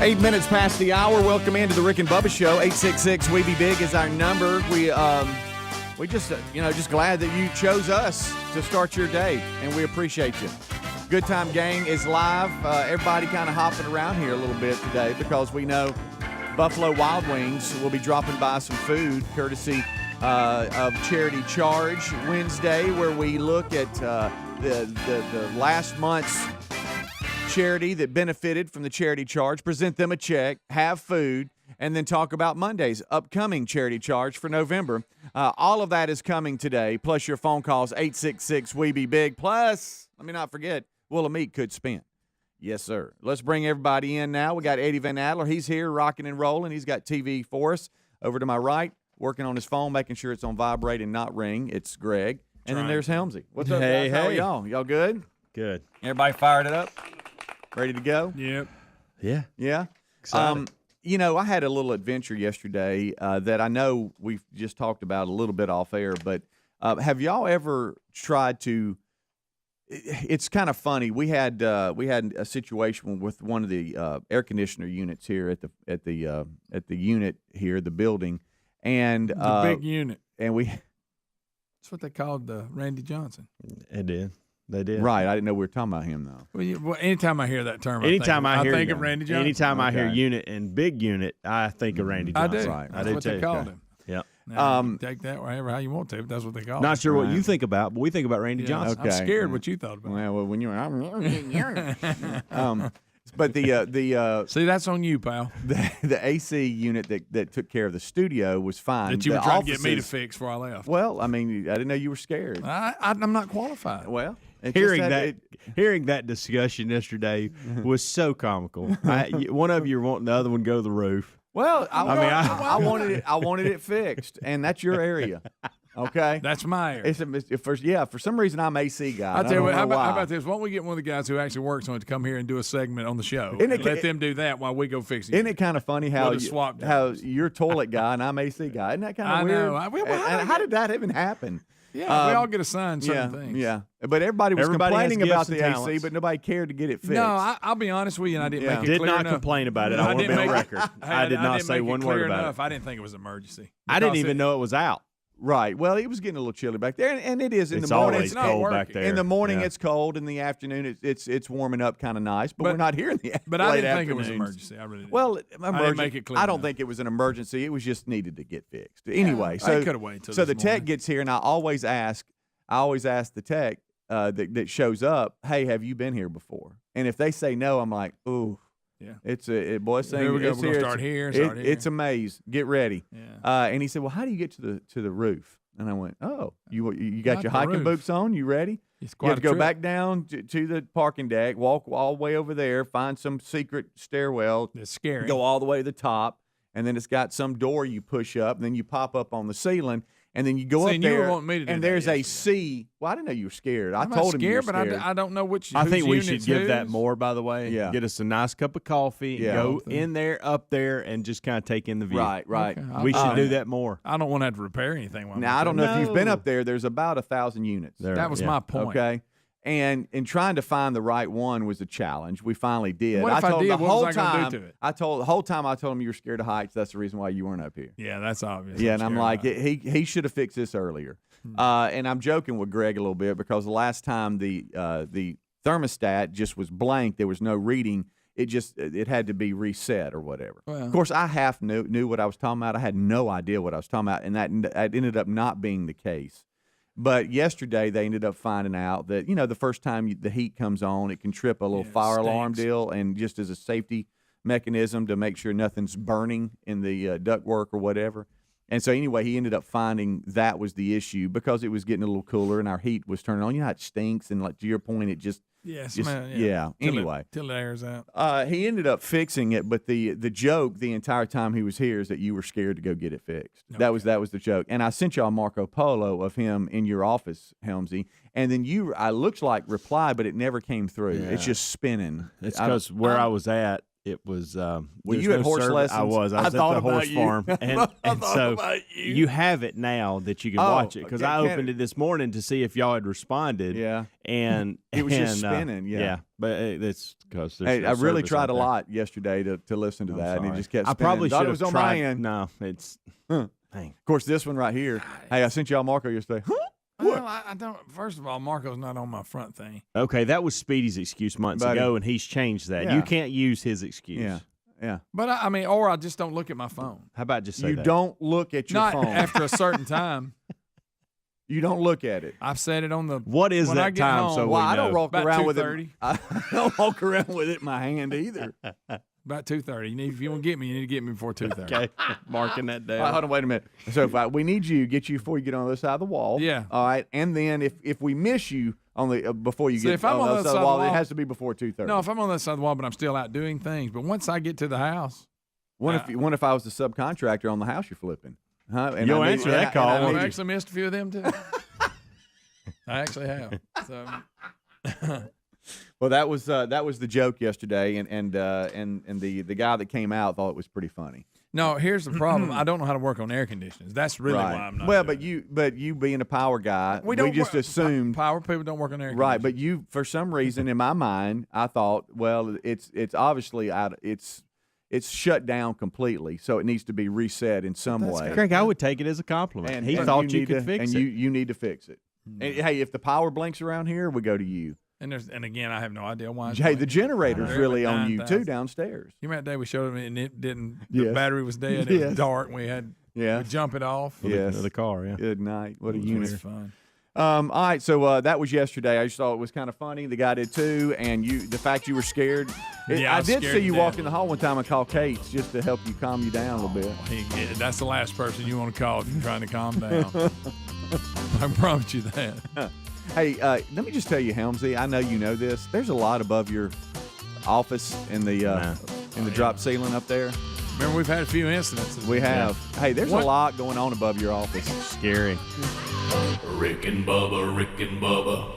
8 minutes past the hour. Welcome into the Rick and Bubba Show. 866-WE-BE-BIG is our number. We just glad that you chose us to start your day, and we appreciate you. Good Time Gang is live. Everybody kind of hopping around here a little bit today because we know Buffalo Wild Wings will be dropping by some food courtesy of Charity Charge Wednesday, where we look at the last month's charity that benefited from the Charity Charge, present them a check, have food, and then talk about Monday's upcoming Charity Charge for November. All of that is coming today, plus your phone calls, 866-WE-BE-BIG. Plus, let me not forget, Willamette could spin. Yes, sir. Let's bring everybody in now. We got Eddie Van Adler. He's here rocking and rolling. He's got TV for us. Over to my right, working on his phone, making sure it's on vibrate and not ring. It's Greg. And then there's Helmsy. What's up, guys? How are y'all? Y'all good? Good. Everybody fired it up? Ready to go? Yep. Yeah. Yeah? Excited. I had a little adventure yesterday that I know we've just talked about a little bit off air, but have y'all ever tried to – it's kind of funny. We had a situation with one of the air conditioner units here at the unit here, the building. And the big unit. And we – that's what they called Randy Johnson. It did. They did. Right. I didn't know we were talking about him, though. Well, anytime I hear that term, I think of Randy Johnson. Anytime I hear unit and big unit, I think of Randy Johnson. I do. Right. That's what they called him. Yep. Now, you can take that wherever how you want to, but that's what they call him. Not sure what you think about, but we think about Randy Johnson. I'm scared what you thought about. Well, when you were but the see, that's on you, pal. The AC unit that took care of the studio was fine. That you were trying to get me to fix before I left. Well, I mean, I didn't know you were scared. I'm not qualified. Well, hearing that discussion yesterday was so comical. One of you were wanting the other one to go to the roof. Well, I wanted it fixed, and that's your area. Okay, that's my area. For some reason I'm AC guy. I'll tell you what. How about this? Why don't we get one of the guys who actually works on it to come here and do a segment on the show? Let them do that while we go fix it. Isn't it kind of funny how you're toilet guy and I'm AC guy? Isn't that kind of weird? I know. How did that even happen? Yeah, we all get assigned certain things. Yeah, but everybody was complaining about the AC, but nobody cared to get it fixed. No, I'll be honest with you, and I didn't make it clear enough. Did not complain about it. I want to be on record. I did not say one word about it. I didn't think it was an emergency. I didn't even know it was out. Right. Well, it was getting a little chilly back there, and it is in it's the morning. It's always cold back there. In the morning, it's cold. In the afternoon, it's warming up kind of nice. But we're not here in the But late I didn't think it afternoons. was an emergency. I really didn't. Well, I didn't make it clear. I don't think it was an emergency. It was just needed to get fixed. Anyway, I could have waited till so this the tech morning. gets here, and I always ask the tech that shows up, "Hey, have you been here before?" And if they say no, I'm like, "Ooh." Yeah, it's a boy saying here we go. We're gonna start here. It's a maze. Get ready. Yeah. And he said, "Well, how do you get to the roof?" And I went, "Oh, you got Not your the hiking roof. boots on? You ready? It's You have to quite a go trip. back down to the parking deck, walk all the way over there, find some secret stairwell, It's scary. go all the way to the top, and then it's got some door you push up, and then you pop up on the ceiling." And then you go See, up and you were there, wanting me to do and that there's a yesterday. C. Well, I didn't know you were scared. I'm I told not him you were scared, scared. but I don't know which. I think we whose should unit's give that whose. more, by the way. Yeah. Get us a nice cup of coffee, Yeah. go in there, up there, and just kind of take in the view. Right. Okay. We should do that more. I don't want to have to repair anything. While I'm Now, I don't know there. if you've been No. up there. There's about 1,000 units. That was my point. Okay. And trying to find the right one was a challenge. We finally did. What if I did? The What whole was I gonna time, do to it? the whole time I told him you were scared of heights. That's the reason why you weren't up here. Yeah, that's obvious. Yeah, and I'm scared like, about it. he should have fixed this earlier. And I'm joking with Greg a little bit because the last time the thermostat just was blank, there was no reading. It had to be reset or whatever. Well. Of course, I half knew what I was talking about. I had no idea what I was talking about, and that ended up not being the case. But yesterday, they ended up finding out that, the first time the heat comes on, it can trip a little fire alarm deal, and just as a safety mechanism to make sure nothing's burning in the ductwork or whatever. And so anyway, he ended up finding that was the issue because it was getting a little cooler and our heat was turning on. You know how it stinks, and like to your point, it just Yeah. Anyway, till it airs out. he ended up fixing it, but the joke the entire time he was here is that you were scared to go get it fixed. Okay. That was the joke. And I sent y'all Marco Polo of him in your office, Helmsy, and then I looks like replied, but it never came through. Yeah. It's just spinning. It's because where I was at, It was. Were there's you at no horse service. lessons? I was I at thought the about horse you. farm, and, I and thought so about you. you have it now that you can Oh, watch it because I can opened it this morning to see if y'all had responded. Yeah. and It was just and, spinning, yeah. but it's because Hey, I really tried a lot yesterday to listen to that, and it just kept I spinning. probably Thought should it have was on tried. my end. No, it's. Huh. Dang. Of course, this one right here. Hey, I sent y'all Marco yesterday. Huh? Well, I don't. First of all, Marco's not on my front thing. Okay, that was Speedy's excuse months Buddy. ago, and he's changed that. Yeah. You can't use his excuse. Yeah. Yeah. But I mean, or I just don't look at my phone. How about just say You that? don't look at your Not phone. after a certain time. You don't look at it. I've said it on the. What is when I that get time? home, So Well, we I don't know. walk About around with it. 2:30. I don't walk around with it in my hand either. About 2:30. If you want to get me, you need to get me before 2:30. Okay, marking that down. All right, hold on, wait a minute. So we need you, get you before you get on the other side of the wall. Yeah. All right, and then if we miss you on the before you See, get if I'm on the other side of the wall, it has to be before 2:30. No, if I'm on that side of the wall, but I'm still out doing things. But once I get to the house, What if I was the subcontractor on the house you're flipping? Huh? And You'll I need- answer and that I- call, and I I've won't need you- actually missed a few of them too. I actually have. So. Well, that was the joke yesterday, and the guy that came out thought it was pretty funny. No, here's the problem. I don't know how to work on air conditioners. That's really why I'm not. Well, doing but you being a power guy, we don't just work- assumed. power people don't work on air. Right, but conditioners. you, for some reason, in my mind, I thought, well, it's obviously out. It's shut down completely, so it needs to be reset in some way. Craig, I would take it as a compliment. And he and thought you need could to, fix and it. you need to fix it. And hey, if the power blinks around here, we go to you. and again, I have no idea why. it's Hey, doing the it. generator's They're really at on you too 9,000. downstairs. You remember that day we showed them and it didn't. Yes. The battery was dead. It Yes. was dark. And we had Yeah. to jump it off. Yes. the car, yeah. Good night. What a It was unit. fun. All right, so that was yesterday. I just thought it was kind of funny. The guy did too, and the fact you were scared. Yeah, I I was did scared see to you death. walk in the hall one time and call Kate's just to help you calm you down a little bit. That's the last person you want to call if you're trying to calm down. I promise you that. Hey, let me just tell you, Helmsy. I know you know this. There's a lot above your office in the drop ceiling up there. Remember, we've had a few incidences. We have. Hey, there's What? a lot going on above your office. Scary. Rick and Bubba, Rick and Bubba.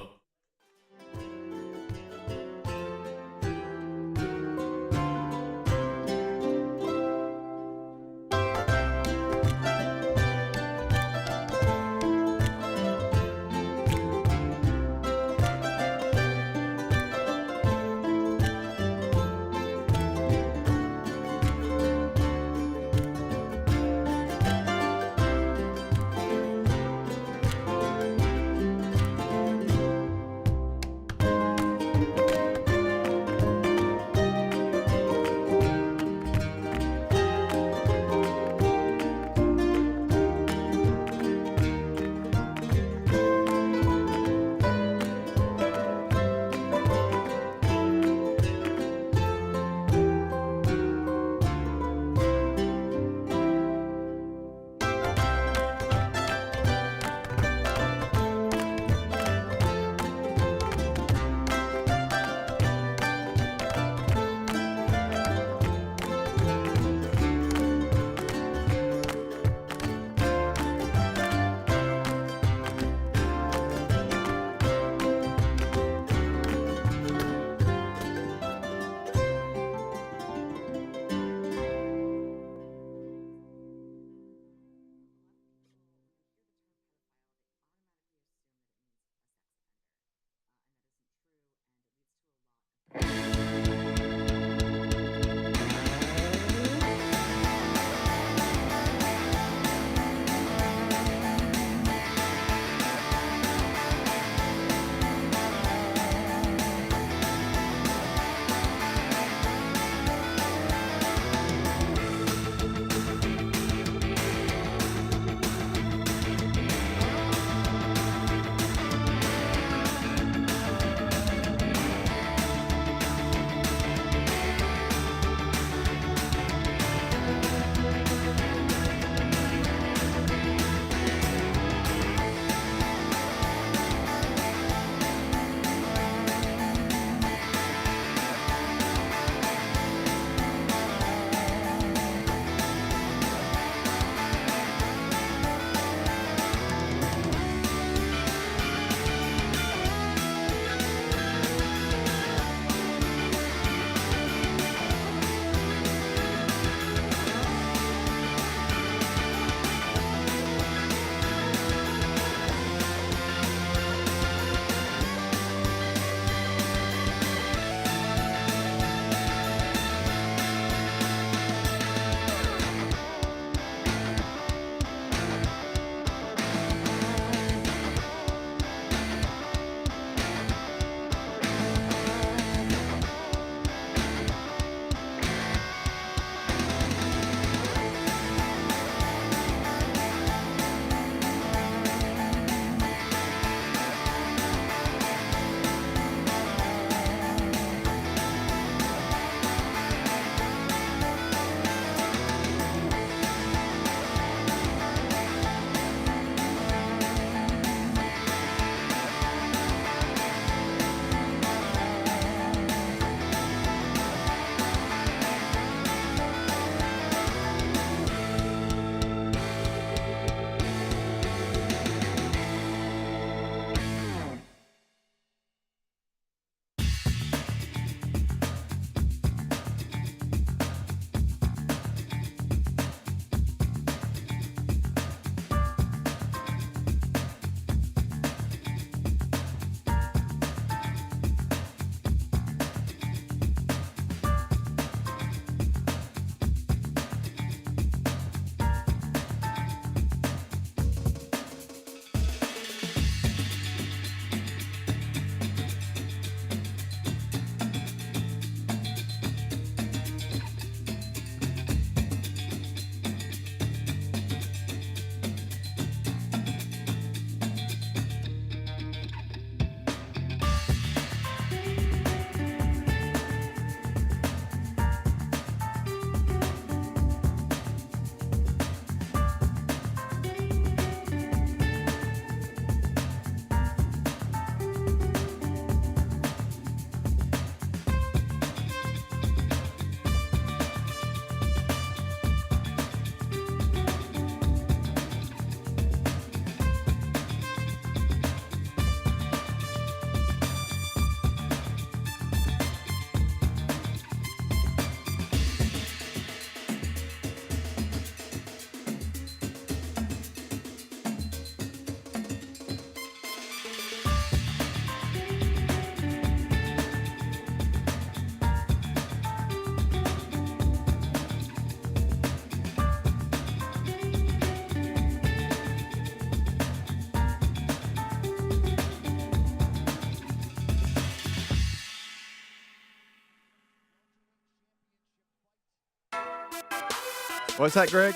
What's that, Greg?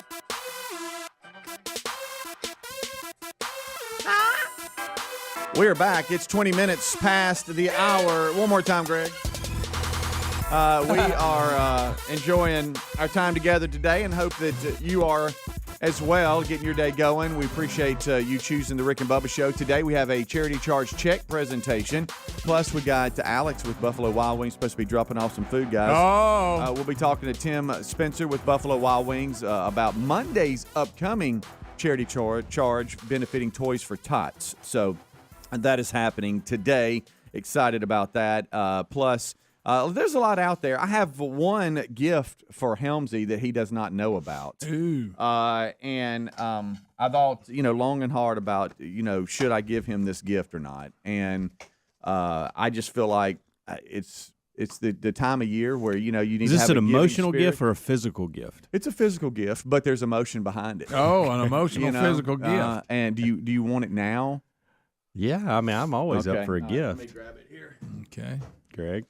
We are back. It's 20 minutes past the hour. One more time, Greg. We are enjoying our time together today and hope that you are as well, getting your day going. We appreciate you choosing the Rick and Bubba Show. Today we have a charity charge check presentation. Plus, we got Alex with Buffalo Wild Wings, supposed to be dropping off some food, guys. Oh. We'll be talking to Tim Spencer with Buffalo Wild Wings about Monday's upcoming charity charge benefiting Toys for Tots. So that is happening today. Excited about that. Plus, there's a lot out there. I have one gift for Helmsy that he does not know about. Ooh. And I thought, long and hard about, should I give him this gift or not? And I just feel like it's the time of year where, you need Is to this have an a giving emotional spirit. gift or a physical gift? It's a physical gift, but there's emotion behind it. Oh, an emotional, physical gift. And do you want it now? Yeah, I mean, I'm always Okay. up for a Let gift. me grab it here. Okay. Greg.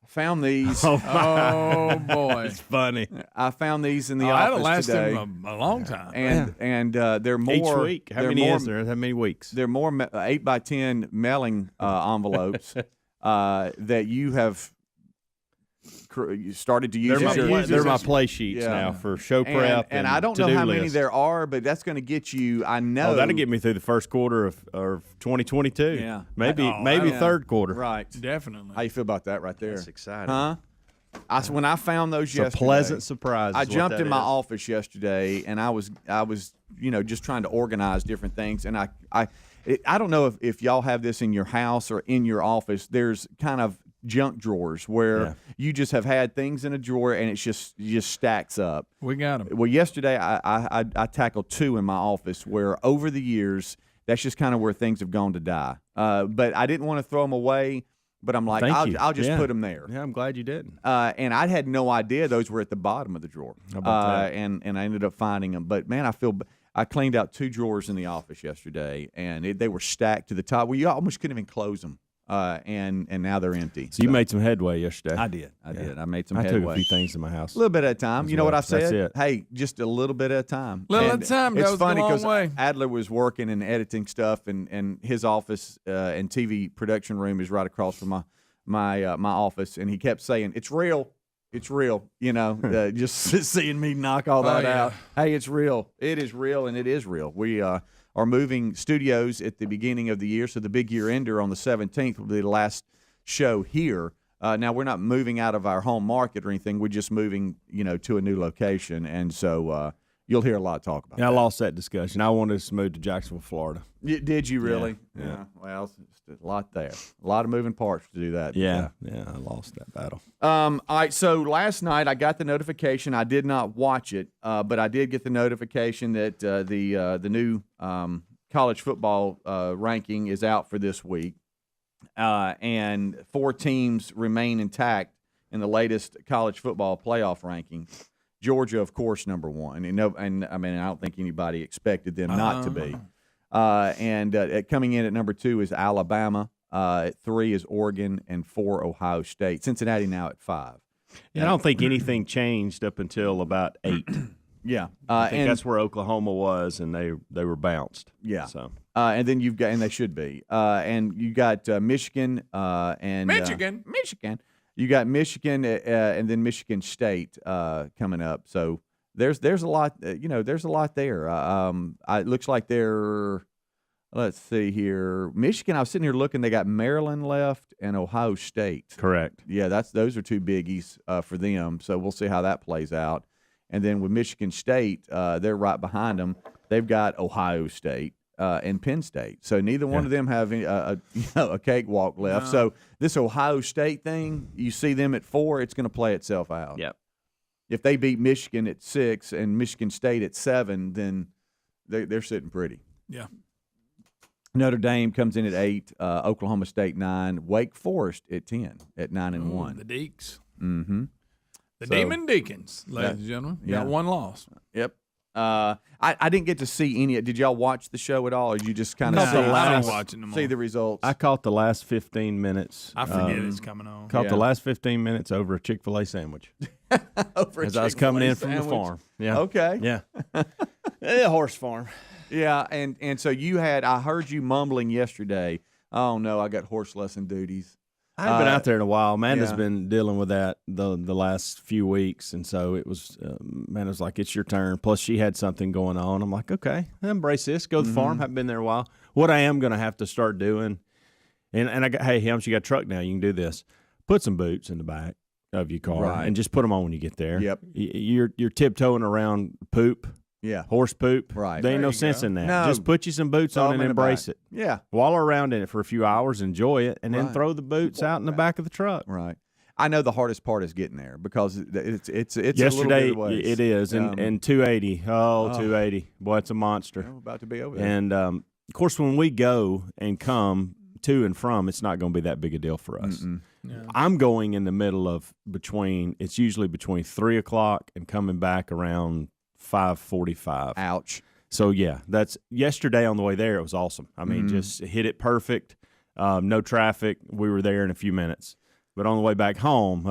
Found these. Oh, boy. It's funny. I found these in the That'll office last today. him a long time. And they're more Each week. How they're many more, is there? How many weeks? They're more 8x10 mailing envelopes that you have started to use. They're my play sheets now for show prep. And I don't know how many there are, but that's going to get you. I know. Oh, that'll get me through the first quarter of 2022. Yeah. maybe third quarter. Right. Definitely. How you feel about that right there? That's exciting. Huh? When I found those It's yesterday, a pleasant surprise. I is what jumped that in my is. office yesterday, and I was just trying to organize different things. And I don't know if y'all have this in your house or in your office. There's kind of junk drawers where you just have had things in a drawer, and it just stacks up. We got them. Well, yesterday I tackled two in my office where over the years that's just kind of where things have gone to die. But I didn't want to throw them away. But I'm like, I'll just put them there. Yeah, I'm glad you didn't. And I had no idea those were at the bottom of the drawer. How about that? And I ended up finding them. But, man, I cleaned out two drawers in the office yesterday, and they were stacked to the top. Well, you almost couldn't even close them. And now they're empty. So you made some headway yesterday. I did. I made some I headway. took a few things in my house. A little bit at a time. You know what I said? That's it. Hey, just a little bit at a time. Little at a time goes It's funny a long because way. Adler was working and editing stuff, and his office and TV production room is right across from my office, and he kept saying, "It's real. It's real." Just seeing me knock all that out. Hey, it's real. It is real, and it is real. We are moving studios at the beginning of the year, so the big year ender on the 17th will be the last show here. Now, we're not moving out of our home market or anything. We're just moving, to a new location, and so you'll hear a lot of talk about Yeah, that. I lost that discussion. I wanted us to move to Jacksonville, Florida. Did you really? Yeah. Well, it's a lot there. A lot of moving parts to do that. Yeah, I lost that battle. All right, so last night I got the notification. I did not watch it, but I did get the notification that the new college football ranking is out for this week, and 4 teams remain intact in the latest college football playoff ranking. Georgia, of course, number one, and I mean I don't think anybody expected them not to be. And coming in at number 2 is Alabama. At 3 is Oregon, and 4 Ohio State. Cincinnati now at 5. Yeah, I don't think anything changed up until about 8. Yeah, I think that's where Oklahoma was, and they were bounced. Yeah. So and then you've got, and they should be, and you got Michigan and Michigan. You got Michigan and then Michigan State coming up. So there's a lot. There's a lot there. It looks like they're. Let's see here. Michigan, I was sitting here looking. They got Maryland left and Ohio State. correct. Yeah, those are 2 biggies for them. So we'll see how that plays out. And then with Michigan State, they're right behind them. They've got Ohio State and Penn State. So neither one of them have a cakewalk left. No. So this Ohio State thing, you see them at 4, it's going to play itself out. Yep. If they beat Michigan at 6 and Michigan State at 7, then they're sitting pretty. Yeah. Notre Dame comes in at 8, Oklahoma State 9, Wake Forest at 10 at 9 and 1. The Deeks. Mm-hmm. The So- Demon Deacons, ladies and gentlemen. Yeah. Got one loss. Yep. I didn't get to see any. Did y'all watch the show at all, or you just kind of I don't watch it no more. see the results? I caught the last 15 minutes. I forget it's coming on. Caught the last 15 minutes over a Chick-fil-A sandwich. As I was coming in from the farm. Yeah. Okay. Yeah. A horse farm. Yeah, and so I heard you mumbling yesterday. Oh no, I got horse lesson duties. I haven't been out there in a while. Amanda's yeah. been dealing with that the last few weeks, and so it was. Amanda's like, "It's your turn." Plus, she had something going on. I'm like, "Okay, embrace this. Go to the farm. Haven't been there a while." What I am going to have to start doing, and I got, hey, Helms, you got a truck now. You can do this. Put some boots in the back of your car, Right. and just put them on when you get there. Yep. You're tiptoeing around poop. Yeah. Horse poop. Right. There ain't There no you sense go. in that. No. Just put you some boots Throw on 'em and in the embrace back. it. Yeah. Wallow around in it for a few hours, enjoy it, and then Right. throw the boots out in the back of the truck. Right. I know the hardest part is getting there because it's Yesterday, a little bit of ways. it is, and 280. Oh, 280. Boy, it's a monster. I'm about to be over there. And, of course, when we go and come to and from, it's not going to be that big a deal for us. I'm going in the middle of it's usually between 3 o'clock and coming back around 5:45. Ouch. So, yeah, that's yesterday on the way there. It was awesome. I mean, just hit it perfect. No traffic. We were there in a few minutes. But on the way back home,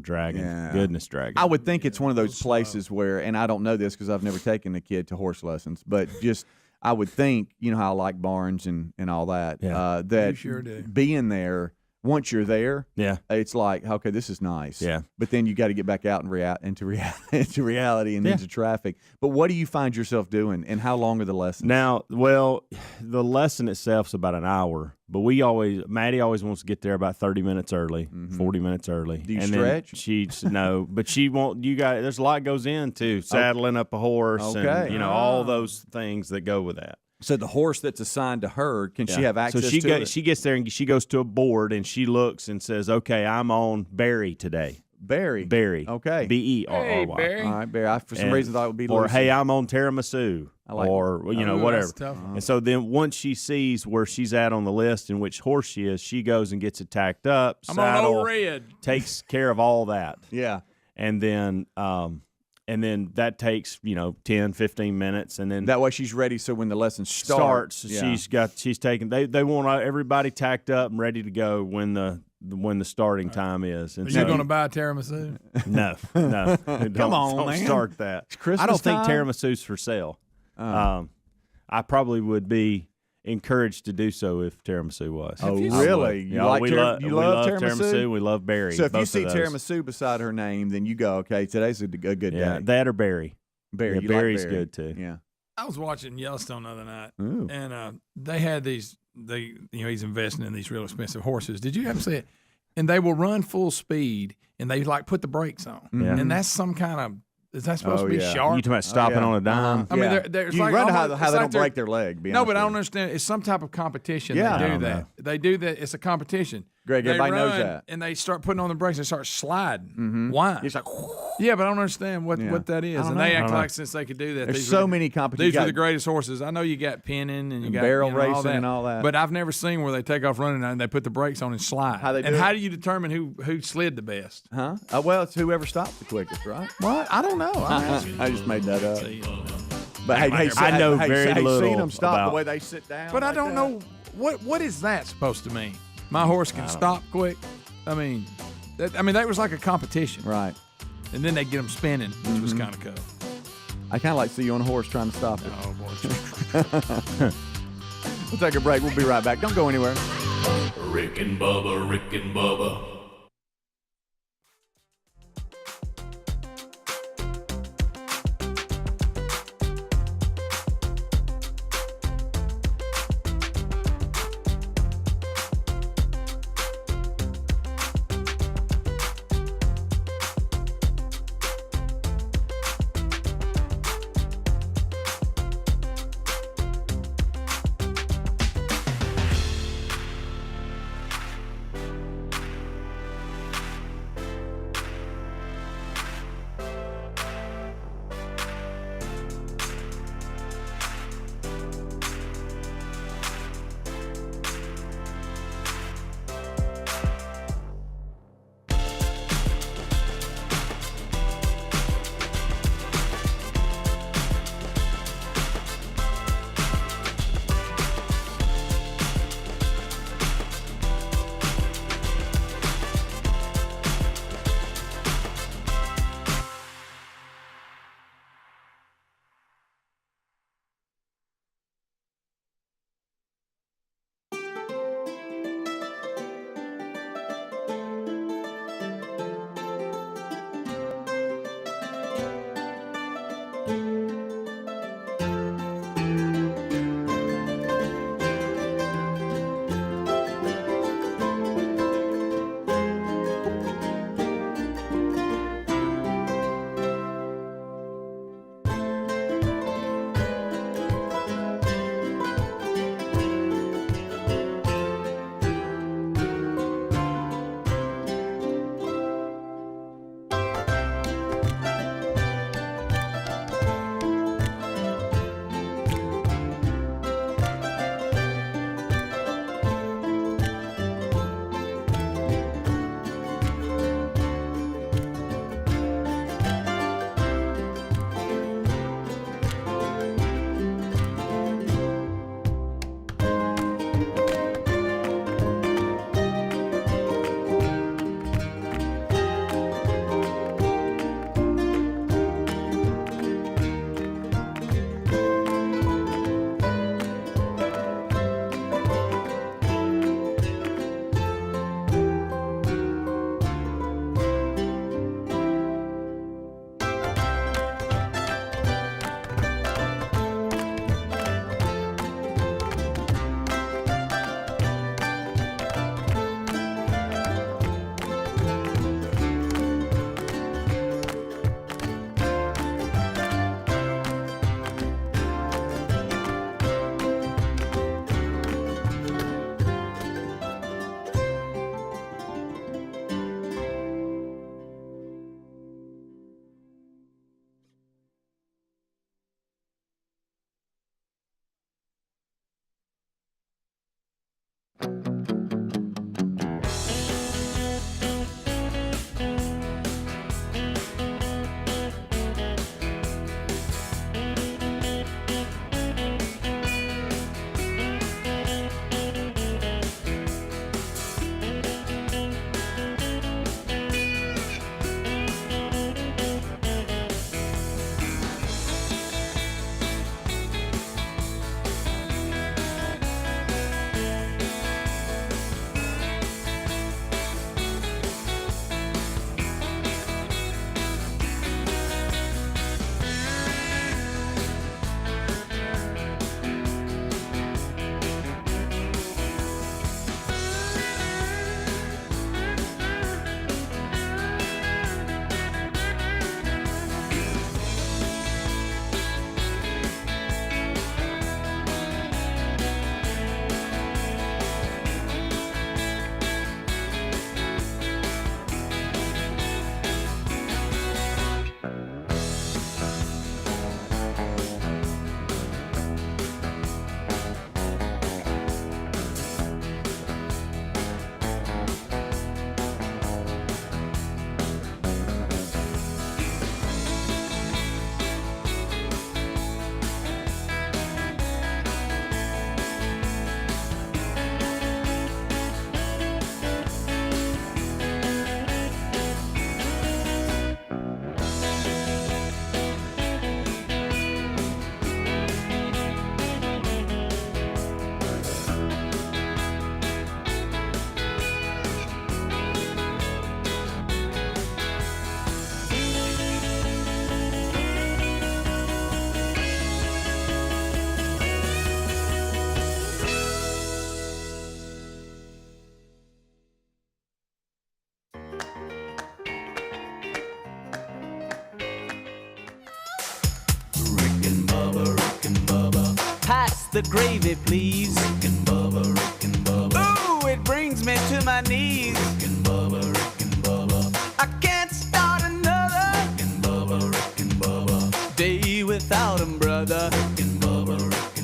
dragging. Yeah. Goodness, dragging. I would think it's one of those places where, and I don't know this because I've never taken a kid to horse lessons, but just I would think, you know how I like barns and all that, Yeah. that You sure do. being there, once you're there, Yeah. it's like, okay, this is nice. Yeah. But then you got to get back out into reality and into traffic. But what do you find yourself doing, and how long are the lessons? Now, well, the lesson itself's about an hour, but Maddie always wants to get there about 30 minutes early, 40 minutes early. Do you and stretch? Then no, but she won't. There's a lot goes into saddling up a horse, Okay. and all those things that go with that. So the horse that's assigned to her, can she Yeah. have access So to it? she gets there and she goes to a board and she looks and says, "Okay, I'm on Barry today." Barry. BERRY. Hey, Barry. All right, Barry. For some And- reason, I thought it would be Or Lucy. hey, I'm on tiramisu. I like or whatever. That's tough. And so then once she sees where she's at on the list and which horse she is, she goes and gets it tacked up, I'm on saddle, old red. takes care of all that. Yeah. And then that takes, 10, 15 minutes. And then That way she's ready so when the lesson starts, yeah. she's taking, they want everybody tacked up and ready to go when the starting time is. And Are so you going to buy a tiramisu? No. Come on, don't man. start that. It's Christmas I don't think time. tiramisu's for sale. I probably would be encouraged to do so if tiramisu was. Oh, you- really? You like we you love tiramisu? We love berry. So if you both see of those. tiramisu beside her name, then you go, okay, today's a good yeah, day. that or berry. Barry, yeah, you berry's like berry. good too. Yeah. I was watching Yellowstone the other night, Ooh. and they had these. He's investing in these real expensive horses. Did you ever see it? And they will run full speed, and they put the brakes on. Yeah. And that's some kind of. Is that supposed Oh, to be yeah. sharp? You talking about stopping yeah. on a dime? I mean, Yeah. there's you like wonder how almost- they it's like don't they're- break their leg. Be No, honest but I with don't you. understand. It's some type of competition. Yeah. I They do don't that. know. They do that. It's a competition. Greg, They everybody knows run, that. and they start putting on the brakes and start sliding. Why? It's like, Yeah, but I don't understand what that is. don't And know. they I act don't know. like since they could do that, there's these so were, many competitions. These are the greatest horses. I know you got pinning and you got barrel all racing that, and all that. but I've never seen where they take off running and they put the brakes on and slide. How they do and it? how do you determine who slid the best? Huh? Well, it's whoever stopped the quickest, right? What? I don't know. I just made that up. See, But hey, I know very little seen them stop about- the way they sit down. but I like don't that? know what is that supposed to mean. My horse can stop quick. I mean, that was like a competition, Right. and then they get them spinning, which was kind of cool. I kind of like to see you on a horse trying to stop it. Oh boy. We'll take a break. We'll be right back. Don't go anywhere. Rick and Bubba, Rick and Bubba. the gravy, please. Rick and Bubba. Ooh, it brings me to my knees. Rick and Bubba. I can't start another Rick and Bubba. day without 'em, brother.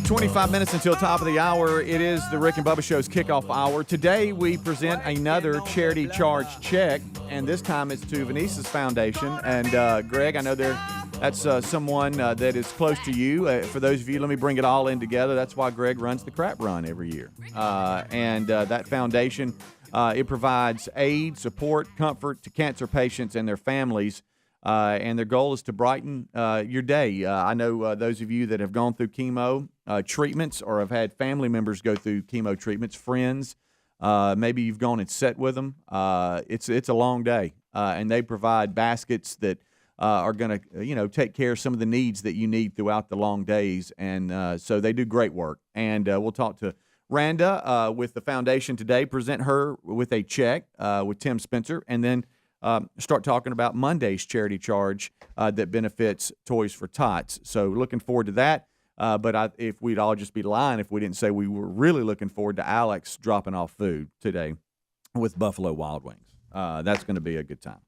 25 minutes until top of the hour. It is the Rick and Bubba Show's kickoff hour. Today we present another charity charge check, and this time it's to Venice's Foundation. And Greg, I know that's someone that is close to you. For those of you, let me bring it all in together. That's why Greg runs the Crap Run every year. And that foundation, it provides aid, support, comfort to cancer patients and their families. And their goal is to brighten your day. I know those of you that have gone through chemo treatments or have had family members go through chemo treatments, friends, maybe you've gone and sat with them. It's a long day, and they provide baskets that are going to take care of some of the needs that you need throughout the long days. And so they do great work. And we'll talk to Randa with the foundation today, present her with a check with Tim Spencer, and then start talking about Monday's charity charge that benefits Toys for Tots. So looking forward to that. But if we'd all just be lying if we didn't say we were really looking forward to Alex dropping off food today with Buffalo Wild Wings. That's going to be a good time.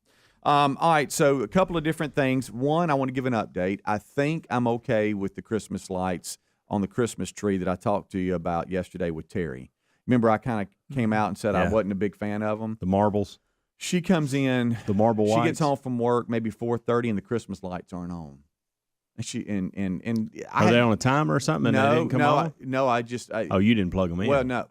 All right, so a couple of different things. One, I want to give an update. I think I'm okay with the Christmas lights on the Christmas tree that I talked to you about yesterday with Terry. Remember, I kind of came out and said I wasn't a big fan of them. The marbles. She comes in. The marble She lights. gets home from work maybe 4:30, and the Christmas lights aren't on. And Are they on a timer or something? And they didn't come on? You didn't plug them in. Well, no,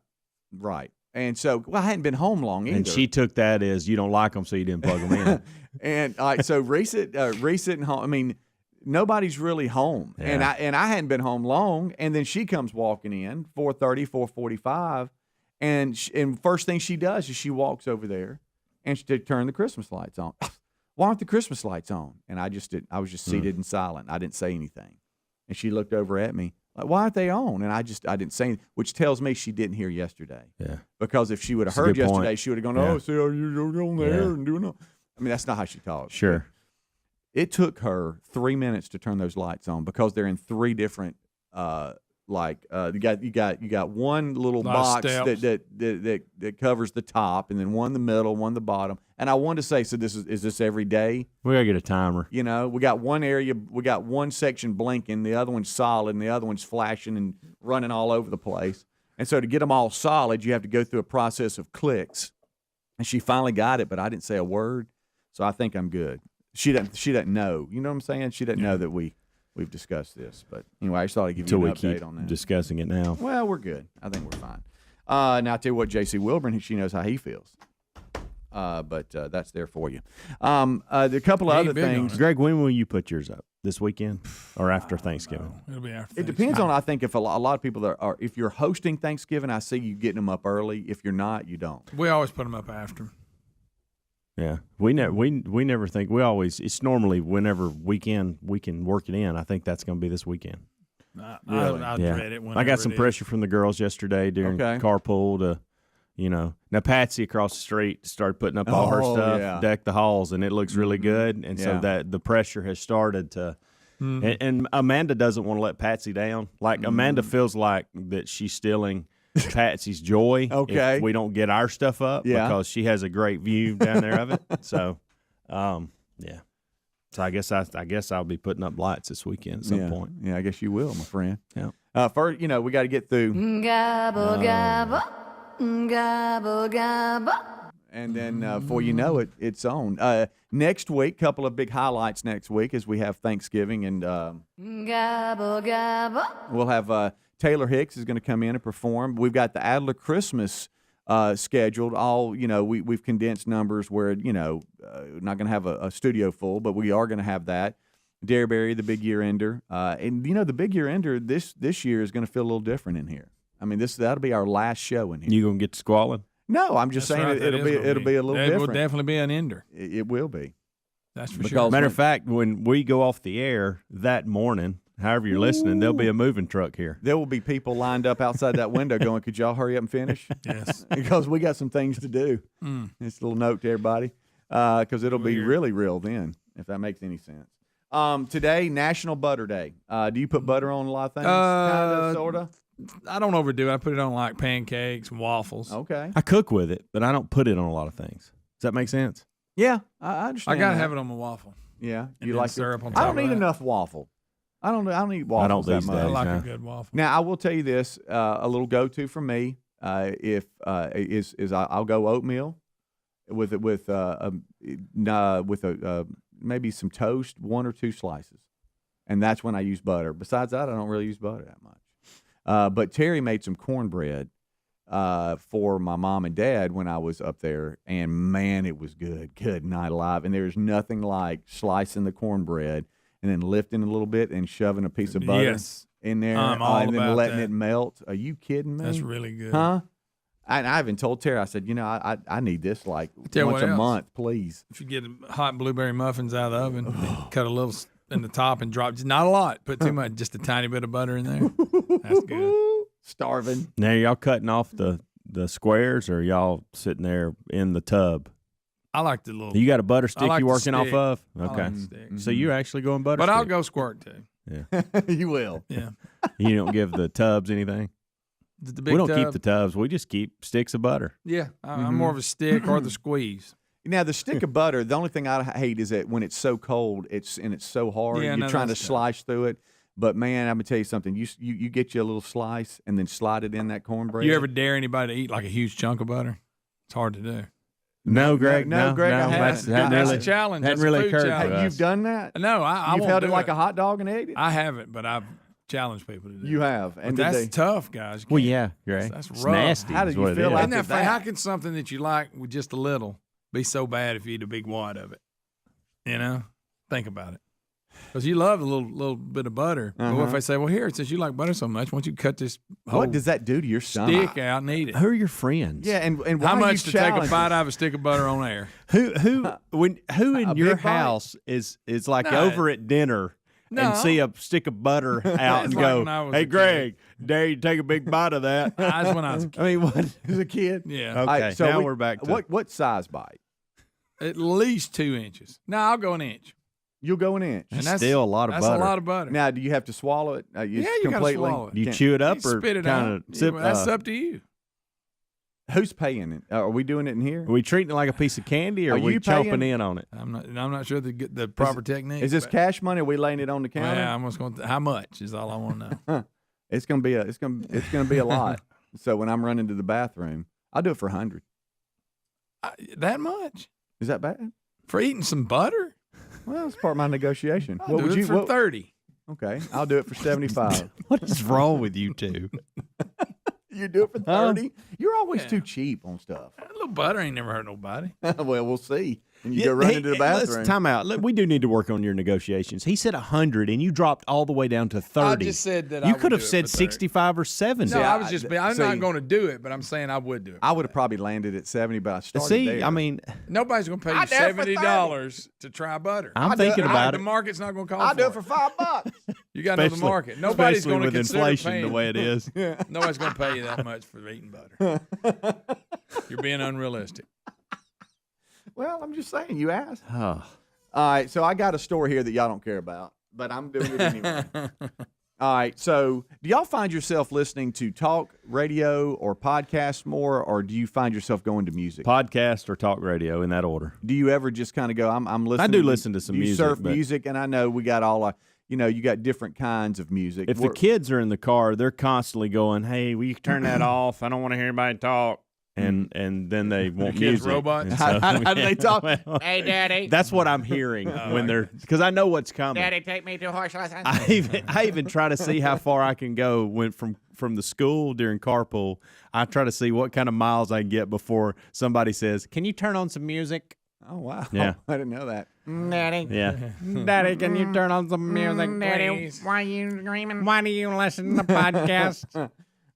right. And so, I hadn't been home long either. And she took that as you don't like them, so you didn't plug them in. And all right, so Reese at home. I mean, nobody's really home, Yeah. and I hadn't been home long. And then she comes walking in 4:30, 4:45, and first thing she does is she walks over there. And she did turn the Christmas lights on. Why aren't the Christmas lights on? And I was just seated and silent. I didn't say anything. And she looked over at me like, why aren't they on? And I didn't say anything, which tells me she didn't hear yesterday. Yeah. Because if she would have That's a heard good point. yesterday, she would have gone, Yeah. see how you're on there Yeah. and doing all. I mean, that's not how she talks. Sure. It took her 3 minutes to turn those lights on because they're in three different you got one little box that covers the top, and then one in the middle, one in the bottom. And I wanted to say, so is this every day? We gotta get a timer. You know, we got one area, we got one section blinking, the other one's solid, and the other one's flashing and running all over the place. And so to get them all solid, you have to go through a process of clicks. And she finally got it, but I didn't say a word, so I think I'm good. She doesn't know. You know what I'm saying? She doesn't know that we've discussed this, but anyway, I just thought I'd give you an update on that. Discussing it now. Well, we're good. I think we're fine. Now, I'll tell you what, J.C. Wilburn, she knows how he feels. But that's there for you. A couple of other things. Greg, when will you put yours up? This weekend or after Thanksgiving? It'll be after. It depends on, I think, if a lot of people are, if you're hosting Thanksgiving, I see you getting them up early. If you're not, you don't. We always put them up after. Yeah, we never think. We always, it's normally whenever weekend we can work it in. I think that's going to be this weekend. I'd Yeah. dread it. I got some pressure from the girls yesterday during carpool to, now Patsy across the street started putting up all her stuff, deck the halls, and it looks really good. And so that the pressure has started to, and Amanda doesn't want to let Patsy down. Like Amanda feels like that she's stealing Patsy's joy if we don't get our stuff up because she has a great view down there of it. So, yeah. So I guess I'll be putting up lights this weekend at some point. Yeah, I guess you will, my friend. Yeah. First, we got to get through. Gobble, gobble, gobble, gobble. And then before you know it, it's on. Next week, couple of big highlights next week as we have Thanksgiving. And Gobble, gobble. we'll have Taylor Hicks is going to come in and perform. We've got the Adler Christmas scheduled. All we've condensed numbers where not going to have a studio full, but we are going to have that. Dareberry, the big year ender, and the big year ender this year is going to feel a little different in here. I mean, that'll be our last show in here. You gonna get to squalling? No, I'm just saying it'll be a little different. It will definitely be an ender. It will be. That's for sure. Matter of fact, when we go off the air that morning, however you're listening, there'll be a moving truck here. There will be people lined up outside that window going, could y'all hurry up and finish? Yes. Because we got some things to do. Just a little note to everybody because it'll be really real then, if that makes any sense. Today, National Butter Day. Do you put butter on a lot of things? Kind of, sort of? I don't overdo it. I put it on like pancakes and waffles. Okay. I cook with it, but I don't put it on a lot of things. Does that make sense? Yeah, I understand. I gotta that. have it on my waffle. Yeah, And you then like syrup on I top don't of eat that. enough waffle. I don't eat waffles I don't that these much. I days. like no. a good waffle. Now I will tell you this: a little go-to for me, I'll go oatmeal with maybe some toast, 1 or 2 slices, and that's when I use butter. Besides that, I don't really use butter that much. But Terry made some cornbread for my mom and dad when I was up there, and man, it was good. Good night alive. And there's nothing like slicing the cornbread and then lifting a little bit and shoving a piece of butter Yes. in there, I'm all and then about letting that. it melt. Are you kidding me? That's really good. Huh? And I even told Terry, I said, I need this like tell you once what a else. month, please. If you get hot blueberry muffins out of the oven, and cut a little in the top and drop, not a lot, put too much, just a tiny bit of butter in there. That's good. Starving. Now, y'all cutting off the squares, or y'all sitting there in the tub? I like the little. You got a butter stick like you the working off stick. of? I like Okay. the stick. So you're actually going butter But stick. I'll go squirt too. You will. Yeah. You don't give the tubs anything? The big We don't tub. keep the tubs. We just keep sticks of butter. Yeah, I'm more of a stick or the squeeze. Now the stick of butter. The only thing I hate is that when it's so cold, it's so hard. Yeah, you're no, trying to that's tough. slice through it. But man, I'm gonna tell you something. You get you a little slice and then slide it in that cornbread. You ever dare anybody to eat like a huge chunk of butter? It's hard to do. No, Greg. no, Greg, I haven't. That's, hadn't That's really, a challenge. hadn't That's a really food occurred challenge. to Hey, us. you've done that? No, I You've won't held it do like a hot dog and ate it. I haven't, but I've challenged people to do. You it. have, But and did that's they? tough, guys. You Well, can't- yeah, Greg. That's It's rough. nasty. How is did you what it feel is. after Isn't that funny? that? How can something that you like with just a little be so bad if you eat a big wad of it? You know, think about it. Because you love a little bit of butter. But what if I say, well, here, it says you like butter so much, why don't you cut this whole What does that do to your stomach? stick out and eat it? Who are your friends? Yeah, and why How are much you to take a challenging? bite out of a stick of butter on air? Who in A your big bite? house is like No. over at dinner No. and see a stick of butter out and It's like go, when I was "Hey, a kid. Greg, dare you take a big bite of that?" That's when I was a kid. I mean, what as a kid? Yeah. Okay, All right, so now we're back to what size bite? At least 2 inches. No, I'll go an inch. You'll go an inch. And that's still a lot of that's butter. a lot of butter. Now, do you have to swallow it? you gotta completely? swallow it. Do you Can't- chew it up You or spit it kind out. of sip? Yeah, that's up to you. Who's paying it? Are we doing it in here? Are we treating it like a piece of candy, or Are are we you chomping paying- in on it? I'm not sure the proper technique. Is this but- cash money? Are we laying it on the counter? Yeah, I'm just going. How much is all I want to know. It's gonna be a lot. So when I'm running to the bathroom, I'll do it for 100. That much Is that bad? for eating some butter? Well, it's part of my negotiation. I'll do it for 30. Okay, I'll do it for 75. What is wrong with you two? You do it for 30? You're always too cheap on stuff. A little butter ain't never hurt nobody. Well, we'll see. And you go run into the bathroom. Let's time out. We do need to work on your negotiations. He said 100, and you dropped all the way down to 30. just said that I you would could have do it said for 30. 65 or 70. No, I was just. I'm see- not going to do it, but I'm saying I would do it. I would have probably landed at 70, but I started See, there. I mean, Nobody's going to pay I'll you do it for $70 to try butter. I'm thinking about The it. market's not going to call I'll for do it for $5. You got to know the Especially- market. Nobody's especially going to with consider inflation paying. the way it is. Nobody's going to pay you that much for eating butter. You're being unrealistic. Well, I'm just saying. You asked. Oh. All right, so I got a story here that y'all don't care about, but I'm doing it anyway. All right, so do y'all find yourself listening to talk radio or podcasts more, or do you find yourself going to music? Podcast or talk radio in that order. Do you ever just kind of go, I'm listening? do listen to some you music, surf but- music, and I know we got all you got different kinds of music. If the kids are in the car, they're constantly going, "Hey, will you turn that off? I don't want to hear anybody talk." And then they want kids music. robots? And How do they talk? well, Hey, Daddy. that's what I'm hearing when they're because I know what's coming. Daddy, take me to horse lessons. I even try to see how far I can go when from the school during carpool. I try to see what kind of miles I can get before somebody says, "Can you turn on some music?" Oh wow! Yeah. I didn't know that. Daddy. Yeah, Daddy, can you turn on some music, Daddy, please? why you screaming? Why do you listen to podcasts?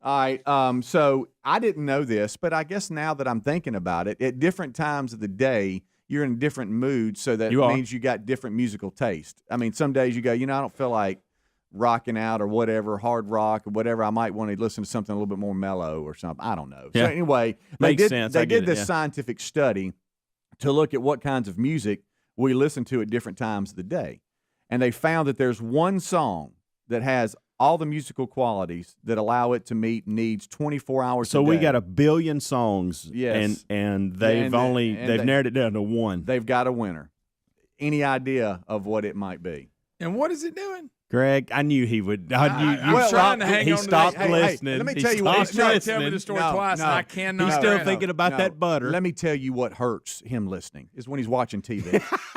All right. So I didn't know this, but I guess now that I'm thinking about it, at different times of the day, you're in different moods, so that You are. means you got different musical taste. I mean, some days you go, I don't feel like rocking out or whatever, hard rock or whatever. I might want to listen to something a little bit more mellow or something. I don't know. Yeah. So anyway, Makes sense. I They get did it, this yeah. scientific study to look at what kinds of music we listen to at different times of the day, and they found that there's one song that has all the musical qualities that allow it to meet needs 24 hours So a day. we got 1 billion songs, Yes. and they've they've narrowed it down to one. They've got a winner. Any idea of what it might be? And what is it doing? Greg, I knew he would. I'm trying to hang he on to stopped that. listening. let me He tell you what. stopped He's trying to listening. tell me the story No, twice, no. and I cannot. He's still grasp. thinking about that butter. Let me tell you what hurts him listening is when he's watching TV.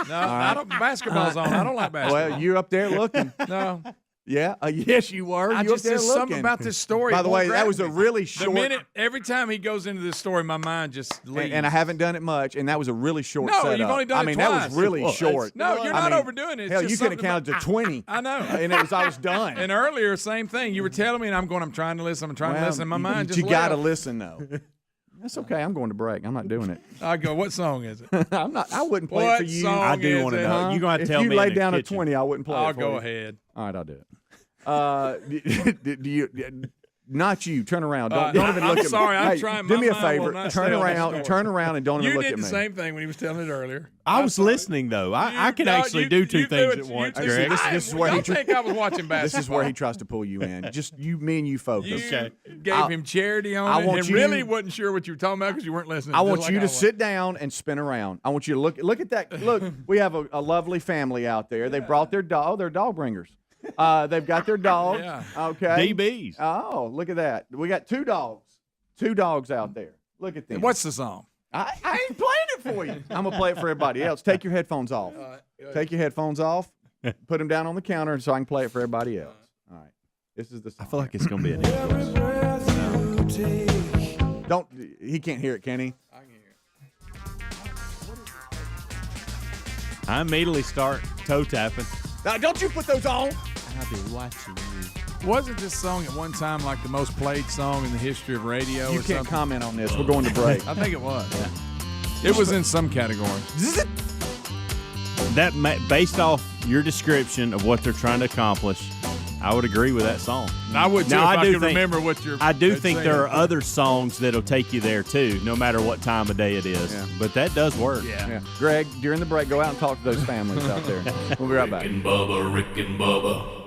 No, I don't. Basketball's on. I don't like basketball. Well, you're up there looking. No, Yeah, yes, you were. I You up just there there's looking. something about this story. By the won't way, that grab was a me. really The short. minute every time he goes into this story, my mind just leaves. and I haven't done it much, and that was a really short No, setup. you've only done I it mean, twice. that was really short. No, you're I not mean, overdoing it. It's Hell, just you could have something counted to 20. I know. And I was done. And earlier, same thing. You were telling me, and I'm going. I'm trying to listen. I'm trying to listen. And my mind just. You got to left. listen though. That's okay. I'm going to break. I'm not doing it. I go. What song is it? I'm not. I wouldn't play What it for you. song I do is want to it? know. You're going to If tell you me. laid in the down a kitchen. 20, I wouldn't play I'll it for go you. ahead. All right, I'll do it. Do you? Not you. Turn around. Don't even I'm look at me. sorry, I'm Hey, trying. Do My me a mind will favor. not Turn stay on the around. story. Turn around and don't even You look did at the me. same thing when he was telling it earlier. I was listening though. I can No, actually you- do two you do things it- at you once, do- Greg. This is where he don't think I was watching basketball. This is where he tries to pull you in. Just me and you focus. You Okay. gave him charity on I it want and you- really wasn't sure what you were talking about because you weren't listening. I just want like you I to was. sit down and spin around. I want you to look at that. Look, we have a lovely family out there. They brought their dog. They're dog bringers. They've got their dog. Yeah. Okay. DBs. Oh, look at that. We got two dogs. Two dogs out there. Look at them. What's the song? I ain't playing it for you. I'm gonna play it for everybody else. Take your headphones off. Take your headphones off. Put them down on the counter so I can play it for everybody else. All right. This is the song. I feel like it's going to be an influence. Don't. He can't hear it, can he? I can hear it. I immediately start toe tapping. Now, don't you put those on. I'll be watching you. Wasn't this song at one time like the most played song in the history of radio? You or can't something? comment on this. We're going to break. I think it was. It was in some category. That based off your description of what they're trying to accomplish, I would agree with that song. I would too Now, if I I do could think- remember what you're. I do they'd think say. there are other songs that'll take you there too, no matter what time of day it is. Yeah. But that does work. Yeah. Greg, during the break, go out and talk to those families out there. We'll be right back. Rick and Bubba, Rick and Bubba.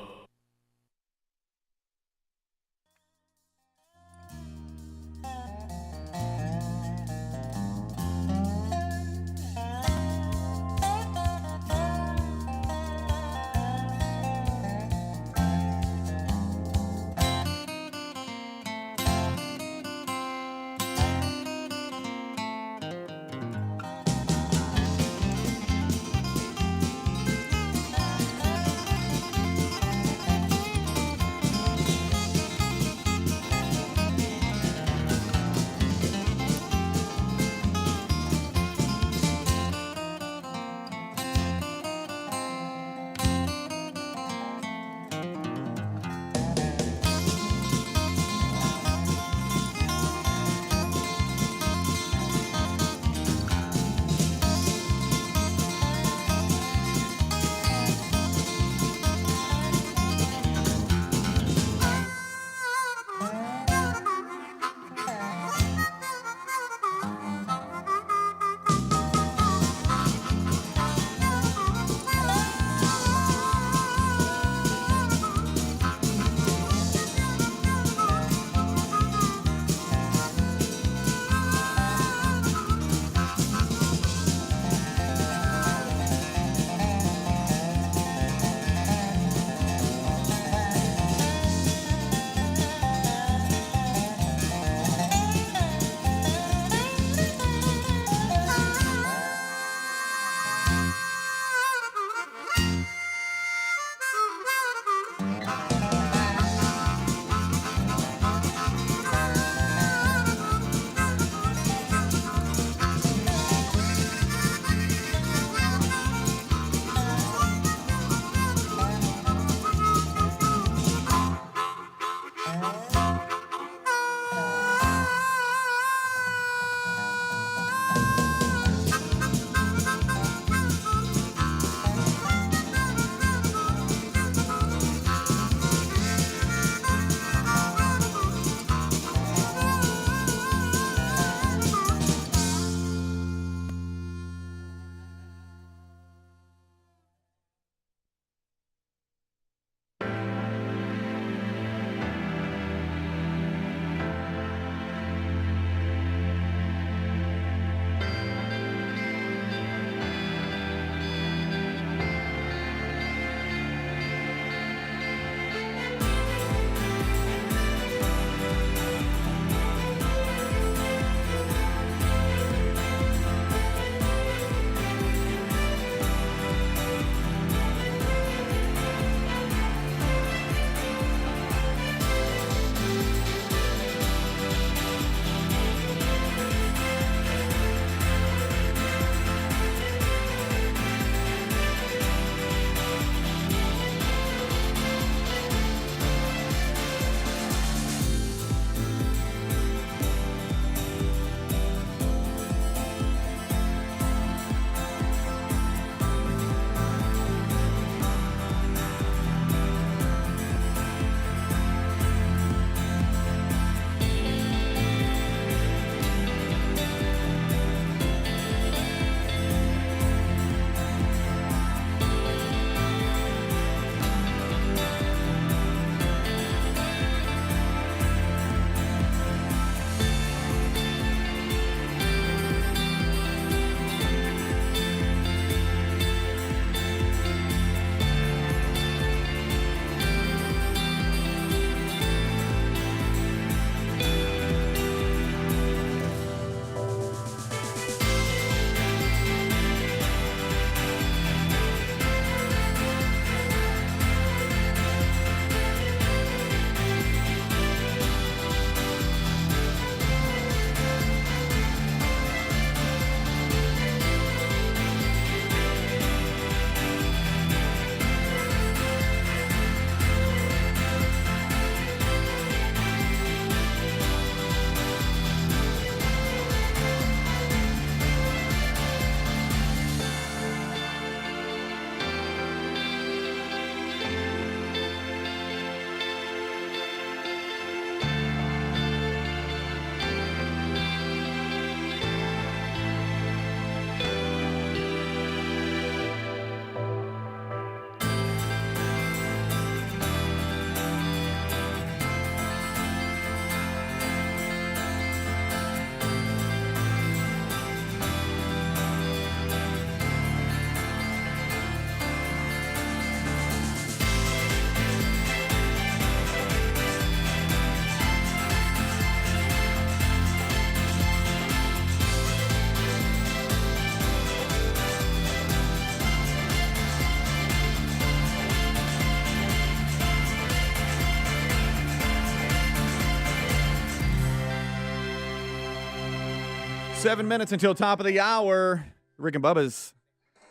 7 minutes until top of the hour. Rick and Bubba's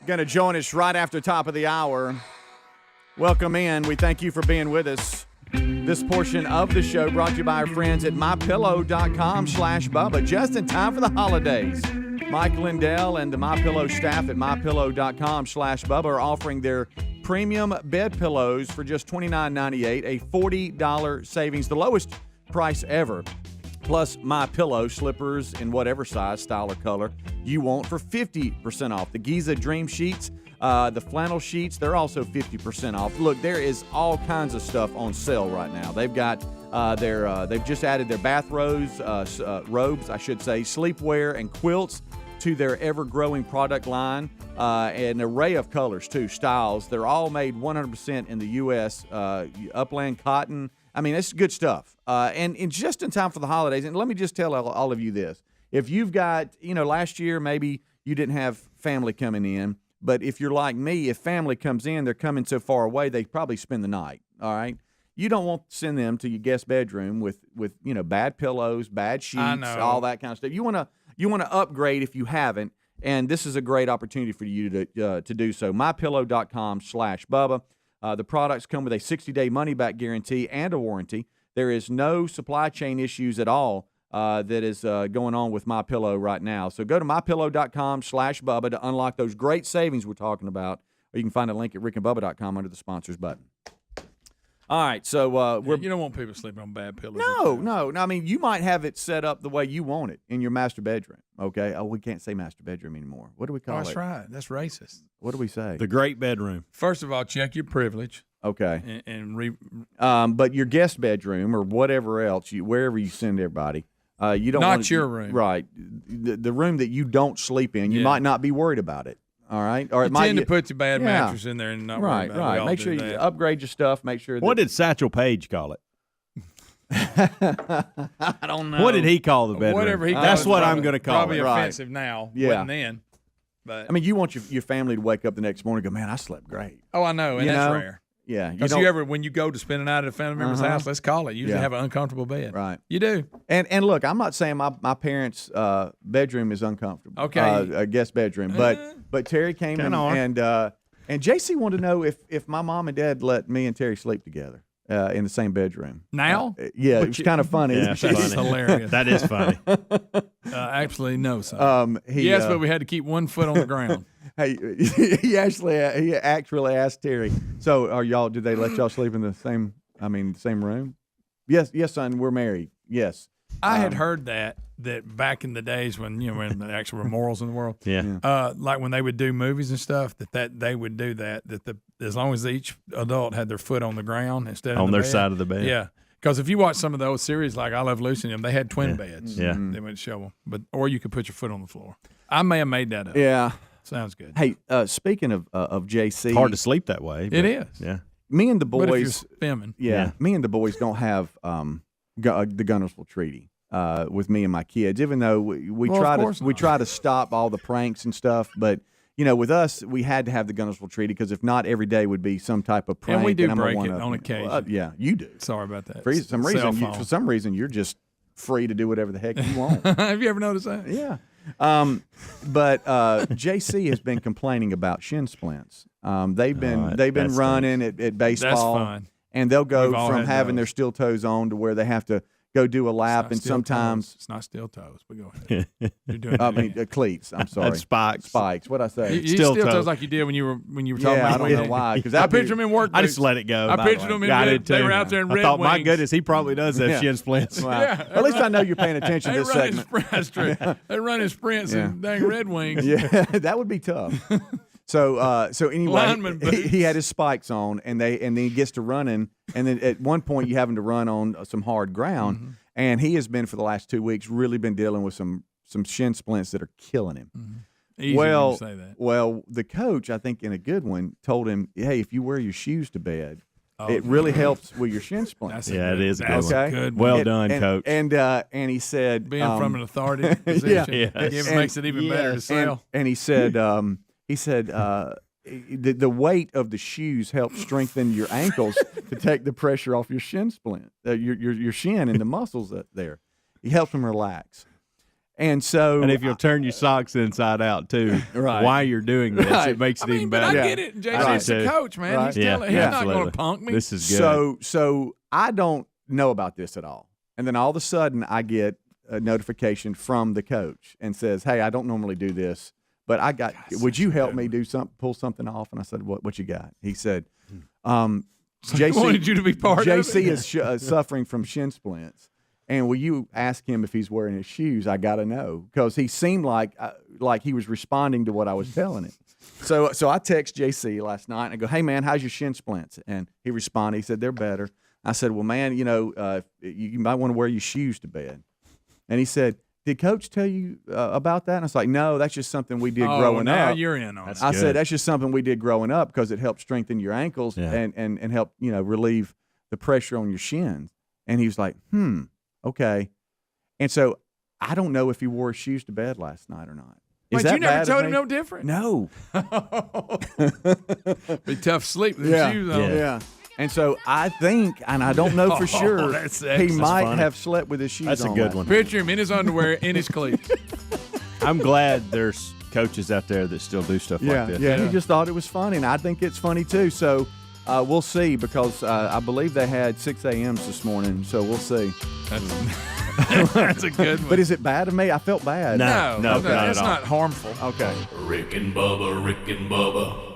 going to join us right after top of the hour. Welcome in. We thank you for being with us. This portion of the show brought to you by our friends at mypillow.com/Bubba. Just in time for the holidays. Mike Lindell and the MyPillow staff at mypillow.com/Bubba are offering their premium bed pillows for just $29.98, a $40 savings, the lowest price ever. Plus MyPillow slippers in whatever size, style, or color you want for 50% off. The Giza Dream Sheets, the flannel sheets, they're also 50% off. Look, there is all kinds of stuff on sale right now. They've got they've just added their robes, I should say, sleepwear and quilts to their ever-growing product line, an array of colors too, styles. They're all made 100% in the U.S. Upland cotton. I mean, it's good stuff. And just in time for the holidays, and let me just tell all of you this. If you've got, last year maybe you didn't have family coming in, but if you're like me, if family comes in, they're coming so far away, they probably spend the night, all right? You don't want to send them to your guest bedroom with bad pillows, bad sheets, all that kind of stuff. You want to upgrade if you haven't, and this is a great opportunity for you to do so. MyPillow.com/Bubba. The products come with a 60-day money-back guarantee and a warranty. There is no supply chain issues at all that is going on with MyPillow right now. So go to MyPillow.com/Bubba to unlock those great savings we're talking about. Or you can find a link at rickandbubba.com under the sponsors button. All right, so you don't want people sleeping on bad pillows. No. I mean, you might have it set up the way you want it in your master bedroom. Okay. Oh, we can't say master bedroom anymore. What do we call it? That's right. That's racist. What do we say? The great bedroom. First of all, check your privilege. Okay. But your guest bedroom or whatever else, wherever you send everybody, you don't not want your room, right? The room that you don't sleep in, you might not be worried about it. All right, or you tend to put your bad mattress in there and not worry about it. Right. Make sure you upgrade your stuff. Make sure. What did Satchel Paige call it? I don't know. What did he call the bedroom? Whatever he. That's what I'm going to call probably it. Probably offensive now. Yeah. Wasn't then. But I mean, you want your family to wake up the next morning and go, man, I slept great. Oh, I know, and that's rare. Yeah, because when you go to spend a night at a family member's house, let's call it. You usually have an uncomfortable bed. Right. You do. And look, I'm not saying my parents' bedroom is uncomfortable. Okay. A guest bedroom, but Terry came in and JC wanted to know if my mom and dad let me and Terry sleep together in the same bedroom. Now? Yeah, it was kind of funny. Yeah, that's hilarious. That is funny. Absolutely no, son. Yes, but we had to keep one foot on the ground. Hey, he actually asked Terry. So, did they let y'all sleep in the same room? Yes, son. We're married. Yes. I had heard that back in the days when when there actually were morals in the world. Yeah. Like when they would do movies and stuff, that they would do that. As long as each adult had their foot on the ground instead of on their their side of the bed. Yeah. Because if you watch some of the old series like I Love Lucy and them, they had twin beds. Yeah. They wouldn't show them, or you could put your foot on the floor. I may have made that up. Yeah. Sounds good. Hey, speaking of JC, Hard to sleep that way. It is. Yeah. Me and the boys. But if you're filming. Yeah. Me and the boys don't have the Gunnersville Treaty with me and my kids, even though we try to stop all the pranks and stuff. But with us, we had to have the Gunnersville Treaty because if not, every day would be some type of prank. And we do I'm break one it of on them. occasion. Yeah, you do. Sorry about that. For some reason, you're just free to do whatever the heck you want. Have you ever noticed that? Yeah. But JC has been complaining about shin splints. They've been running at baseball. That's fine. And they'll go from having their steel toes on to where they have to go do a lap, and sometimes it's not steel toes. But go ahead. You're doing cleats. I'm sorry. That's spikes. Spikes. What I say? You steel toes like you did when you were talking about. I don't know why. Because I picture them in work boots. I just let it go. I pictured them in red. They were out there in Red I thought, my Wings. goodness, he probably does have shin splints. Wow. Yeah, at least I know you're paying attention to this segment. They run in sprints in dang Red Wings. Yeah, that would be tough. So anyway, he had his spikes on, and then he gets to running, and then at one point you have him to run on some hard ground, and he has been for the last 2 weeks really been dealing with some shin splints that are killing him. Easy when you say that. Well, the coach, I think in a good one, told him, hey, if you wear your shoes to bed, it really helps with your shin splints. It is a good okay? one. Well done, coach. And he said, being from an authority position, makes it even better to sell. And he said, the weight of the shoes helps strengthen your ankles to take the pressure off your shin splint, your shin and the muscles there. It helps them relax. And so, And if you'll turn your socks inside out too, Right. while you're doing this, Right. it makes it even But better. I get it. JC's I do the too. coach, man. Right. He's Yeah, telling, he's yeah, not going absolutely. to punk me. This is good. so I don't know about this at all. And then all of a sudden, I get a notification from the coach and says, "Hey, I don't normally do this, but I got. Would you help me do something, pull something off?" And I said, "What you got?" He said, "JC wanted you to be part of JC it. is suffering from shin splints, and will you ask him if he's wearing his shoes? I got to know because he seemed like he was responding to what I was telling him." So I text JC last night and I go, "Hey man, how's your shin splints?" And he responded. He said they're better. I said, "Well, man, you might want to wear your shoes to bed." And he said, "Did Coach tell you about that?" And I was like, "No, that's just something we did growing now up." you're in on it. I good. said, "That's just something we did growing up because it helps strengthen your ankles Yeah. and help relieve the pressure on your shins." And he was like, okay." And so I don't know if he wore his shoes to bed last night or not. Is Wait, that you never bad of told him me? no different? No. Be tough sleep with Yeah. shoes on. Yeah. And so I think, and I don't know for sure, that's he excellent. might funny. have slept with his shoes That's a on good last one. night. Picture him in his underwear, in his cleats. I'm glad there's coaches out there that still do stuff Yeah, like this. yeah. He just thought it was funny, and I think it's funny too. So we'll see because I believe they had 6 a.m.s this morning. So we'll see. That's a good one. But is it bad of me? I felt bad. No. not that's at all. not harmful. Okay. Rick and Bubba, Rick and Bubba.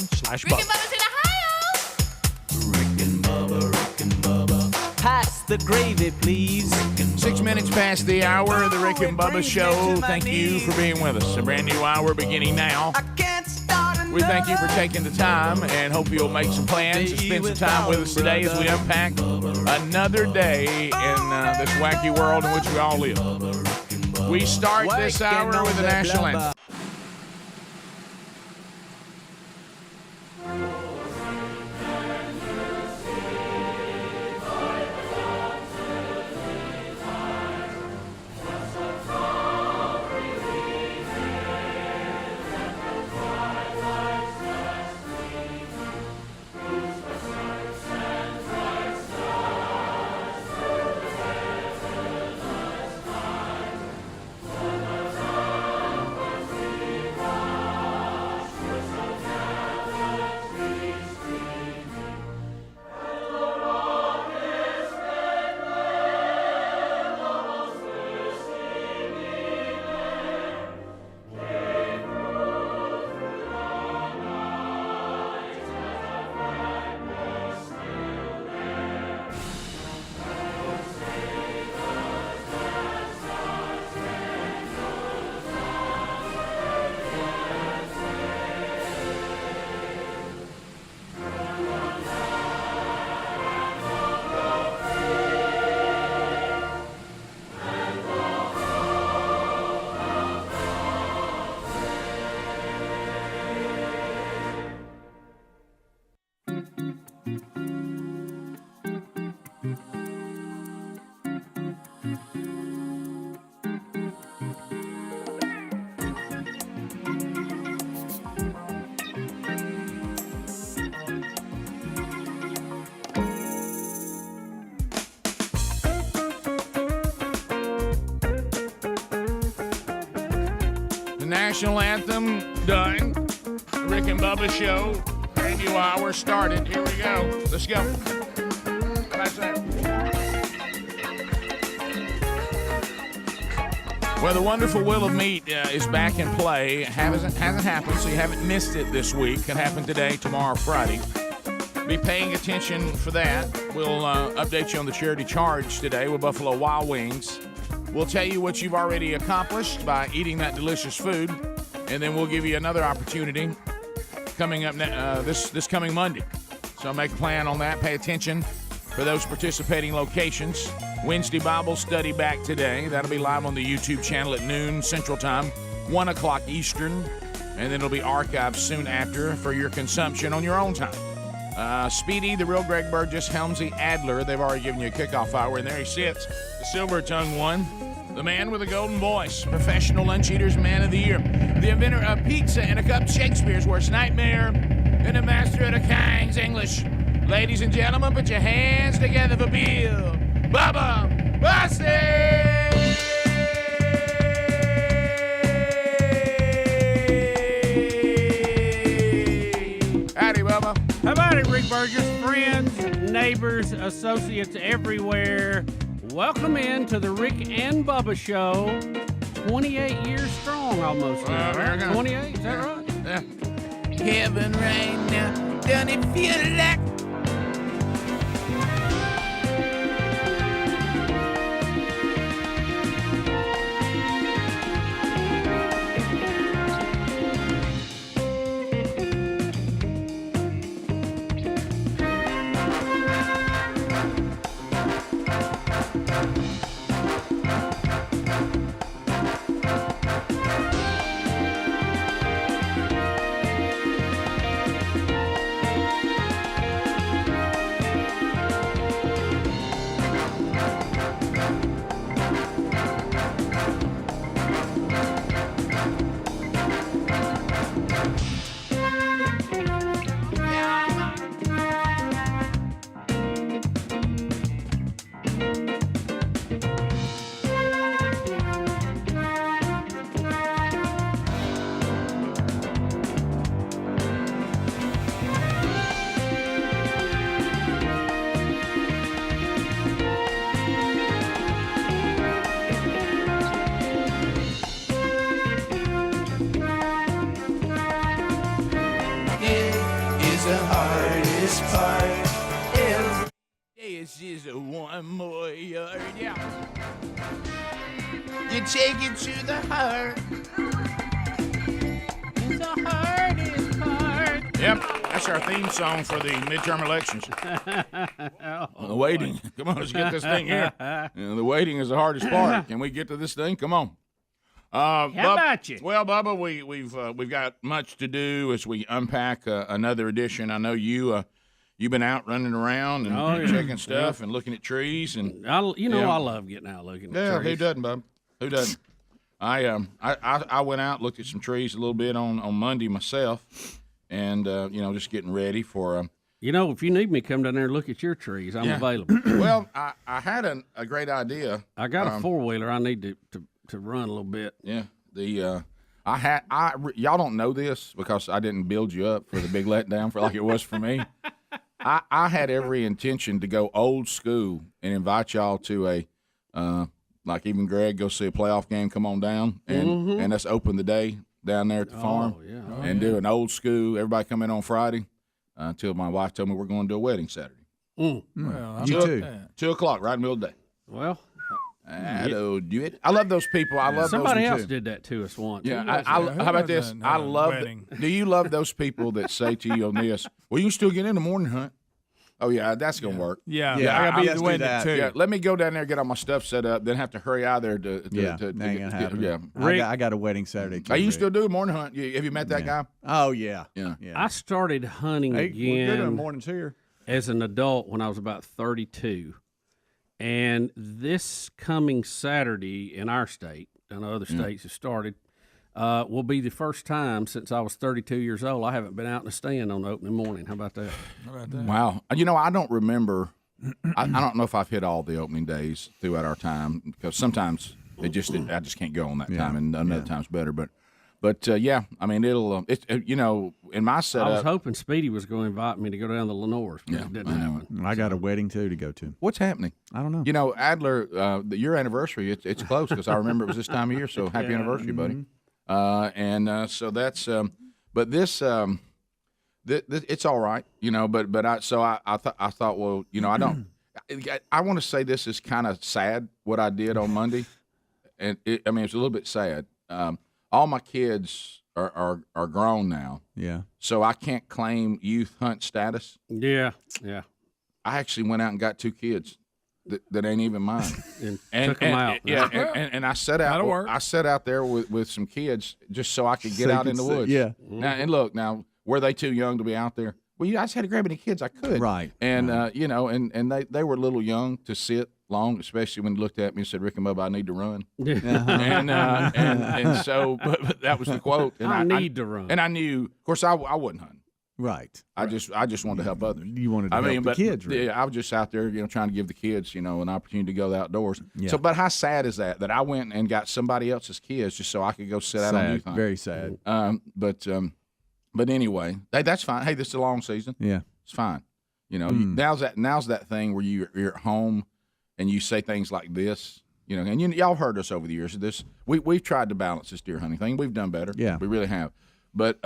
rickandbubba.com/Bubba. Rick and Bubba, Rick and Bubba. Pass the gravy, please. 6 minutes past the hour of the Rick and Bubba Show. Thank you for being with us. A brand new hour beginning now. We thank you for taking the time and hope you'll make some plans to spend some time with us today as we unpack another day in this wacky world in which we all live. We start this hour with the national anthem. National anthem done. Rick and Bubba Show. Brand new hour started. Here we go. Let's go. That's it. Well, the wonderful Wheel of Meat is back in play. Hasn't happened, so you haven't missed it this week. Can happen today, tomorrow, Friday. Be paying attention for that. We'll update you on the charity charge today with Buffalo Wild Wings. We'll tell you what you've already accomplished by eating that delicious food, and then we'll give you another opportunity coming up this coming Monday. So make a plan on that. Pay attention for those participating locations. Wednesday Bible study back today. That'll be live on the YouTube channel at noon Central Time, 1 o'clock Eastern, and then it'll be archived soon after for your consumption on your own time. Speedy, the real Greg Burgess, Helmsy, Adler, they've already given you a kickoff hour, and there he sits, the silver-tongued one. The man with a golden voice, professional lunch eater's man of the year, the inventor of pizza and a cup of Shakespeare's worst nightmare, and the master of the King's English. Ladies and gentlemen, put your hands together for Bill Bubba Bussey! Howdy, Bubba. How about it, Rick Burgess? Friends, neighbors, associates everywhere. Welcome in to the Rick and Bubba Show. 28 years strong almost now, right? 28, is that right? Yeah. Heaven right now, don't it feel like? hardest part. It's just one more yard. Yeah. You take it to the heart. It's the hardest part. Yep, that's our theme song for the midterm elections. The waiting. Come on, let's get this thing here. The waiting is the hardest part. Can we get to this thing? Come on. How about you? Well, Bubba, we've got much to do as we unpack another edition. I know you've been out running around and checking stuff and looking at trees and I love getting out looking at trees. Who doesn't, Bub? Who doesn't? I went out, looked at some trees a little bit on Monday myself, and just getting ready for. If you need me, come down there and look at your trees. I'm available. Well, I had a great idea. I got a 4-wheeler. I need to run a little bit. Yeah. Y'all don't know this because I didn't build you up for the big letdown for like it was for me. I had every intention to go old school and invite y'all to a like even Greg go see a playoff game. Come on down and let's open the day down there at the farm and do an old school. Everybody come in on Friday until my wife told me we're going to do a wedding Saturday. Well, You too. 2:00, right in the middle of the day. Well, I'll do it. I love those people. I love somebody those else too. did that to us once. Yeah, Who how about this? doesn't I have a love. wedding? Do you love those people that say to you on this? Well, you can still get in the morning hunt. Oh yeah, that's gonna work. Yeah, Yeah, I gotta be let's the do way that. too. Yeah, let me go down there, get all my stuff set up, then have to hurry out there to Ain't get, gonna happen. yeah. I got a wedding Saturday too. Hey, you Rick. still do a morning hunt? Have you met that guy? Oh yeah. Yeah. I started hunting Hey, we're good in the again mornings here. as an adult when I was about 32. And this coming Saturday in our state, and other states have started, will be the first time since I was 32 years old I haven't been out in a stand on the opening morning. How about that? Wow. I don't remember. I don't know if I've hit all the opening days throughout our time because sometimes I just can't go on that time, and another time's better. But yeah, I mean it'll in my I was setup. hoping Speedy was going to invite me to go down to Lenore's, but it didn't happen. I got a wedding too to go to. What's happening? I don't know. Adler, your anniversary, it's close because I remember it was this time of year. So happy anniversary, buddy. So that's, but this, it's all right, But I thought, well, I don't. I want to say this is kind of sad what I did on Monday, and it's a little bit sad. All my kids are grown now, so I can't claim youth hunt status. Yeah. I actually went out and got 2 kids that ain't even mine, And took them out. Yeah, and I set out. That'll work. I set out there with some kids just so I could get out in the woods. Yeah. Now were they too young to be out there? Well, I just had to grab any kids I could. Right. And and they were a little young to sit long, especially when they looked at me and said, "Rick and Bubba, I need to run." and so, but that was the quote. And I need to run. And I knew, of course, I wasn't hunting. Right. I just wanted to help others. You wanted to help the kids, right? Yeah, I was just out there, trying to give the kids, an opportunity to go outdoors. Yeah. So, but how sad is that I went and got somebody else's kids just so I could go sit out on youth hunt? Very sad. But anyway, hey, that's fine. Hey, this is a long season. Yeah. It's fine. Now's that thing where you're at home and you say things like this. And y'all heard us over the years. We've tried to balance this deer hunting thing. We've done better. Yeah. We really have. But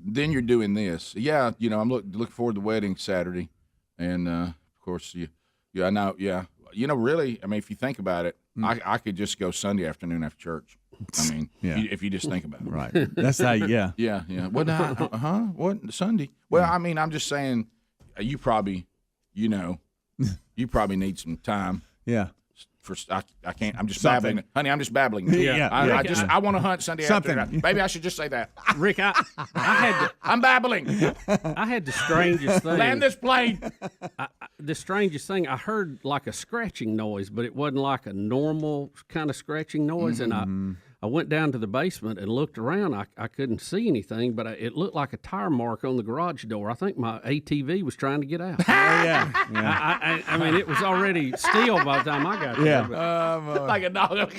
then you're doing this. Yeah, I'm looking forward to the wedding Saturday, and of course, I know. Yeah, really. If you think about it, I could just go Sunday afternoon after church. If you just think about it. Right. That's how. Yeah. Yeah. What? What Sunday? Well, I'm just saying, you probably, you probably need some time. Yeah. I can't. I'm just Something. babbling, honey. I'm just babbling. Yeah. I want to hunt Sunday Something. afternoon. Maybe I should just say that. Rick, I had I'm babbling. I had the strangest thing. Land this plane. The strangest thing, I heard like a scratching noise, but it wasn't like a normal kind of scratching noise. And I went down to the basement and looked around. I couldn't see anything, but it looked like a tire mark on the garage door. I think my ATV was trying to get out. Yeah. I mean, it was already steel by the time I got there. Yeah. But Like a dog.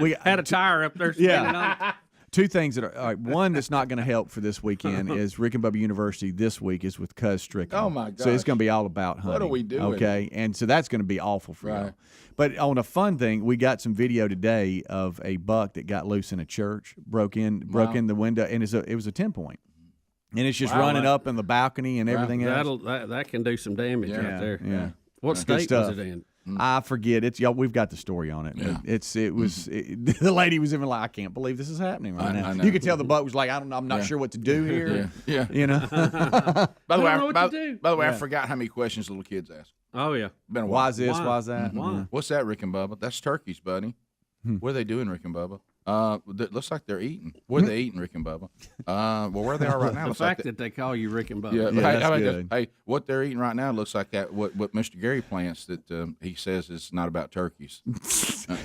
We had a tire up there spinning on it. 2 things that are all right. One that's not going to help for this weekend is Rick and Bubba University this week is with Cuz Strickland. Oh, my So it's gosh. going to be all about hunting. What are we doing? Okay, and so that's going to be awful for Right. you. But on a fun thing, we got some video today of a buck that got loose in a church, broke in the window, and it was a 10-point. and it's just Wow, running wow. up in the balcony and everything else. That can do some damage Yeah. right there. Yeah. What Good state was stuff. it in? I forget. It's y'all. We've got the story on it. Yeah. The lady was even like, I can't believe this is happening right now. I know. You could tell the butt was like, I'm not Yeah. sure what to do here. Yeah. You know, By the way, I don't know what to do. by the way, I Yeah. forgot how many questions little kids ask. Oh yeah. Been a while. why is this? Why? Why is that? Why? Yeah. What's that, Rick and Bubba? That's turkeys, buddy. What are they doing, Rick and Bubba? Looks like they're eating. What are they eating, Rick and Bubba? Well, where they are right now The looks like fact that they call you Rick and Bubba. Yeah, Yeah, hey, that's how about this? good. Hey, what they're eating right now looks like that. What Mr. Gary plants that he says is not about turkeys.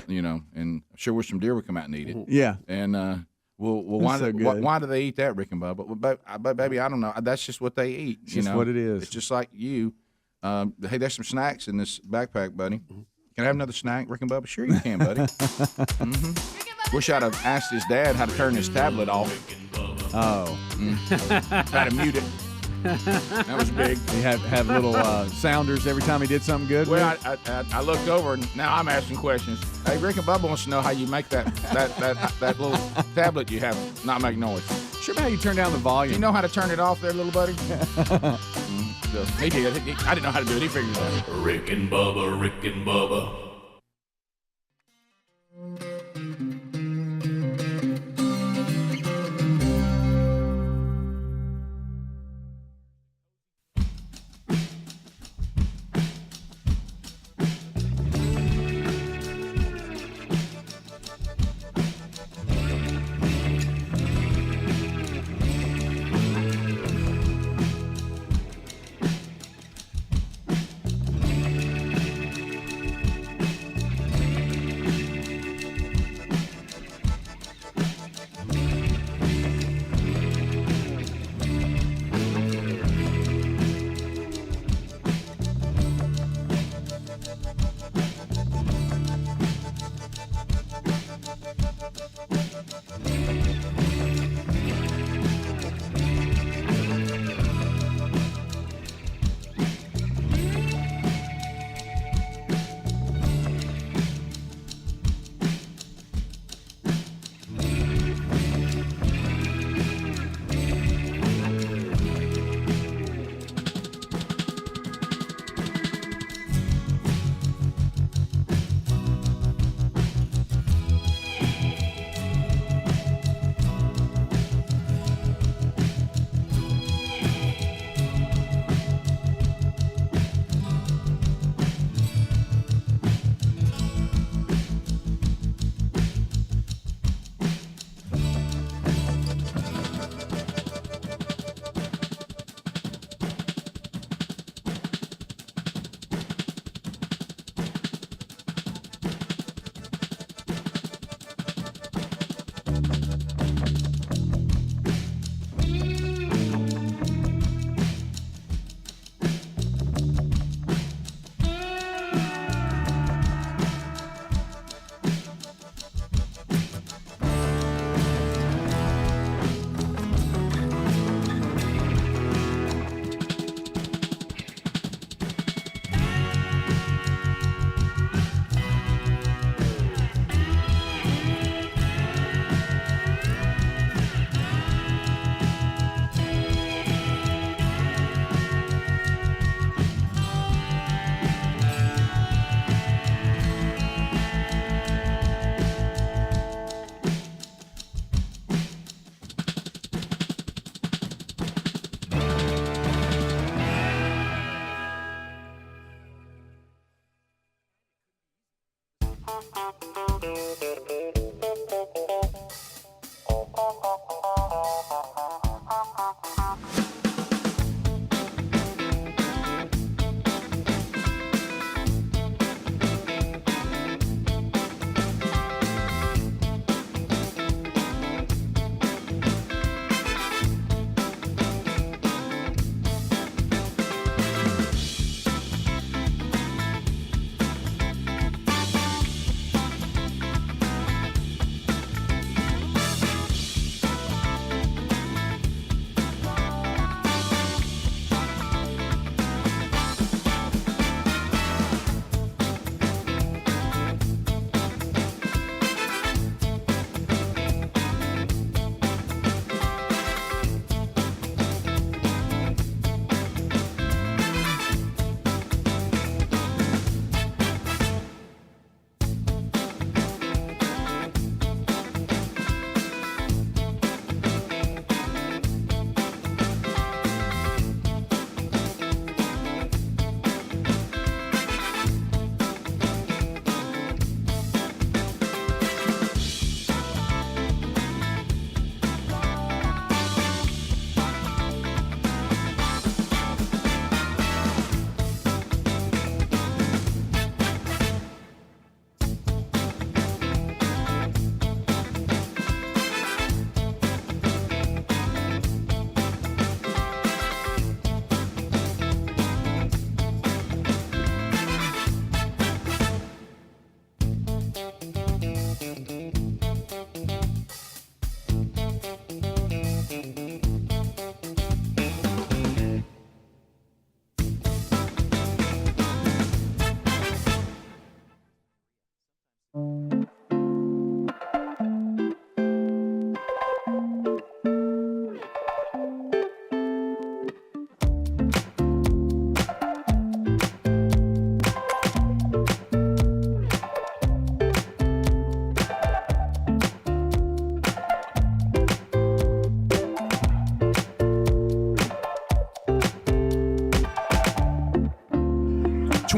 You know, and I'm sure wish some deer would come out and eat it. Yeah. And well, why, so why, good. why do they eat that, Rick and Bubba? Well, baby, I don't know. That's just what they eat. It's you just know? what it is. It's just like you. Hey, there's some snacks in this backpack, buddy. Can I have another snack, Rick and Bubba? Sure you can, buddy. Wish I'd have asked his dad how to turn his tablet off. Oh, How to mute it. That was big. he have little sounders every time he did something good. Well, I looked over and now I'm asking questions. Hey, Rick and Bubba wants to know how you make that little tablet you have not make noise. Show me how you turn down the volume. Do you know how to turn it off there, little buddy? So he did. I didn't know how to do it. He figured it out. Rick and Bubba, Rick and Bubba.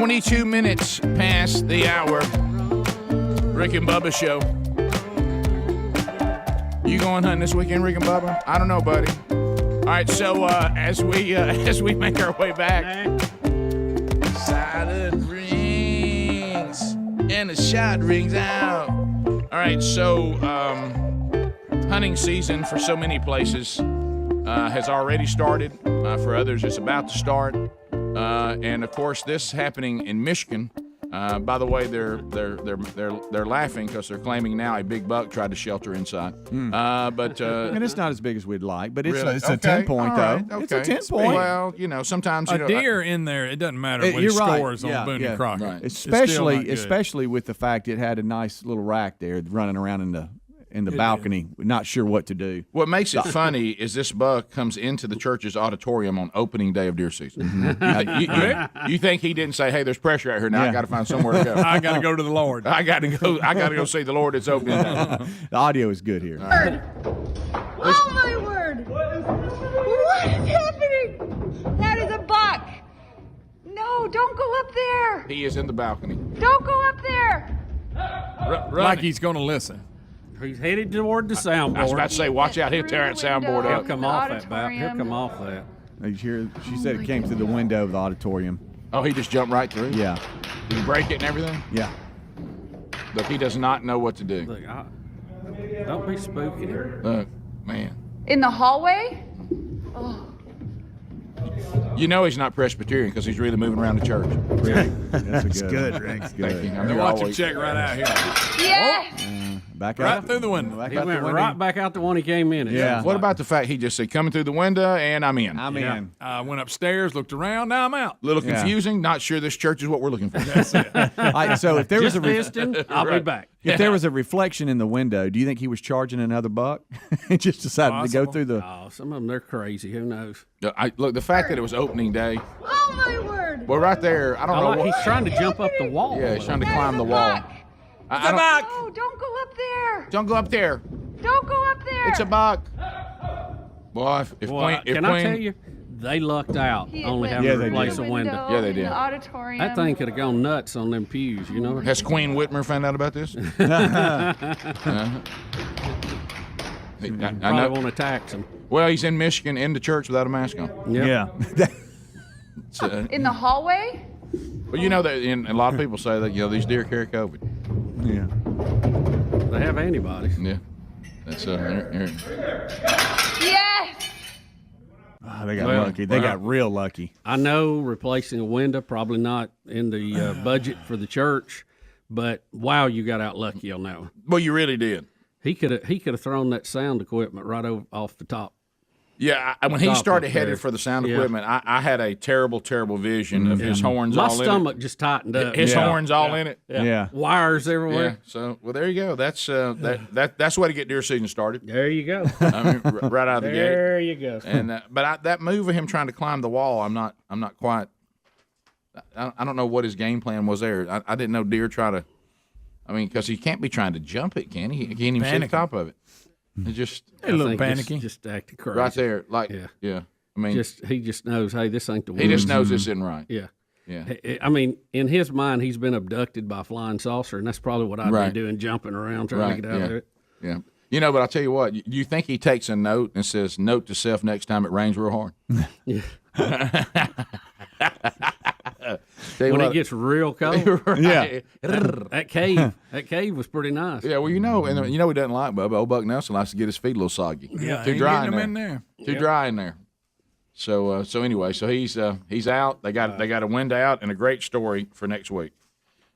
22 minutes past the hour. Rick and Bubba show. You going hunting this weekend, Rick and Bubba? I don't know, buddy. All right, so as we make our way back, silent rings and the shot rings out. All right, so hunting season for so many places has already started. For others, it's about to start. And of course, this is happening in Michigan. By the way, they're laughing because they're claiming now a big buck tried to shelter inside. But and it's not as big as we'd like, but it's really? a 10-point Right, though. okay. It's a 10-point. Well, sometimes a deer in there. It doesn't matter what he you're right. scores on Boone and Crockett. Right. Especially with the fact it had a nice little rack there running around in the balcony, not sure what to do. What makes it funny is this buck comes into the church's auditorium on opening day of deer season. You think he didn't say, "Hey, there's pressure out here now. I got to find somewhere to go. I got to go to the Lord. I got to go see the Lord. It's opening day." The audio is good here. Oh my word! What is happening? That is a buck. No, don't go up there. He is in the balcony. Don't go up there. Like he's going to listen. He's headed toward the I was soundboard. about to say, watch out! He'll tear that soundboard He'll up. come off that, Bob. He'll come off that. She said it came through the window of the auditorium. Oh, he just jumped right through. Yeah. Did he break it and everything? Yeah. Look, he does not know what to do. Look, don't be spooky. Look, man. In the hallway? You know he's not Presbyterian because he's really moving around the church. That's good, Rick. That's good. Thank you. They watch him check right out here. Yes. Back Right out through the window. Back He out went the window. right back out the one he came in. Yeah. What about the fact he just said, coming through the window, and I'm in? I'm in. I went upstairs, looked around, now I'm out. Little confusing. Not sure this church is what we're looking for. All right, so if there was Just a fisting, I'll be back. if there was a reflection in the window, do you think he was charging another buck? He just decided to go Possible. through the. Oh, some of them, they're crazy. Who knows? Look, the fact that it was opening day. Oh my word. Well, right there, I don't know. He's trying to jump up the wall. Yeah, he's trying to That climb is the a wall. buck. I don't, Oh, don't go up there. don't go up there. Don't go up there. It's a buck. Boy, if Well, Queen, if can Queen, I tell you? They lucked out He only went having Yeah, to they replace did. a window. Yeah, they in did. The auditorium. That thing could have gone nuts on them pews, you know? has Queen Whitmer found out about this? I Probably know. want to tax him. Well, he's in Michigan in the church without a mask on. Yep. Yeah. So, In the hallway? well, you know that, and a lot of people say that these deer carry COVID. Yeah. They have antibodies. Yeah, that's here. Yes. Oh, they got Well, lucky. They got real lucky. I know replacing a window probably not in the budget for the church, but wow, you got out lucky on that one. Well, you really did. He could have thrown that sound equipment right off the top. Yeah, when he Top started up there. headed for the sound Yeah. equipment, I had a terrible, terrible vision of his horns My all in stomach just tightened it. up. His Yeah. horns all in it. Yeah. Wires Yeah. everywhere. So, well, there you go. That's that's the way to get deer season started. There you go. I mean, right out of the gate. There you go. And that move of him trying to climb the wall, I'm not quite. I don't know what his game plan was there. I didn't know deer try to. I mean, because he can't be trying to jump it, can he? He can't even sit on top of it. It just A little I think panicky. Just acting crazy. right there, like Yeah. I mean, He just knows, hey, this ain't the one. he just knows this isn't right. Yeah. Yeah. I mean, in his mind, he's been abducted by a flying saucer, and that's probably what I'd Right. be doing, jumping around trying Right. to get out of it. Yeah. But I'll tell you what. You think he takes a note and says, "Note to self: next time it rains real hard." Yeah. Tell you When what, it gets real cold, Yeah. that cave was pretty nice. Yeah, well, and he doesn't like Bubba. Old Buck Nelson likes to get his feet a little soggy. Yeah, too ain't dry getting in them there. in there. Too dry in there. So anyway, so he's out. They got a wind out and a great story for next week.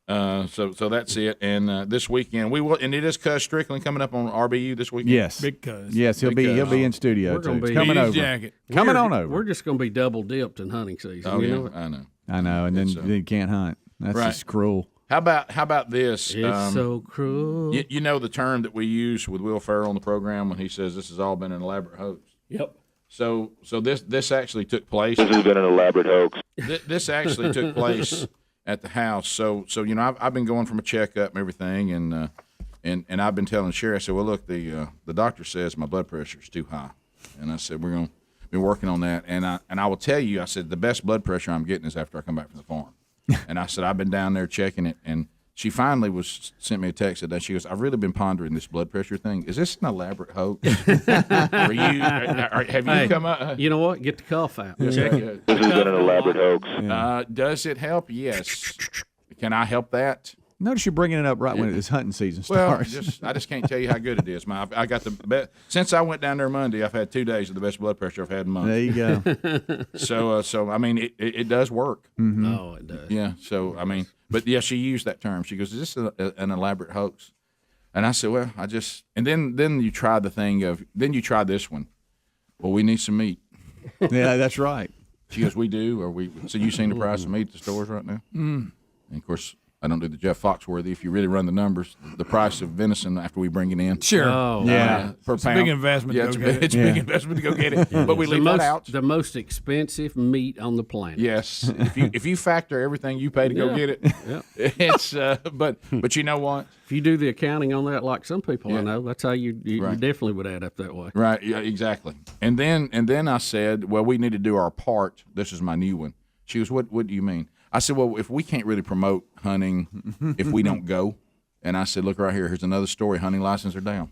So that's it. And this weekend we will, and it is Cuz Strickland coming up on RBU this weekend. Yes. Big cuz. Yes, he'll be in studio We're too. gonna It's be- coming His over. jacket. Coming on over. We're just going to be double dipped in hunting season. Oh you yeah, know? I know. I know, and then It's, you can't hunt. That's right. just cruel. How about this? It's so cruel. You know the term that we use with Will Ferrell on the program when he says this has all been an elaborate hoax. Yep. So this actually took place. This has been an elaborate hoax. This actually took place at the house. So I've been going from a checkup and everything, and I've been telling Sherry. I said, well, look, the doctor says my blood pressure is too high, and I said we're going to be working on that. And I will tell you, I said the best blood pressure I'm getting is after I come back from the farm. And I said, I've been down there checking it. And she finally sent me a text today. She goes, I've really been pondering this blood pressure thing. Is this an elaborate hoax? Have you come up? You know what? Get the cuff out. Check it. This has been an elaborate hoax. Does it help? Yes. Can I help that? Notice you're bringing it up right when this hunting season Well, starts. I just can't tell you how good it is. I got the best since I went down there Monday. I've had 2 days of the best blood pressure I've had in months. There you go. So I mean, it does work. Oh, it does. Yeah. So I mean, but yeah, she used that term. She goes, "Is this an elaborate hoax?" And I said, "Well, I just." And then you try the thing of then you try this one. Well, we need some meat. Yeah, that's right. She goes, "We do." Or we? So you seen the price of meat at the stores right now? And of course, I don't do the Jeff Foxworthy. If you really run the numbers, the price of venison after we bring it in. Sure. Oh, Yeah. Per It's a pound. big investment to Yeah, go get it. it's a big investment to go get it. But we the leave most, that out. the most expensive meat on the planet. Yes, if you factor everything you pay to go Yeah. get it, Yeah. it's but you know what? If you do the accounting on that, like some people I know, that's how you Right. definitely would add up that way. Right, yeah, exactly. And then I said, well, we need to do our part. This is my new one. She goes, what do you mean? I said, well, if we can't really promote hunting, if we don't go, and I said, look right here. Here's another story. Hunting licenses are down.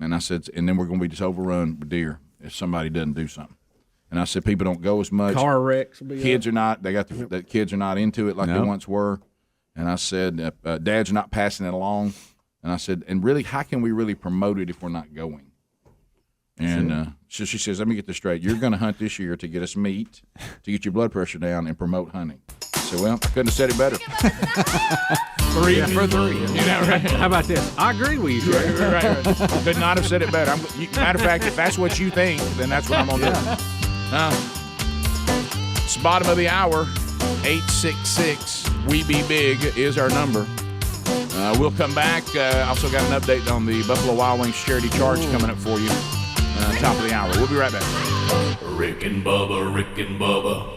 And I said, and then we're going to be just overrun with deer if somebody doesn't do something. And I said, people don't go as much. Car wrecks. Will be Kids are not. They got the kids are not into it like they once were. And I said, dads are not passing it along. And I said, and really, how can we really promote it if we're not going? And so she says, let me get this straight. You're going to hunt this year to get us meat, to get your blood pressure down, and promote hunting. So, well, couldn't have said it better. 3 for 3. You know, right? How about this? I agree with you. Right. Could not have said it better. Matter of fact, if that's what you think, then that's what I'm going to do. It's the bottom of the hour. 866 We Be Big is our number. We'll come back. Also got an update on the Buffalo Wild Wings charity charge coming up for you. Top of the hour. We'll be right back. Rick and Bubba, Rick and Bubba.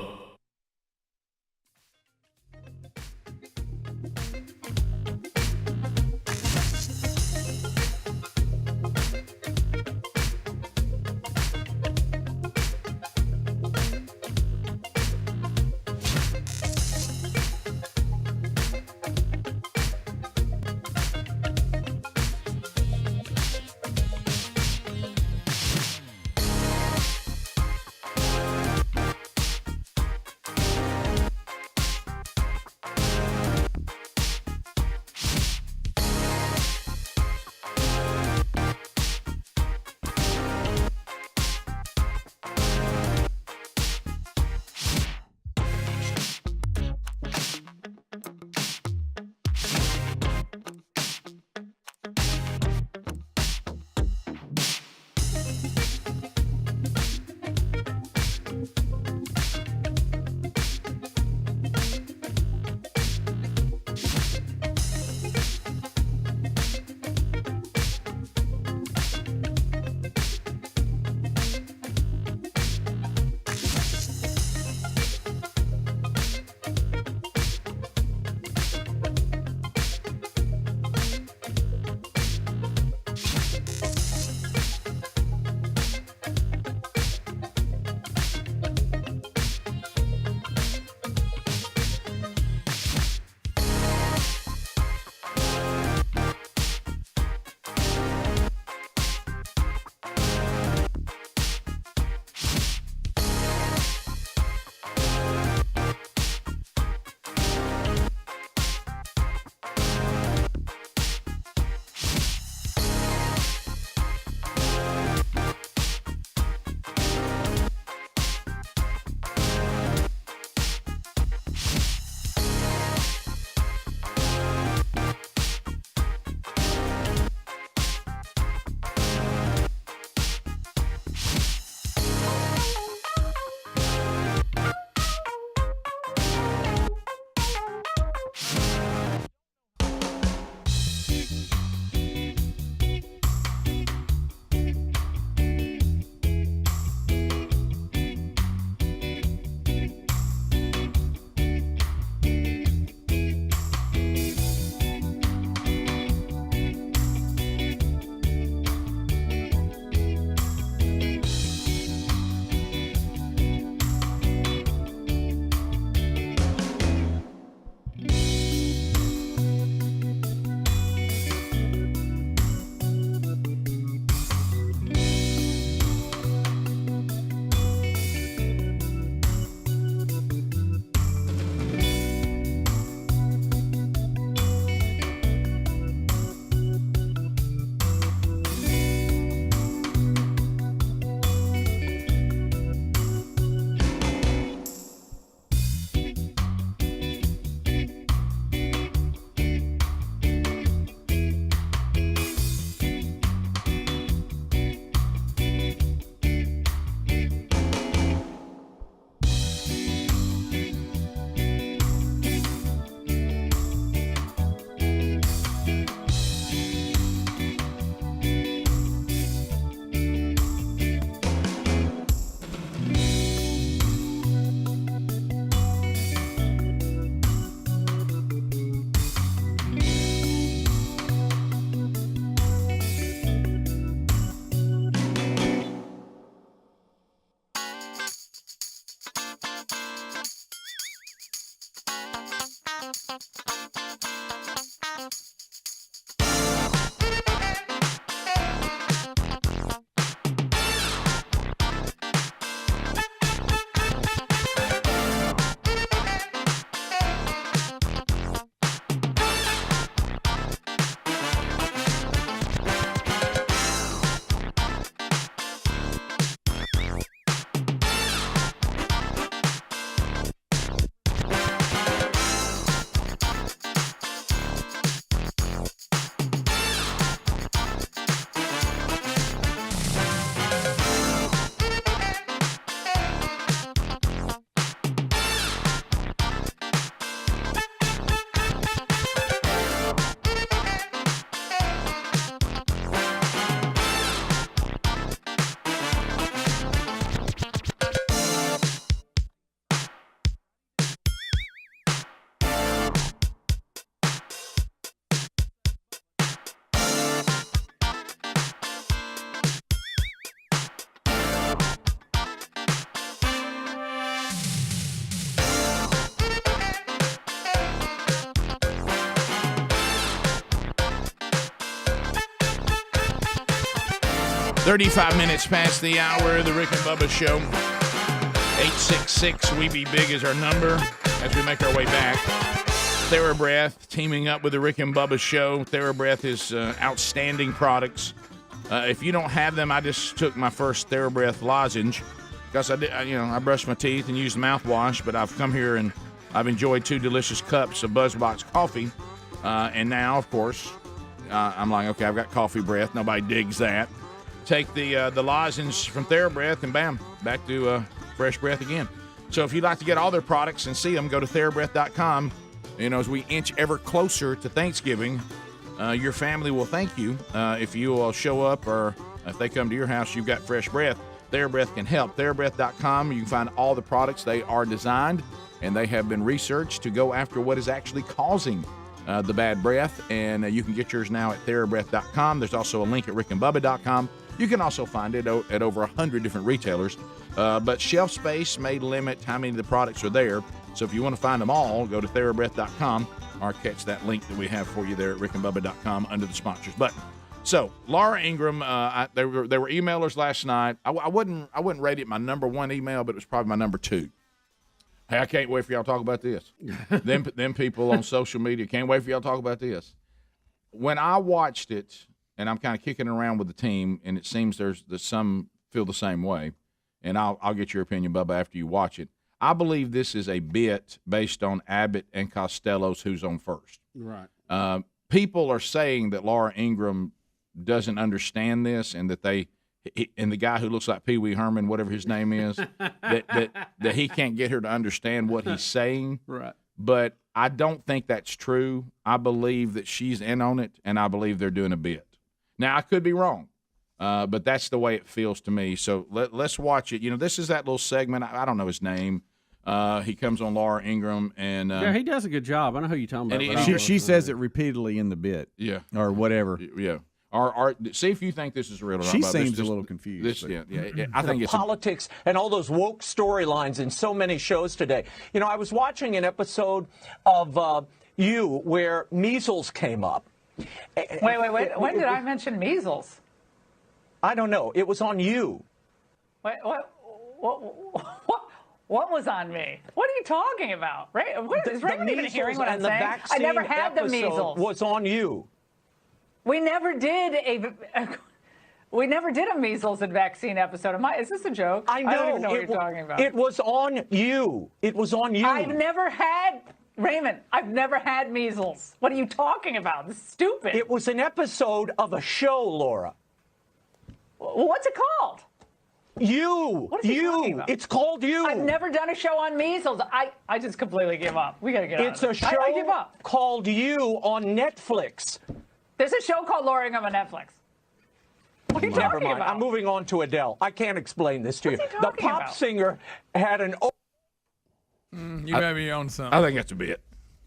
$35 minutes past the hour of the Rick and Bubba Show. 866 We Be Big is our number as we make our way back. TheraBreath teaming up with the Rick and Bubba Show. TheraBreath is outstanding products. If you don't have them, I just took my first TheraBreath lozenge because I brushed my teeth and used mouthwash, but I've come here and I've enjoyed 2 delicious cups of BuzzBox coffee. And now, of course, I'm like, okay, I've got coffee breath. Nobody digs that. Take the lozenge from TheraBreath and bam, back to fresh breath again. So if you'd like to get all their products and see them, go to TheraBreath.com. As we inch ever closer to Thanksgiving, your family will thank you if you will show up, or if they come to your house, you've got fresh breath. TheraBreath can help. TheraBreath.com, you can find all the products. They are designed, and they have been researched to go after what is actually causing the bad breath, and you can get yours now at TheraBreath.com. There's also a link at RickandBubba.com. You can also find it at over 100 different retailers, but shelf space may limit how many of the products are there. So if you want to find them all, go to TheraBreath.com or catch that link that we have for you there at RickandBubba.com under the sponsors button. So Laura Ingram, there were emailers last night. I wouldn't rate it my number 1 email, but it was probably my number 2. Hey, I can't wait for y'all to talk about this. them people on social media, can't wait for y'all to talk about this. When I watched it, and I'm kind of kicking around with the team, and it seems there's some feel the same way, and I'll get your opinion, Bubba, after you watch it. I believe this is a bit based on Abbott and Costello's Who's on First. Right. People are saying that Laura Ingram doesn't understand this, and that and the guy who looks like Pee Wee Herman, whatever his name is, that he can't get her to understand what he's saying. Right. But I don't think that's true. I believe that she's in on it, and I believe they're doing a bit. Now, I could be wrong, but that's the way it feels to me. So let's watch it. This is that little segment. I don't know his name. He comes on Laura Ingram, and yeah, he does a good job. I know who you're talking about. She says it repeatedly in the bit. Yeah. Or whatever. Yeah. Or see if you think this is real or not. She seems a little confused. I think it's politics and all those woke storylines in so many shows today. I was watching an episode of You where measles came up. Wait. When did I mention measles? I don't know. It was on You. Wait, what was on me? What are you talking about? Is Raymond even hearing what I'm saying? I never had the measles. Was on You. We never did a measles and vaccine episode. Is this a joke? I know. I don't even know what you're talking about. It was on You. It was on You. I've never had measles. What are you talking about? This is stupid. It was an episode of a show, Laura. What's it called? You. What is he talking about? It's called You. I've never done a show on measles. I just completely give up. We got to get out of It's a this. I give show up. called You on Netflix. There's a show called Laura Ingram on Netflix. What are you Never talking mind. about? I'm moving on to Adele. I can't explain this to you. What's he The talking pop about? singer had an... You may be on something. I think that's a bit.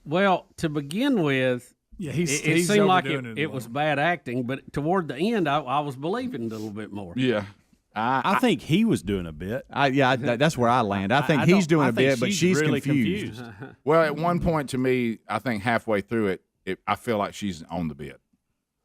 Well, to begin with, Yeah, it he's seemed like overdoing it was bad acting, but toward the end, I was believing it a little bit more. Yeah. I think he was doing a bit. That's where I land. I think he's doing a bit, but she's really confused. Well, at one point to me, I think halfway through it, I feel like she's on the bit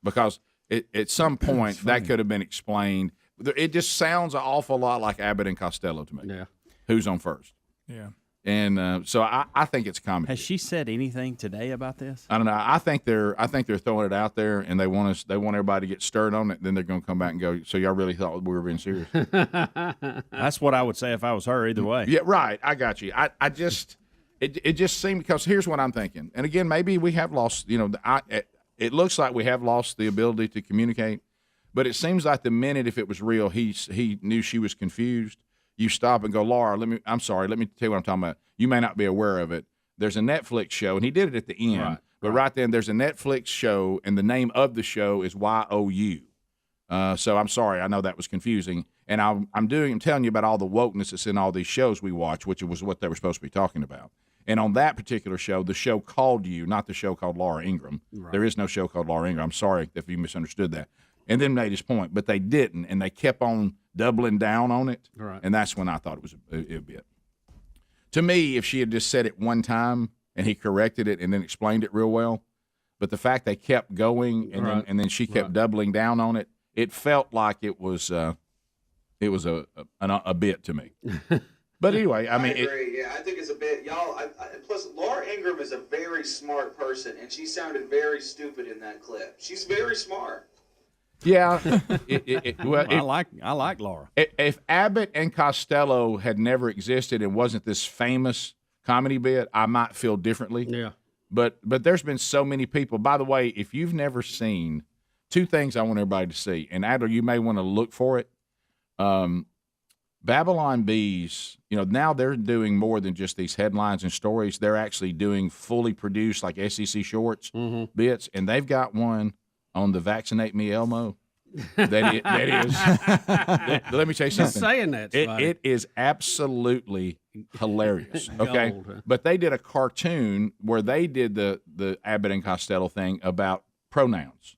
because at some point that could have been explained. It just sounds an awful lot like Abbott and Costello to me. Yeah. Who's on first? Yeah. And so I think it's comedy. Has she said anything today about this? I don't know. I think they're throwing it out there, and they want everybody to get stirred on it. Then they're going to come back and go, "So y'all really thought we were being serious?" That's what I would say if I was her. Either way. Yeah, right. I got you. I just it just seemed because here's what I'm thinking. And again, maybe we have lost. It looks like we have lost the ability to communicate. But it seems like the minute if it was real, he knew she was confused. You stop and go, Laura, let me tell you what I'm talking about. You may not be aware of it. There's a Netflix show, and he did it at the end. Right then, there's a Netflix show, and the name of the show is YOU. So I'm sorry, I know that was confusing. And I'm telling you about all the wokeness that's in all these shows we watch, which was what they were supposed to be talking about. And on that particular show, the show called you, not the show called Laura Ingraham. Right. There is no show called Laura Ingraham. I'm sorry if you misunderstood that. And then made his point, but they didn't, and they kept on doubling down on it, right. And that's when I thought it was a bit. To me, if she had just said it one time and he corrected it and then explained it real well, but the fact they kept going and then she kept doubling down on it, it felt like it was a bit to me. But anyway, I mean, I agree. I think it's a bit, y'all. Plus, Laura Ingraham is a very smart person, and she sounded very stupid in that clip. She's very smart. Yeah, I like Laura. If Abbott and Costello had never existed and wasn't this famous comedy bit, I might feel differently. Yeah, but there's been so many people. By the way, if you've never seen, two things I want everybody to see, and Adler, you may want to look for it. Babylon Bees, now they're doing more than just these headlines and stories. They're actually doing fully produced like SEC shorts bits, and they've got one on the Vaccinate Me Elmo. That is. Let me tell you something. Just saying that, it is absolutely hilarious. Okay, Gold. But they did a cartoon where they did the Abbott and Costello thing about pronouns,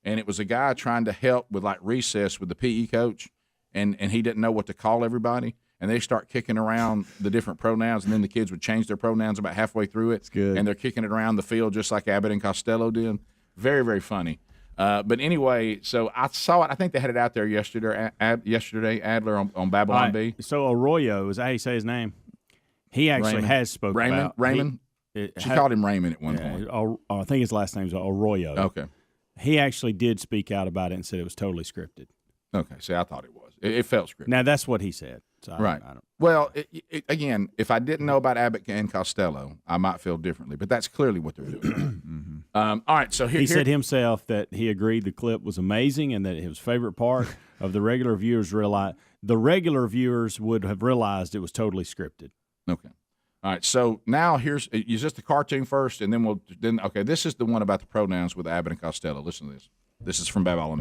and it was a guy trying to help with like recess with the PE coach, and he didn't know what to call everybody. And they start kicking around the different pronouns, and then the kids would change their pronouns about halfway through it. It's good. And they're kicking it around the field just like Abbott and Costello did. Very, very funny. But anyway, so I saw it. I think they had it out there yesterday, Adler, on Babylon B. So Arroyo, is that how you say his name? He actually has spoken about Raymond. She called him Raymond at one point. I think his last name's Arroyo. Okay. He actually did speak out about it and said it was totally scripted. Okay. See, I thought it was. It felt scripted. Now, that's what he said. So right. I don't. Well, again, if I didn't know about Abbott and Costello, I might feel differently. But that's clearly what they're doing. All right. So he said himself that he agreed the clip was amazing and that his favorite part of the regular viewers would have realized it was totally scripted. Okay. All right. So now here's just the cartoon first, and then okay. This is the one about the pronouns with Abbott and Costello. Listen to this. This is from Babylon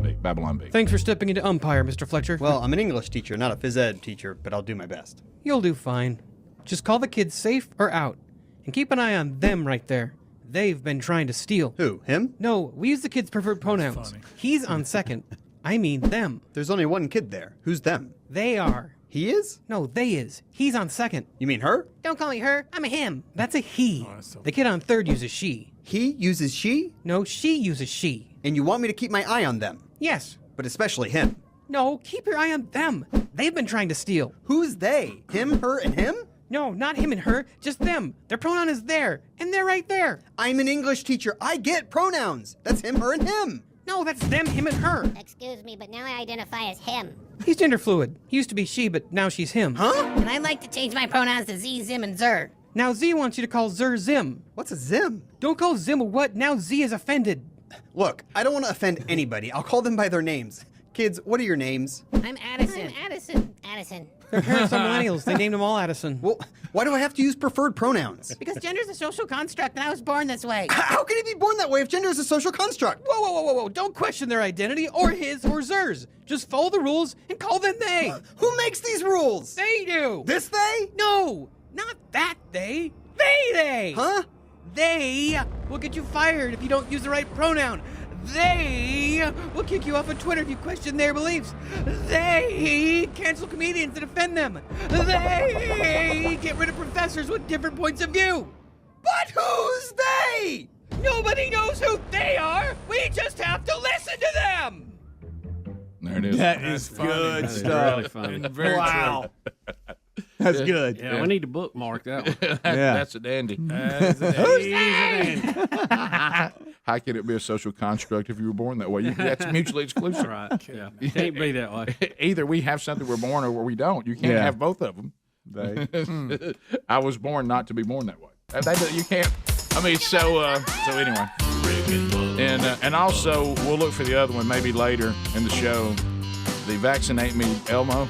B. Thanks for stepping into umpire, Mr. Fletcher. Well, I'm an English teacher, not a phys ed teacher, but I'll do my best. You'll do fine. Just call the kids safe or out. And keep an eye on them right there. They've been trying to steal. Who, him? No, we use the kids' preferred pronouns. He's on second. I mean them. There's only one kid there. Who's them? They are. He is? No, they is. He's on second. You mean her? Don't call me her. I'm a him. That's a he. The kid on third uses she. He uses she? No, she uses she. And you want me to keep my eye on them? Yes. But especially him. No, keep your eye on them. They've been trying to steal. Who's they? Him, her, and him? No, not him and her, just them. Their pronoun is there, and they're right there. I'm an English teacher. I get pronouns. That's him, her, and him. No, that's them, him, and her. Excuse me, but now I identify as him. He's gender fluid. He used to be she, but now she's him. Huh? And I'd like to change my pronouns to Z, Zim, and Zer. Now Z wants you to call Zer Zim. What's a Zim? Don't call Zim a what? Now Z is offended. Look, I don't want to offend anybody. I'll call them by their names. Kids, what are your names? I'm Addison. Addison. Their parents are millennials. They named them all Addison. Well, why do I have to use preferred pronouns? Because gender's a social construct, and I was born this way. How can he be born that way if gender is a social construct? Whoa. Don't question their identity, or his, or Zer's. Just follow the rules and call them they. Who makes these rules? They do. This they? No, not that they. They. Huh? They will get you fired if you don't use the right pronoun. They will kick you off of Twitter if you question their beliefs. They cancel comedians that offend them. They get rid of professors with different points of view. But who's they? Nobody knows who they are. We just have to listen to them. There it is. That is good That is stuff. really funny. Very Wow. That's good. Yeah, we need to bookmark that one. That's a dandy. That is a dandy. How can it be a social construct if you were born that way? That's mutually exclusive. Right. Yeah. Can't be that way. Either we have something we're born or we don't. You can't Yeah. have both of them. I was born not to be born that way. You can't. I mean, so anyway. And also, we'll look for the other one maybe later in the show. The Vaccinate Me Elmo.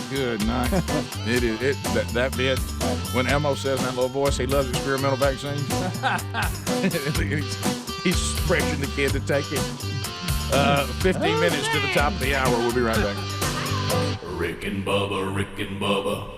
Good night. It is that bit when Elmo says in that little voice he loves experimental vaccines. he's pressuring the kid to take it. 15 minutes to the top of the hour. We'll be right back. Rick and Bubba, Rick and Bubba.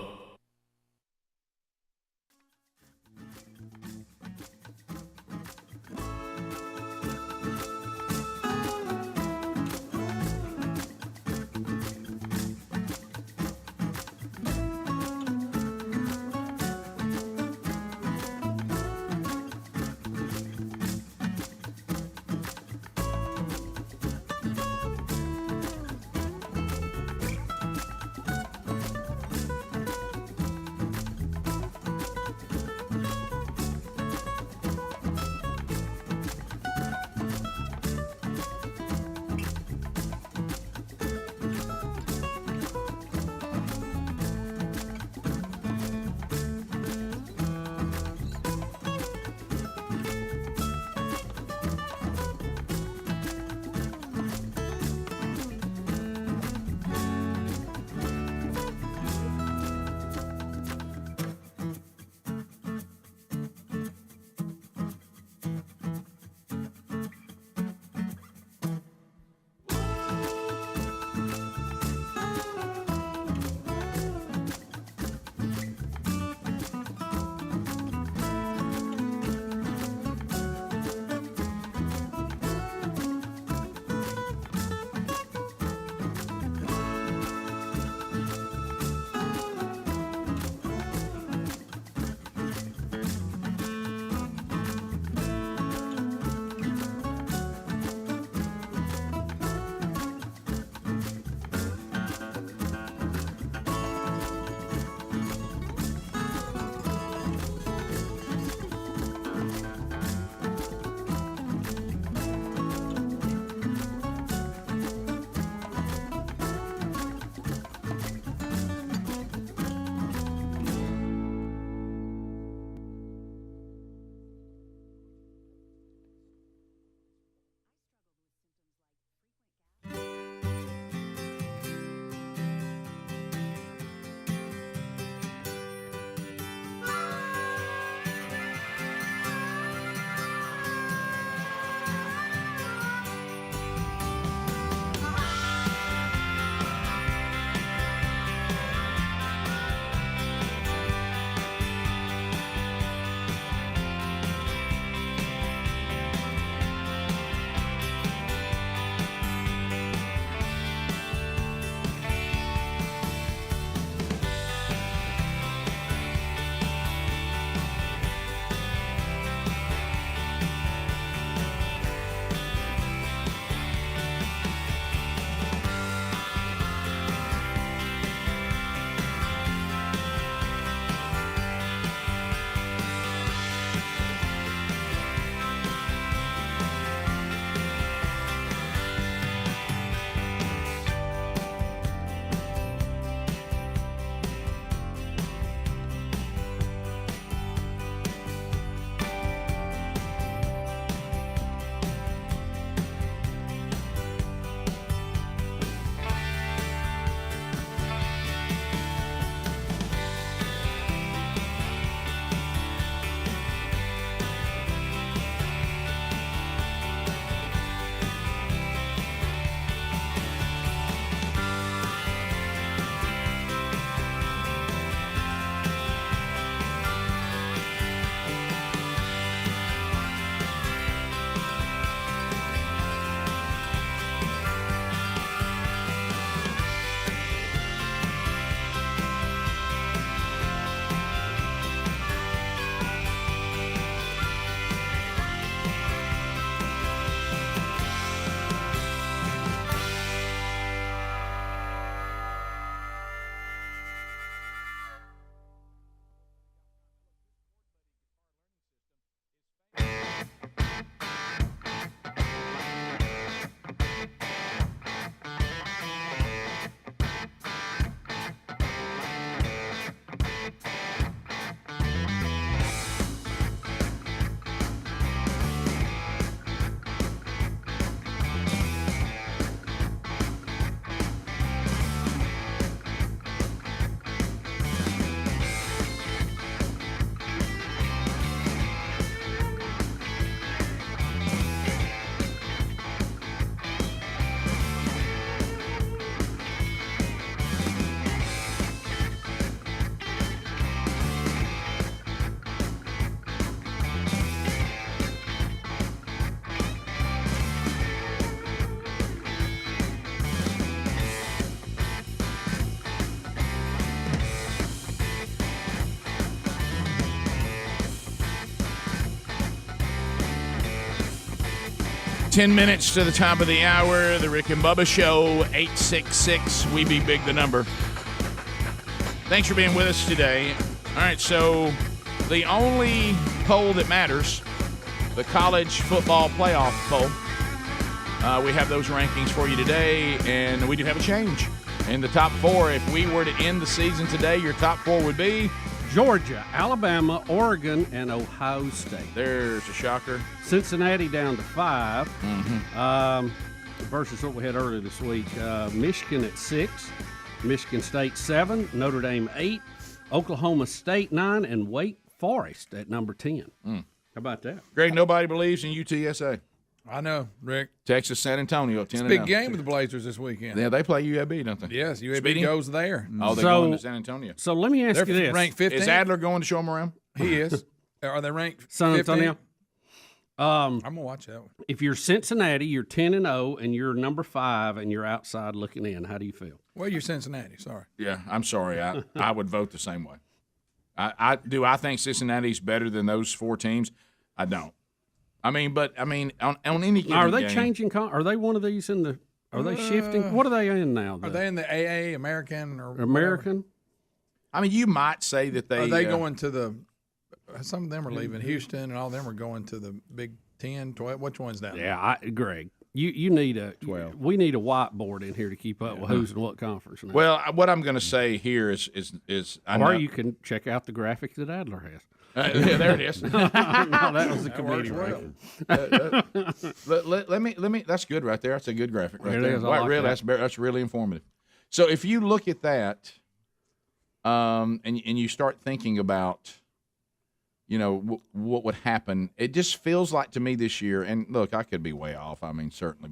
10 minutes to the top of the hour. The Rick and Bubba Show, 866-WE-BE-BIG, the number. Thanks for being with us today. All right, so the only poll that matters, the college football playoff poll. We have those rankings for you today, and we do have a change. In the top 4, if we were to end the season today, your top 4 would be Georgia, Alabama, Oregon, and Ohio State. There's a shocker. Cincinnati down to 5 versus what we had earlier this week. Michigan at 6, Michigan State 7, Notre Dame 8, Oklahoma State 9, and Wake Forest at number 10. How about that? Greg, nobody believes in UTSA. I know, Rick. Texas, San Antonio, 10-0. It's a big game with the Blazers this weekend. Yeah, they play UAB, don't they? Yes, UAB Speeding? goes there. Oh, they're going to San Antonio. So let me ask you this. Ranked 15th. Is Adler going to show them around? He is. Are they ranked San Antonio? 15th? I'm going to watch that one. If you're Cincinnati, you're 10-0, and you're number 5, and you're outside looking in, how do you feel? Well, you're Cincinnati. Sorry. Yeah, I'm sorry. I would vote the same way. I think Cincinnati's better than those 4 teams? I don't. On any given Are they game, changing? Are they one of these in the? Are they shifting? What are they in now? Are they in the AA, American, or American? I mean, you might say that they are they going to the? Some of them are leaving Houston, and all of them are going to the Big 10, 12. Which one's down? Yeah, Greg, you need a 12. We need a whiteboard in here to keep up with who's in what conference. Now. Well, what I'm going to say here is or you can check out the graphic that Adler has. Yeah, there it is. No, that was the committee ranking. Let me. That's good right there. That's a good graphic right there. Is, like really, that. that's really informative. So if you look at that, and you start thinking about, what would happen, it just feels like to me this year. And look, I could be way off. I mean, certainly,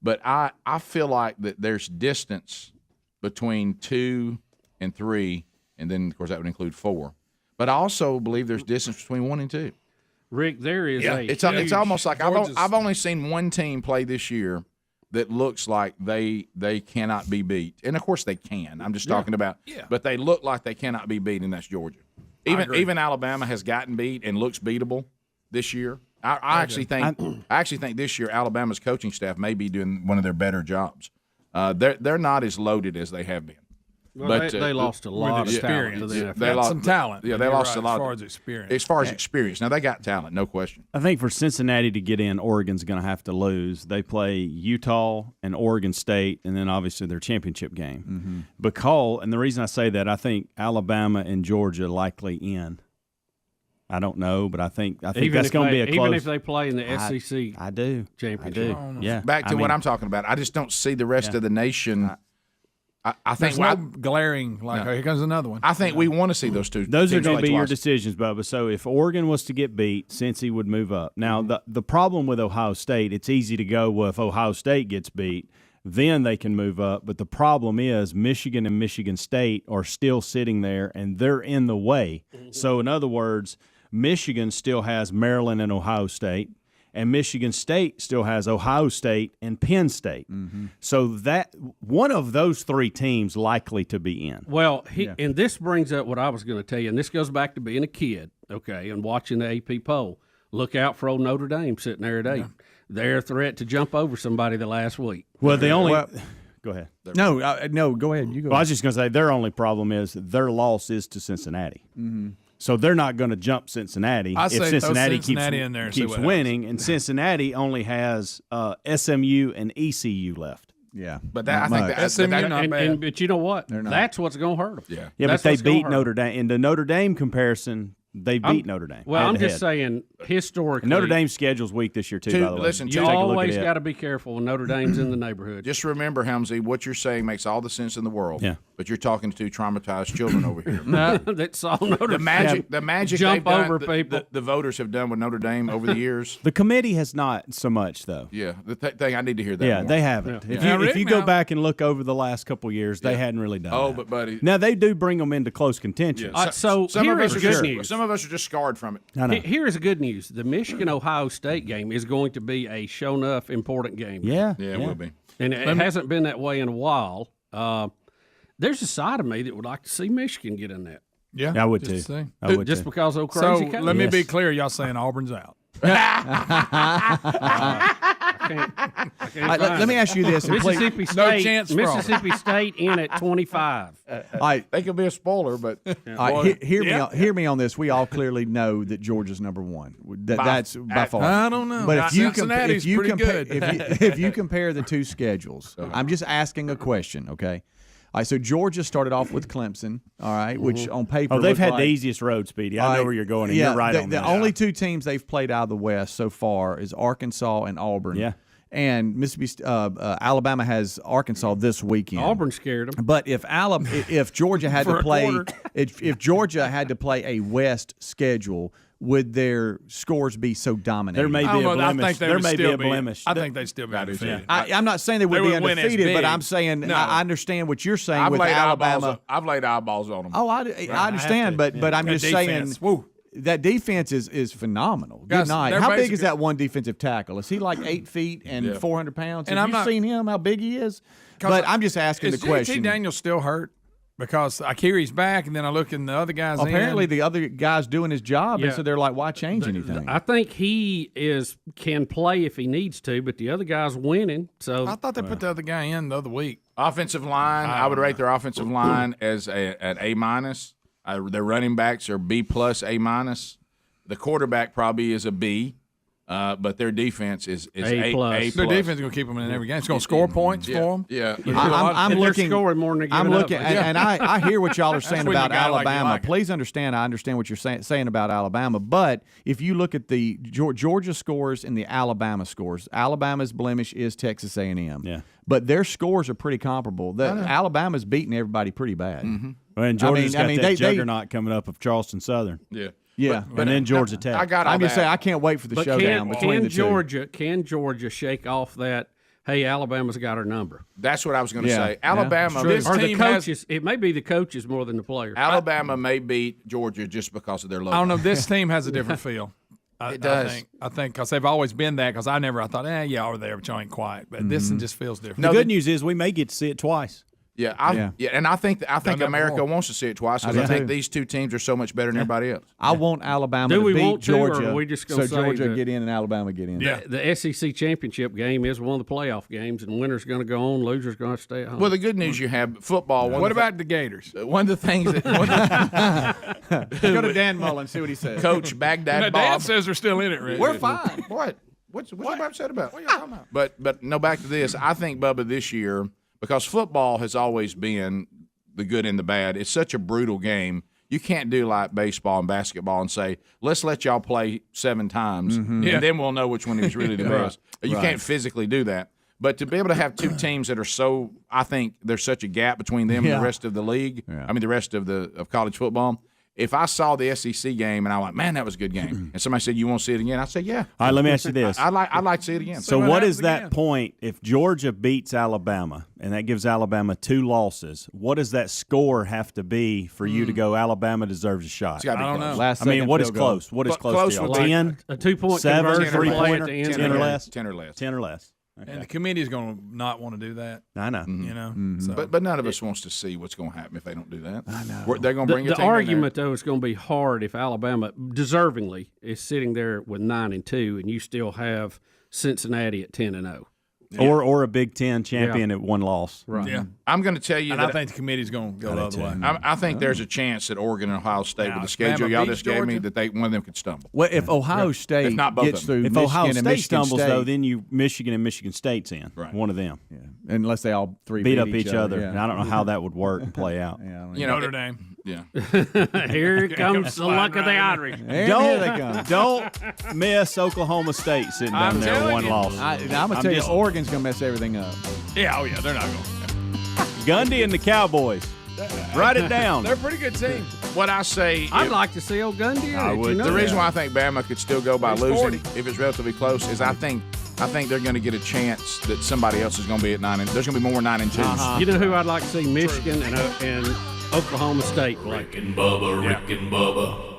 but I feel like that there's distance between 2 and 3, and then of course that would include 4. But I also believe there's distance between 1 and 2. Rick, there is it's almost like I've only seen one team play this year that looks like they cannot be beat. And of course they can. I'm just talking about but they look like they cannot be beat, and that's Georgia. Even Alabama has gotten beat and looks beatable this year. I actually think this year Alabama's coaching staff may be doing one of their better jobs. They're not as loaded as they have been. Well, but they lost a lot of talent to the NFL. They lost some talent. Yeah, they lost a lot. As far as experience. As far as experience. Now, they got talent, no question. I think for Cincinnati to get in, Oregon's going to have to lose. They play Utah and Oregon State, and then obviously their championship game. And the reason I say that, I think Alabama and Georgia likely in. I don't know, but I think that's going to be a close. Even if they play in the SEC I do. championship. I do. Yeah. Back to what I'm talking about. I just don't see the rest of the nation – I think there's no glaring here comes another one. I think we want to see those two. Those are going to be your decisions, Bubba. So if Oregon was to get beat, Cincy would move up. Now the problem with Ohio State, it's easy to go, well, if Ohio State gets beat, then they can move up. But the problem is Michigan and Michigan State are still sitting there, and they're in the way. So in other words, Michigan still has Maryland and Ohio State. And Michigan State still has Ohio State and Penn State. So that one of those 3 teams likely to be in. Well, and this brings up what I was going to tell you, and this goes back to being a kid, okay, and watching the AP poll. Look out for old Notre Dame sitting there at 8. Yeah. They're a threat to jump over somebody the last week. Well, go ahead. No, go ahead. You go. Well, I was just going to say their only problem is their loss is to Cincinnati. So they're not going to jump Cincinnati if Cincinnati keeps winning, and Cincinnati only has SMU and ECU left. Yeah, but I think that SMU not bad. But you know what? That's what's going to hurt them. Yeah, but they beat Notre Dame. In the Notre Dame comparison, they beat Notre Dame. Well, I'm just saying historically. And Notre Dame's schedule's weak this year too. By the way, listen, you always got to be careful when Notre Dame's in the neighborhood. Just remember, Helmsy, what you're saying makes all the sense in the world. Yeah. But you're talking to 2 traumatized children over here. That's all Notre Dame. The magic jump they've over done, people. The voters have done with Notre Dame over the years. The committee has not so much though. Yeah, the thing I need to hear that. Yeah, more. they haven't. Yeah. If you go back and look over the last couple of years, they hadn't really done. Oh, that. but buddy, now they do bring them into close contention. Yeah. So here is good news. Some of us are just scarred from it. Here is good news. The Michigan-Ohio State game is going to be a show enough important game. Yeah, it will be. And it hasn't been that way in a while. There's a side of me that would like to see Michigan get in that. Yeah, I would too. Just because of crazy. So let me be clear. Y'all saying Auburn's out? Let me ask you this. and please- Mississippi State. No chance for 'em. Mississippi State in at 25. All right, They could be a spoiler, but all right, hear me on this. We all clearly know that Georgia's number one. That's by far. I don't know. But if you Cincinnati's pretty good. if you compare the two schedules, I'm just asking a question, okay? All right, so Georgia started off with Clemson, all right, which on paper they've had like, the easiest road, Speedy. I know where you're going, and yeah, you're right on that. The only two teams they've played out of the West so far is Arkansas and Auburn. Yeah. And Mississippi, Alabama has Arkansas this weekend. Auburn scared them. But if Georgia had to play, if Georgia had to play a West schedule, would their scores be so dominating? There may be a blemish. There may be a blemish. I think they'd still be undefeated. I'm not saying they would be wouldn't win as undefeated, but big. I'm saying No. I understand what you're saying I've with laid Alabama. I've laid eyeballs on them. Oh, I understand, but I'm That just defense, saying woo. that defense is phenomenal. Good Guys, night. they're How big basically- is that one defensive tackle? Is he like 8 feet and 400 pounds? And Have I'm you not- seen him? How big he is? But I'm just asking the Is JT question. Daniels still hurt? Because I hear he's back, and then I look in the other guys. Apparently, the other guy's doing his job, and Yeah. so they're like, "Why change anything?" I think he can play if he needs to, but the other guy's winning. So I thought they put the other guy in the other week. Offensive line, I would rate their offensive line as an A minus. Their running backs are B plus, A minus. The quarterback probably is a B, but their defense is A plus. A Their defense is going to keep them in every game. It's going to score points for them. Yeah. I'm and they're looking. scoring more than they're I'm giving looking, up. and I hear what y'all are saying when you about got like you Alabama. like it. Please understand, I understand what you're saying about Alabama. But if you look at the Georgia scores and the Alabama scores, Alabama's blemish is Texas A&M. Yeah. But their scores are pretty comparable. Alabama's beating everybody pretty bad. Well, and Georgia's got that they- juggernaut coming up of Charleston Southern. Yeah. Yeah, And then Georgia Tech. I got all I'm just that. saying I can't wait for the But showdown between the two. Can Georgia shake off that? Hey, Alabama's got our number. That's what I was going to Yeah. say. Alabama, True. This Or the team has. coaches. It may be the coaches more than the players. Alabama may beat Georgia just because of their logo. I don't know. This team has a different feel. It does. I think because they've always been that. Because I thought, yeah, over there, but y'all ain't quiet. But this one just feels different. The good news is we may get to see it twice. Yeah, and I think that America before. wants to see it twice because I I do think too. these two teams are so much better than everybody else. I want Alabama Do to we beat want to, or Georgia, are we just gonna so say Georgia that- get in and Alabama get in. Yeah. The SEC championship game is one of the playoff games, and winner's going to go on, loser's going to stay at home. Well, the good news you have football. What about the Gators? one of the things that Go to Dan Mullen, see what he says. Coach Baghdad Dan Bob says they're still in it, Rick. We're fine. What? What's everybody upset about? What are you talking about? But no, back to this. I think, Bubba, this year, because football has always been the good and the bad, it's such a brutal game. You can't do like baseball and basketball and say, let's let y'all play 7 times, and then we'll know which one is really the best. You can't physically do that. But to be able to have two teams that are so, I think there's such a gap between them and the rest of the league, I mean the rest of college football. If I saw the SEC game and I went, man, that was a good game, and somebody said, you want to see it again? I'd say, yeah. All right, let me ask you this. I'd like to see it again. So what is that point if Georgia beats Alabama and that gives Alabama 2 losses? What does that score have to be for you to go Alabama deserves a shot? It's got to be close. Last I mean, second what is field goal. close? What is close, Close to y'all? with 10? a 2-point 7, conversion 3-pointer, play at the end 10 or of the less? 10 or less. 10 or less. And the committee's going to not want to do that. I know. You know, so. But none of us wants to see what's going to happen if they don't do that. I know. They're going to bring The a team in argument, though, is going to be hard if Alabama, deservingly, is sitting there with 9-2, and you still have Cincinnati at 10-0. Or a Big Ten champion at 1 loss. Right. Yeah. I'm going to tell you And that I think the committee's going to go the other way. I think there's a chance that Oregon and Ohio State, Now, with the if schedule Bama y'all beats just gave me, Georgia- that one of them could stumble. Well, if Ohio State If not both gets of them. through If Michigan Ohio and State Michigan stumbles, State, though, then Michigan and Michigan State's in. Right. One of them. unless they all three Beat up each other. Yeah. And I don't know how that would work and play out. You know, Notre Dame. Yeah. Here comes the luck of the Irish. And here they come. Don't miss Oklahoma State sitting down there with 1 loss. I'm going to tell you, Oregon's going to mess everything up. Yeah, oh yeah, they're not going to. Gundy and the Cowboys. Write it down. They're a pretty good team. What I say, I'd like to see old Gundy. I would. the reason why I think Bama could still go by He's losing 40. if it's relatively close is I think they're going to get a chance that somebody else is going to be at 9 and there's going to be more 9 and 2s. You know who I'd like to see? Michigan and Oklahoma State play. Rick and Bubba, Rick and Bubba.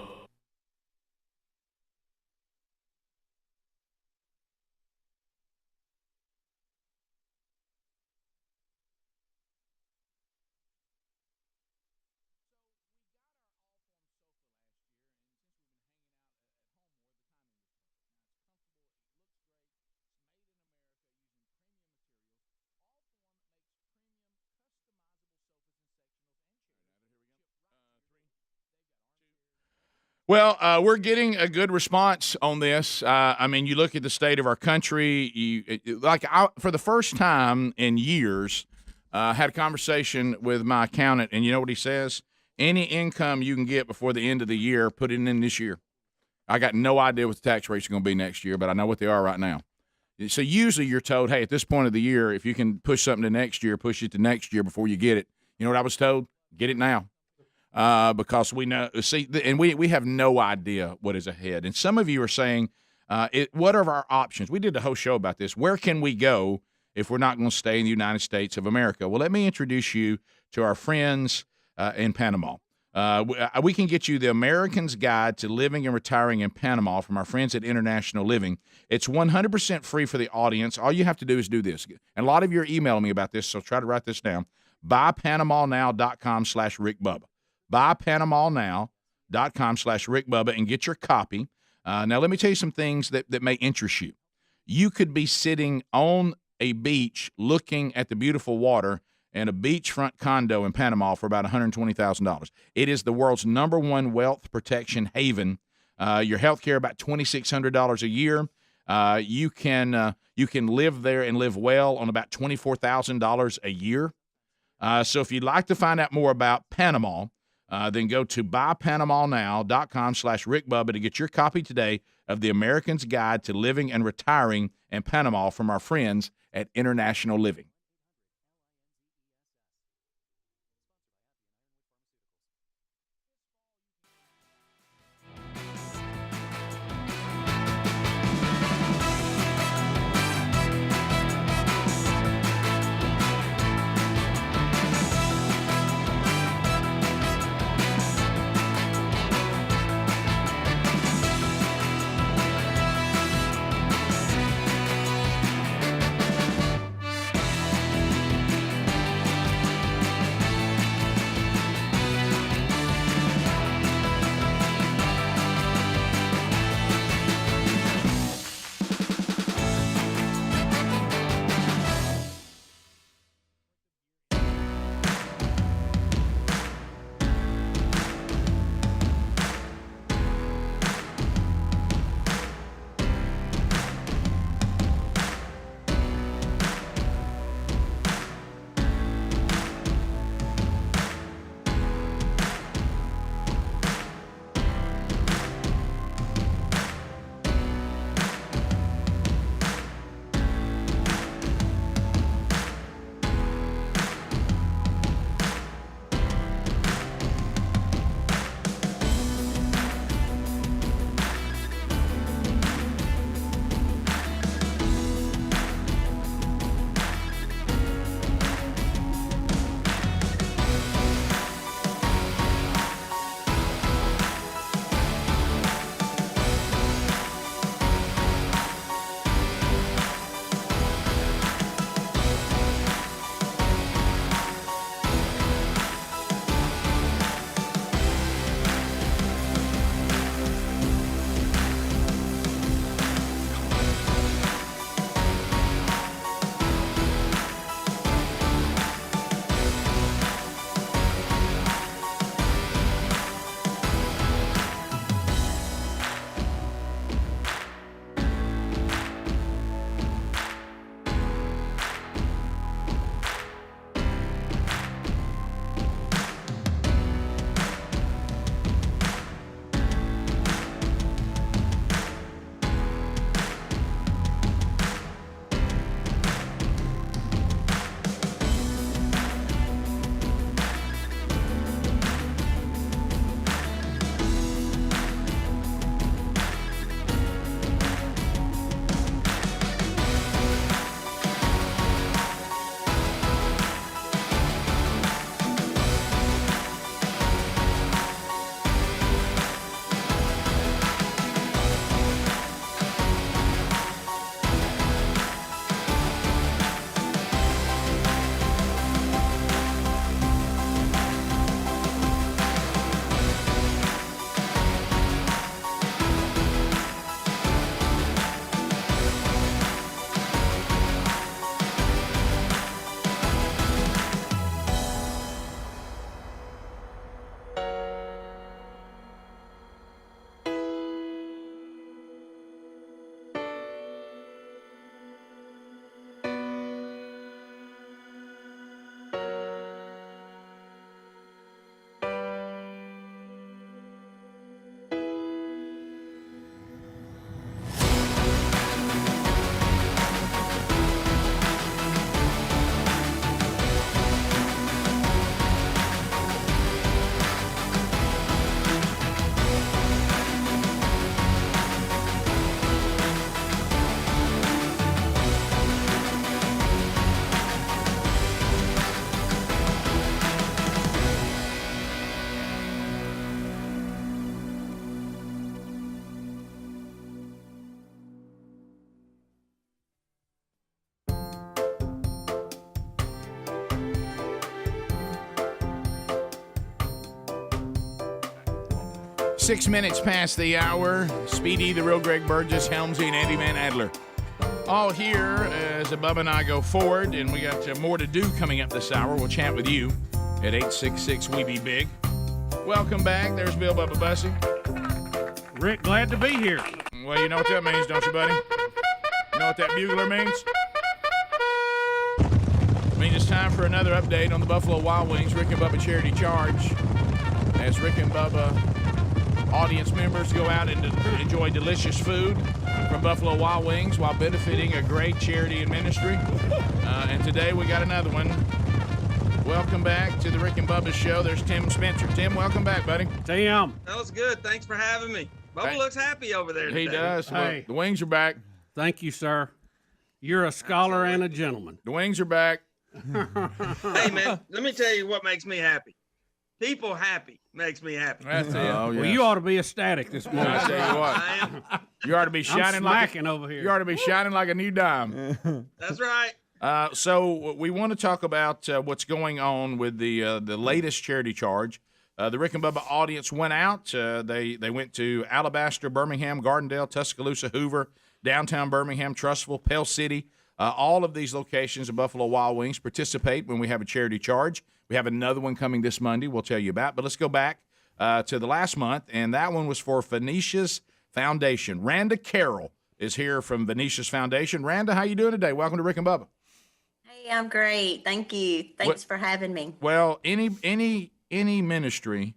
Well, we're getting a good response on this. I mean, you look at the state of our country. For the first time in years, had a conversation with my accountant, and you know what he says? Any income you can get before the end of the year, put it in this year. I got no idea what the tax rates are going to be next year, but I know what they are right now. So usually you're told, hey, at this point of the year, if you can push something to next year, push it to next year before you get it. You know what I was told? Get it now. Because we know, and we have no idea what is ahead. And some of you are saying, what are our options? We did a whole show about this. Where can we go if we're not going to stay in the United States of America? Well, let me introduce you to our friends in Panama. We can get you the American's Guide to Living and Retiring in Panama from our friends at International Living. It's 100% free for the audience. All you have to do is do this. And a lot of you are emailing me about this, so try to write this down. BuyPanamaNow.com/RickBubba. BuyPanamaNow.com/RickBubba and get your copy. Now, let me tell you some things that may interest you. You could be sitting on a beach looking at the beautiful water and a beachfront condo in Panama for about $120,000. It is the world's #1 wealth protection haven. Your health care about $2,600 a year. You can live there and live well on about $24,000 a year. So if you'd like to find out more about Panama, then go to buypanamanow.com/RickBubba to get your copy today of the American's Guide to Living and Retiring in Panama from our friends at International Living. 6 minutes past the hour. Speedy, the real Greg Burgess, Helmsy, and Andy Van Adler. All here as Bubba and I go forward, and we got more to do coming up this hour. We'll chat with you at 866-WE-BE-BIG. Welcome back. There's Bill Bubba Bussy. Rick, glad to be here. Well, you know what that means, don't you, buddy? You know what that bugler means? It means it's time for another update on the Buffalo Wild Wings Rick and Bubba Charity Charge. As Rick and Bubba audience members go out and enjoy delicious food from Buffalo Wild Wings while benefiting a great charity and ministry. And today we got another one. Welcome back to the Rick and Bubba Show. There's Tim Spencer. Tim, welcome back, buddy. Tim. That was good. Thanks for having me. Bubba looks happy over there today. He does. Hey. Well, the wings are back. Thank you, sir. You're a scholar and a gentleman. The wings are back. Hey, man, let me tell you what makes me happy. People happy makes me happy. That's it. Well, you ought to be ecstatic this morning. I tell you what. I am. You ought to be shining over here. You ought to be shining like a new dime. That's right. So we want to talk about what's going on with the latest charity charge. The Rick and Bubba audience went out. They went to Alabaster, Birmingham, Gardendale, Tuscaloosa, Hoover, downtown Birmingham, Trussville, Pell City. All of these locations of Buffalo Wild Wings participate when we have a charity charge. We have another one coming this Monday we'll tell you about. But let's go back to the last month, and that one was for Venetia's Foundation. Randa Carroll is here from Venetia's Foundation. Randa, how you doing today? Welcome to Rick and Bubba. Hey, I'm great. Thank you. Thanks for having me. Well, any ministry,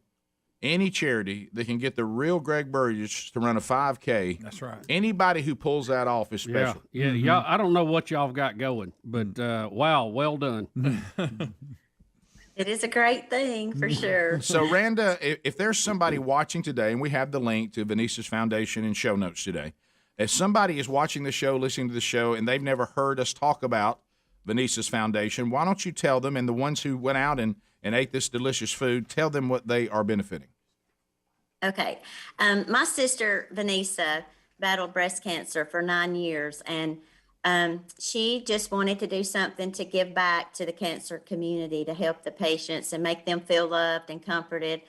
any charity that can get the real Greg Burgess to run a 5K. That's right. Anybody who pulls that off is special. Yeah, y'all. I don't know what y'all have got going, but wow, well done. It is a great thing for sure. So, Randa, if there's somebody watching today, and we have the link to Venetia's Foundation in show notes today, if somebody is watching the show, listening to the show, and they've never heard us talk about Venetia's Foundation, why don't you tell them, and the ones who went out and ate this delicious food, tell them what they are benefiting. Okay. My sister, Vanessa, battled breast cancer for 9 years, and she just wanted to do something to give back to the cancer community to help the patients and make them feel loved and comforted.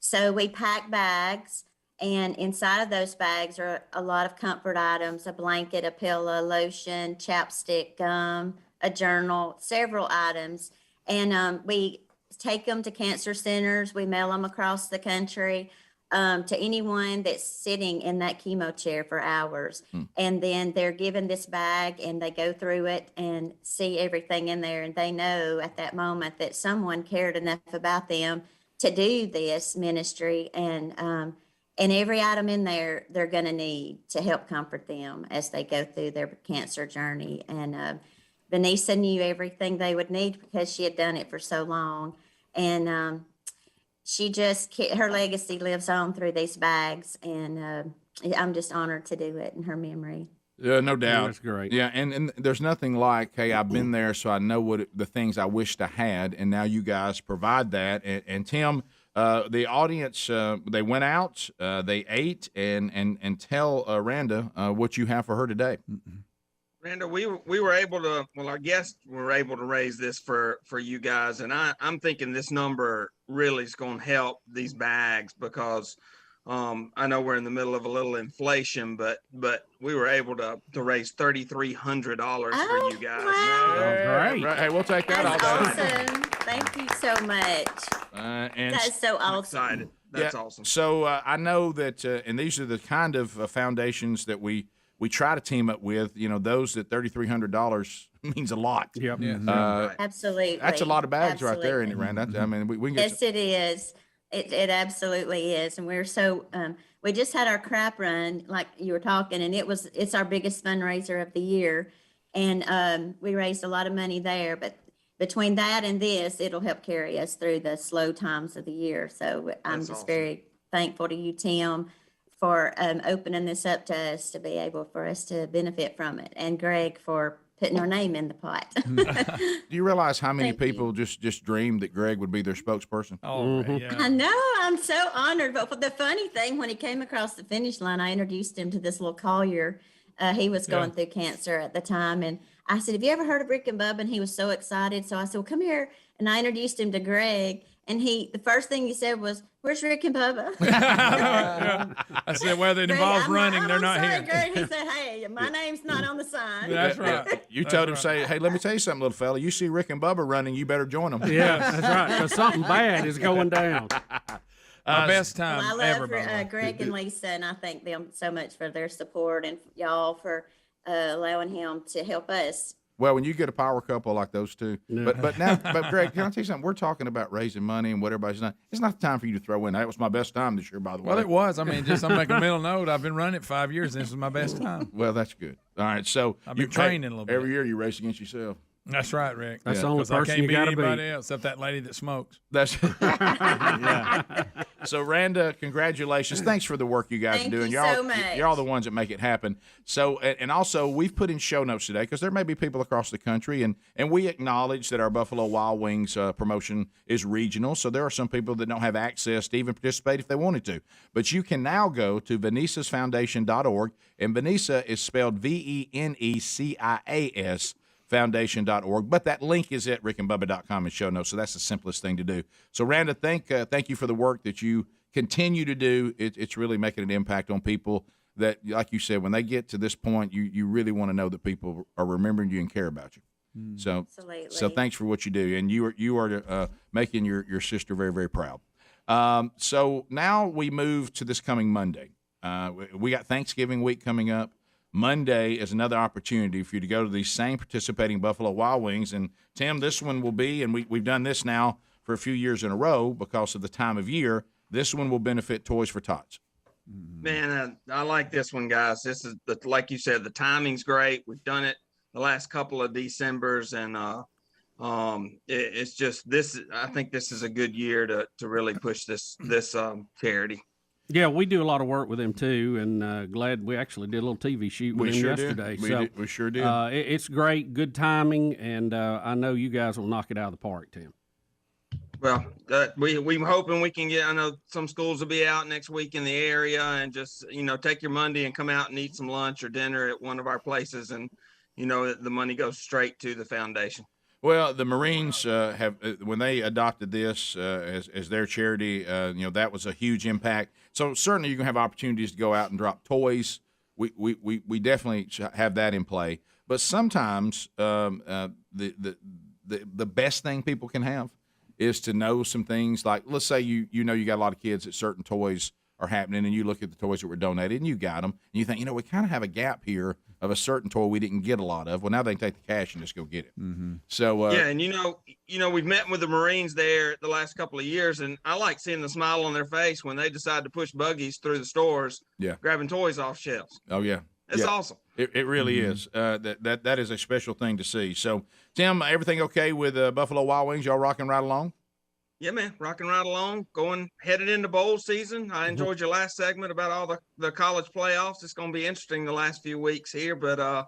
So we packed bags, and inside of those bags are a lot of comfort items, a blanket, a pillow, lotion, chapstick, gum, a journal, several items. And we take them to cancer centers. We mail them across the country to anyone that's sitting in that chemo chair for hours. And then they're given this bag and they go through it and see everything in there. And they know at that moment that someone cared enough about them to do this ministry. And every item in there they're going to need to help comfort them as they go through their cancer journey. And Vanessa knew everything they would need because she had done it for so long. And she just, her legacy lives on through these bags. And I'm just honored to do it in her memory. No doubt. Yeah, that's great. Yeah, and there's nothing like, hey, I've been there, so I know the things I wished I had, and now you guys provide that. And Tim, the audience, they went out, they ate, and tell Randa what you have for her today. Randa, we were able to, well, our guests were able to raise this for you guys, and I'm thinking this number really is going to help these bags because I know we're in the middle of a little inflation, but we were able to raise $3,300 for you guys. Wow. Great. Right, hey, we'll take that all That's day. awesome. Thank you so much. And That's so I'm awesome. excited. That's awesome. So I know that, and these are the kind of foundations that we try to team up with. You know, those that $3,300 means a lot. Yep. Absolutely. That's a lot of bags right there, isn't it, Absolutely. Rand? I mean, we can get. Yes, it is. It absolutely is. And we're so, we just had our crap run, like you were talking, and it's our biggest fundraiser of the year. And we raised a lot of money there, but between that and this, it'll help carry us through the slow times of the year. So I'm That's just awesome. very thankful to you, Tim, for opening this up to us to be able for us to benefit from it. And Greg for putting our name in the pot. Do you realize how many Thank you. people just dreamed that Greg would be their spokesperson? Oh, yeah. I know. I'm so honored. But the funny thing, when he came across the finish line, I introduced him to this little Collier. He was going through cancer at the time. And I said, have you ever heard of Rick and Bubba? And he was so excited. So I said, well, come here. And I introduced him to Greg. And the first thing he said was, Where's Rick and Bubba? I said, whether it involves running, they're not here. Greg. He said, hey, my name's not on the sign. That's right. You told him, say, hey, let me tell you something, little fella. You see Rick and Bubba running, you better join them. Yeah, that's right, because something bad is going down. My best time I ever. love Greg and Lisa, and I thank them so much for their support and y'all for allowing him to help us. Well, when you get a power couple like those two, but Greg, can I tell you something? We're talking about raising money and what everybody's done. It's not the time for you to throw in. That was my best time this year, by the way. Well, it was. I mean, I'm making a mental note. I've been running it 5 years, and this is my best time. Well, that's good. All right, so I've been training a little bit. Every year you race against yourself. That's right, Rick. That's the only person I can't you beat got to anybody beat. else except that lady that smokes. That's yeah. So, Randa, congratulations. Thanks for the work you guys are doing. Thank you so much. You're all the ones that make it happen. So, and also, we've put in show notes today because there may be people across the country, and we acknowledge that our Buffalo Wild Wings promotion is regional. So there are some people that don't have access to even participate if they wanted to. But you can now go to VenecisFoundation.org, and Venesa is spelled VENECIAS. Foundation.org, but that link is at rickandbubba.com in show notes, so that's the simplest thing to do. So, Randa, thank you for the work that you continue to do. It's really making an impact on people that, like you said, when they get to this point, you really want to know that people are remembering you and care about you. So, Absolutely. So thanks for what you do, and you are making your sister very, very proud. So now we move to this coming Monday. We got Thanksgiving week coming up. Monday is another opportunity for you to go to these same participating Buffalo Wild Wings. And, Tim, this one will be, and we've done this now for a few years in a row because of the time of year, this one will benefit Toys for Tots. Man, I like this one, guys. This is, like you said, the timing's great. We've done it the last couple of Decembers, and it's just this. I think this is a good year to really push this charity. Yeah, we do a lot of work with them too, and glad we actually did a little TV shoot with them yesterday. We sure did. It's great, good timing, and I know you guys will knock it out of the park, Tim. Well, we're hoping we can get. I know some schools will be out next week in the area, and just take your Monday and come out and eat some lunch or dinner at one of our places, and the money goes straight to the foundation. Well, the Marines have when they adopted this as their charity, that was a huge impact. So certainly you can have opportunities to go out and drop toys. We definitely have that in play. But sometimes the best thing people can have is to know some things like, let's say you got a lot of kids that certain toys are happening, and you look at the toys that were donated and you got them, and you think, we kind of have a gap here of a certain toy we didn't get a lot of. Well, now they can take the cash and just go get it. Mm-hmm. So yeah, and we've met with the Marines there the last couple of years, and I like seeing the smile on their face when they decide to push buggies through the stores, grabbing toys off shelves. Oh yeah, it's awesome. It really is. That is a special thing to see. So, Tim, everything okay with Buffalo Wild Wings? Y'all rocking right along? Yeah, man, rocking right along, headed into bowl season. I enjoyed your last segment about all the college playoffs. It's going to be interesting the last few weeks here, but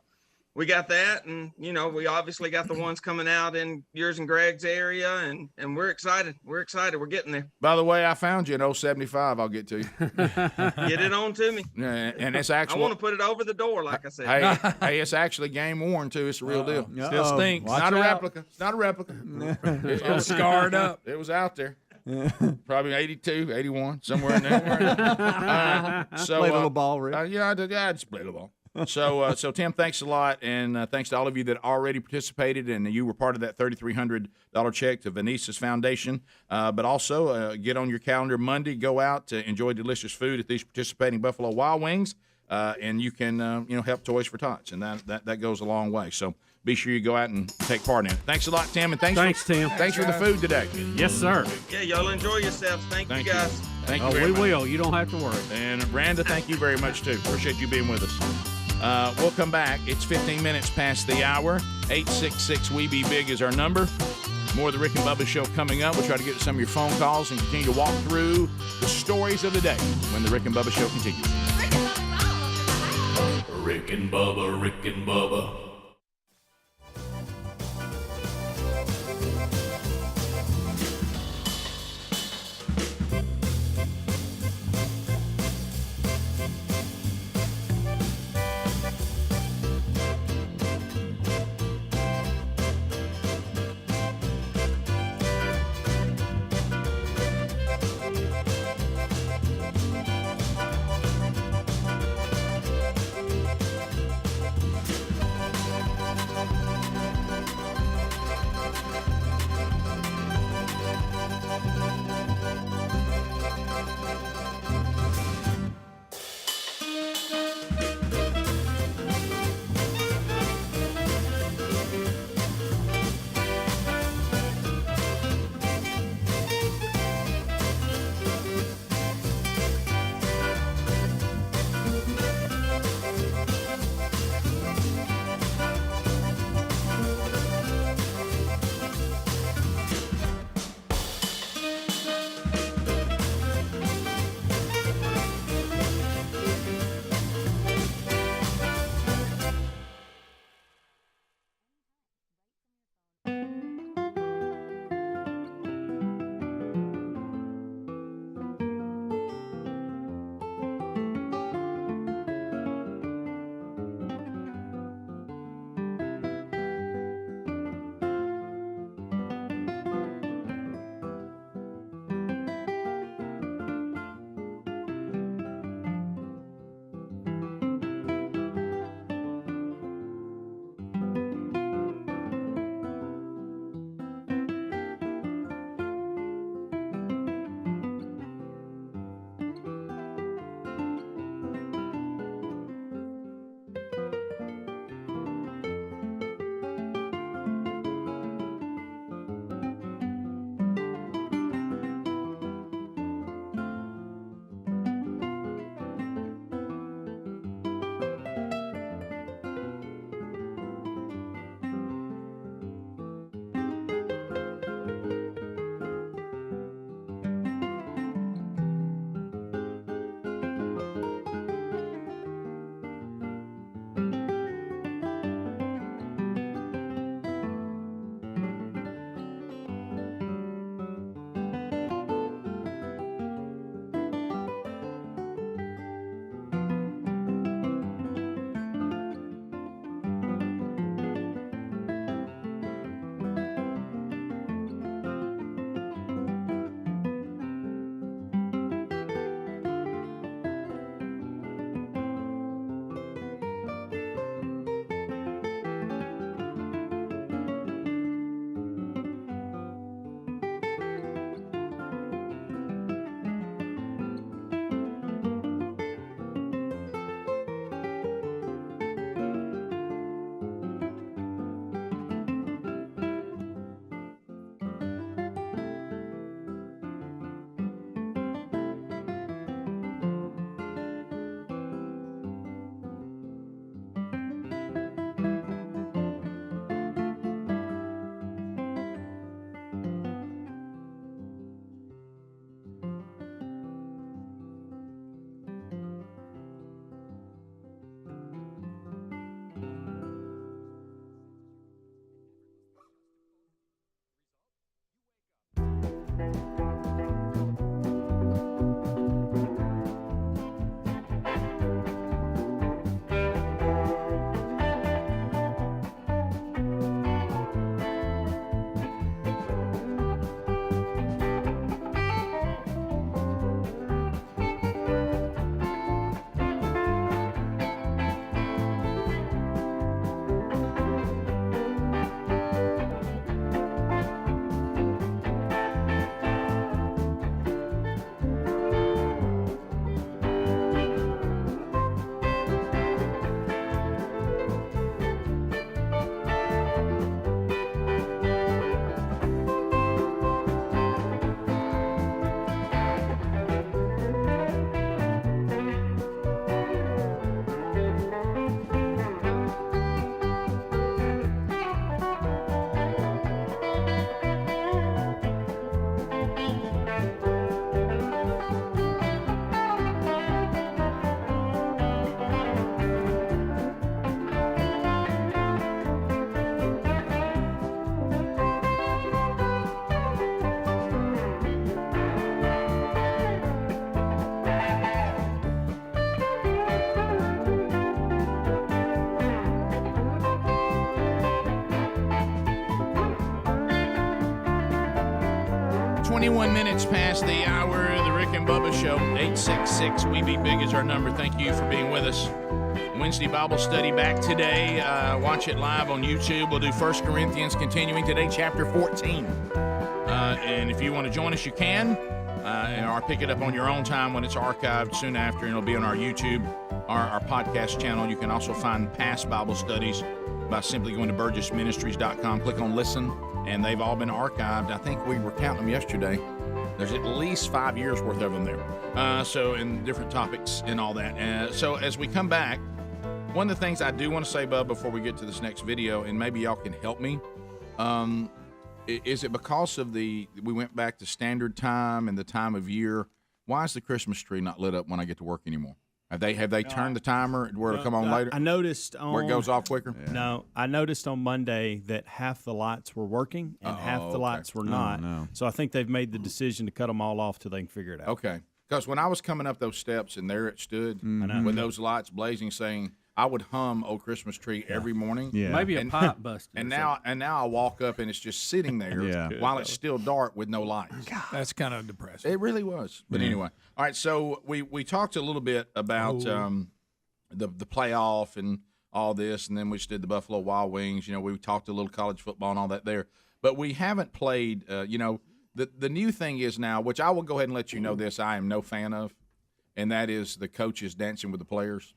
we got that, and we obviously got the ones coming out in yours and Greg's area, and we're excited. We're getting there. By the way, I found you in 075. I'll get to you. Get it on to me. And it's actually, I want to put it over the door, like I said. Hey, it's actually game worn too. It's the real deal. Still stinks. It's not a replica. It's not a replica. It's all scarred up. It was out there. Probably 82, 81, somewhere in there. Play a little ball, Rick. Yeah, I just played a ball. So Tim, thanks a lot, and thanks to all of you that already participated, and you were part of that $3,300 check to Venesia's Foundation. But also get on your calendar Monday, go out to enjoy delicious food at these participating Buffalo Wild Wings, and you can help Toys for Tots, and that goes a long way. So be sure you go out and take part in it. Thanks a lot, Tim, and thanks Tim. Thanks for the food today. Yes, sir. Yeah, y'all enjoy yourselves. Thank you, guys. Thank you very much. We will. You don't have to worry. And Randa, thank you very much too. Appreciate you being with us. We'll come back. It's 15 minutes past the hour. 866-WE-BE-BIG is our number. More of the Rick and Bubba Show coming up. We'll try to get to some of your phone calls and continue to walk through the stories of the day when the Rick and Bubba Show continues. Rick and Bubba, Rick and Bubba. 21 minutes past the hour of the Rick and Bubba Show. 866 We Be Big is our number. Thank you for being with us. Wednesday Bible study back today. Watch it live on YouTube. We'll do 1 Corinthians continuing today, chapter 14. And if you want to join us, you can. Or pick it up on your own time when it's archived soon after, and it'll be on our YouTube, our podcast channel. You can also find past Bible studies by simply going to burgessministries.com, click on listen, and they've all been archived. I think we were counting them yesterday. There's at least 5 years worth of them there. So in different topics and all that. So as we come back, one of the things I do want to say, Bub, before we get to this next video, and maybe y'all can help me, is it because of we went back to standard time and the time of year? Why is the Christmas tree not lit up when I get to work anymore? Have they turned the timer where it'll come on later? I noticed where it goes off quicker. Yeah. No, I noticed on Monday that half the lights were working and half the lights were not. No. So I think they've made the decision to cut them all off till they can figure it out. Okay, because when I was coming up those steps and there it stood with those lights blazing, saying, I would hum "Oh Christmas Tree" every morning. Yeah. Maybe a pipe busted. And now I walk up and it's just sitting there while it's still dark with no lights. That's kind of depressing. It really was. But anyway, all right. So we talked a little bit about the playoff and all this, and then we just did the Buffalo Wild Wings. You know, we talked a little college football and all that there, but we haven't played. The new thing is now, which I will go ahead and let you know this, I am no fan of. And that is the coaches dancing with the players.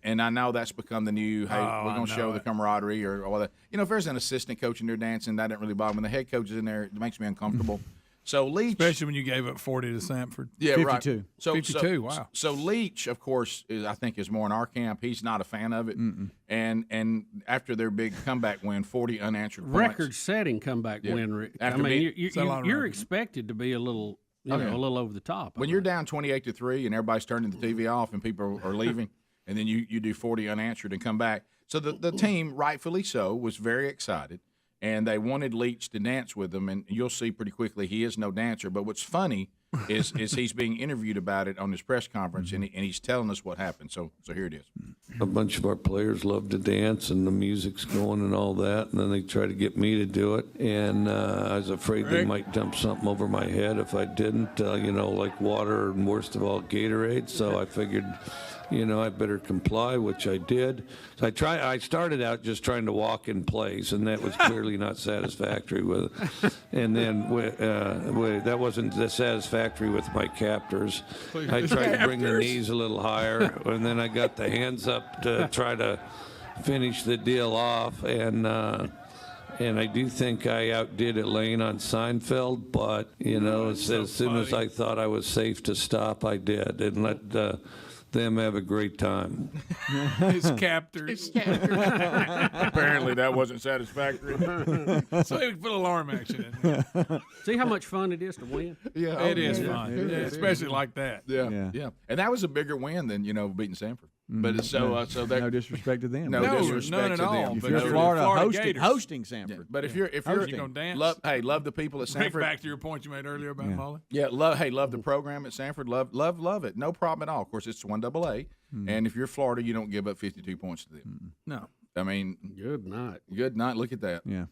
And I know that's become the new, hey, we're going to show the camaraderie or all that. You know, if there's an assistant coach in there dancing, that doesn't really bother me. When the head coach is in there, it makes me uncomfortable. So Leach. Especially when you gave up 40 to Samford. Yeah, 52. Right. So, 52, wow. So Leach, of course, I think is more in our camp. He's not a fan of it. And after their big comeback win, 40 unanswered points. Record-setting comeback win, Rick. I mean, you're expected to be a little... a little over the top. When you're down 28-3 and everybody's turning the TV off and people are leaving, and then you do 40 unanswered and come back. So the team, rightfully so, was very excited, and they wanted Leach to dance with them, and you'll see pretty quickly he is no dancer. But what's funny is he's being interviewed about it on his press conference, and he's telling us what happened. So here it is. A bunch of our players love to dance, and the music's going and all that, and then they try to get me to do it, and I was afraid they might dump something over my head if I didn't, like water and worst of all Gatorade, so I figured, I better comply, which I did. So I started out just trying to walk in place, and that was clearly not satisfactory with it. And then that wasn't satisfactory with my captors. I tried to bring the knees a little higher, and then I got the hands up to try to finish the deal off, and I do think I outdid Elaine on Seinfeld, but as soon as I thought I was safe to stop, I did, and let them have a great time. His captors. Apparently that wasn't satisfactory. So we put alarm action in there. See how much fun it is to win? Yeah, it is fun, especially like that. Yeah. And that was a bigger win than beating Samford. But so no disrespect to them. No disrespect none at to all. them. If you're Florida hosting Samford. Yeah. But if you're gonna dance, love the people at Samford. Back to your point you made earlier about Molly. Yeah, love the program at Samford. Love it. No problem at all. Of course, it's 1AA, and if you're Florida, you don't give up 52 points to them. No, I mean, good night. Good night. Look at that. Yeah.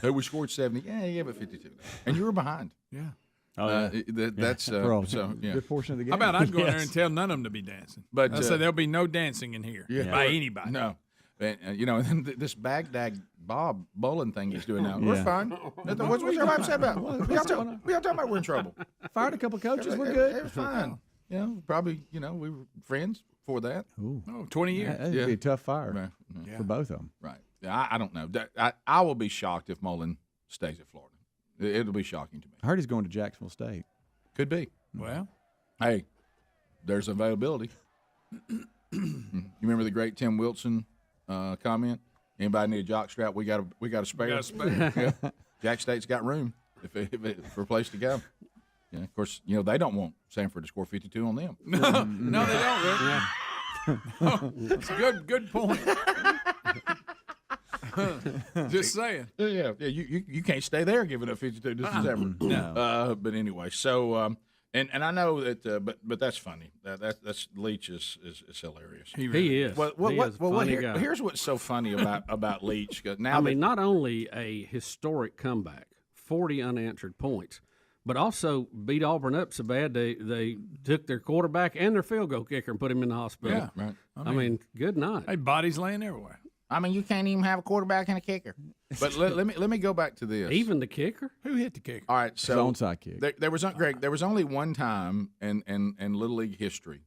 Who we scored 70? Yeah, you gave up 52, and you were behind. Yeah. That's good portion of the game. How about I'd go in there and tell none of them to be dancing? But I said there'll be no dancing in here by anybody. No, and this Baghdad Bob Bolin thing he's doing now. We're fine. What's everybody upset about? We all talking about we're in trouble. Fired a couple of coaches. We're good. It was fine. Probably we were friends before that. Ooh. 20 years. That'd be a tough fire for both of them. Right. I don't know. I will be shocked if Mullen stays at Florida. It'll be shocking to me. I heard he's going to Jacksonville State. Could be. Well, hey, there's availability. You remember the great Tim Wilson comment? Anybody need a jock strap? We got a spare. Jack State's got room for a place to go. Yeah, of course, they don't want Samford to score 52 on them. No, they don't, Rick. That's a good point. Just saying. Yeah. You can't stay there giving up 52 just as ever. No. But anyway, so and I know that, but that's funny. That's Leach is hilarious. He is. Here's what's so funny about Leach. Not only a historic comeback, 40 unanswered points, but also beat Auburn up so bad they took their quarterback and their field goal kicker and put him in the hospital. Yeah, right. I mean, good night. Hey, bodies laying everywhere. I mean, you can't even have a quarterback and a kicker. But let me go back to this. Even the kicker? Who hit the kicker? All right, so His onside kick. There was Greg. There was only one time in Little League history,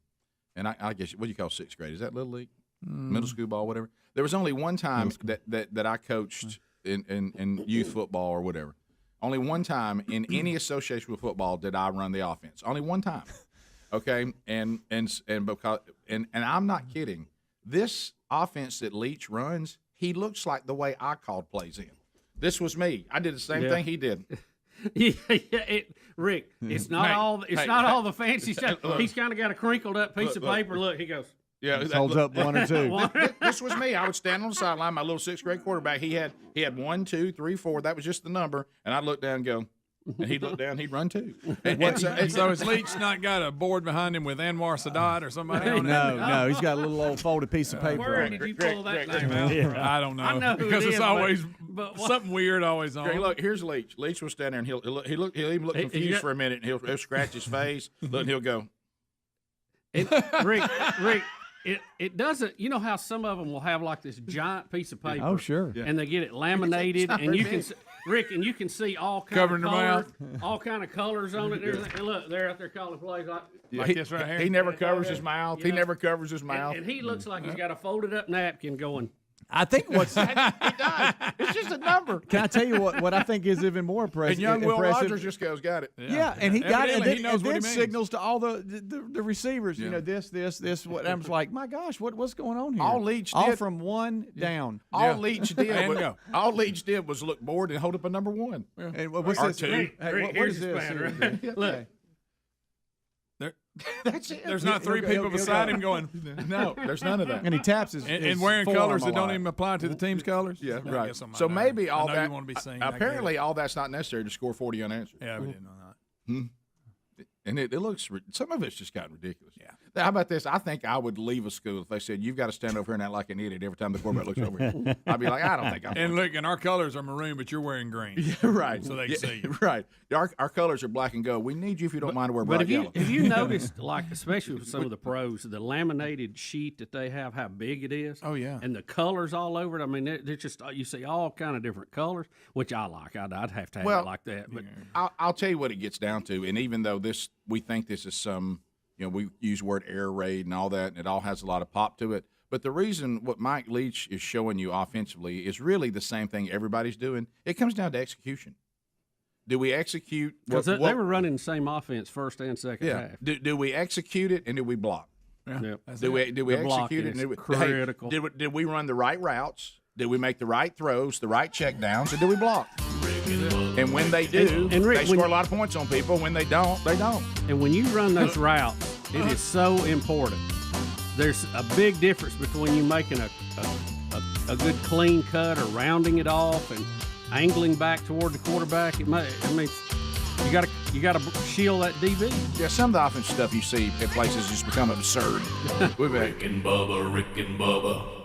and I guess what do you call sixth grade? Is that Little League, middle school ball, whatever? There was only one time that I coached in youth football or whatever. Only one time in any association with football did I run the offense. Only one time. Okay, and I'm not kidding. This offense that Leach runs, he looks like the way I called plays in. This was me. I did the same thing he did. Rick, it's not all the fancy stuff. He's kind of got a crinkled up piece of paper. Look, he goes. Yeah, holds up one or two. This was me. I would stand on the sideline. My little sixth grade quarterback. He had 1, 2, 3, 4. That was just the number. And I'd look down and go. And he'd look down. He'd run too. So has Leach not got a board behind him with Anwar Sadat or somebody on it? No. He's got a little old folded piece of paper. Where did you pull that name out? I don't know. I know who because it it's is, always but something weird always on. Greg, look, here's Leach. Leach will stand there and he'll even look confused for a minute. And he'll scratch his face. Look, and he'll go. Rick. It doesn't. You know how some of them will have like this giant piece of paper. Oh, sure. And they get it laminated, and you can, Rick, and you can see all kind Covering of their colors, mouth. all kind of colors on it. And everything. And look, they're out there calling plays like this right here. He never covers his mouth. You He know? never covers his mouth. And he looks like he's got a folded up napkin going. I think what's He does. It's just a number. Can I tell you what I think is even more impressive? And young Will Rogers just goes, got it. Yeah, and he got it, and Evidently, then, he knows and what then he means. signals to all the receivers. You know, this. What I was like, my gosh, what's going on here? All Leach all did- from one down. All Leach did. And go. All Leach did was look bored and hold up a number one. And what's Or this? two. Hey, what Here's is the this? spanner, here? right? Okay. That's it. There's not three people beside him going. No, there's none of that. And he taps his And his wearing forearm colors a that don't lot. even apply to the team's colors. Yeah, I right. guess I might So know. maybe all I know that. you want to be seen. I get Apparently, it. all that's not necessary to score 40 unanswered. Yeah, we didn't know that. And it looks, some of it's just gotten ridiculous. Yeah. How about this? I think I would leave a school if they said, you've got to stand over here and act like an idiot every time the quarterback looks over here. I'd be like, I don't think I'm And look, and our colors are maroon, but you're wearing green. Yeah, right. So they can see you. Right. Our colors are black and gold. We need you if you don't mind to wear bright But yellow. have you noticed, like, especially with some of the pros, the laminated sheet that they have, how big it is? Oh, yeah. And the colors all over it. I mean, they're just, you see all kind of different colors, which I like. I'd have to have it like that. But I'll tell you what it gets down to. And even though we think this is some, we use the word air raid and all that, and it all has a lot of pop to it. But the reason what Mike Leach is showing you offensively is really the same thing everybody's doing. It comes down to execution. Do we execute? Because they were running the same offense first and second half. Do we execute it and do we block? Yeah. Do we execute it? And critical. Did we run the right routes? Did we make the right throws, the right check downs, or did we block? And when they do, and Rick, they score a lot of points on people. When they don't, they don't. And when you run those routes, it is so important. There's a big difference between you making a good clean cut or rounding it off and angling back toward the quarterback. You got to shield that DB. Yeah, some of the offensive stuff you see at places just become absurd. Rick and Bubba, Rick and Bubba.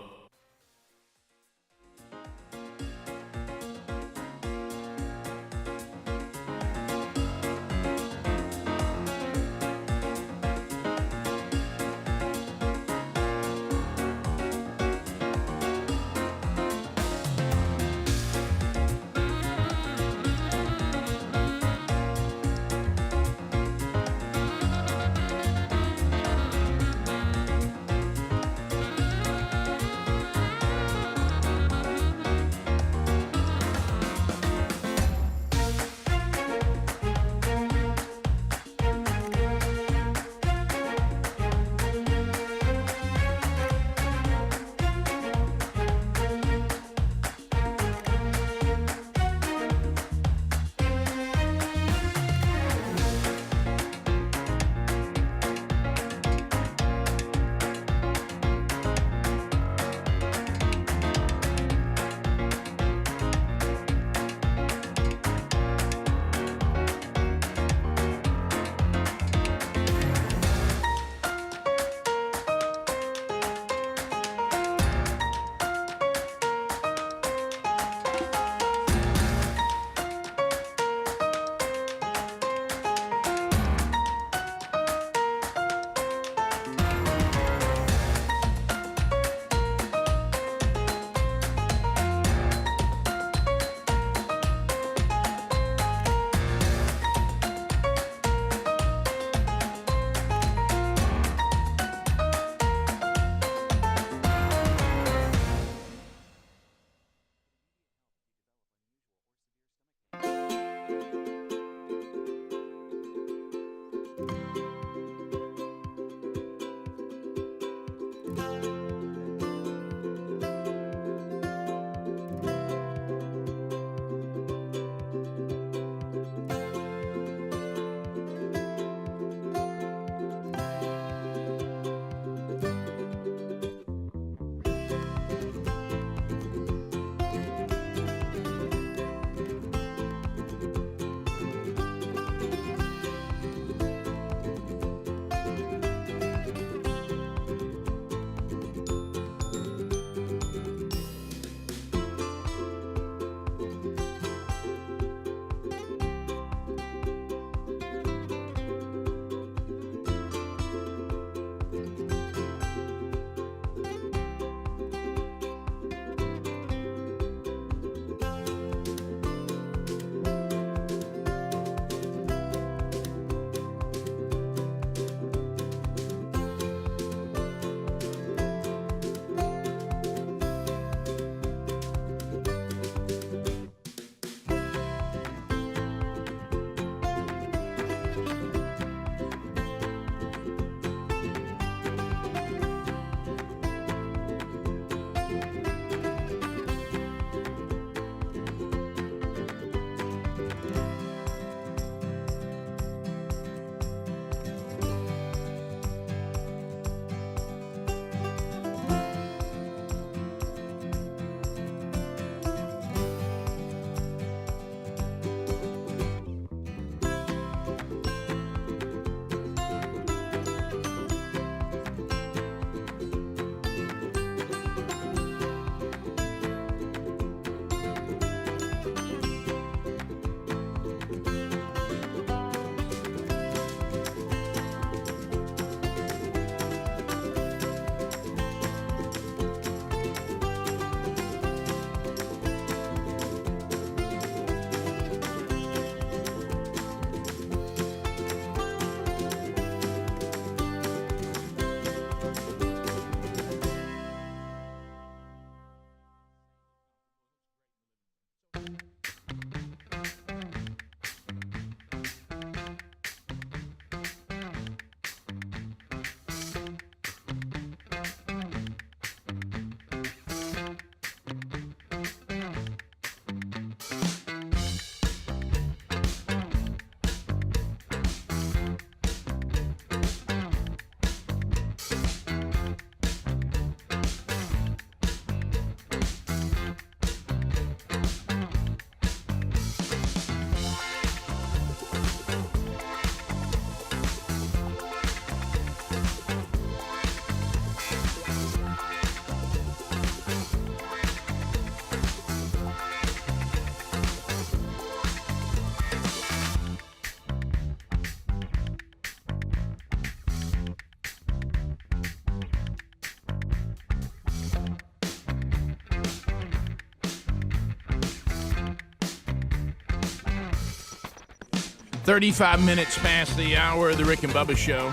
35 minutes past the hour of the Rick and Bubba Show.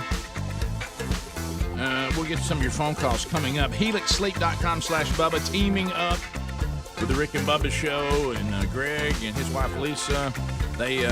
We'll get to some of your phone calls coming up. HelixSleep.com/Bubba teaming up with the Rick and Bubba Show, and Greg and his wife Lisa. They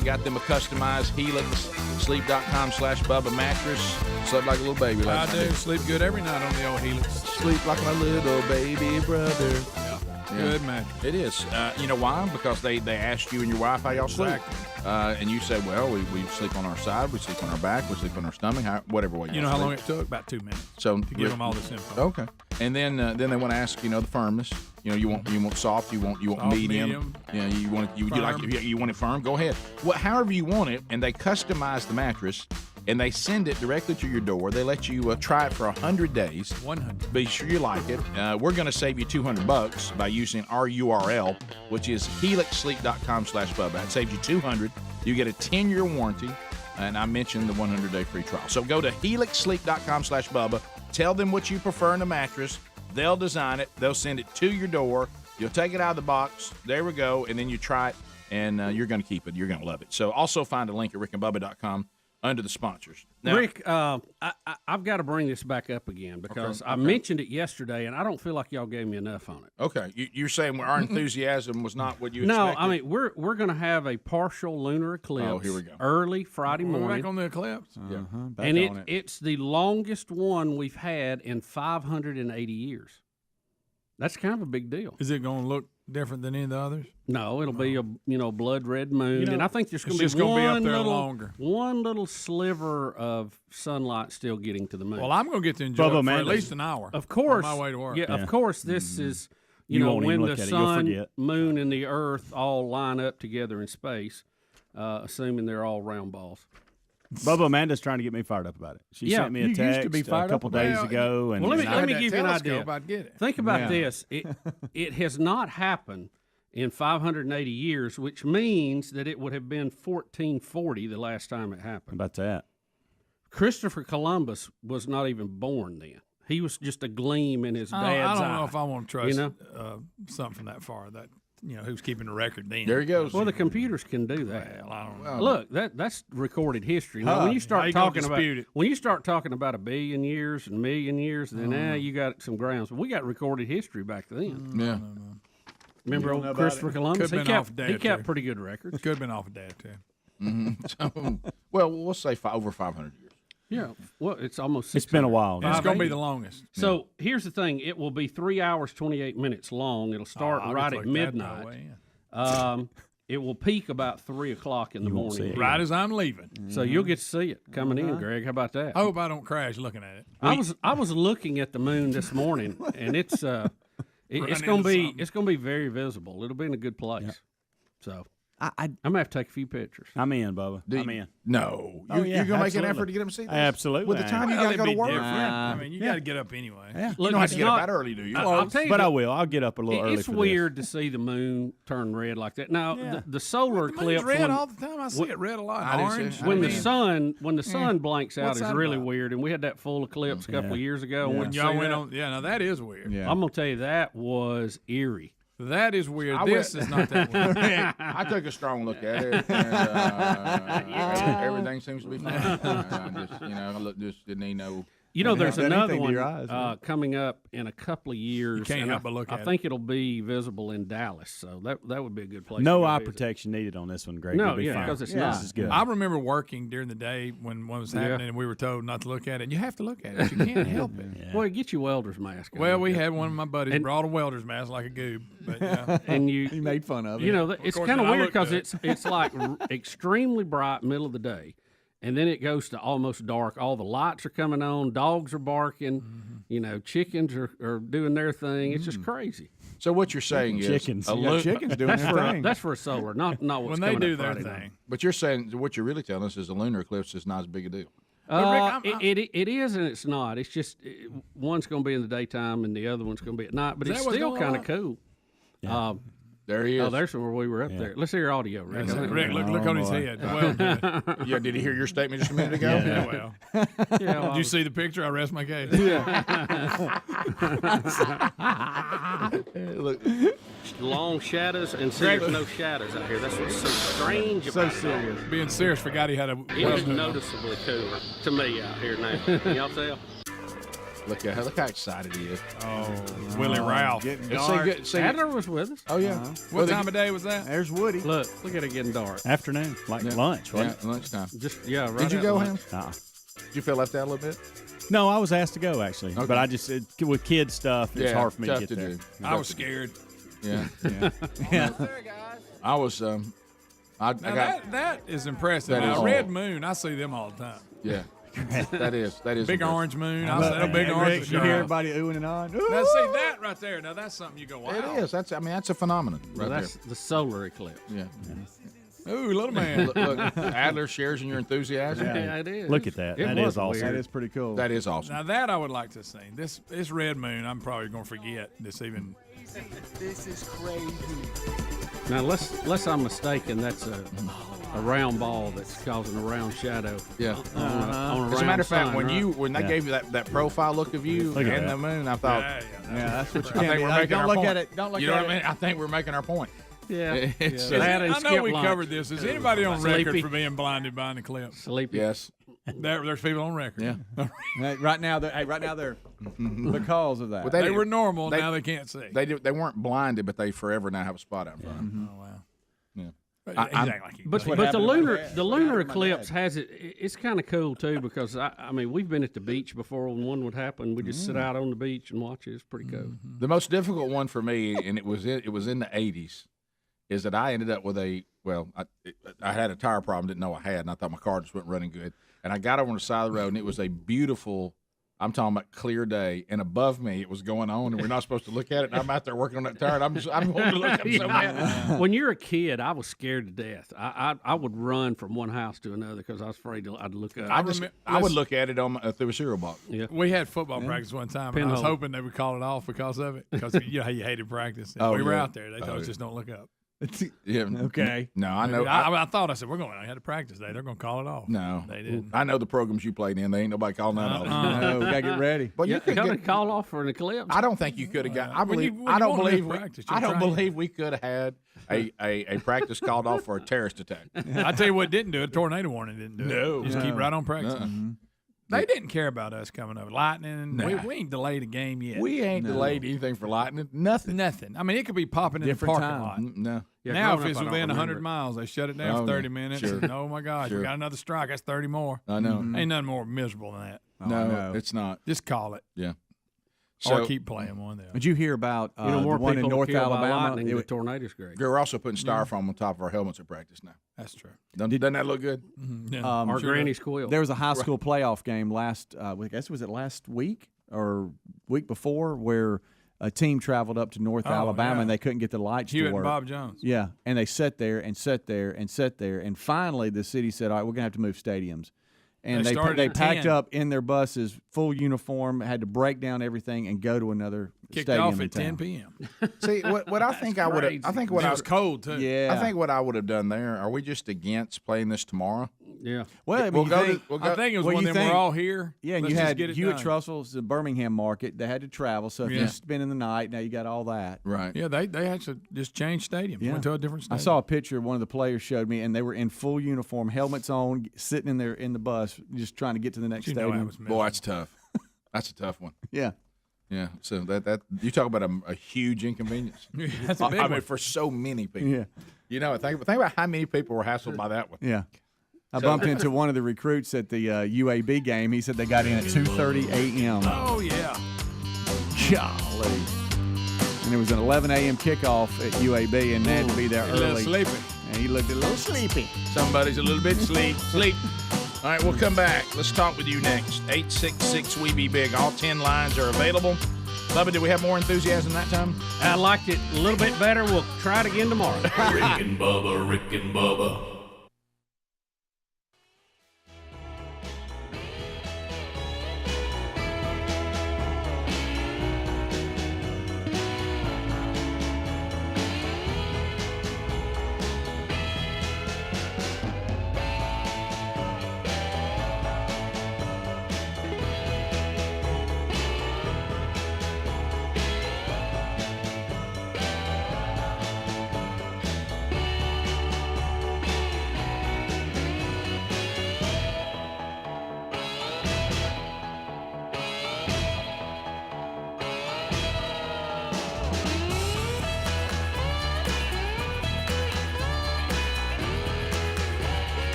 got them a customized HelixSleep.com/Bubba mattress. Slept like a little baby last night. I do. Sleep good every night on the old Helix. Sleep like my little baby brother. Yeah. Good mattress. It is. You know why? Because they asked you and your wife how y'all sleep. And you said, well, we sleep on our side, we sleep on our back, we sleep on our stomach, whatever way. You know how long it took? About 2 minutes. So to give them all this info. Okay. And then they want to ask, the firmness. You want soft, you want soft, medium. Yeah, you want it firm. Go ahead. However you want it, and they customize the mattress. And they send it directly to your door. They let you try it for 100 days. 100. Be sure you like it. We're going to save you $200 by using our URL, which is HelixSleep.com/Bubba. That saves you $200. You get a 10-year warranty, and I mentioned the 100-day free trial. So go to HelixSleep.com/Bubba. Tell them what you prefer in a mattress. They'll design it. They'll send it to your door. You'll take it out of the box. There we go. And then you try it, and you're going to keep it. You're going to love it. So also find a link at rickandbubba.com. under the sponsors. Now, Rick, I've got to bring this back up again because I mentioned it yesterday, and I don't feel like y'all gave me enough on it. Okay, you're saying our enthusiasm was not what you expected? No, I mean, we're going to have a partial lunar eclipse. Oh, here we go. Early Friday morning. We're back on the eclipse. Yeah. And it's the longest one we've had in 580 years. That's kind of a big deal. Is it going to look different than any of the others? No, it'll be a blood red moon, and I think there's going to be one little sliver of sunlight still getting to the moon. Well, I'm going to get to enjoy it for at least an hour. Of course, on my way to work. Yeah, of course. This is when the sun, moon, and the Earth all line up together in space, assuming they're all round balls. Bubba, Amanda's trying to get me fired up about it. She sent me a text a couple days ago. And let me give you an idea. Think about this. It has not happened in 580 years, which means that it would have been 1440 the last time it happened. How about that? Christopher Columbus was not even born then. He was just a gleam in his dad's eye. I don't know if I want to trust something from that far. That who's keeping the record then. There he goes. Well, the computers can do that. Well, I don't know. Look, that's recorded history. Now, when you start talking about a billion years and a million years, then now you got some grounds. We got recorded history back then. Yeah. Remember old Christopher Columbus? He kept pretty good records. Could have been off of Dad too. Mm-hmm. So, well, we'll say over 500 years. Yeah, well, it's almost 600. It's been a while. It's going to be the longest. So here's the thing. It will be 3 hours, 28 minutes long. It'll start right at midnight. It will peak about 3 o'clock in the morning. Right as I'm leaving. So you'll get to see it coming in, Greg. How about that? I hope I don't crash looking at it. I was looking at the moon this morning, and it's going to be very visible. It'll be in a good place. Yep. So I'm going to have to take a few pictures. I'm in, Bubba. I'm in. No. You're going to make an effort to get them to see this? Absolutely. With the time you got to go to work. I mean, you got to get up anyway. Yeah. You don't have to get up that early, do you? I'll tell you but I will. I'll get up a little early. It's weird to see the moon turn red like that. Now, the solar eclipse. It's red all the time. I see it red a lot. Orange. When the sun blanks out is really weird, and we had that full eclipse a couple of years ago. When y'all went on, now that is weird. Yeah. I'm gonna tell you that was eerie. That is weird. This is not that weird. I took a strong look at it, and everything seems to be fine. Just didn't even know. There's another one coming up in a couple of years. You can't help but look at it. I think it'll be visible in Dallas, so that would be a good place. No eye protection needed on this one, Greg. No, because it's not. This is good. I remember working during the day when one was happening, and we were told not to look at it. You have to look at it. You can't help it. Yeah. Well, get your welder's mask. Well, we had one of my buddies brought a welder's mask like a goob, but and he made fun of it. It's kind of weird because it's like extremely bright middle of the day. And then it goes to almost dark. All the lights are coming on. Dogs are barking. Mm-hmm. Chickens are doing their thing. It's just crazy. So what you're saying is chickens doing their thing. That's for a solar, not what's when coming they do up their Friday thing. night. But you're saying what you're really telling us is the lunar eclipse is not as big a deal. It is and it's not. It's just one's going to be in the daytime and the other one's going to be at night. But it's still kind of cool. Yeah. There he is. Oh, there's where we were up there. Let's hear audio, Rick. Rick, look on his head. Well done. Yeah, did he hear your statement just a minute ago? Yeah, well. Did you see the picture? I rest my case. Look. Long shadows and serious no shadows out here. That's what's so strange about it. serious. Being serious, forgot he had a. It is noticeably cooler to me out here now. Y'all tell? Look how excited he is. Oh, Willie Ralph. Adler was with us. Oh, yeah. What time of day was that? There's Woody. Look at it getting dark. Afternoon, lunch, wasn't it? Lunchtime. Right. Did you go, him? Ham? Did you feel left out a little bit? No, I was asked to go, actually. Okay. But I just, with kids stuff, it's hard for me to get there. I was scared. Yeah. Yeah. I was, that is impressive. That Now, is. Red Moon, I see them all the time. Yeah. That is Big impressive. orange moon. I see a big orange. Rick, you hear everybody oohing and on. Now see that right there. Now that's something you go, wow. It is. That's a phenomenon right That's the solar eclipse. there. Yeah. Ooh, little man. Look, Adler shares in your enthusiasm. Yeah, it is. Look at that. That is awesome. That is pretty cool. That is awesome. Now that I would like to see. This red moon, I'm probably going to forget this even. This is crazy. Now, unless I'm mistaken, that's a round ball that's causing a round shadow. Yeah. On a As a matter of fact, sun, when they gave you that profile look of you Look at and that. the moon, I thought, Yeah, that's what you I can't think be. we're making Don't our look point. at it. Don't look You know at what I it. mean? I think we're making our point. Yeah. It's, That and I know skip we lunch. covered this. Is anybody on record Sleepy. for being blinded by an eclipse? Sleepy. Yes. There's people on record. Yeah. Right now, they're because of that. Well, They were normal. Now they can't see. They weren't blinded, but they forever now have a spot out in front of them. Oh wow. Yeah. He's I'm- acting like he But does. the lunar eclipse has it. It's kind of cool too because I mean we've been at the beach before when one would happen. We just sit out on the beach and watch it. It's pretty cool. The most difficult one for me, and it was in the 80s, is that I ended up with I had a tire problem, didn't know I had, and I thought my car just wasn't running good. And I got over on the side of the road, and it was a beautiful, I'm talking about clear day, and above me it was going on, and we're not supposed to look at it. And I'm out there working on that tire, and I'm going to look up so bad. When you're a kid, I was scared to death. I would run from one house to another because I was afraid I'd look up. I would look at it through a cereal box. Yeah. We had football practice one time, and I was Pinhole. hoping they would call it off because of it. Because you know how you hated practice. Oh, we were yeah. out there. They told us just don't look up. Yeah. Okay. No, I know. I thought I said we're going. I had a practice day. They're going to call it off. No, they didn't. I know the programs you played in. They ain't nobody calling that off. No, we gotta get ready. But you could got call off for an eclipse. I don't think you could have got. I When you- believe. when I you don't want to believe. have practice, I you're don't trying. believe we could have had a practice called off for a terrorist attack. I tell you what didn't do it. Tornado warning didn't do No. it. Just keep right on practicing. Uh-uh. They didn't care about us coming over. Lightning. Nah. We ain't delayed a game yet. We ain't delayed anything for lightning. Nothing. Nothing. I mean, it could be popping in Different the parking time. lot. No. Yeah, Now, growing if it's up, I don't within 100 remember it. miles, they shut it down Oh, for 30 yeah. minutes. Sure. And, oh my gosh, Sure. we got another strike. That's 30 more. I know. Ain't nothing more miserable than that. No, it's not. Just call it. Yeah. Or keep playing one. Then. Did you hear about the more one in people North killed by Alabama? lightning, the tornado's great. We're also putting styrofoam on top of our helmets at practice now. That's true. Doesn't that look good? Yeah. Our Sure granny's quilt. There was a high school playoff game last. I guess was it last week or week before where a team traveled up to North Alabama yeah. and they couldn't get the lights Hewitt to work. and Bob Jones. Yeah, and they sat there and sat there and sat there, and finally the city said, "All right, we're gonna have to move stadiums." And They started they at packed 10. up in their buses, full uniform, had to break down everything and go to another Kicked stadium off in at town. 10 p.m. See, what I think I would have. I think what It I was cold, too. Yeah, I think what I would have done there. Are we just against playing this tomorrow? Yeah. Well, We'll you go think- to- we'll I think it was Well, when you they were think- all here. Yeah, and Let's you just had get it Hewitt done. Trussell's the Birmingham market. They had to travel, so if Yeah. you're spending the night, now you got all that. Right. Yeah, they actually just changed stadiums. Yeah. Went to a different I stadium. saw a picture one of the players showed me, and they were in full uniform, helmets on, sitting in the bus, just trying to get to the next You know stadium. that was Boy, that's tough. That's a tough one. Yeah. Yeah. So that you talk about a huge inconvenience. That's a big I one. mean, for so many people. Yeah. You know, think about how many people were hassled by that one. Yeah. I bumped into one of the recruits at the UAB game. He said they got in at 2:30 a.m. Oh, yeah. Golly. And it was an 11 a.m. kickoff at UAB, and they had to be there A little early. sleepy. And he looked a little sleepy. Somebody's a little bit sleep. All right, we'll come back. Let's talk with you next. 866-WE-BE-BIG. All 10 lines are available. Bubba, did we have more enthusiasm that time? I liked it a little bit better. We'll try it again tomorrow. Rick and Bubba, Rick and Bubba.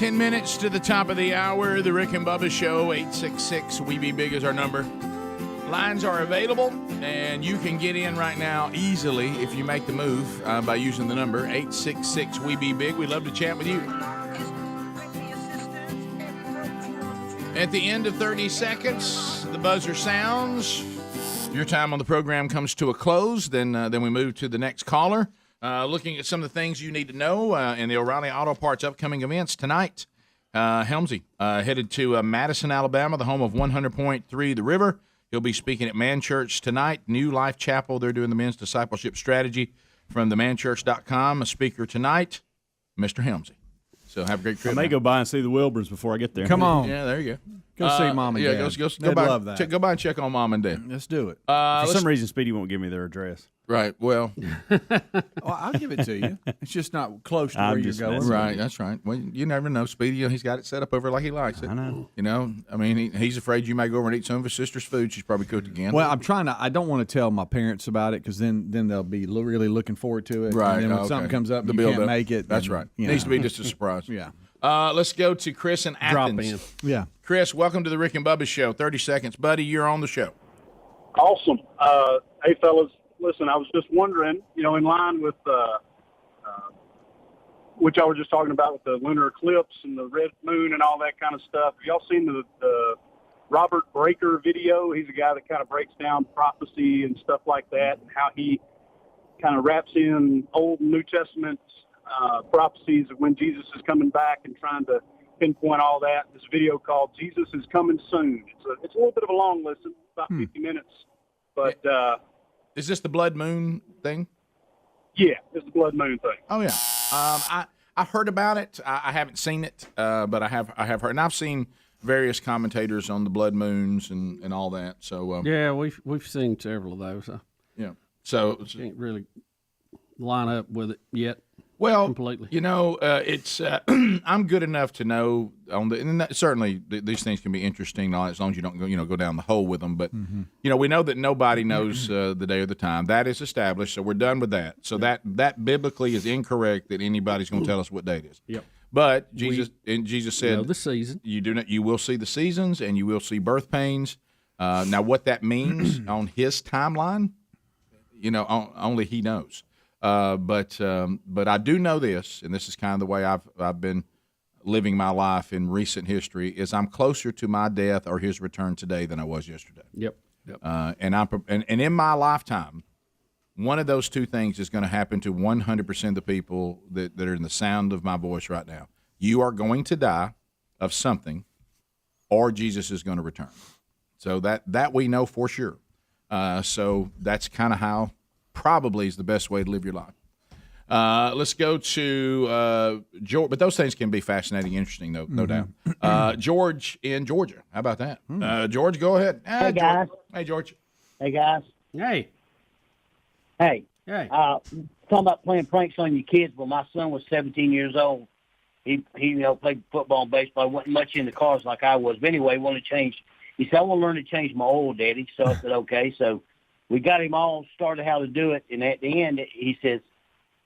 10 minutes to the top of the hour. The Rick and Bubba Show, 866-WE-BE-BIG is our number. Lines are available, and you can get in right now easily if you make the move by using the number 866-WE-BE-BIG. We'd love to chat with you. At the end of 30 seconds, the buzzer sounds. Your time on the program comes to a close. Then we move to the next caller. Looking at some of the things you need to know in the O'Reilly Auto Parts upcoming events tonight. Helmsy headed to Madison, Alabama, the home of 100.3 The River. He'll be speaking at Man Church tonight. New Life Chapel, they're doing the men's discipleship strategy from themanchurch.com. A speaker tonight, Mr. Helmsy. So have a great trip. I may go by and see the Wilburns before I get there. Come on. Yeah, there you go. Go see Mom and Dad. Go by, love that. Go by and check on Mom and Dad. Let's do it. For some reason, Speedy won't give me their address. Right. Well, I'll give it to you. It's just not close to where you're going. Right. That's right. Well, you never know. Speedy, he's got it set up over like he likes it. I know. I mean, he's afraid you may go over and eat some of his sister's food she's probably cooked again. Well, I don't want to tell my parents about it because then they'll be really looking forward to it. Right. And then when something comes up, you can't make it. That's right. Needs to be just a surprise. Yeah. Let's go to Chris in Athens. Drop in. Yeah. Chris, welcome to the Rick and Bubba Show. 30 seconds. Buddy, you're on the show. Awesome. Hey, fellas, listen, I was just wondering, in line with what y'all were just talking about with the lunar eclipse and the red moon and all that kind of stuff. Have y'all seen the Robert Breaker video? He's a guy that kind of breaks down prophecy and stuff like that and how he kind of wraps in Old and New Testament prophecies of when Jesus is coming back and trying to pinpoint all that. This video called Jesus is Coming Soon. It's a little bit of a long listen, about 50 minutes. But is this the blood moon thing? Yeah, it's the blood moon thing. Oh yeah. I heard about it. I haven't seen it, but I have heard, and I've seen various commentators on the blood moons and all that. So yeah, we've seen several of those. Yeah. So can't really line up with it yet. Well, completely. It's I'm good enough to know certainly these things can be interesting as long as you don't go down the hole with them. But we know that nobody knows the day or the time. That is established, so we're done with that. So that biblically is incorrect that anybody's going to tell us what day it is. Yep. But Jesus said the season. You will see the seasons and you will see birth pains. Now what that means on his timeline, only he knows. But I do know this, and this is kind of the way I've been living my life in recent history, is I'm closer to my death or his return today than I was yesterday. Yep. And in my lifetime, one of those two things is going to happen to 100% of the people that are in the sound of my voice right now. You are going to die of something, or Jesus is going to return. So that we know for sure. So that's kind of how probably is the best way to live your life. Let's go to George, but those things can be fascinating, interesting, no doubt. George in Georgia. How about that? George, go ahead. Hey, guys. Hey, George. Hey, guys. Hey. Hey. Hey. Talking about playing pranks on your kids. Well, my son was 17 years old. He played football and baseball. Wasn't much into cars like I was. But anyway, wanted to change. He said, I want to learn to change my oil, Daddy. So I said, okay. So we got him all started how to do it. And at the end, he says,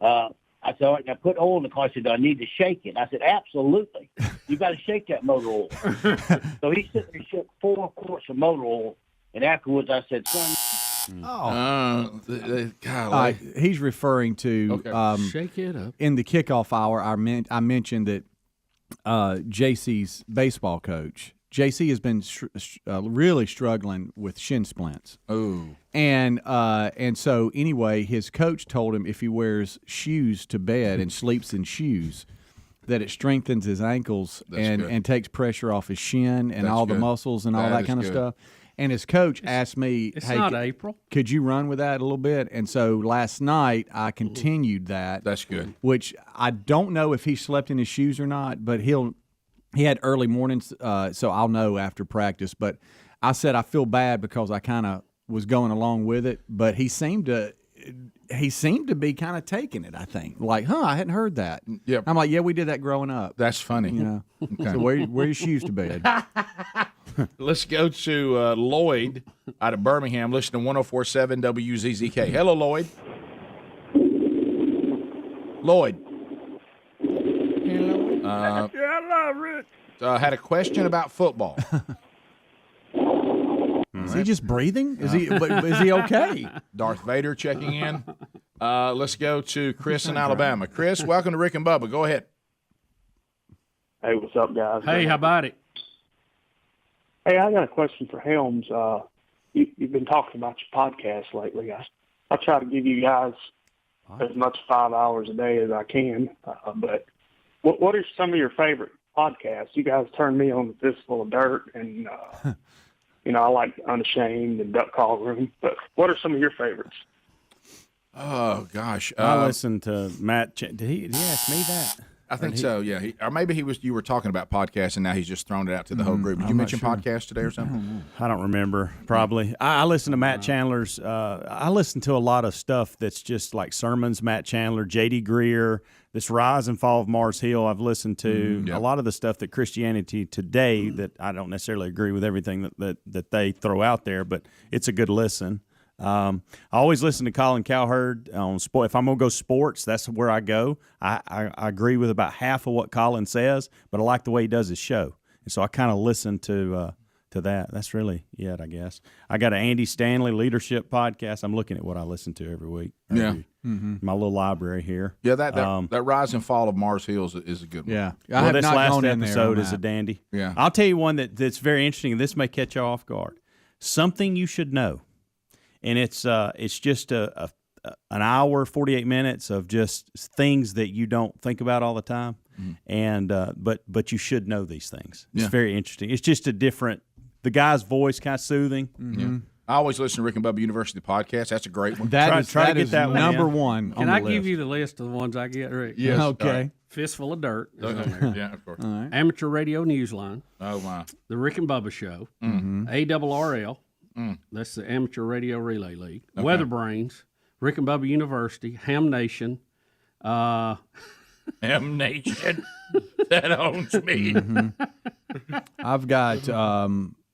I said, all right, now put oil in the car. He said, do I need to shake it? I said, absolutely. You got to shake that motor oil. So he sat there and shook 4 quarts of motor oil. And afterwards, I said, son. He's referring to shake it up. In the kickoff hour. I mentioned that JC's baseball coach. JC has been really struggling with shin splints. Oh, and so anyway, his coach told him if he wears shoes to bed and sleeps in shoes, that it strengthens his ankles and takes pressure off his shin and all the muscles and all that kind of stuff. And his coach asked me, it's hey, not April. Could you run with that a little bit? And so last night I continued that. That's good. Which I don't know if he slept in his shoes or not, but he had early mornings, so I'll know after practice. But I said I feel bad because I kind of was going along with it, but he seemed to be kind of taking it, I think. Like, I hadn't heard that. Yep. I'm like, yeah, we did that growing up. That's funny. Okay. So wear your shoes to bed. Let's go to Lloyd out of Birmingham, listening to 104.7 WZZK. Hello, Lloyd. Lloyd. Hello. Uh, Yeah, I love Rich. had a question about football. Is he just breathing? Is he okay? Darth Vader checking in. Let's go to Chris in Alabama. Chris, welcome to Rick and Bubba. Go ahead. Hey, what's up, guys? Hey, how about it? Hey, I got a question for Helms. You've been talking about your podcast lately. I try to give you guys as much 5 hours a day as I can. But what are some of your favorite podcasts? You guys turned me on to Fistful of Dirt, and I like Unashamed and Duck Call Room. But what are some of your favorites? Oh gosh, I listened to Matt. Did he ask me that? I think so. Yeah, or maybe he was. You were talking about podcasts, and now he's just thrown it out to the whole group. Did you mention podcasts today or something? I don't remember. Probably. I listen to Matt Chandler's. I listen to a lot of stuff that's just like sermons. Matt Chandler, J.D. Greer, this Rise and Fall of Mars Hill. I've listened to a lot of the stuff that Christianity Today that I don't necessarily agree with everything that they throw out there, but it's a good listen. I always listen to Colin Cowherd on sport. If I'm gonna go sports, that's where I go. I agree with about half of what Colin says, but I like the way he does his show, and so I kind of listen to that. That's really it, I guess. I got an Andy Stanley leadership podcast. I'm looking at what I listen to every week. My little library here. Yeah, that Rise and Fall of Mars Hills is a good one. Yeah, well, this last episode is a dandy. Yeah, I'll tell you one that's very interesting, and this may catch you off guard. Something you should know. And it's just an hour, 48 minutes of just things that you don't think about all the time, and but you should know these things. It's very interesting. It's just a different. The guy's voice kind of soothing. Yeah. I always listen to Rick and Bubba University podcast. That's a great one. Try to get that number one. Can I give you the list of the ones I get, Rick? Yes. Okay. Right. Fistful of Dirt. Is on there. Yeah, of course. All right. Amateur Radio Newsline. Oh my. The Rick and Bubba Show. ARRL. That's the Amateur Radio Relay League. Okay. Weather Brains, Rick and Bubba University, Ham Nation. Ham Nation. That owns me. I've got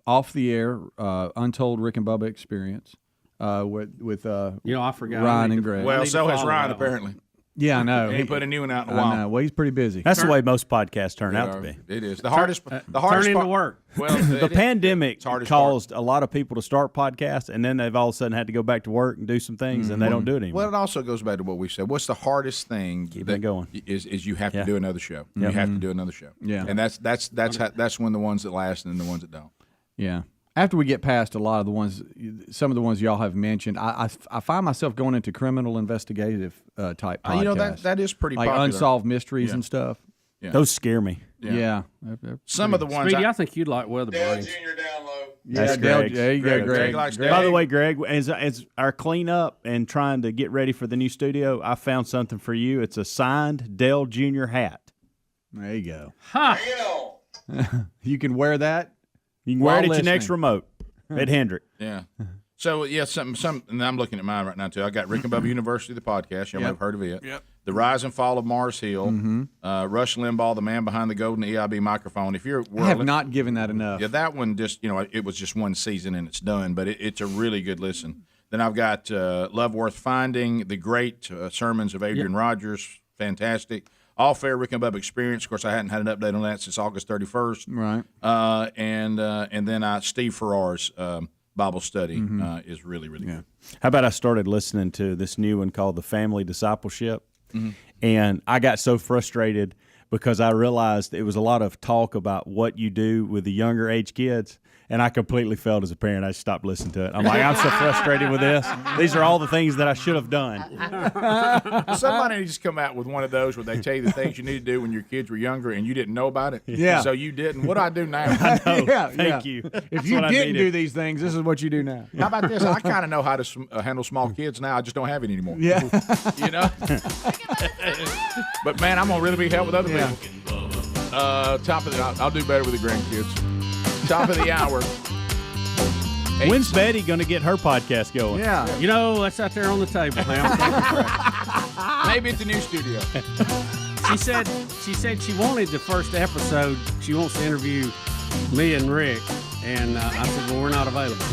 Off the Air, Untold Rick and Bubba Experience with I forgot Ryan and Greg. Well, so has Ryan apparently. Yeah, I know. He ain't put a new one out in a while. I know. Well, he's pretty busy. That's the way most podcasts turn out to be. It is the hardest. Turn part. into work. Well, the pandemic caused a lot of people to start podcasts, and then they've all of a sudden had to go back to work and do some things, and they don't do it anymore. Well, it also goes back to what we said. What's the hardest thing? Keep it going. Is you have to do another show. You have to do another show. Yeah, and that's when the ones that last and then the ones that don't. Yeah. After we get past a lot of the ones, some of the ones y'all have mentioned, I find myself going into criminal investigative type podcasts. That is pretty like popular. unsolved mysteries and stuff. Yeah. Those scare me. Yeah. Some of the ones. Speedy, I think you'd like Weather Brains. That's Greg. There you go, Greg. By the way, Greg, as our cleanup and trying to get ready for the new studio, I found something for you. It's a signed Dale Jr. hat. There you go. Huh. You can wear that. You can wear it at your next remote at Hendrick. Yeah. So something. And I'm looking at mine right now too. I got Rick and Bubba University, the podcast. You may have heard of it. Yep. The Rise and Fall of Mars Hill. Rush Limbaugh, the man behind the golden EIB microphone. If you're, I have not given that enough. Yeah, that one just it was just one season and it's done, but it's a really good listen. Then I've got Love Worth Finding, the great sermons of Adrian Rogers, fantastic. All Fair Rick and Bubba Experience. Of course, I hadn't had an update on that since August 31st. Right. And then Steve Farrar's Bible study is really, really good. How about I started listening to this new one called The Family Discipleship, and I got so frustrated because I realized it was a lot of talk about what you do with the younger age kids. And I completely failed as a parent. I stopped listening to it. I'm like, I'm so frustrated with this. These are all the things that I should have done. Somebody needs to come out with one of those where they tell you the things you need to do when your kids were younger and you didn't know about it. Yeah. So you didn't. What do I do now? I know. Thank you. If you didn't do these things, this is what you do now. How about this? I kind of know how to handle small kids now. I just don't have it anymore. Yeah. But, man, I'm going to really be helping other people. Top of I'll do better with the grandkids. Top of the hour. When's Betty going to get her podcast going? Yeah. That's out there on the table. Maybe it's a new studio. She said she wanted the first episode. She wants to interview me and Rick. And I said, well, we're not available.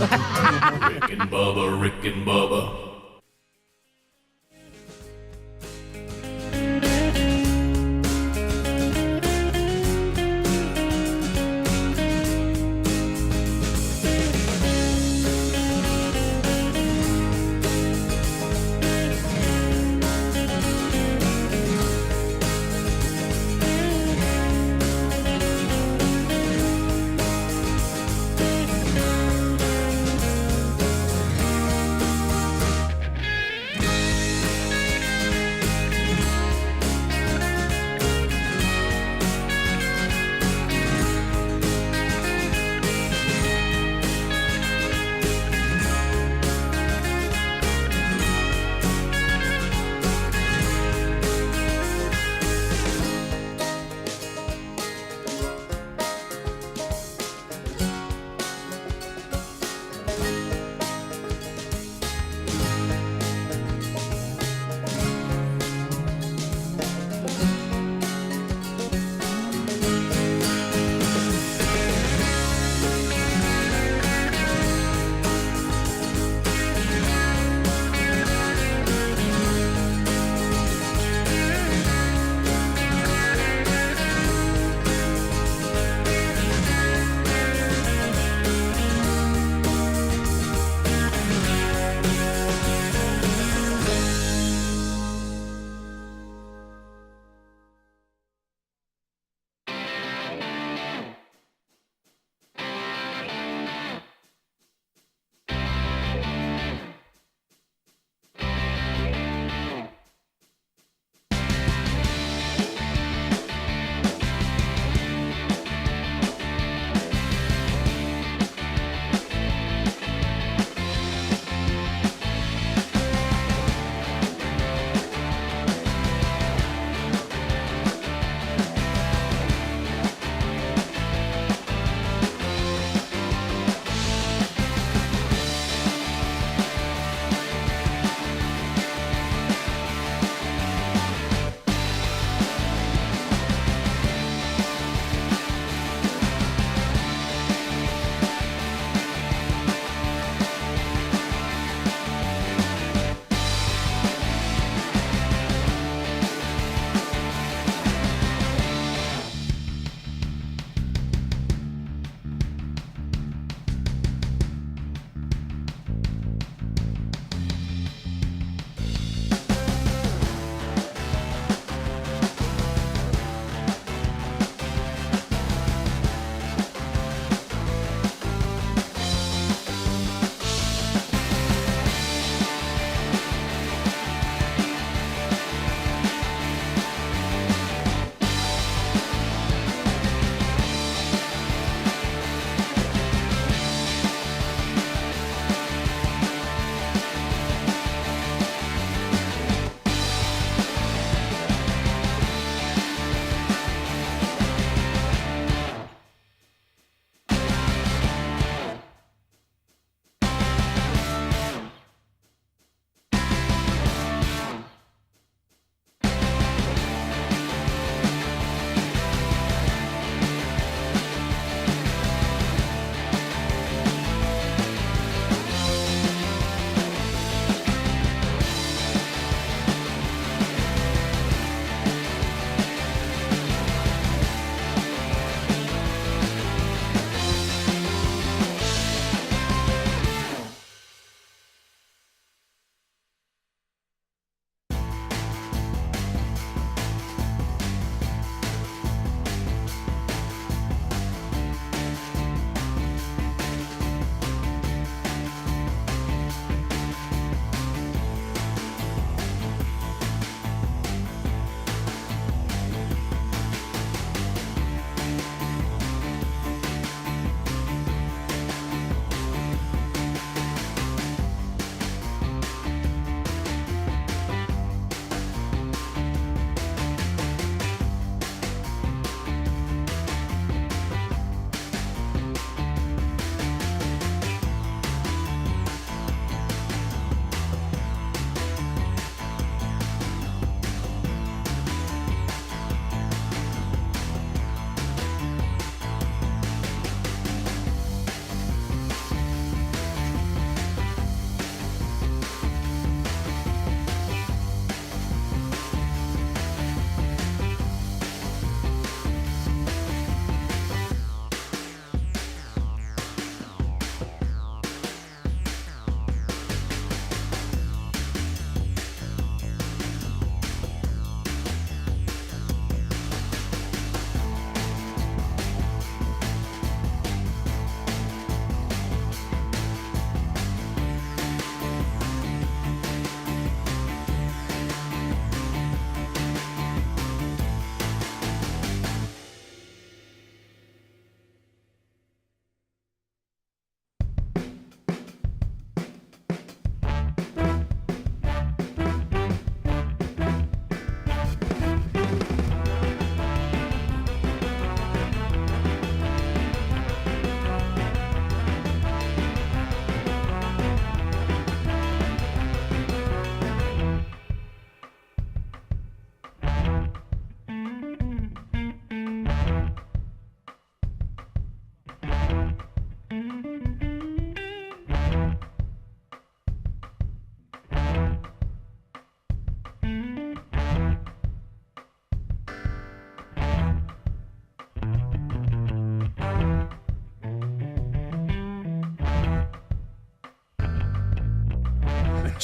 Rick and Bubba, Rick and Bubba.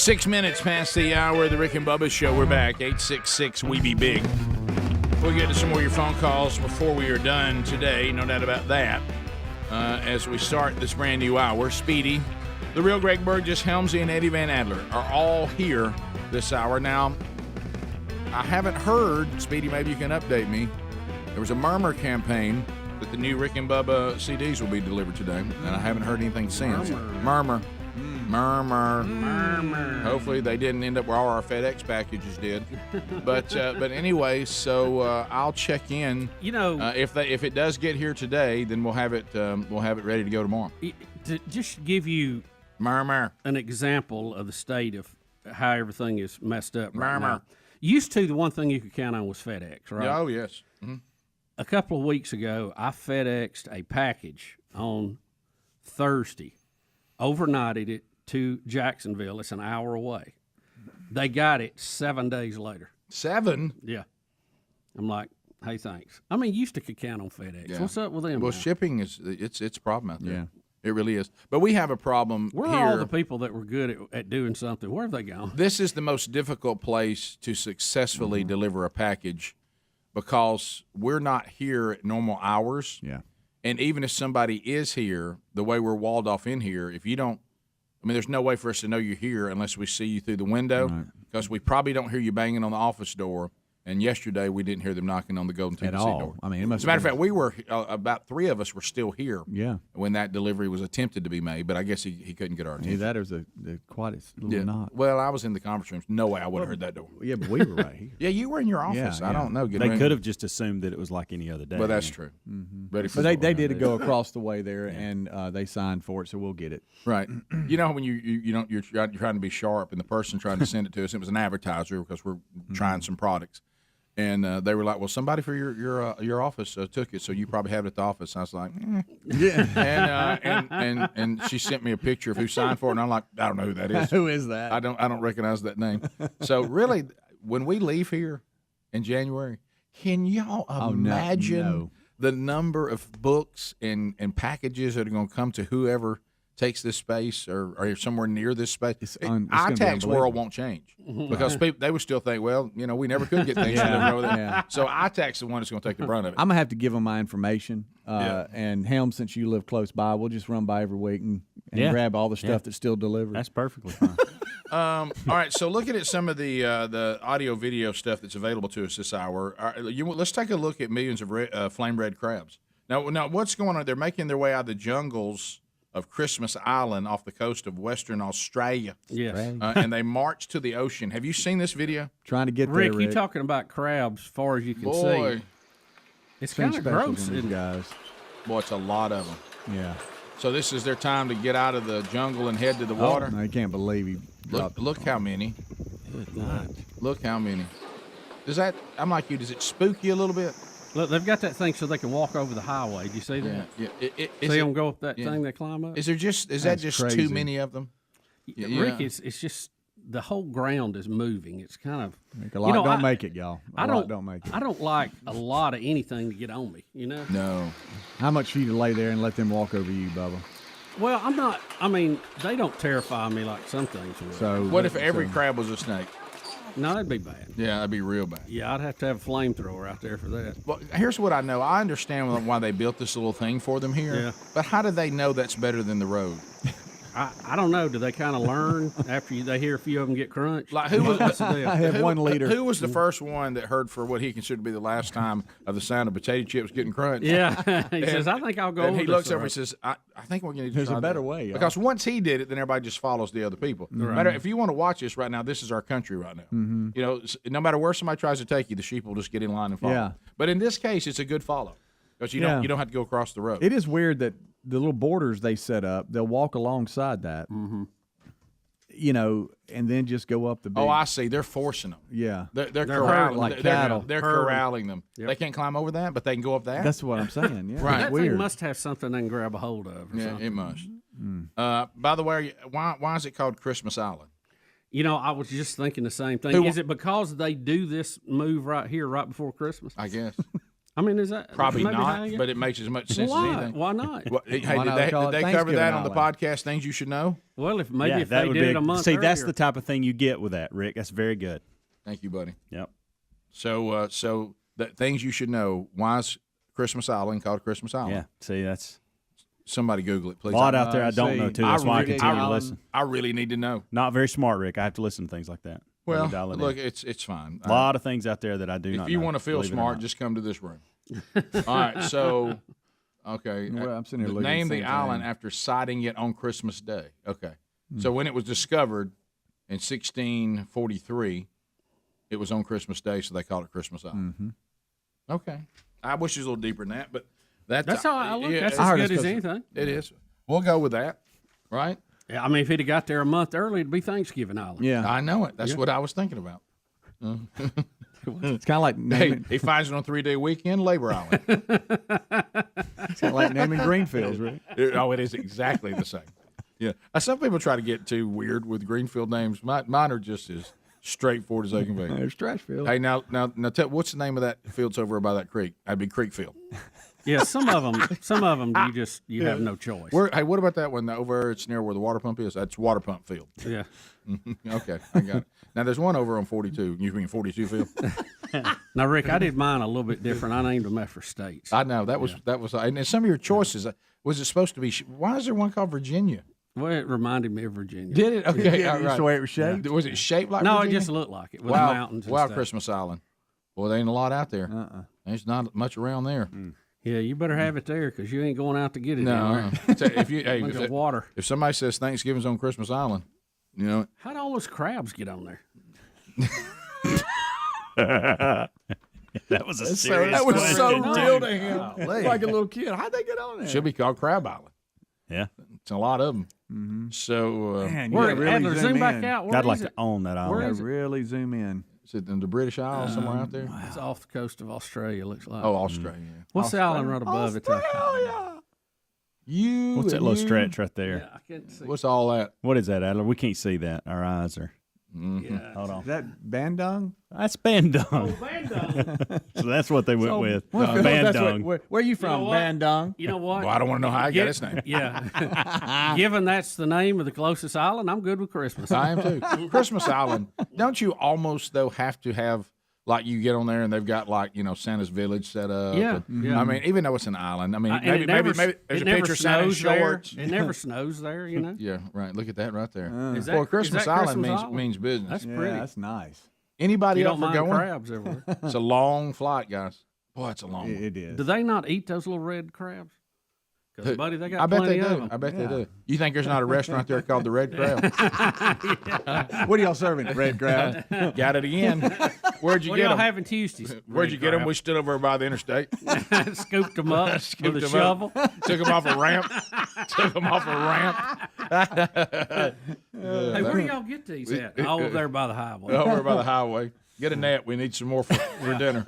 6 minutes past the hour of the Rick and Bubba Show. We're back. 866-WE-BE-BIG. We'll get to some more of your phone calls before we are done today. No doubt about that. As we start this brand new hour, Speedy, the real Greg Burgess, Helmsy, and Eddie Van Adler are all here this hour. Now, I haven't heard, Speedy, maybe you can update me. There was a murmur campaign that the new Rick and Bubba CDs will be delivered today, and I haven't heard anything since. Murmur. Hopefully they didn't end up where all our FedEx packages did. But anyway, so I'll check in. You know, if it does get here today, then we'll have it ready to go tomorrow. To just give you an example of the state of how everything is messed up right now. Used to, the one thing you could count on was FedEx, right? Oh, yes. Mm-hmm. A couple of weeks ago, I FedExed a package on Thursday, overnighted it to Jacksonville. It's an hour away. They got it 7 days later. 7? Yeah. I'm like, hey, thanks. I mean, used to could count on FedEx. Yeah. What's up with them? Well, now? Shipping it's a problem out there. Yeah. It really is. But we have a problem Where here. are all the people that were good at doing something? Where have they gone? This is the most difficult place to successfully deliver a package because we're not here at normal hours. Yeah. And even if somebody is here, the way we're walled off in here, if you don't, I mean, there's no way for us to know you're here unless we see you through the window because we probably don't hear you banging on the office door. And yesterday we didn't hear them knocking on the Golden At Tennessee all. door. I mean, it must as a matter of have fact, we were about 3 of us were still here. Yeah. When that delivery was attempted to be made, but I guess he couldn't get our attention. Yeah, that was the quietest little knock. Well, I was in the conference room. No way I would have heard that door. Yeah, but we were right here. Yeah, you were in your office. Yeah, I yeah. don't know. They could have just assumed that it was like any other day. Well, that's true. Mm-hmm. But But they did go across the way there, and they signed for it, so we'll get it. Right. You know when you're trying to be sharp, and the person trying to send it to us, it was an advertiser because we're trying some products, and they were like, "Well, somebody for your office took it, so you probably have it at the office." And I was like, "Yeah." And she sent me a picture of who signed for it, and I'm like, "I don't know who that is. Who is that? I don't recognize that name." So really, when we leave here in January, can y'all imagine the number of books and packages that are going to come to whoever takes this space or somewhere near this space? iTax world won't change because people, they would still think, well, we never could get things delivered over there. Yeah. So iTax is the one that's going to take the brunt of it. I'm gonna have to give them my information. And Helm, since you live close by, we'll just run by every week and grab all the stuff that's still delivered. That's perfectly fine. All right, so looking at some of the audio video stuff that's available to us this hour, let's take a look at millions of flame red crabs. Now, what's going on? They're making their way out of the jungles of Christmas Island off the coast of Western Australia. Yes. And they march to the ocean. Have you seen this video? Trying to get Rick, there, you talking about crabs as far as you can Boy. see. It's kind of gross, from these isn't it? guys. Boy, it's a lot of them. Yeah. So this is their time to get out of the jungle and head to the water. I can't believe he Look how many. Good night. Look how many. I'm like you, does it spook you a little bit? Look, they've got that thing so they can walk over the highway. Do you see that? Yeah. See them go up that thing they climb up? Is that just crazy. too many of them? Rick, it's just the whole ground is moving. It's kind of a lot don't make it, y'all. A lot don't make it. I don't like a lot of anything to get on me. No. How much for you to lay there and let them walk over you, Bubba? Well, I'm not. I mean, they don't terrify me like some things would. So what if every crab was a snake? No, that'd be bad. Yeah, that'd be real bad. Yeah, I'd have to have a flamethrower out there for that. Well, here's what I know. I understand why they built this little thing for them here. Yeah. But how do they know that's better than the road? I don't know. Do they kind of learn after they hear a few of them get crunched? Like who was What's the deal? I have 1 liter. Who was the first one that heard for what he considered to be the last time of the sound of potato chips getting crunched? Yeah, he says, "I think I'll go." And he over looks this over and road." says, "I think we're going to There's try a better that." way, y'all. Because once he did it, then everybody just follows the other people. Matter if you want to watch this right now, this is our country right now. Mm-hmm. No matter where somebody tries to take you, the sheep will just get in line and follow. Yeah. But in this case, it's a good follow because you don't have to go across the road. It is weird that the little borders they set up, they'll walk alongside that, and then just go up the big. Oh, I see. They're forcing them. Yeah. They're corralling like they're cattle. They're corralling them. Yep. They can't climb over that, but they can go up that. That's what I'm saying. Yeah. Right. That Weird. thing must have something they can grab a hold of. Or something. It must. By the way, why is it called Christmas Island? I was just thinking the same thing. Is it because they do this move right here, right before Christmas? I guess. I mean, is that Probably maybe not, but it makes as much sense Why? as anything. Why not? Hey, not did call it they cover Thanksgiving that on the Island? podcast? Things you should know. Well, if they would did it a month See, that's earlier. the type of thing you get with that, Rick. That's very good. Thank you, buddy. Yep. So that things you should know. Why is Christmas Island called Christmas Island? Yeah. See, that's somebody Google it, please. a lot out there I don't know too. That's why I continue to listen. I really need to know. Not very smart, Rick. I have to listen to things like that. Well, look, it's fine. A lot of things out there that I do not know. If you want to feel smart, just come to this room. All right, so okay. Well, I'm sitting here looking name at the same island thing. after sighting it on Christmas Day. Okay. So when it was discovered in 1643, it was on Christmas Day, so they called it Christmas Island. Mm-hmm. Okay. I wish it was a little deeper than that, but That's how I look. That's I as heard good it's as anything. it is. We'll go with that, right? Yeah, I mean, if he'd have got there a month early, it'd be Thanksgiving Island. Yeah. I know it. That's what I was thinking about. It's kind of like naming, He finds it on 3-day weekend, Labor Island. it's kinda like naming Greenfields, right? Oh, it is exactly the same. Yeah. Some people try to get too weird with Greenfield names. Mine are just as straightforward as they can be. There's Trashfield. Hey, now, what's the name of that field's over by that creek? That'd be Creekfield. Yeah, some of them, you have no choice. Hey, what about that one over? It's near where the water pump is. That's Water Pump Field. Yeah. Okay, I got it. Now there's one over on 42. You mean 42 Field? Now, Rick, I did mine a little bit different. I named them after states. I know that was, and some of your choices. Was it supposed to be? Why is there one called Virginia? Well, it reminded me of Virginia. Did it? Okay, Yeah, all just the way it was shaped. Was it shaped like No, Virginia? it just looked like it with Wow, mountains and wow, stuff. Christmas Island. Boy, there ain't a lot out there. There's not much around there. Yeah, you better have it there because you ain't going out to get it. No. So if you, hey, Bunch of water. If somebody says Thanksgiving's on Christmas Island, you know. How'd all those crabs get on there? That was a That serious was question, so too. real to him. Like a little kid. How'd they get on there? Should be called Crab Island. Yeah. It's a lot of them. So, Man, Where- you gotta really Adler, zoom back out. Where I'd is like it? to own that Where island. is it? really zoom in. Is it in the British Isles somewhere out there? It's off the coast of Australia, looks like. Oh, Australia. What's the island right above it? You. What's that and little you? stretch right there? Yeah, I can't see. What's all that? What is that, Adler? We can't see that. Our eyes are. Yeah. Hold on. Is that Bandung? That's Bandung. Oh, Bandung. So that's what they went So, with. well, that's Bandung. where are you from, what? Bandung? You know what? Well, I don't want to know how I got his name. Yeah. Given that's the name of the closest island, I'm good with Christmas. I am too. Christmas Island. Don't you almost though have to have like you get on there and they've got like Santa's Village set up? Yeah, and- yeah. I mean, even though it's an island, I mean, And maybe it never, maybe there's it a never picture of Santa in snows there. shorts. It never snows there, you know. Yeah, right. Look at that right there. Is that- Boy, is Christmas that Island Christmas means business. That's Yeah, pretty. that's nice. Anybody You up don't for mind going? crabs everywhere. It's a long flight, guys. Boy, it's a long one. It is. Do they not eat those little red crabs? Because, buddy, they got I bet plenty they of do. them. I bet they do. You think there's not a restaurant there called the Red Crab? What are y'all serving? Red crab? Got it again. Where'd you What get y'all them? having Tuesdays? Where'd you get them? We stood over by the interstate. Scooped them up Scooped with a them up. shovel. Took them off a ramp. Took them off a ramp. Hey, where do y'all get these at? Oh, over there by the highway. Over by the highway. Get a net. We need some more for dinner.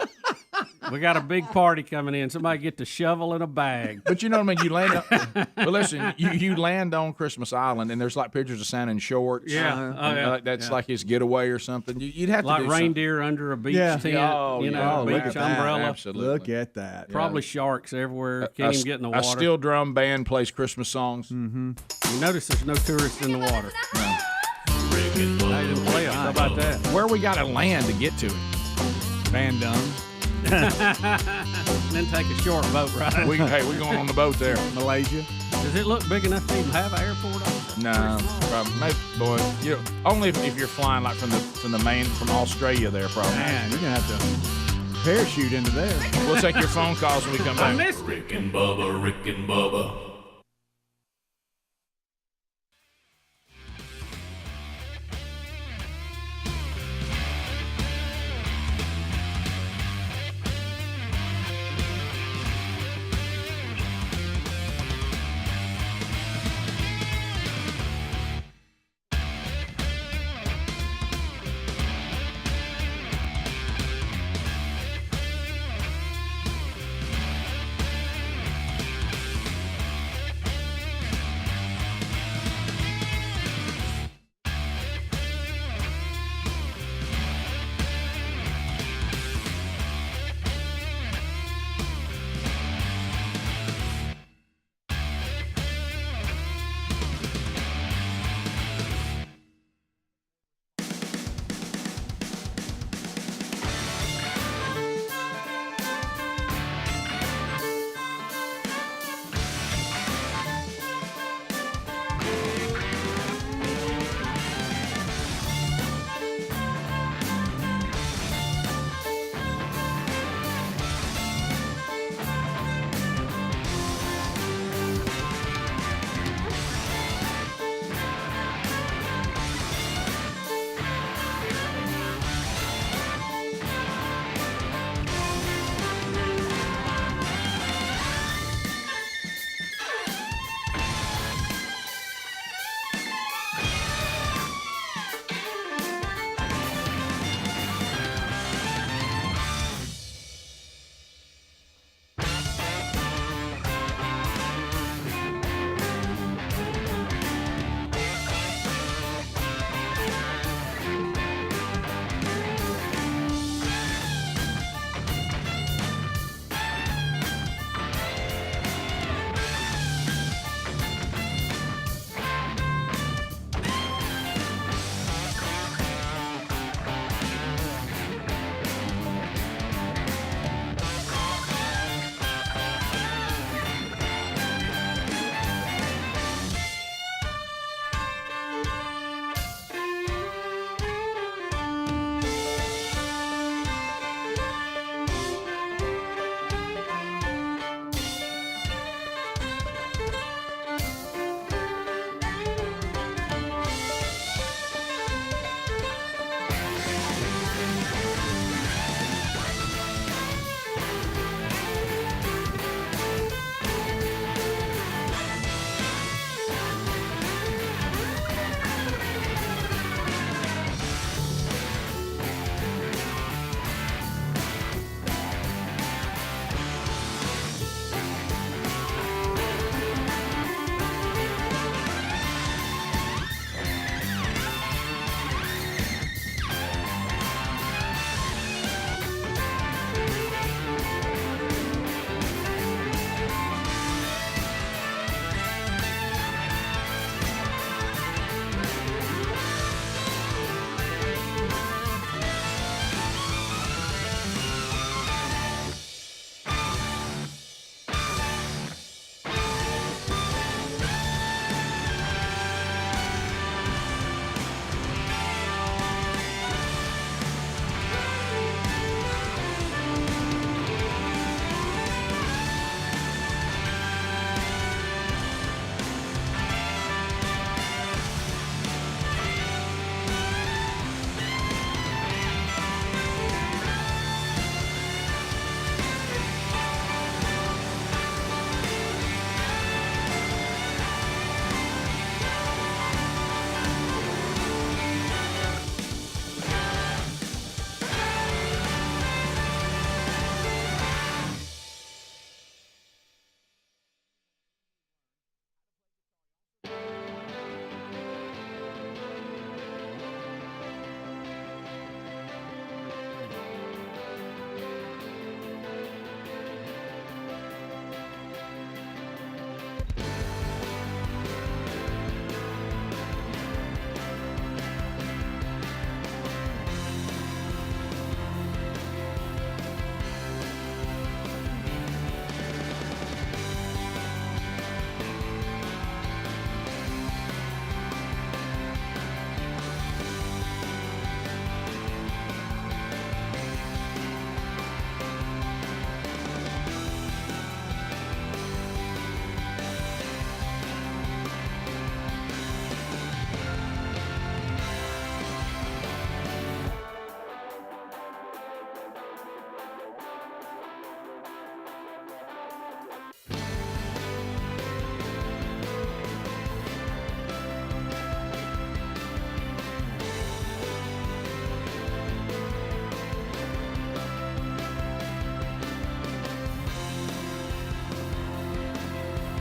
We got a big party coming in. Somebody get the shovel in a bag. But you know what I mean? You land on, but listen, you land on Christmas Island and there's like pictures of Santa in shorts. Yeah. Oh, yeah. Like that's like his getaway or something. You'd have to Like do reindeer under a beach Yeah. tent, Oh, you know, yeah. a Oh, beach look at that. umbrella. Absolutely. Look at that. Probably sharks everywhere. Can't even get in the water. A steel drum band plays Christmas songs. You notice there's no tourists in the water. Rick and They didn't play us. How about that? Where we got to land to get to it? Bandung. Then take a short boat ride. We're going on the boat there. Malaysia. Does it look big enough to even have an airport on it? No, probably, maybe, boy. Only if you're flying like from Australia there, probably. Man, you're gonna have to parachute into there. We'll take your phone calls when we come I back. missed it. Rick and Bubba, Rick and Bubba.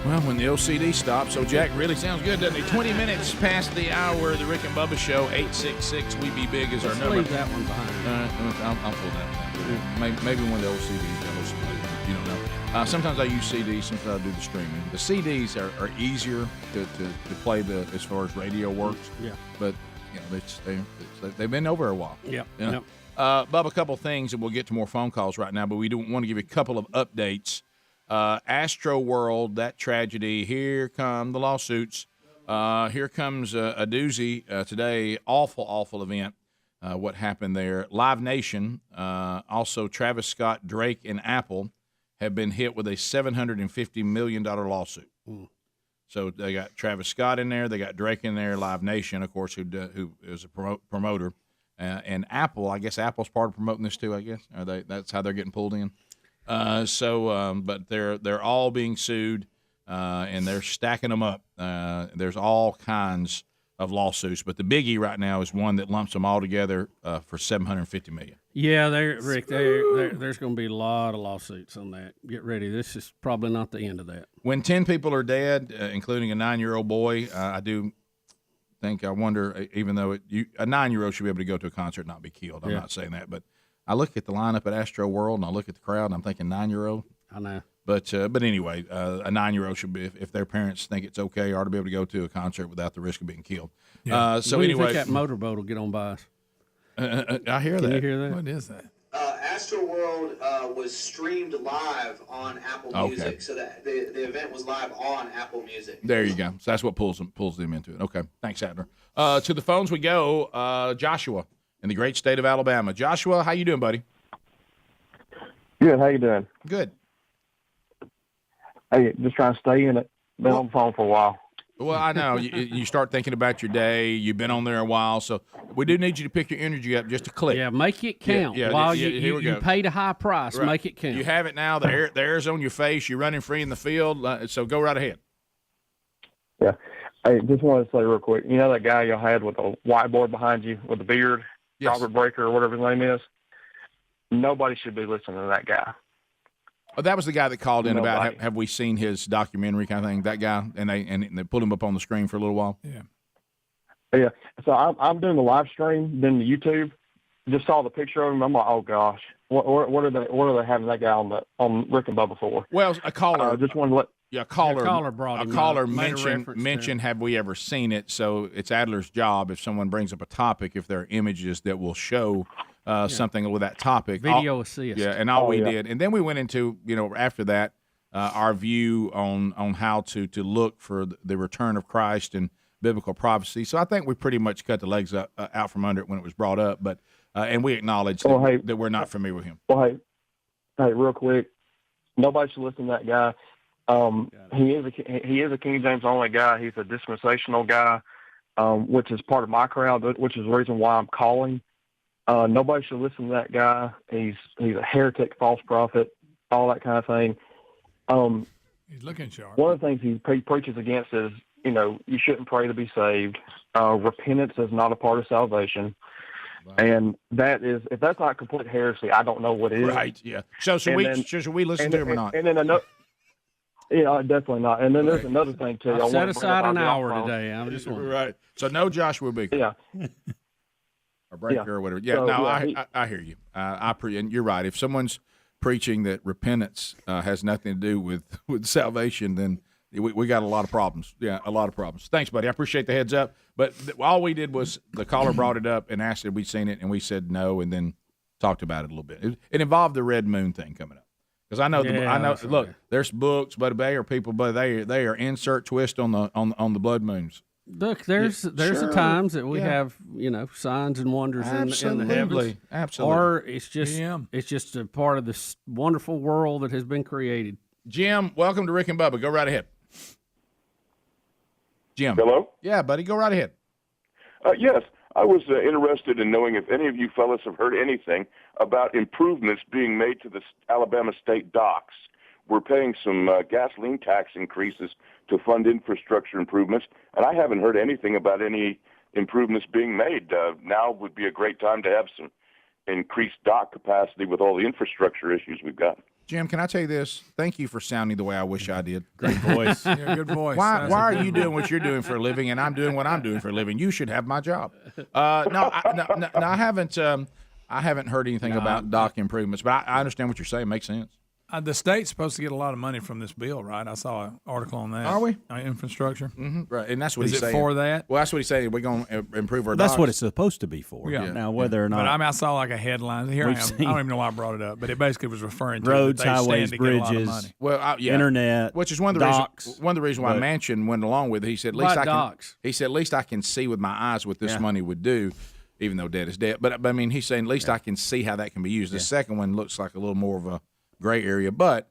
Well, when the OCD stops, so Jack really sounds good, doesn't he? 20 minutes past the hour of the Rick and Bubba Show. 866-WE-BE-BIG is our number. Leave that one behind. I'll pull that down. Maybe when the old CDs go, you don't know. Sometimes I use CDs, sometimes I do the streaming. The CDs are easier to play as far as radio works. Yeah. But, they've been over a while. Yep. You know? Bubba, a couple things, and we'll get to more phone calls right now, but we do want to give you a couple of updates. Astro World, that tragedy, here come the lawsuits. Here comes a doozy today. Awful event, what happened there. Live Nation, also Travis Scott, Drake, and Apple have been hit with a $750 million lawsuit. So they got Travis Scott in there, they got Drake in there, Live Nation, of course, who is a promoter. And Apple, I guess Apple's part of promoting this too, I guess. That's how they're getting pulled in. But they're all being sued, and they're stacking them up. There's all kinds of lawsuits, but the biggie right now is one that lumps them all together for $750 million. Yeah, Rick, there's going to be a lot of lawsuits on that. Get ready. This is probably not the end of that. When 10 people are dead, including a 9-year-old boy, I wonder, even though a 9-year-old should be able to go to a concert and not be killed. I'm not saying that, but I look at the lineup at Astro World and I look at the crowd and I'm thinking 9-year-old. I know. But anyway, a 9-year-old should be, if their parents think it's okay, ought to be able to go to a concert without the risk of being killed. Yeah. So when anyway, do you think that motorboat will get on by us? I hear that. Can you hear that? What is that? Astro World was streamed live on Apple Music, so that the event was live on Apple Music. There you go. So that's what pulls them into it. Okay, thanks, Adler. To the phones we go. Joshua in the great state of Alabama. Joshua, how you doing, buddy? Good. How you doing? Good. Hey, just trying to stay in it. Been on the phone for a while. Well, I know. You start thinking about your day. You've been on there a while, so we do need you to pick your energy up just a click. Yeah, make it count. While you paid a high price, right. Make it count. You have it now. The air's on your face. You're running free in the field, so go right ahead. Yeah. Hey, just wanted to say real quick, you know that guy you had with the whiteboard behind you with the beard, yes. Robert Breaker or whatever his name is? Nobody should be listening to that guy. Oh, that was the guy that called in about have we seen his documentary kind of thing. That guy, and they put him up on the screen for a little while. Yeah. Yeah. So I'm doing the live stream, then the YouTube. Just saw the picture of him. I'm like, oh gosh, what are they having that guy on Rick and Bubba for? Well, a caller just wanted to let. Yeah, a caller brought him a caller up, mentioned have we ever seen it? So it's Adler's job if someone brings up a topic, if there are images that will show something with that topic. Video assist. Yeah, and we did. And then we went into, after that, our view on how to look for the return of Christ and biblical prophecy. So I think we pretty much cut the legs out from under it when it was brought up, but and we acknowledge that we're not familiar with him. Well, hey, real quick, nobody should listen to that guy. He is a King James only guy. He's a dispensational guy, which is part of my crowd, which is the reason why I'm calling. Nobody should listen to that guy. He's a heretic, false prophet, all that kind of thing. He's looking sharp. One of the things he preaches against is, you shouldn't pray to be saved. Repentance is not a part of salvation. Wow. And that is, if that's not complete heresy, I don't know what is. Right, yeah. So should we listen to him or not? And then yeah, definitely not. And then there's another thing, too. I set aside an hour today. I'm just wondering. Right. So no Joshua Big. Yeah. Or Breaker or whatever. Yeah, I hear you. And you're right. If someone's preaching that repentance has nothing to do with salvation, then we got a lot of problems. Yeah, a lot of problems. Thanks, buddy. I appreciate the heads up. But all we did was the caller brought it up and asked if we'd seen it, and we said no, and then talked about it a little bit. It involved the Red Moon thing coming up. Because I know, look, there's books, but they are people, but they are insert twist on the blood moons. Look, there's the times that we have signs and wonders in the heavens. Absolutely. Or it's just a part of this wonderful world that has been created. Jim, welcome to Rick and Bubba. Go right ahead. Jim. Hello? Yeah, buddy, go right ahead. Yes, I was interested in knowing if any of you fellas have heard anything about improvements being made to the Alabama state docks. We're paying some gasoline tax increases to fund infrastructure improvements, and I haven't heard anything about any improvements being made. Now would be a great time to have some increased dock capacity with all the infrastructure issues we've got. Jim, can I tell you this? Thank you for sounding the way I wish I did. Great voice. Yeah, good voice. Why That's are a good you doing voice. what you're doing for a living and I'm doing what I'm doing for a living? You should have my job. I haven't. I haven't heard anything about dock improvements, but I understand what you're saying. Makes sense. The state's supposed to get a lot of money from this bill, right? I saw an article on that. Are we? Infrastructure. Mm-hmm. Right, and that's what Is he's it saying. for that? Well, that's what he's saying. We're going to improve our That's docks. what it's supposed to be for. Yeah. Now, whether or not. But I saw like a headline. Here I We've am. seen- I don't even know why I brought it up, but it basically was referring to Roads, that they stand highways, to get a lot of bridges, money. Well, internet, which is one of the docks. reasons why But- Manchin went along with it. He said, "At Why least I can." docks? He said, "At least I can see with my eyes what this Yeah. money would do." Even though debt is debt, but I mean, he's saying at least I can see how that can be used. The second one looks like a little more of a gray area, but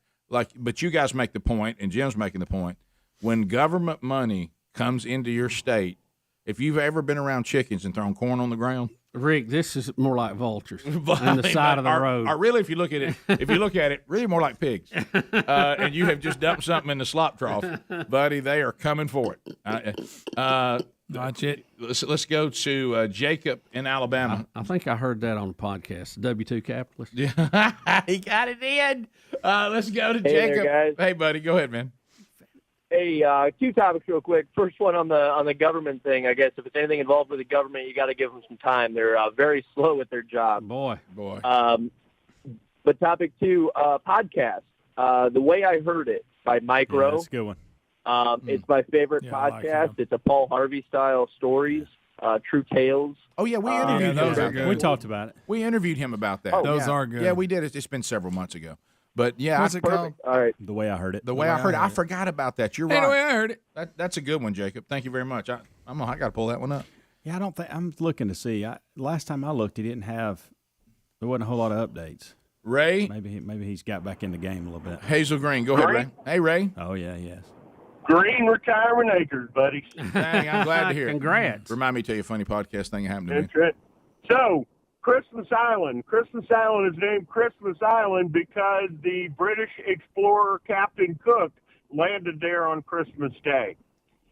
you guys make the point, and Jim's making the point. When government money comes into your state, if you've ever been around chickens and thrown corn on the ground, Rick, this is more like vultures on the side of the road. Or really, if you look at it, really more like pigs. And you have just dumped something in the slop trough, buddy. They are coming for it. Watch it. Let's go to Jacob in Alabama. I think I heard that on the podcast. W2 Capitalist. Yeah, he got it in. Let's go to Hey there, Jacob. guys. Hey, buddy, go ahead, man. Hey, two topics real quick. First one on the government thing. I guess if it's anything involved with the government, you got to give them some time. They're very slow with their job. Boy. But topic two, podcast. The Way I Heard It by Mike Rowe. That's a good one. It's my favorite I like podcast. him. It's a Paul Harvey style stories, true tales. Oh yeah, we interviewed him those are about good. that. We talked about it. We interviewed him about that. Oh, Those yeah. are good. Yeah, we did. It's been several months ago. But yeah, What's it called? Perfect. All right. The way I heard it. The way I heard it, I forgot about that. You're Hey, the way right. I heard it. That's a good one, Jacob. Thank you very much. I got to pull that one up. Yeah, I don't think I'm looking to see. Last time I looked, there wasn't a whole lot of updates. Ray Maybe he's got back in the game a little bit. Hazel Green, go ahead, Ray. Hey, Ray. Oh yeah, yes. Green retirement acres, buddy. Dang, I'm glad to hear it. Congrats. Remind me to tell you a funny podcast thing that happened to me. That's right. So, Christmas Island. Christmas Island is named Christmas Island because the British explorer Captain Cook landed there on Christmas Day.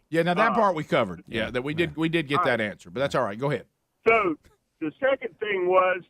Yeah, now that part we covered. Yeah, that we did get that answer, but that's all right. Go ahead. So the second thing was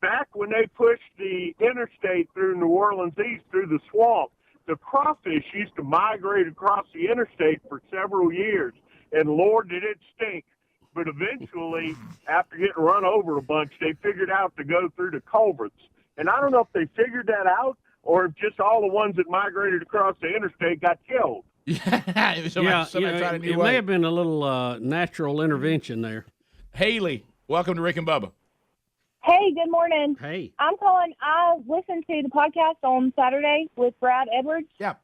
back when they pushed the interstate through New Orleans East through the swamp, the crawfish used to migrate across the interstate for several years, and Lord, did it stink. But eventually, after getting run over a bunch, they figured out to go through the culverts. And I don't know if they figured that out or if just all the ones that migrated across the interstate got killed. Somebody tried a new it way. may have been a little natural intervention there. Haley, welcome to Rick and Bubba. Hey, good morning. Hey. I'm calling. I listened to the podcast on Saturday with Brad Edwards. Yeah.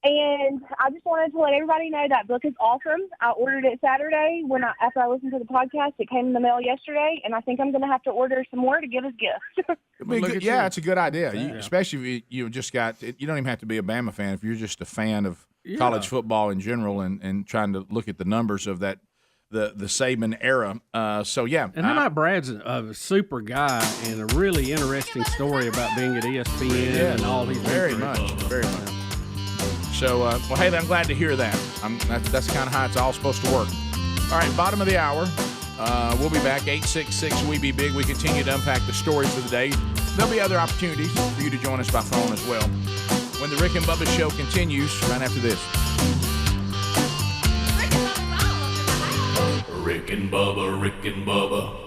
And I just wanted to let everybody know that book is awesome. I ordered it Saturday after I listened to the podcast. It came in the mail yesterday, and I think I'm going to have to order some more to give as gifts. It's a good idea. Especially if you just got. You don't even have to be a Bama fan. If you're just a fan of college football in general and trying to look at the numbers of that, the Saban era. And how about Brad's a super guy and a really interesting story about being at ESPN and all these very much. So, well, Haley, I'm glad to hear that. That's kind of how it's all supposed to work. All right, bottom of the hour. We'll be back, 866-WE-BE-BIG. We continue to unpack the stories of the day. There'll be other opportunities for you to join us by phone as well. When the Rick and Bubba show continues, right after this. Rick and Bubba, Rick and Bubba.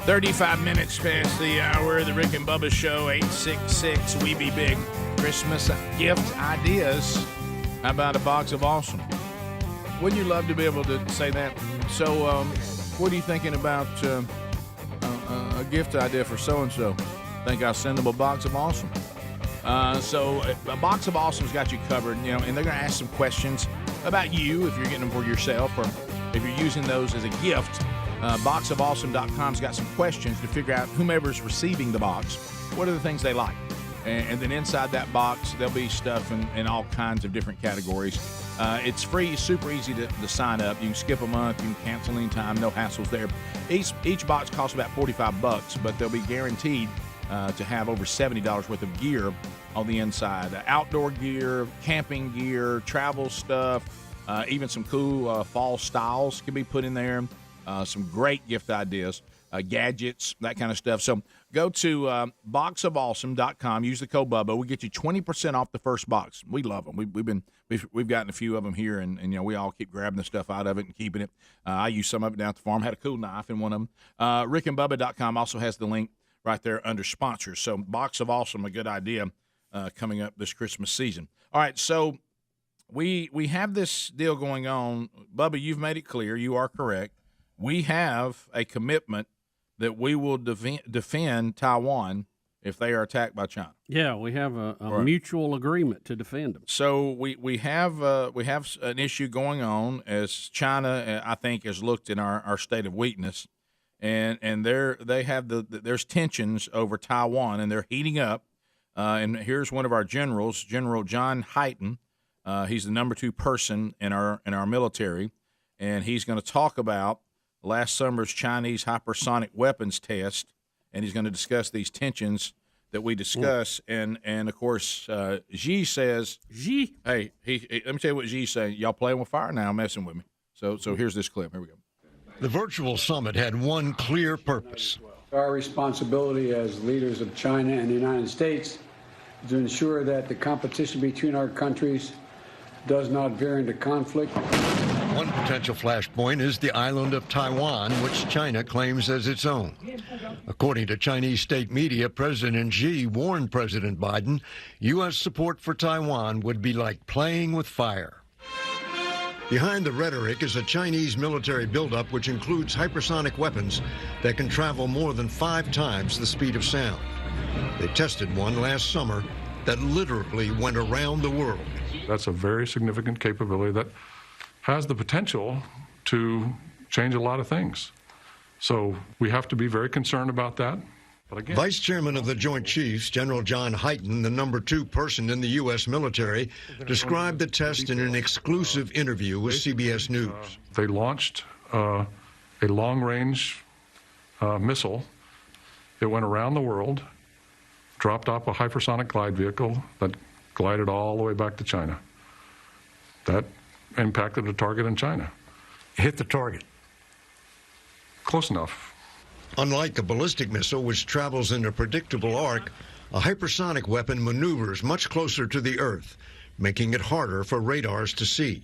35 minutes past the hour of the Rick and Bubba Show, 866 We Be Big. Christmas gift ideas. How about a box of awesome? Wouldn't you love to be able to say that? So, what are you thinking about a gift idea for so-and-so? Think I'll send them a box of awesome. So a box of awesome's got you covered, and they're going to ask some questions about you if you're getting them for yourself or if you're using those as a gift. Boxofawesome.com's got some questions to figure out whomever's receiving the box, what are the things they like. And then inside that box, there'll be stuff in all kinds of different categories. It's free, super easy to sign up. You can skip a month, you can cancel anytime, no hassles there. Each box costs about $45, but they'll be guaranteed to have over $70 worth of gear on the inside. Outdoor gear, camping gear, travel stuff, even some cool fall styles can be put in there. Some great gift ideas, gadgets, that kind of stuff. So go to boxofawesome.com. Use the code Bubba. We get you 20% off the first box. We love them. We've gotten a few of them here, and we all keep grabbing the stuff out of it and keeping it. I use some of it down at the farm. Had a cool knife in one of them. rickandbubba.com also has the link right there under sponsors. So Box of Awesome, a good idea coming up this Christmas season. All right, so we have this deal going on. Bubba, you've made it clear. You are correct. We have a commitment that we will defend Taiwan if they are attacked by China. Yeah, we have a mutual agreement to defend them. So we have an issue going on as China, I think, has looked in our state of weakness, and there's tensions over Taiwan, and they're heating up. And here's one of our generals, General John Hyten. He's the number 2 person in our military, and he's going to talk about last summer's Chinese hypersonic weapons test, and he's going to discuss these tensions that we discuss. And of course, Xi says, hey, let me tell you what Xi's saying. Y'all playing with fire now, messing with me. So here's this clip. Here we go. The virtual summit had one clear purpose. Our responsibility as leaders of China and the United States is to ensure that the competition between our countries does not veer into conflict. One potential flashpoint is the island of Taiwan, which China claims as its own. According to Chinese state media, President Xi warned President Biden U.S. support for Taiwan would be like playing with fire. Behind the rhetoric is a Chinese military buildup which includes hypersonic weapons that can travel more than 5 times the speed of sound. They tested one last summer that literally went around the world. That's a very significant capability that has the potential to change a lot of things. So we have to be very concerned about that. But again, Vice Chairman of the Joint Chiefs, General John Hyten, the number 2 person in the U.S. military, described the test in an exclusive interview with CBS News. They launched a long-range missile. It went around the world, dropped off a hypersonic glide vehicle that glided all the way back to China. That impacted a target in China. Hit the target. Close enough. Unlike a ballistic missile, which travels in a predictable arc, a hypersonic weapon maneuvers much closer to the Earth, making it harder for radars to see.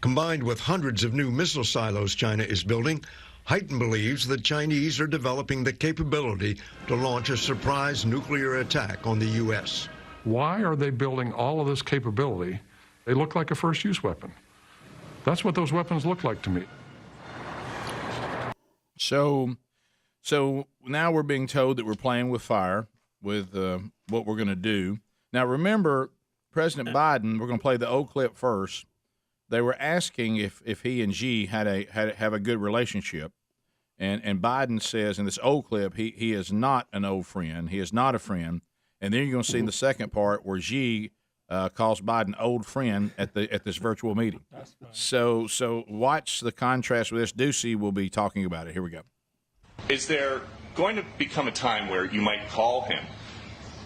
Combined with hundreds of new missile silos China is building, Hyten believes the Chinese are developing the capability to launch a surprise nuclear attack on the U.S. Why are they building all of this capability? They look like a first-use weapon. That's what those weapons look like to me. So now we're being told that we're playing with fire with what we're going to do. Now, remember, President Biden, we're going to play the old clip first. They were asking if he and Xi have a good relationship. And Biden says in this old clip, he is not an old friend. He is not a friend. And then you're going to see in the second part where Xi calls Biden old friend at this virtual meeting. So watch the contrast with this. Ducey will be talking about it. Here we go. Is there going to become a time where you might call him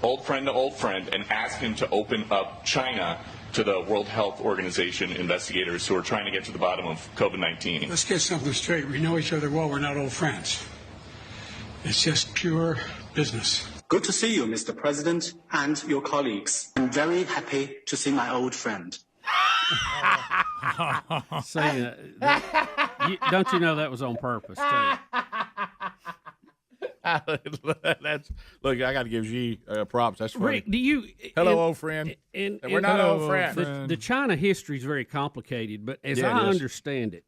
old friend to old friend and ask him to open up China to the World Health Organization investigators who are trying to get to the bottom of COVID-19? Let's get something straight. We know each other well. We're not old friends. It's just pure business. Good to see you, Mr. President, and your colleagues. I'm very happy to see my old friend. Don't you know that was on purpose, too? That's look. I got to give G props. That's funny. Rick, do you? Hello, old friend. And we're not old friends. The China history is very complicated, but as Yeah, I it is. understand it,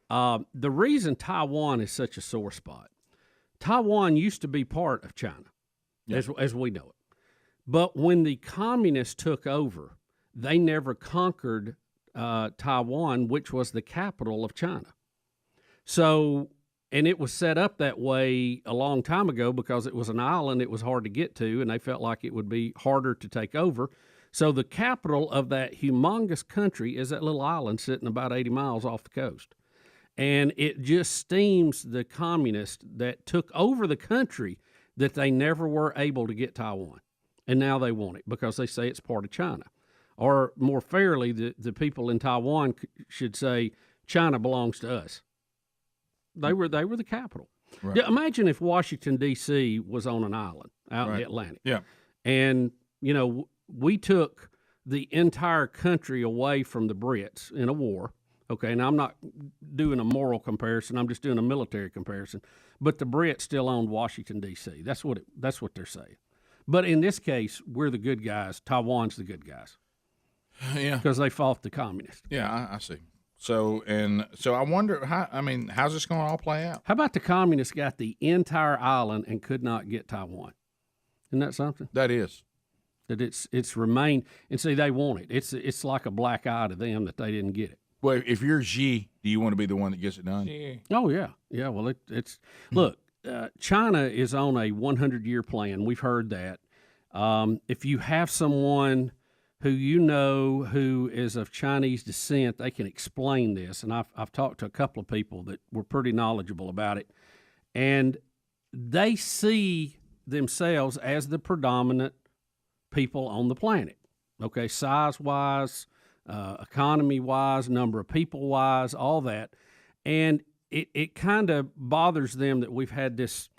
the reason Taiwan is such a sore spot, Taiwan used to be part of China, as we know it. But when the communists took over, they never conquered Taiwan, which was the capital of China. So, and it was set up that way a long time ago because it was an island it was hard to get to, and they felt like it would be harder to take over. So the capital of that humongous country is that little island sitting about 80 miles off the coast. And it just steams the communists that took over the country that they never were able to get Taiwan. And now they want it because they say it's part of China. Or more fairly, the people in Taiwan should say China belongs to us. They were the capital. Right. Yeah, imagine if Washington, D.C. was on an island out in the Atlantic. Yeah. And, we took the entire country away from the Brits in a war. Okay, and I'm not doing a moral comparison. I'm just doing a military comparison. But the Brits still owned Washington, D.C. That's what they're saying. But in this case, we're the good guys. Taiwan's the good guys. Yeah. Because they fought the communists. Yeah, I see. So I wonder how's this going to all play out? How about the communists got the entire island and could not get Taiwan? Isn't that something? That is. That it's remained, and see, they want it. It's like a black eye to them that they didn't get it. Well, if you're Xi, do you want to be the one that gets it done? Oh yeah. Well, it's look. China is on a 100-year plan. We've heard that. If you have someone who is of Chinese descent, they can explain this. And I've talked to a couple of people that were pretty knowledgeable about it, and they see themselves as the predominant people on the planet. Okay, size-wise, economy-wise, number of people-wise, all that. And it kind of bothers them that we've had this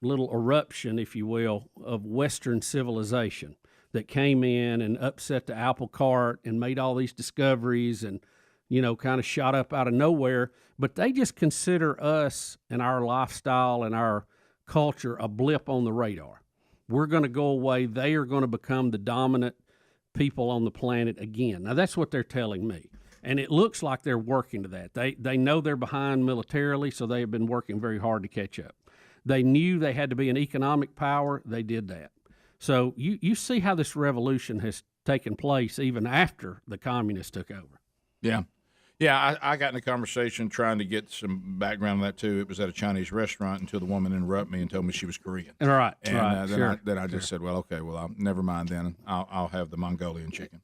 little eruption, if you will, of Western civilization that came in and upset the apple cart and made all these discoveries and, kind of shot up out of nowhere. But they just consider us and our lifestyle and our culture a blip on the radar. We're going to go away. They are going to become the dominant people on the planet again. Now, that's what they're telling me. And it looks like they're working to that. They know they're behind militarily, so they have been working very hard to catch up. They knew they had to be an economic power. They did that. So you see how this revolution has taken place even after the communists took over. Yeah. Yeah, I got in a conversation trying to get some background on that, too. It was at a Chinese restaurant until the woman interrupted me and told me she was Korean. Right, and right. Then I just said, well, okay, never mind then. I'll have the Mongolian chicken.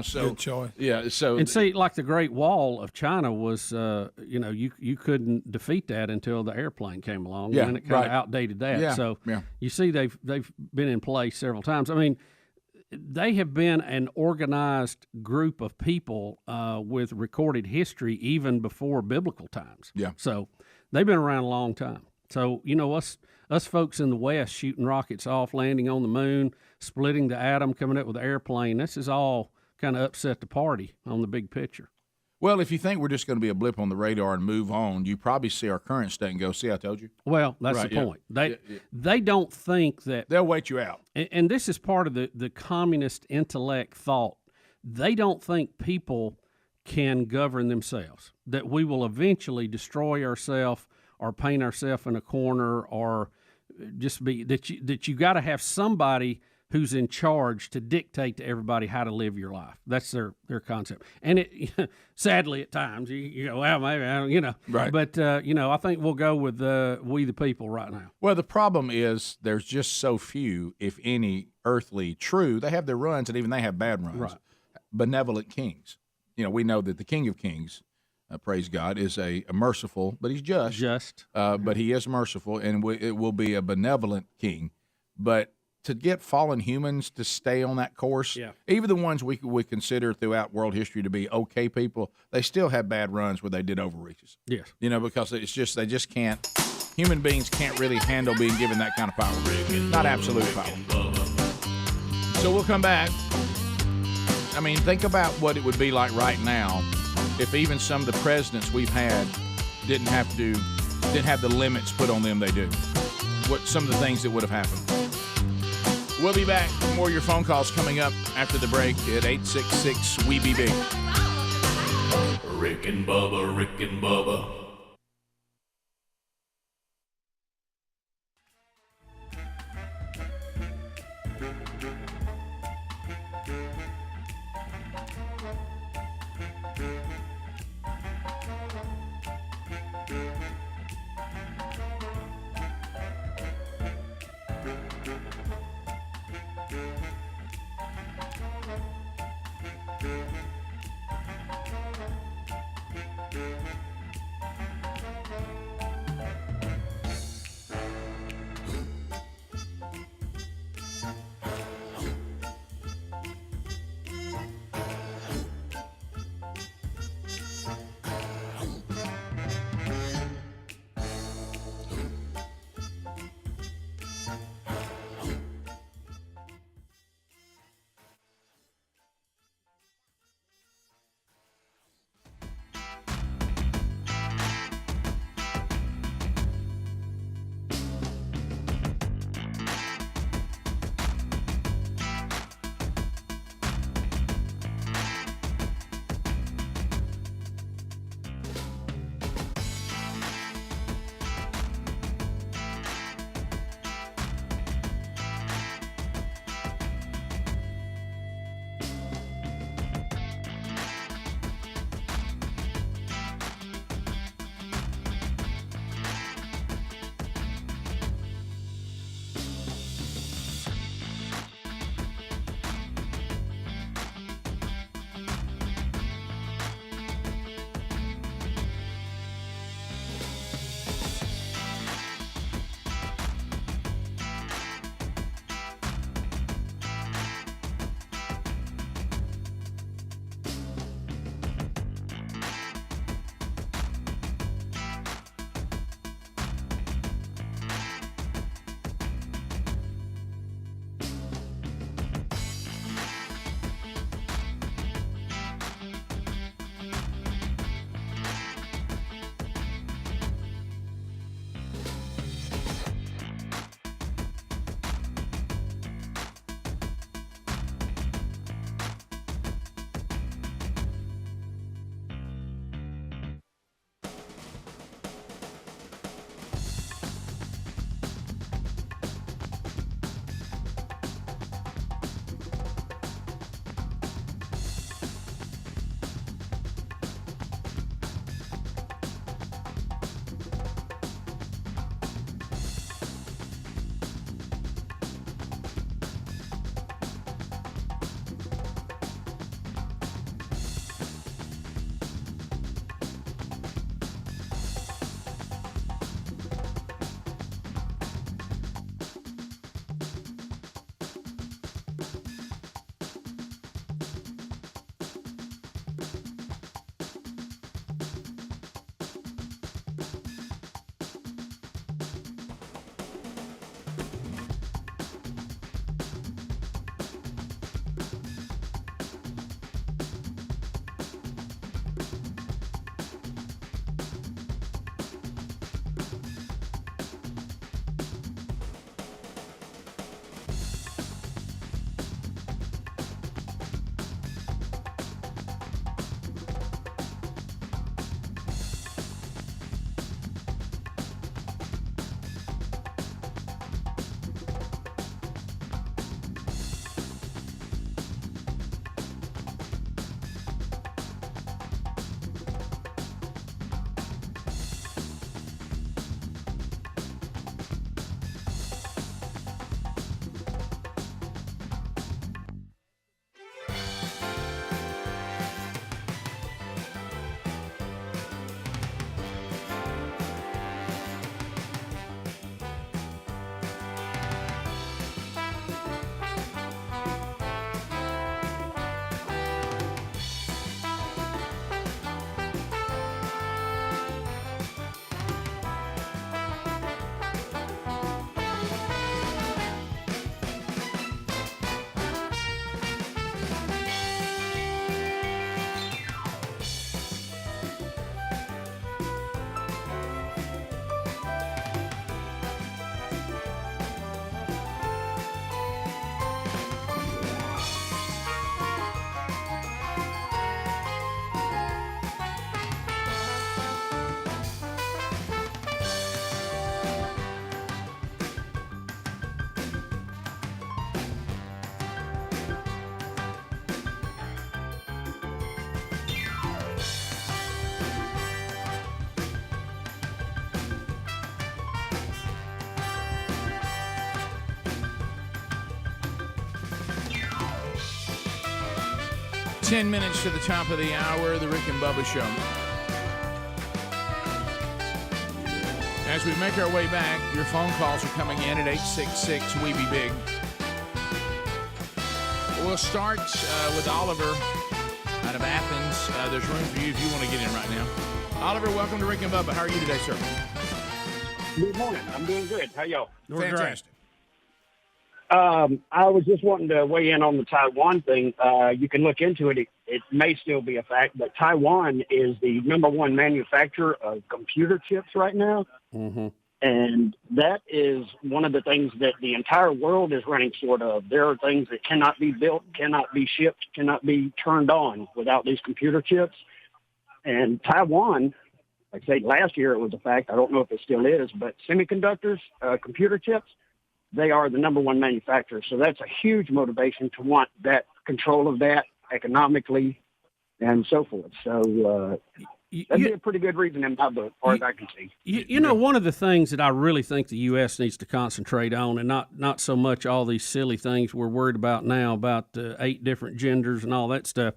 So. Good choice. Yeah, so. And see, like the Great Wall of China was, you couldn't defeat that until the airplane came along. Yeah, and it kind of outdated that. Yeah, so yeah. you see they've been in place several times. I mean, they have been an organized group of people with recorded history even before biblical times. Yeah. So they've been around a long time. So, us folks in the West shooting rockets off, landing on the moon, splitting the atom, coming up with an airplane, this is all kind of upset the party on the big picture. Well, if you think we're just going to be a blip on the radar and move on, you probably see our current state and go, see, I told you? Well, that's Right, the yeah. point. They don't think that... They'll wait you out. And this is part of the communist intellect thought. They don't think people can govern themselves, that we will eventually destroy ourselves or paint ourselves in a corner or just be... That you got to have somebody who's in charge to dictate to everybody how to live your life. That's their concept. And it, sadly, at times, you go, well, maybe, I don't, Right. But, I think we'll go with we the people right now. Well, the problem is there's just so few, if any, earthly true. They have their runs, and even they have bad runs. Right. Benevolent kings. We know that the King of Kings, praise God, is a merciful, but he's just. But he is merciful, and it will be a benevolent king. But to get fallen humans to stay on that course, even the ones we consider throughout world history to be okay people, they still have bad runs where they did overreaches. Yes. Because it's just they just can't. Human beings can't really handle being given that kind of power. Not absolute power. So we'll come back. I mean, think about what it would be like right now if even some of the presidents we've had didn't have to didn't have the limits put on them they do. What some of the things that would have happened. We'll be back. More of your phone calls coming up after the break at 866-WE-BE-BIG. Rick and Bubba, Rick and Bubba. 10 minutes to the top of the hour, the Rick and Bubba Show. As we make our way back, your phone calls are coming in at 866-WE-BE-BIG. We'll start with Oliver out of Athens. There's room for you if you want to get in right now. Oliver, welcome to Rick and Bubba. How are you today, sir? Good morning. I'm doing good. How y'all? Fantastic. I was just wanting to weigh in on the Taiwan thing. You can look into it. It may still be a fact, but Taiwan is the number one manufacturer of computer chips right now. Mm-hmm. And that is one of the things that the entire world is running short of. There are things that cannot be built, cannot be shipped, cannot be turned on without these computer chips. And Taiwan, like I say, last year it was a fact. I don't know if it still is, but semiconductors, computer chips, they are the number one manufacturer. So that's a huge motivation to want that control of that economically and so forth. So that'd be a pretty good reason in my book, as far as I can see. You know, one of the things that I really think the U.S. needs to concentrate on, and not so much all these silly things we're worried about now, about 8 different genders and all that stuff,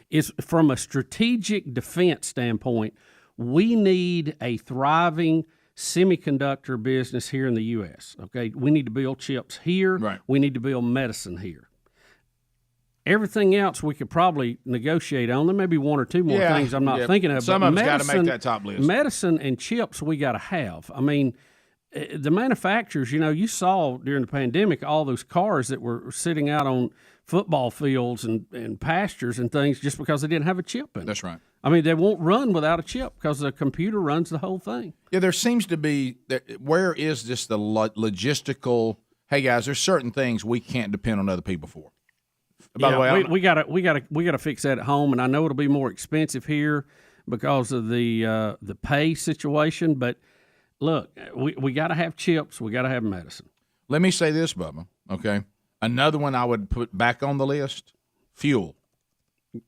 is from a strategic defense standpoint, we need a thriving semiconductor business here in the U.S., okay? We need to build chips here. Right. We need to build medicine here. Everything else we could probably negotiate on. There may be 1 or 2 more things I'm not thinking of. Some of them's got to make that top list. Medicine and chips we got to have. I mean, the manufacturers, you know, you saw during the pandemic all those cars that were sitting out on football fields and pastures and things just because they didn't have a chip in it. That's right. I mean, they won't run without a chip because the computer runs the whole thing. Yeah, there seems to be where is this the logistical? Hey guys, there's certain things we can't depend on other people for. By the way, we gotta fix that at home, and I know it'll be more expensive here because of the pay situation. But look, we got to have chips. We got to have medicine. Let me say this, Bubba. Okay, another one I would put back on the list: fuel.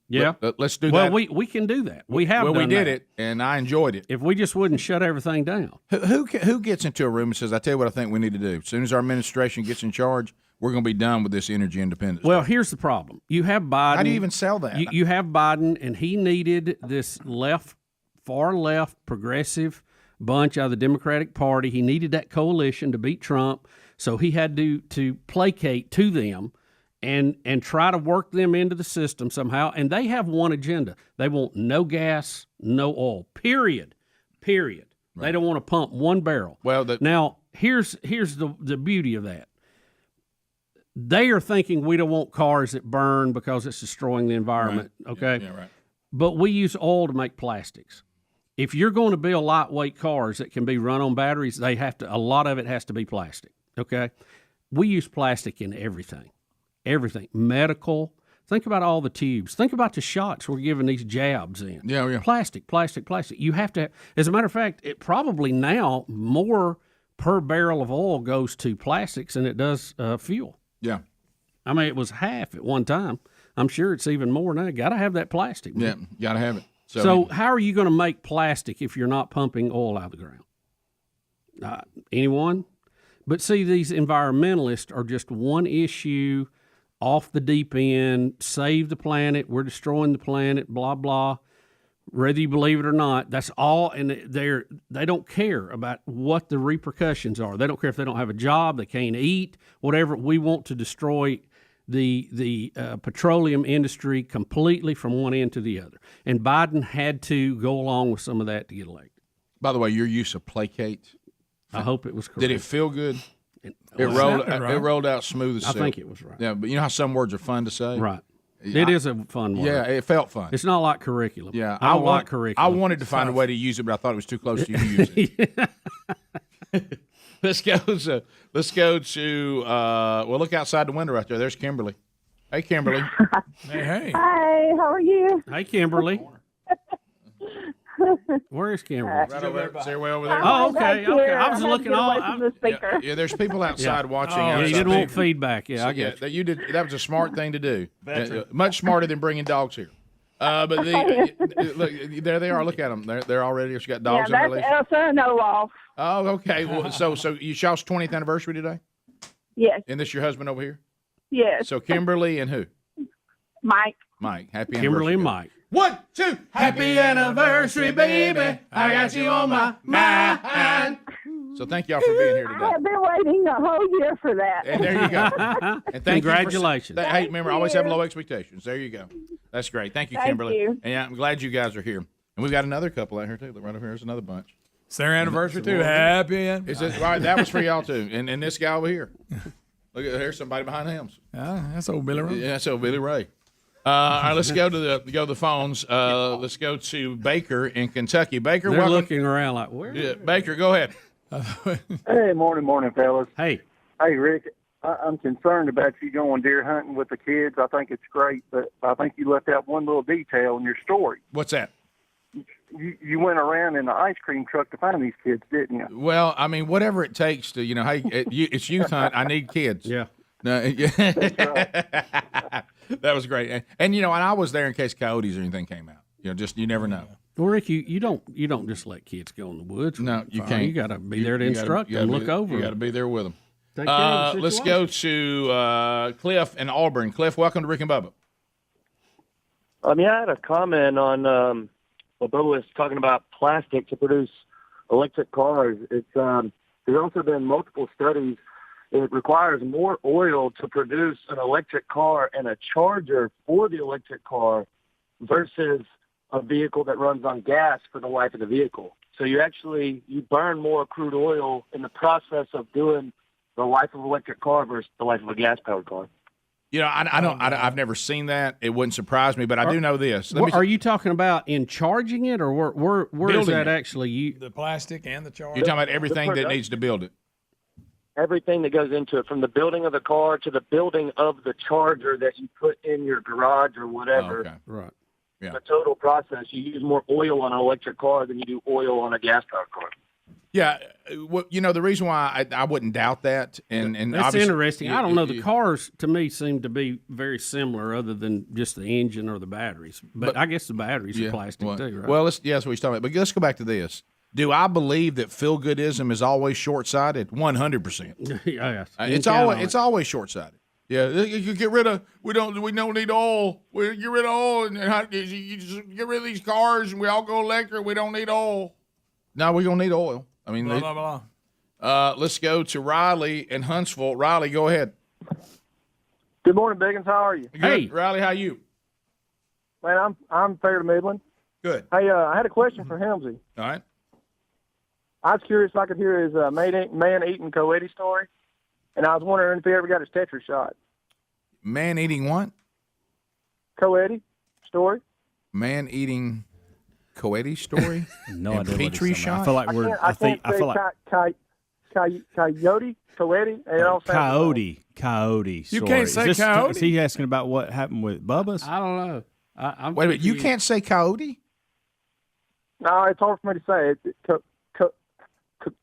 Yeah, let's do that. Well, we can do that. We have. Well, done we did that. it, and I enjoyed it. If we just wouldn't shut everything down. Who gets into a room and says, "I tell you what, I think we need to do." As soon as our administration gets in charge, we're going to be done with this energy independence. Well, here's the problem. You have Biden. How do you even sell that? You have Biden, and he needed this far left, progressive bunch out of the Democratic Party. He needed that coalition to beat Trump, so he had to placate to them and try to work them into the system somehow. And they have one agenda. They want no gas, no oil, period. Right. They don't want to pump one barrel. Well, now, here's the beauty of that. They are thinking we don't want cars that burn because it's destroying the environment, right. Okay? Yeah, right. But we use oil to make plastics. If you're going to build lightweight cars that can be run on batteries, a lot of it has to be plastic, okay? We use plastic in everything. Medical. Think about all the tubes. Think about the shots we're giving these jabs in. Yeah. Plastic. You have to, as a matter of fact, it probably now more per barrel of oil goes to plastics than it does fuel. Yeah. I mean, it was half at one time. I'm sure it's even more now. Got to have that plastic. Man. Yeah, got to have it. So how are you going to make plastic if you're not pumping oil out of the ground? Anyone? But see, these environmentalists are just one issue off the deep end. Save the planet. We're destroying the planet, blah, blah. Whether you believe it or not, that's all, and they don't care about what the repercussions are. They don't care if they don't have a job, they can't eat, whatever. We want to destroy the petroleum industry completely from one end to the other. And Biden had to go along with some of that to get elected. By the way, your use of placate, I hope it was correct. Did it feel good? It rolled out smooth as silk. I think it was right. Yeah, but you know how some words are fun to say? Right. It is a fun word. Yeah, it felt fun. It's not like curriculum. Yeah, I don't like curriculum. I wanted to find a way to use it, but I thought it was too close to you using it. Let's go to well, look outside the window right there. There's Kimberly. Hey, Kimberly. Hey. Hi, how are you? Hey, Kimberly. Where is Kimberly? Right over there. See her way over there? Oh, okay. I was looking all. Yeah, there's people outside watching. Yeah, you didn't want feedback. Yeah, I get you. That was a smart thing to do. Much smarter than bringing dogs here. But look, there they are. Look at them. They're already. She got dogs in the leash. That's Elsa and Olaf. Oh, okay. Well, so y'all's 20th anniversary today? Yes. And this your husband over here? Yes. So Kimberly and who? Mike. Mike. Happy Kimberly anniversary. and Mike. 1, 2. Happy anniversary, baby. I got you on my mind. So thank y'all for being here I today. have been waiting a whole year for that. And there you go. And thank Congratulations. You hey, remember, always have low expectations. There you go. That's great. Thank you, Thank Kimberly. you. And I'm glad you guys are here. And we've got another couple out here, too. Look right over here. There's another bunch. It's their anniversary, too. Happy anniversary. Is it, right, that was for y'all, too. And this guy over here. Look at here's somebody behind the helms. That's old Billy Ray. Yeah, that's old Billy Ray. All right, let's go to the phones. Let's go to Baker in Kentucky. Baker, They're welcome. looking around like, where? Yeah, Baker, go ahead. Hey, morning, fellas. Hey. Hey, Rick, I'm concerned about you going deer hunting with the kids. I think it's great, but I think you left out one little detail in your story. What's that? You went around in the ice cream truck to find these kids, didn't you? Well, I mean, whatever it takes to, hey, it's youth hunt. I need kids. Yeah. No, that was great. And I was there in case coyotes or anything came out. You never know. Well, Rick, you don't just let kids go in the woods. No, you can't. You got to be there to instruct them, look over You got to them. be there with them. Take care of the Let's go to Cliff in Auburn. Cliff, welcome to Rick and Bubba. I had a comment on what Bubba was talking about plastic to produce electric cars. It's there's also been multiple studies. It requires more oil to produce an electric car and a charger for the electric car versus a vehicle that runs on gas for the life of the vehicle. So you burn more crude oil in the process of doing the life of an electric car versus the life of a gas-powered car. I've never seen that. It wouldn't surprise me, but I do know this. Are you talking about in charging it, or where is that actually? The plastic and the charger. You're talking about everything that needs to build it. Everything that goes into it, from the building of the car to the building of the charger that you put in your garage or whatever. Okay. Right. Yeah. The total process, you use more oil on an electric car than you do oil on a gas-powered car. Yeah, the reason why I wouldn't doubt that, and that's interesting. I don't know. The cars to me seem to be very similar, other than just the engine or the batteries. But I guess the batteries are plastic too, right? Well, that's what he's talking about. But let's go back to this. Do I believe that feel-goodism is always short-sighted? 100%. Yes. It's always short-sighted. Yeah, you get rid of. We don't need oil. We get rid of oil, and you just get rid of these cars, and we all go electric. We don't need oil. No, we're gonna need oil. I mean, blah, blah, blah. Let's go to Riley in Huntsville. Riley, go ahead. Good morning, Biggins. How are you? Good. Hey, Riley, how you? Man, I'm fair to middling. Good. Hey, I had a question for Helmsy. All right. I was curious if I could hear his man-eating coyote story, and I was wondering if he ever got his Tetris shot. Man-eating what? Coyote story. Man-eating coyote story? No and idea. Petri shot? I feel like we're. I feel like coyote. It all sounds Coyote. You can't say coyote. Is he asking about what happened with Bubba's? I don't know. I'm Wait a minute. You confused. can't say coyote? No, it's hard for me to say.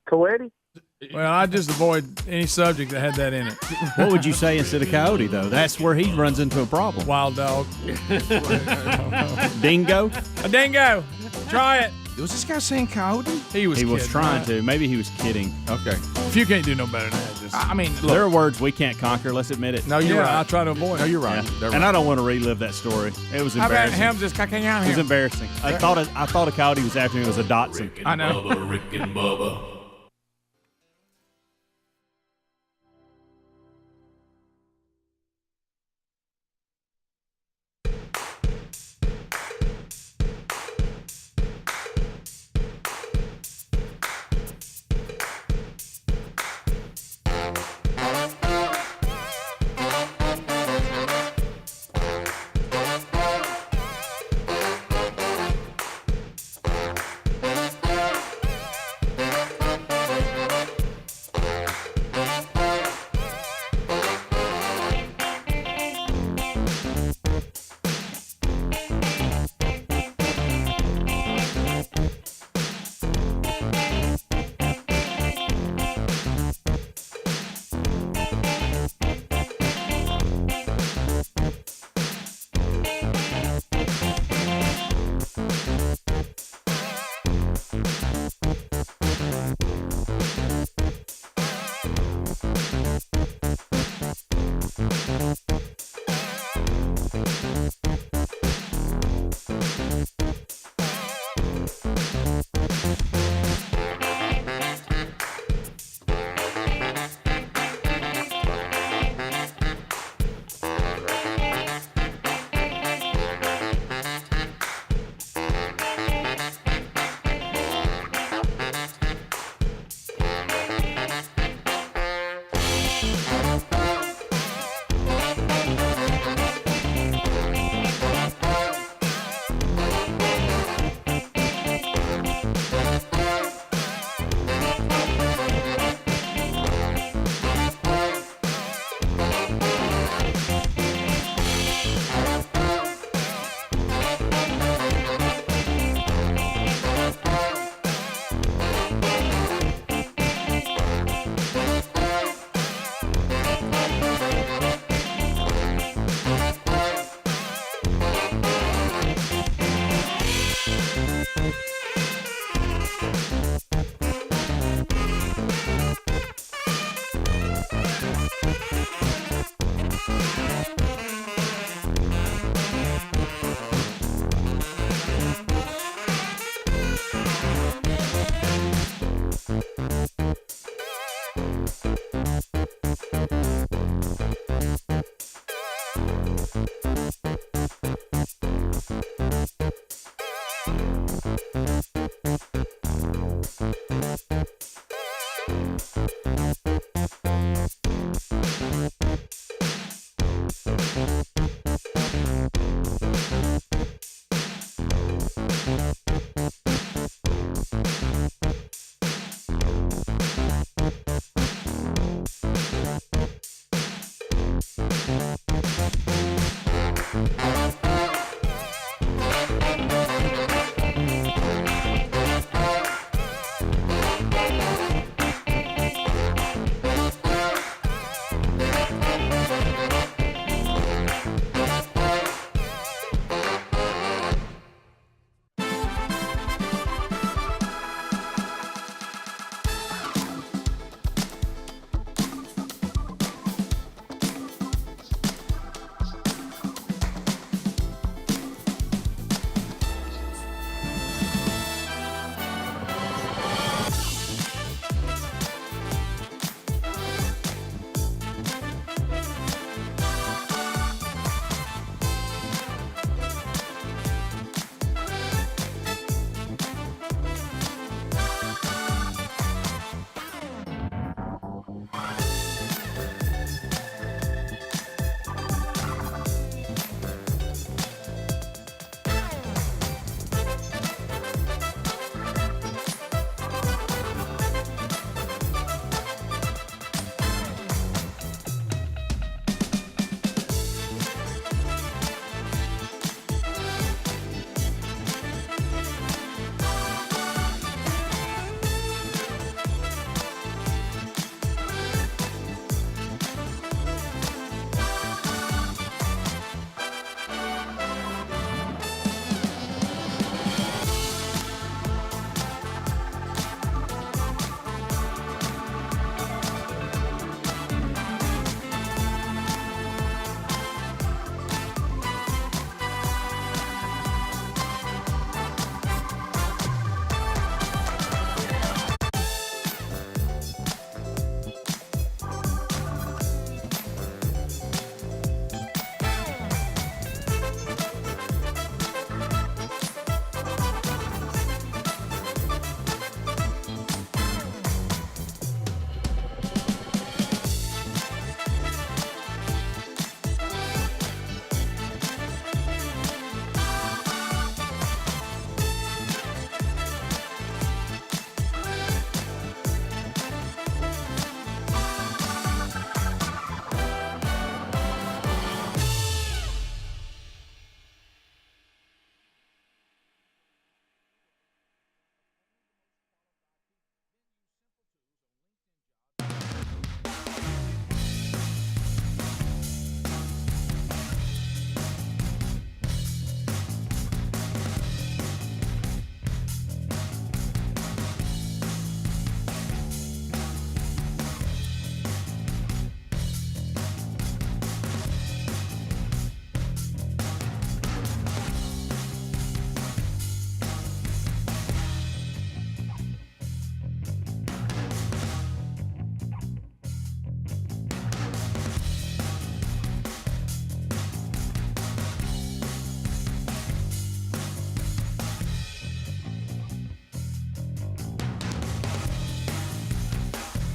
Coyote. Well, I just avoid any subject that had that in it. What would you say instead of coyote, though? That's where he runs into a problem. Wild dog. Dingo? A dingo. Try it. Was this guy saying coyote? He was trying right? to. Maybe he was kidding. Okay. If you can't do no better than that, just. I mean, look, There are words we can't conquer. Let's admit it. no, you're right. I try to avoid. No, you're right. Yeah. They're And right. I don't want to relive that story. It was How about embarrassing. him just cocking out It was here? embarrassing. I thought a coyote was after me. It was a Datsun. Rick and I know. Bubba, Rick and Bubba.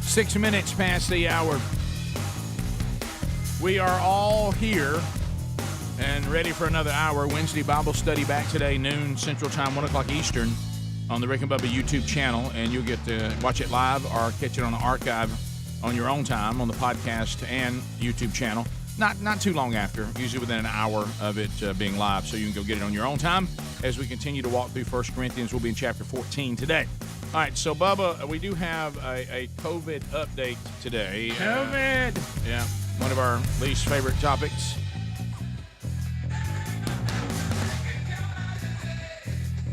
6 minutes past the hour. We are all here and ready for another hour. Wednesday Bible study back today, noon Central Time, 1 o'clock Eastern, on the Rick and Bubba YouTube channel. And you'll get to watch it live or catch it on the archive on your own time on the podcast and YouTube channel. Not too long after, usually within an hour of it being live, so you can go get it on your own time. As we continue to walk through 1 Corinthians, we'll be in chapter 14 today. All right, so Bubba, we do have a COVID update today. COVID! Yeah, one of our least favorite topics.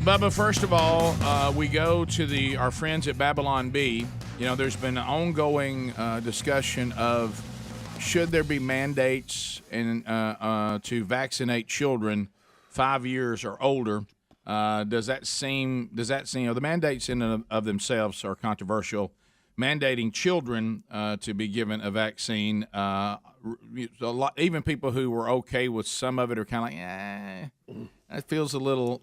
Bubba, first of all, we go to our friends at Babylon Bee. You know, there's been an ongoing discussion of should there be mandates to vaccinate children 5 years or older. Does that seem, the mandates in and of themselves are controversial. Mandating children to be given a vaccine, even people who were okay with some of it are kind of like, that feels a little,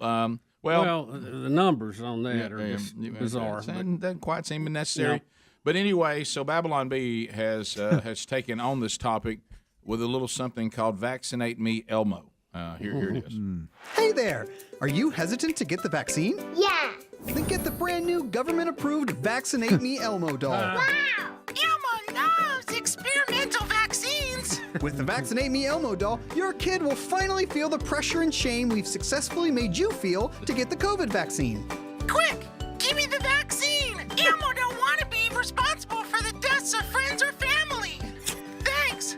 well, the numbers on that are just bizarre. It doesn't quite seem necessary. No. But anyway, so Babylon Bee has taken on this topic with a little something called Vaccinate Me Elmo. Here it is. Hey there! Are you hesitant to get the vaccine? Yeah. Then get the brand new government-approved Vaccinate Me Elmo doll. Wow! Elmo loves experimental vaccines! With the Vaccinate Me Elmo doll, your kid will finally feel the pressure and shame we've successfully made you feel to get the COVID vaccine. Quick! Give me the vaccine! Elmo don't want to be responsible for the deaths of friends or family! Thanks!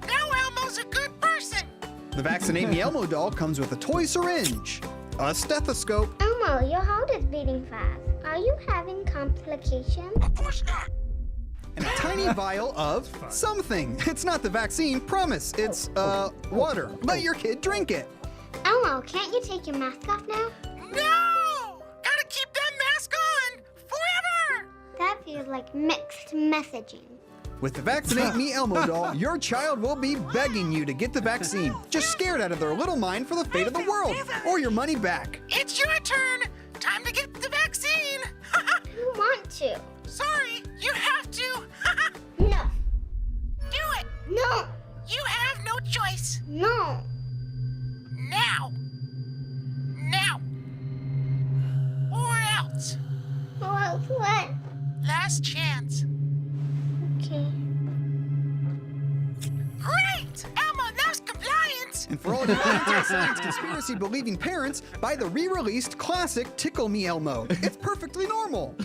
Now Elmo's a good person! The Vaccinate Me Elmo doll comes with a toy syringe, a stethoscope, Elmo, your heart is beating fast. Are you having complications? Of course not! and a tiny vial of something. It's not the vaccine, promise. It's, water. Let your kid drink it. Elmo, can't you take your mask off now? No! Gotta keep that mask on! Forever! That feels like mixed messaging. With the Vaccinate Me Elmo doll, your child will be begging you to get the vaccine, just scared out of their little mind for the fate of the world, or your money back. It's your turn! Time to get the vaccine! You want to. Sorry, you have to. No. Do it. No. You have no choice. No. Now. Now. Or else. Or else what? Last chance. Okay. Great! Elmo loves compliance! And for all you anti-science conspiracy-believing parents, buy the re-released classic Tickle Me Elmo. It's perfectly normal.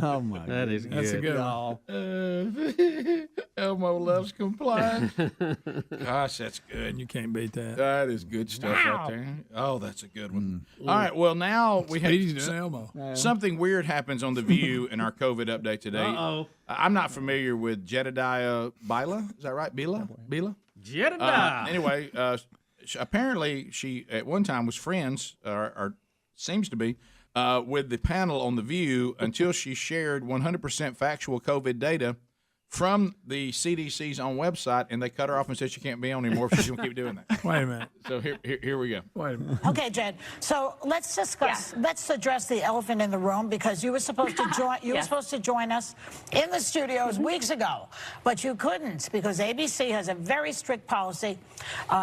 Oh my! That is good. That's a good one. Elmo loves compliance. Gosh, that's good. You can't beat that. That is good stuff right there. Oh, that's a good one. All right, well, now we Speedy have to Elmo. something weird happens on The View in our COVID update today. Uh-oh. I'm not familiar with Jedediah Bila. Is that right? Bila? Jedediah. Anyway, apparently she at one time was friends, or seems to be, with the panel on The View until she shared 100% factual COVID data from the CDC's own website, and they cut her off and said she can't be on anymore if she's going to keep doing that. Wait a minute. So here we go. Wait a minute. Okay, Jed. So let's discuss. Let's address the elephant in the room, because you were supposed to join. You were supposed to join us in the studios weeks ago, but you couldn't because ABC has a very strict policy.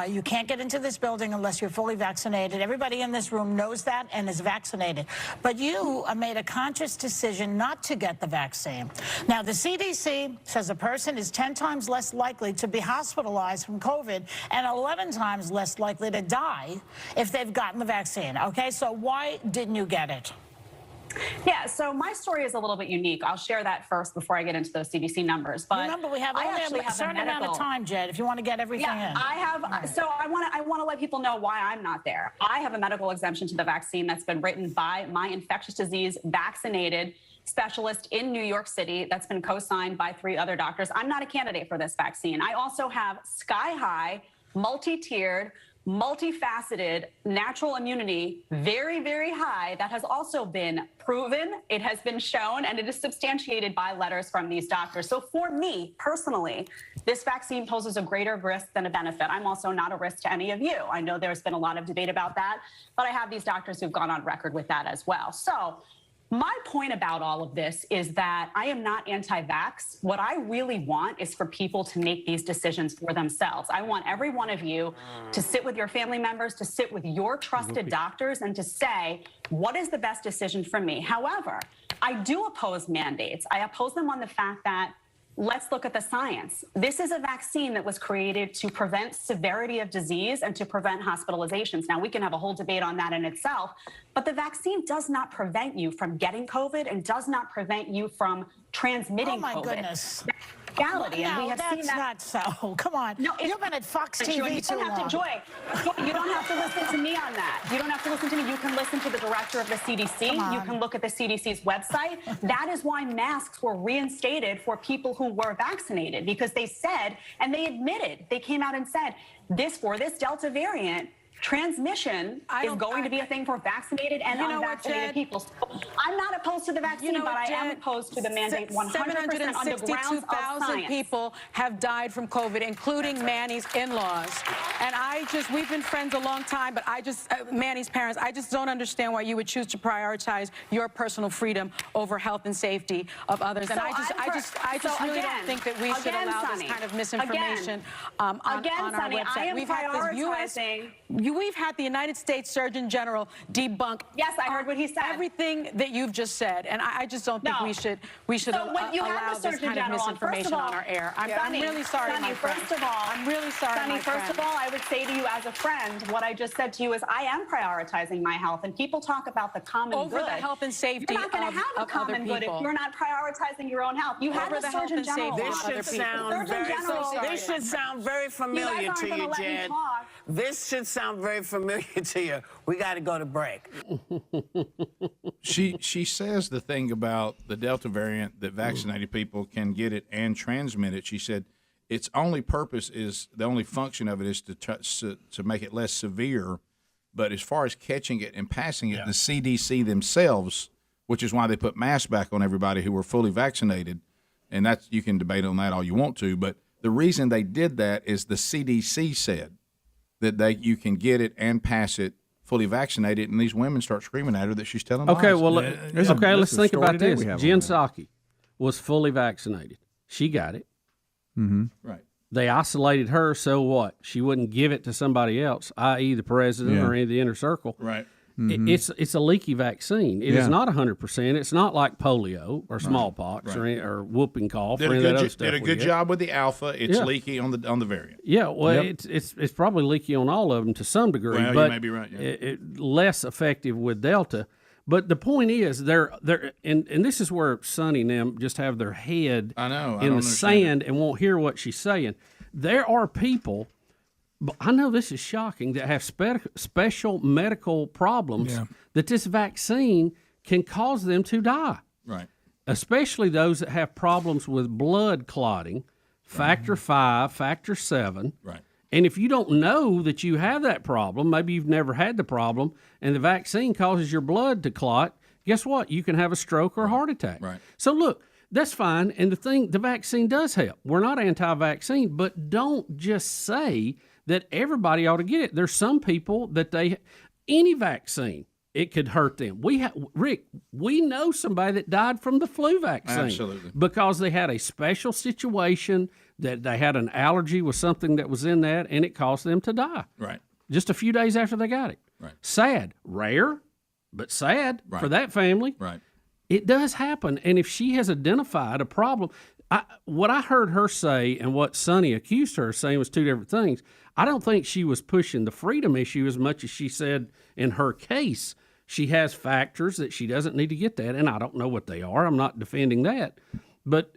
You can't get into this building unless you're fully vaccinated. Everybody in this room knows that and is vaccinated. But you made a conscious decision not to get the vaccine. Now, the CDC says a person is 10 times less likely to be hospitalized from COVID and 11 times less likely to die if they've gotten the vaccine. Okay, so why didn't you get it? Yeah, so my story is a little bit unique. I'll share that first before I get into those CDC numbers. But remember, we have only a certain amount of time, Jed, if you want to get everything in. I have. So I want to let people know why I'm not there. I have a medical exemption to the vaccine that's been written by my infectious disease vaccinated specialist in New York City that's been co-signed by 3 other doctors. I'm not a candidate for this vaccine. I also have sky-high, multi-tiered, multifaceted natural immunity, very, very high, that has also been proven, it has been shown, and it is substantiated by letters from these doctors. So for me, personally, this vaccine poses a greater risk than a benefit. I'm also not a risk to any of you. I know there's been a lot of debate about that, but I have these doctors who've gone on record with that as well. So my point about all of this is that I am not anti-vax. What I really want is for people to make these decisions for themselves. I want every one of you to sit with your family members, to sit with your trusted doctors, and to say, what is the best decision for me? However, I do oppose mandates. I oppose them on the fact that let's look at the science. This is a vaccine that was created to prevent severity of disease and to prevent hospitalizations. Now, we can have a whole debate on that in itself, but the vaccine does not prevent you from getting COVID and does not prevent you from transmitting COVID. Oh, my goodness. Reality, and we have that's seen that. not so. Come on. No, you've been at Fox TV you don't too have long. to, Joy, you don't have to listen to me on that. You don't have to listen to me. You can listen to the director of the CDC. You can look at the CDC's website. That is why masks were reinstated for people who were vaccinated, because they said, and they admitted, they came out and said, for this Delta variant, transmission is going to be a thing for vaccinated and unvaccinated people. So I'm not opposed to the vaccine, but I am opposed to the mandate 100% on the grounds of 762,000 people have died from COVID, including Manny's in-laws. And we've been friends a long time, but Manny's parents, I just don't understand why you would choose to prioritize your personal freedom over health and safety of others. And I just really don't think that we should allow this kind of misinformation on our website. We've prioritizing. We've had the United States Surgeon General debunk. Yes, I heard what he said. Everything that you've just said, and I just don't think we should allow this kind of misinformation on our air. I'm really sorry, my friend. First of all, I'm really sorry, my friend. First of all, I would say to you as a friend, what I just said to you is I am prioritizing my health, and people talk about the common over good. the health and safety You're not going to have a common good if you're not prioritizing your own health. You have the Surgeon General. This should sound very familiar to you, Jed. This should sound very familiar to you. We got to go to break. She says the thing about the Delta variant that vaccinated people can get it and transmit it. She said its only purpose is, the only function of it is to make it less severe. But as far as catching it and passing it, the CDC themselves, which is why they put masks back on everybody who were fully vaccinated, and that's, you can debate on that all you want to, but the reason they did that is the CDC said that you can get it and pass it fully vaccinated, and these women start screaming at her that she's telling lies. Okay, well, let's think about this. Jen Psaki was fully vaccinated. She got it. Mm-hmm. Right. They isolated her, so what? She wouldn't give it to somebody else, i.e. the president or any of the inner circle. Right. Mm-hmm. It's a leaky vaccine. It is not 100%. It's not like polio or smallpox or whooping cough or any of that other stuff. Did a good job with the alpha. It's leaky on the variant. Yeah, well, it's probably leaky on all of them to some degree. Well, but you may be right. Yeah. Less effective with Delta. But the point is, and this is where Sonny and them just have their head in the sand and won't hear what she's saying. There are people, I know this is shocking, that have special medical problems that this vaccine can cause them to die. Right. Especially those that have problems with blood clotting, factor 5, factor 7. Right. And if you don't know that you have that problem, maybe you've never had the problem, and the vaccine causes your blood to clot, guess what? You can have a stroke or a heart attack. Right. So look, that's fine. And the vaccine does help. We're not anti-vaccine, but don't just say that everybody ought to get it. There's some people that any vaccine, it could hurt them. Rick, we know somebody that died from the flu vaccine. Absolutely. Because they had a special situation, that they had an allergy with something that was in that, and it caused them to die. Right. Just a few days after they got it. Right. Sad. Rare, but sad for that family. Right. It does happen. And if she has identified a problem, what I heard her say and what Sonny accused her of saying was two different things. I don't think she was pushing the freedom issue as much as she said in her case. She has factors that she doesn't need to get that, and I don't know what they are. I'm not defending that. But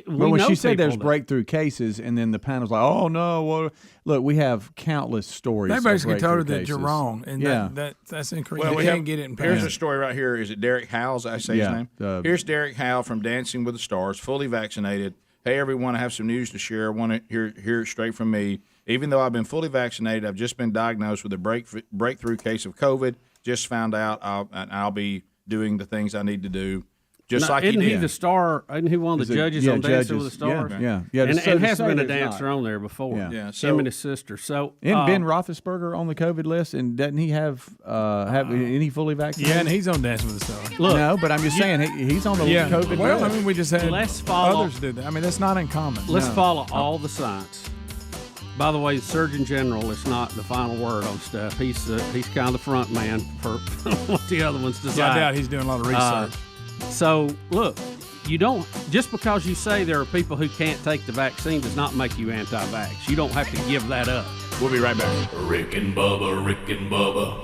when she said there's breakthrough cases, and then the panel's like, "Oh no, well, look, we have countless stories." They basically told her that cases. you're wrong, and that's incorrect. Well, you can't get it in Here's a story right here. Is it Derek Howell? I say his name. Here's Derek Howell from Dancing with the Stars, fully vaccinated. Hey, everyone, I have some news to share. I want to hear it straight from me. Even though I've been fully vaccinated, I've just been diagnosed with a breakthrough case of COVID. Just found out I'll be doing the things I need to do. Just like isn't he did. he the star? Isn't he one of the judges on Dancing with the Stars? Yeah. And So to has say been a there's dancer not. on there before. Yeah. Him and his sister. So Isn't Ben Roethlisberger on the COVID list, and doesn't he have any fully vaccinated? Yeah, and he's on Dancing with the Stars. Look, no, but I'm just saying he's on the COVID Well, list. I mean, we just had Let's follow- others do that. I mean, that's not uncommon. let's No. follow all the science. By the way, the Surgeon General is not the final word on stuff. He's kind of the front man for what the other ones decide. Yeah, I doubt he's doing a lot of research. So look, you don't just because you say there are people who can't take the vaccine does not make you anti-vax. You don't have to give that up. We'll be right back. Rick and Bubba, Rick and Bubba.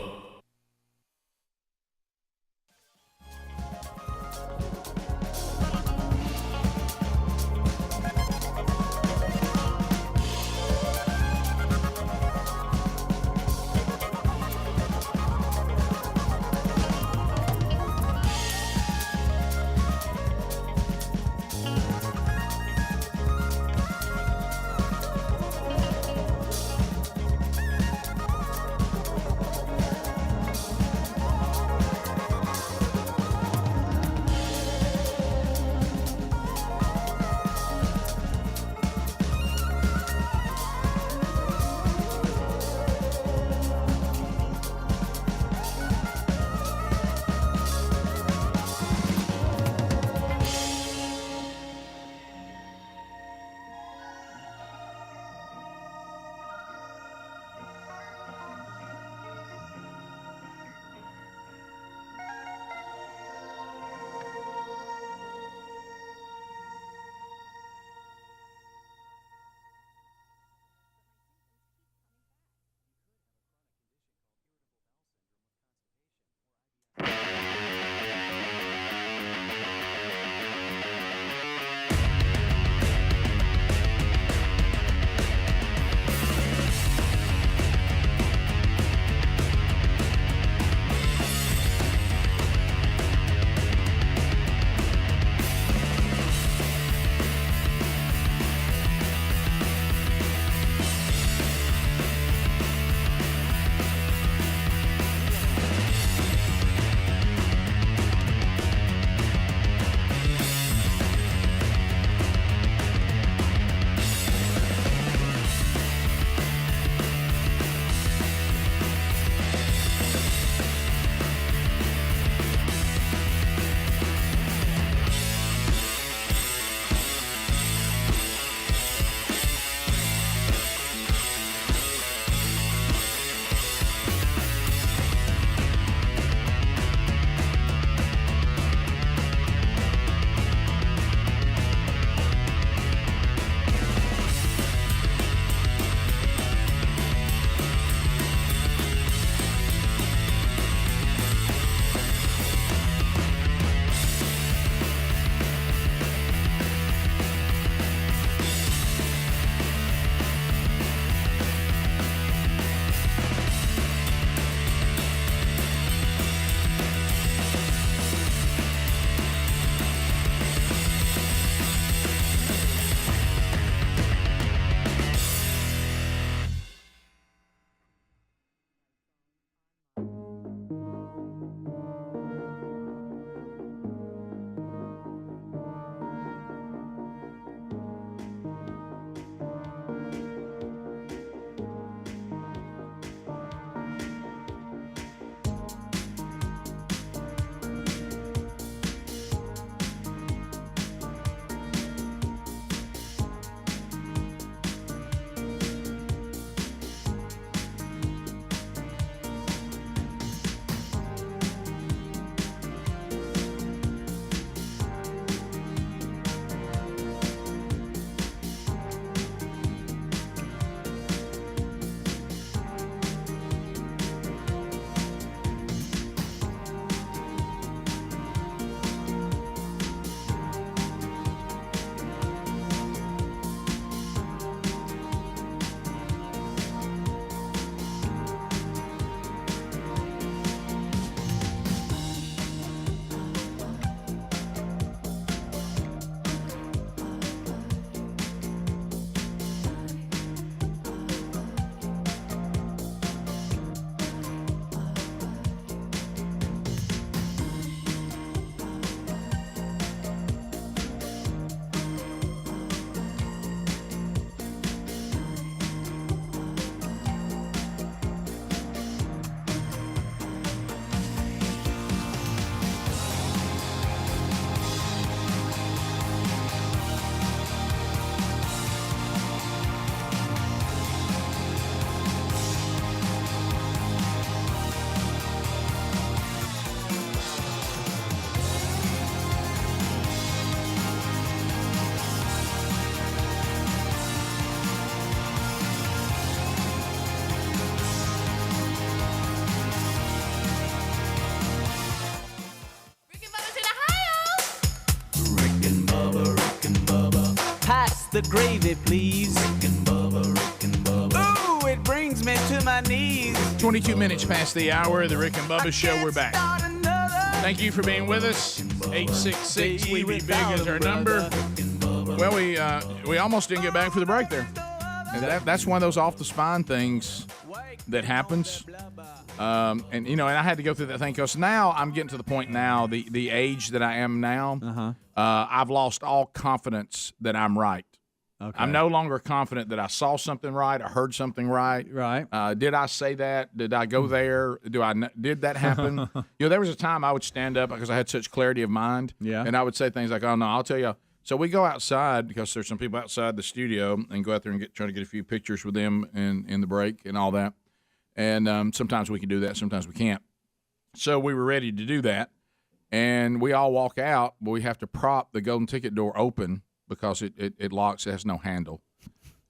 the gravy, please. Rick and Bubba. Ooh, it brings me to my knees. 22 minutes past the hour of the Rick and Bubba Show. We're back. Thank you for being with us. 866 We Be Big is our number. Well, we almost didn't get back for the break there. And that's one of those off the spine things that happens. And I had to go through that thing because now I'm getting to the point now, the age that I am now, I've lost all confidence that I'm right. Okay. I'm no longer confident that I saw something right, I heard something right. Right. Did I say that? Did I go there? Did that happen? There was a time I would stand up because I had such clarity of mind. Yeah. And I would say things like, "Oh no, I'll tell you." So we go outside because there's some people outside the studio and go out there and try to get a few pictures with them in the break and all that. And sometimes we can do that, sometimes we can't. So we were ready to do that, and we all walk out, but we have to prop the golden ticket door open because it locks. It has no handle.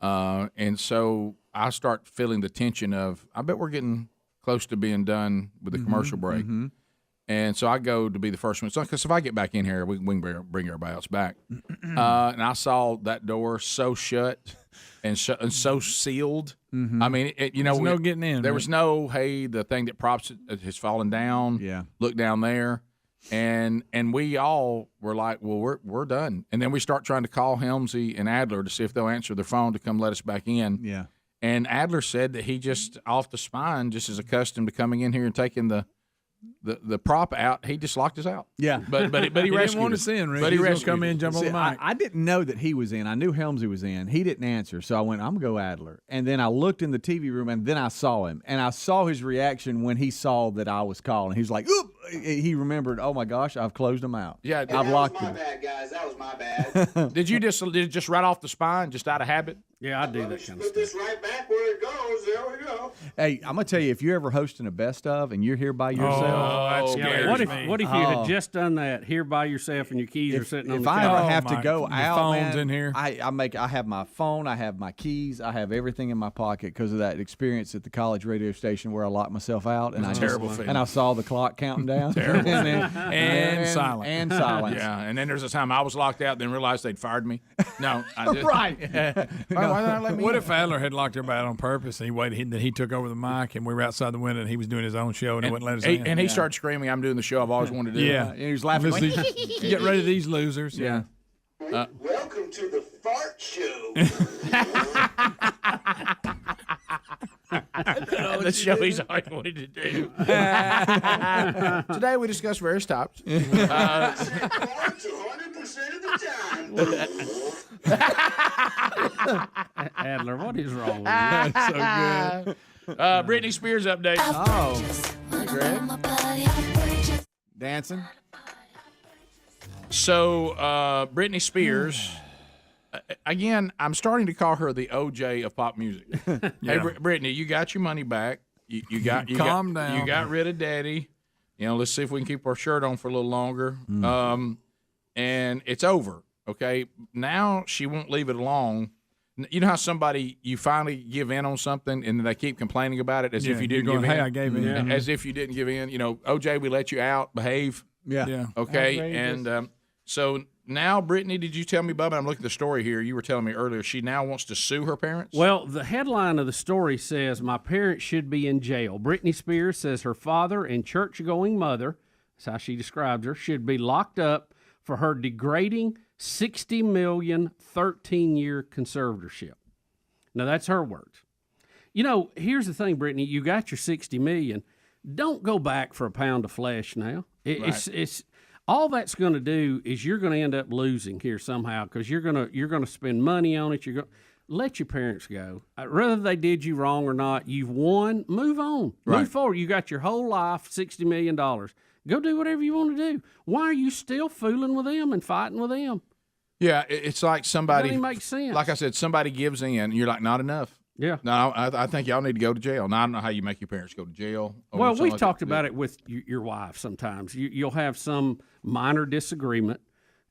And so I start feeling the tension of, I bet we're getting close to being done with the commercial break. Mm-hmm. And so I go to be the first one. So, because if I get back in here, we can bring everybody else back. And I saw that door so shut and so sealed. Mm-hmm. I mean, There's no getting in. There was no, hey, the thing that props it has fallen down. Yeah. Look down there. And we all were like, well, we're done. And then we start trying to call Helmsy and Adler to see if they'll answer their phone to come let us back in. Yeah. And Adler said that he just, off the spine, just is accustomed to coming in here and taking the prop out. He just locked us out. Yeah, but he He rescued didn't want us. us in, Rick. But He he was rescued gonna come in, us. jump on the mic. I didn't know that he was in. I knew Helmsy was in. He didn't answer, so I went, I'm going to go Adler. And then I looked in the TV room, and then I saw him. And I saw his reaction when he saw that I was calling. He was like, oop! He remembered, oh, my gosh, I've closed him out. Yeah, I've locked him. Bad guys, that was my bad. Did it just right off the spine, just out of habit? Yeah, I do that kind of Put this right back where it goes. There we go. Hey, I'm going to tell you, if you're ever hosting a best of and you're here by yourself. that scares What if you had just done that here by yourself and your keys are sitting on If the I couch? ever have to go out, phone's man, in here. I have my phone, I have my keys, I have everything in my pocket because of that experience at the college radio station where I locked myself out and I saw the clock counting down. Terrible. And silent. And silence. Yeah, and then there's a time I was locked out, then realized they'd fired me. No, I didn't. Right. Why did I let me What in? if Adler had locked everybody out on purpose and he waited, then he took over the mic and we were outside the window and he was doing his own show and he wouldn't let us in? And he started screaming, "I'm doing the show I've always wanted to do." Yeah. And he was laughing. Get rid of these losers. Yeah. Welcome to the fart show. The show he's always wanted to do. Today we discuss various topics. Farts 100% of the time. Adler, what is wrong with you? That's so good. Britney Spears update. Oh. Greg. Dancing. So, Britney Spears, again, I'm starting to call her the OJ of pop music. Hey, Britney, you got your money back. You got Calm down. You got rid of Daddy. Let's see if we can keep our shirt on for a little longer. And it's over. Okay, now she won't leave it alone. You know how you finally give in on something and they keep complaining about it as if you didn't give in. Hey, I gave in. Yeah. As if you didn't give in. OJ, we let you out. Behave. Yeah. Okay, Outrageous. and so now, Brittany, did you tell me, Bubba? I'm looking at the story here. You were telling me earlier she now wants to sue her parents? Well, the headline of the story says, "My parents should be in jail." Britney Spears says her father and church-going mother, that's how she describes her, should be locked up for her degrading $60 million 13-year conservatorship. Now, that's her words. Here's the thing, Brittany. You got your $60 million. Don't go back for a pound of flesh now. It's all that's going to do is you're going to end up losing here somehow because you're going to spend money on it. You're going to let your parents go. Whether they did you wrong or not, you've won. Move on. Right. Move forward. You got your whole life, $60 million. Go do whatever you want to do. Why are you still fooling with them and fighting with them? Yeah, it's like somebody. It doesn't make sense. Like I said, somebody gives in, and you're like, not enough. Yeah. No, I think y'all need to go to jail. Now, I don't know how you make your parents go to jail. Well, we've talked about it with your wife sometimes. You'll have some minor disagreement,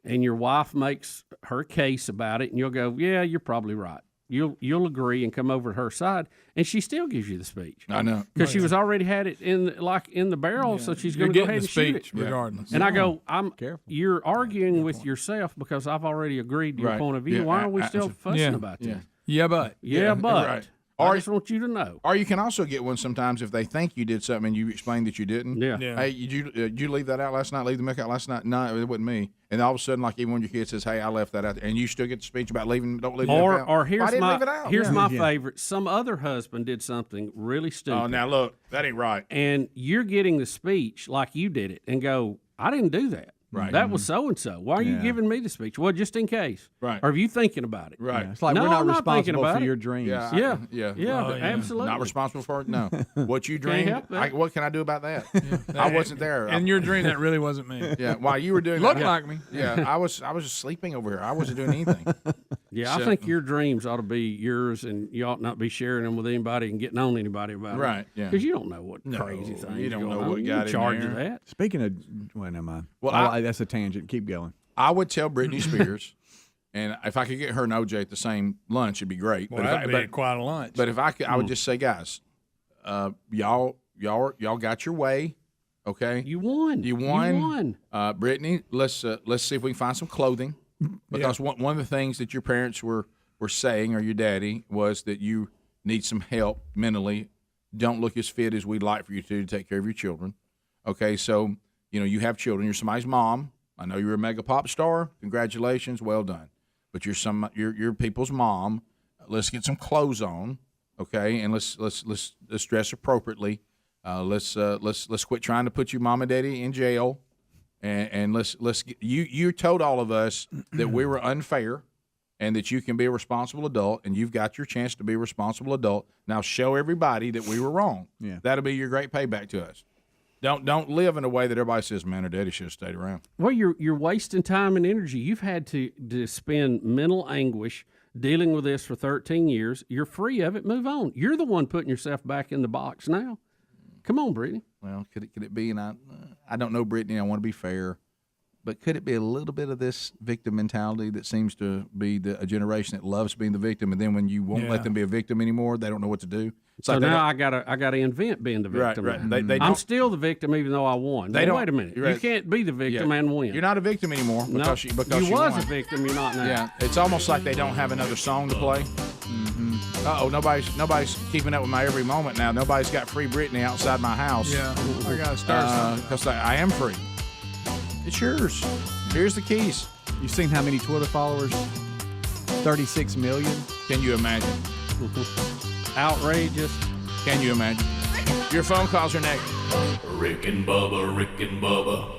and your wife makes her case about it, and you'll go, yeah, you're probably right. you'll agree and come over to her side, and she still gives you the speech. I know, because she was already had it in the barrel, so she's going to go ahead and shoot it regardless. And I go, you're arguing with yourself because I've already agreed to your point of view. Why are we still fussing about this? Yeah, but Right. Or I just want you to know. Or you can also get one sometimes if they think you did something and you explain that you didn't. Yeah. Hey, did you leave that out last night? Leave the milk out last night? No, it wasn't me. And all of a sudden, like even when your kid says, "Hey, I left that out," and you still get the speech about don't leave it out. Or here's leave it out? Here's my favorite. Some other husband did something really stupid. Oh, now look, that ain't right. And you're getting the speech like you did it, and go, I didn't do that. Right. That was so and so. Why are you giving me the speech? Well, just in case. Right. Or are you thinking about it? Right. Yeah, it's like No, we're not I'm responsible thinking for about your it. dreams. Yeah. Absolutely. Not responsible for it. No. What you dreamed. help that. What can I do about that? I wasn't there. And your dream, that really wasn't me. Yeah. While you were doing Looked that, like me. Yeah. I was just sleeping over here. I wasn't doing anything. Yeah, I think your dreams ought to be yours, and you ought not be sharing them with anybody and getting on anybody about it. Right, yeah. Because you don't know what crazy things you don't going know on. what You got in in charge there. of that. Speaking of, well, never mind. Well, that's a tangent. Keep going. I would tell Britney Spears, and if I could get her and OJ at the same lunch, it'd be great. Well, that'd be quite a lunch. But if I could, I would just say, guys, y'all got your way. Okay, you won. You won. Brittany, let's see if we can find some clothing, because one of the things that your parents were saying, or your daddy, was that you need some help mentally. Don't look as fit as we'd like for you to take care of your children. Okay, so you have children. You're somebody's mom. I know you're a mega pop star. Congratulations, well done. But you're people's mom. Let's get some clothes on, okay, and let's dress appropriately. Let's quit trying to put your mom and daddy in jail, and let's get, you told all of us that we were unfair, and that you can be a responsible adult, and you've got your chance to be a responsible adult. Now show everybody that we were wrong. Yeah, that'll be your great payback to us. Don't live in a way that everybody says, "Man, her daddy should have stayed around." Well, you're wasting time and energy. You've had to spend mental anguish dealing with this for 13 years. You're free of it. Move on. You're the one putting yourself back in the box now. Come on, Brittany. Well, could it be? And I don't know, Brittany. I want to be fair, but could it be a little bit of this victim mentality that seems to be a generation that loves being the victim, and then when you won't let them be a victim anymore, they don't know what to do. It's So like now I gotta invent being the victim. Right. They I'm don't- still the victim, even though I won. They Now, don't- wait a minute. you're right. You can't be the victim and win. You're not a victim anymore because No, you you was won. a victim. You're not now. Yeah, it's almost like they don't have another song to play. Uh-oh, nobody's keeping up with my every moment now. Nobody's got free Britney outside my house. Yeah, I gotta start something. Because I am free. It's yours. Here's the keys. You seen how many Twitter followers? 36 million. Can you imagine? Outrageous. Can you imagine? Your phone calls are next. Rick and Bubba, Rick and Bubba.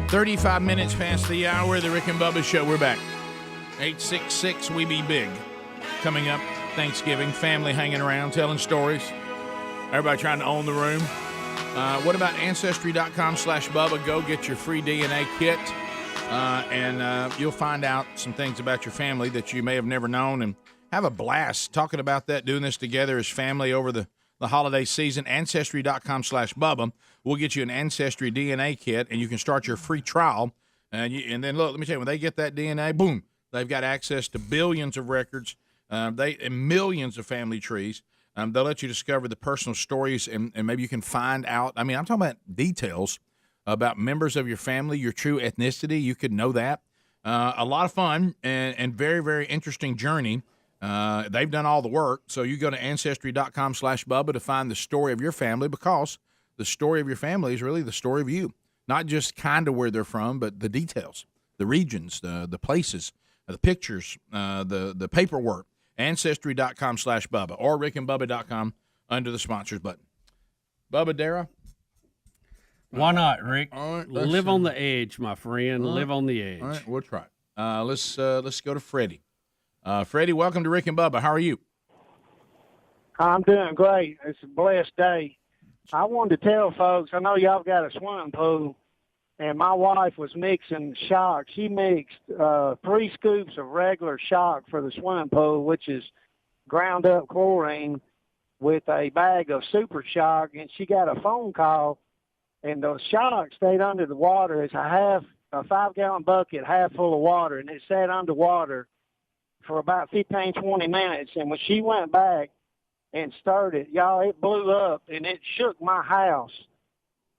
35 minutes past the hour, the Rick and Bubba Show. We're back. 866 We Be Big. Coming up, Thanksgiving, family hanging around, telling stories. Everybody trying to own the room. What about Ancestry.com/Bubba? Go get your free DNA kit, and you'll find out some things about your family that you may have never known, and have a blast talking about that, doing this together as family over the holiday season. Ancestry.com/Bubba. We'll get you an Ancestry DNA kit, and you can start your free trial. And then, look, let me tell you, when they get that DNA, boom, they've got access to billions of records, and millions of family trees. They'll let you discover the personal stories, and maybe you can find out. I mean, I'm talking about details about members of your family, your true ethnicity. You could know that. A lot of fun and very, very interesting journey. They've done all the work. So you go to Ancestry.com/Bubba to find the story of your family, because the story of your family is really the story of you. Not just kind of where they're from, but the details, the regions, the places, the pictures, the paperwork. Ancestry.com/Bubba or rickandbubba.com under the sponsors button. Bubba, Dara? Why not, Rick? All right, live on the edge, my friend. All right. Live on the edge. All right, we'll try. Let's go to Freddie. Freddie, welcome to Rick and Bubba. How are you? I'm doing great. It's a blessed day. I wanted to tell folks, I know y'all got a swimming pool, and my wife was mixing shock. She mixed 3 scoops of regular shock for the swimming pool, which is ground up chlorine, with a bag of super shock, and she got a phone call, and the shock stayed under the water. It's a 5-gallon bucket half full of water, and it sat underwater for about 15, 20 minutes. And when she went back and stirred it, y'all, it blew up, and it shook my house.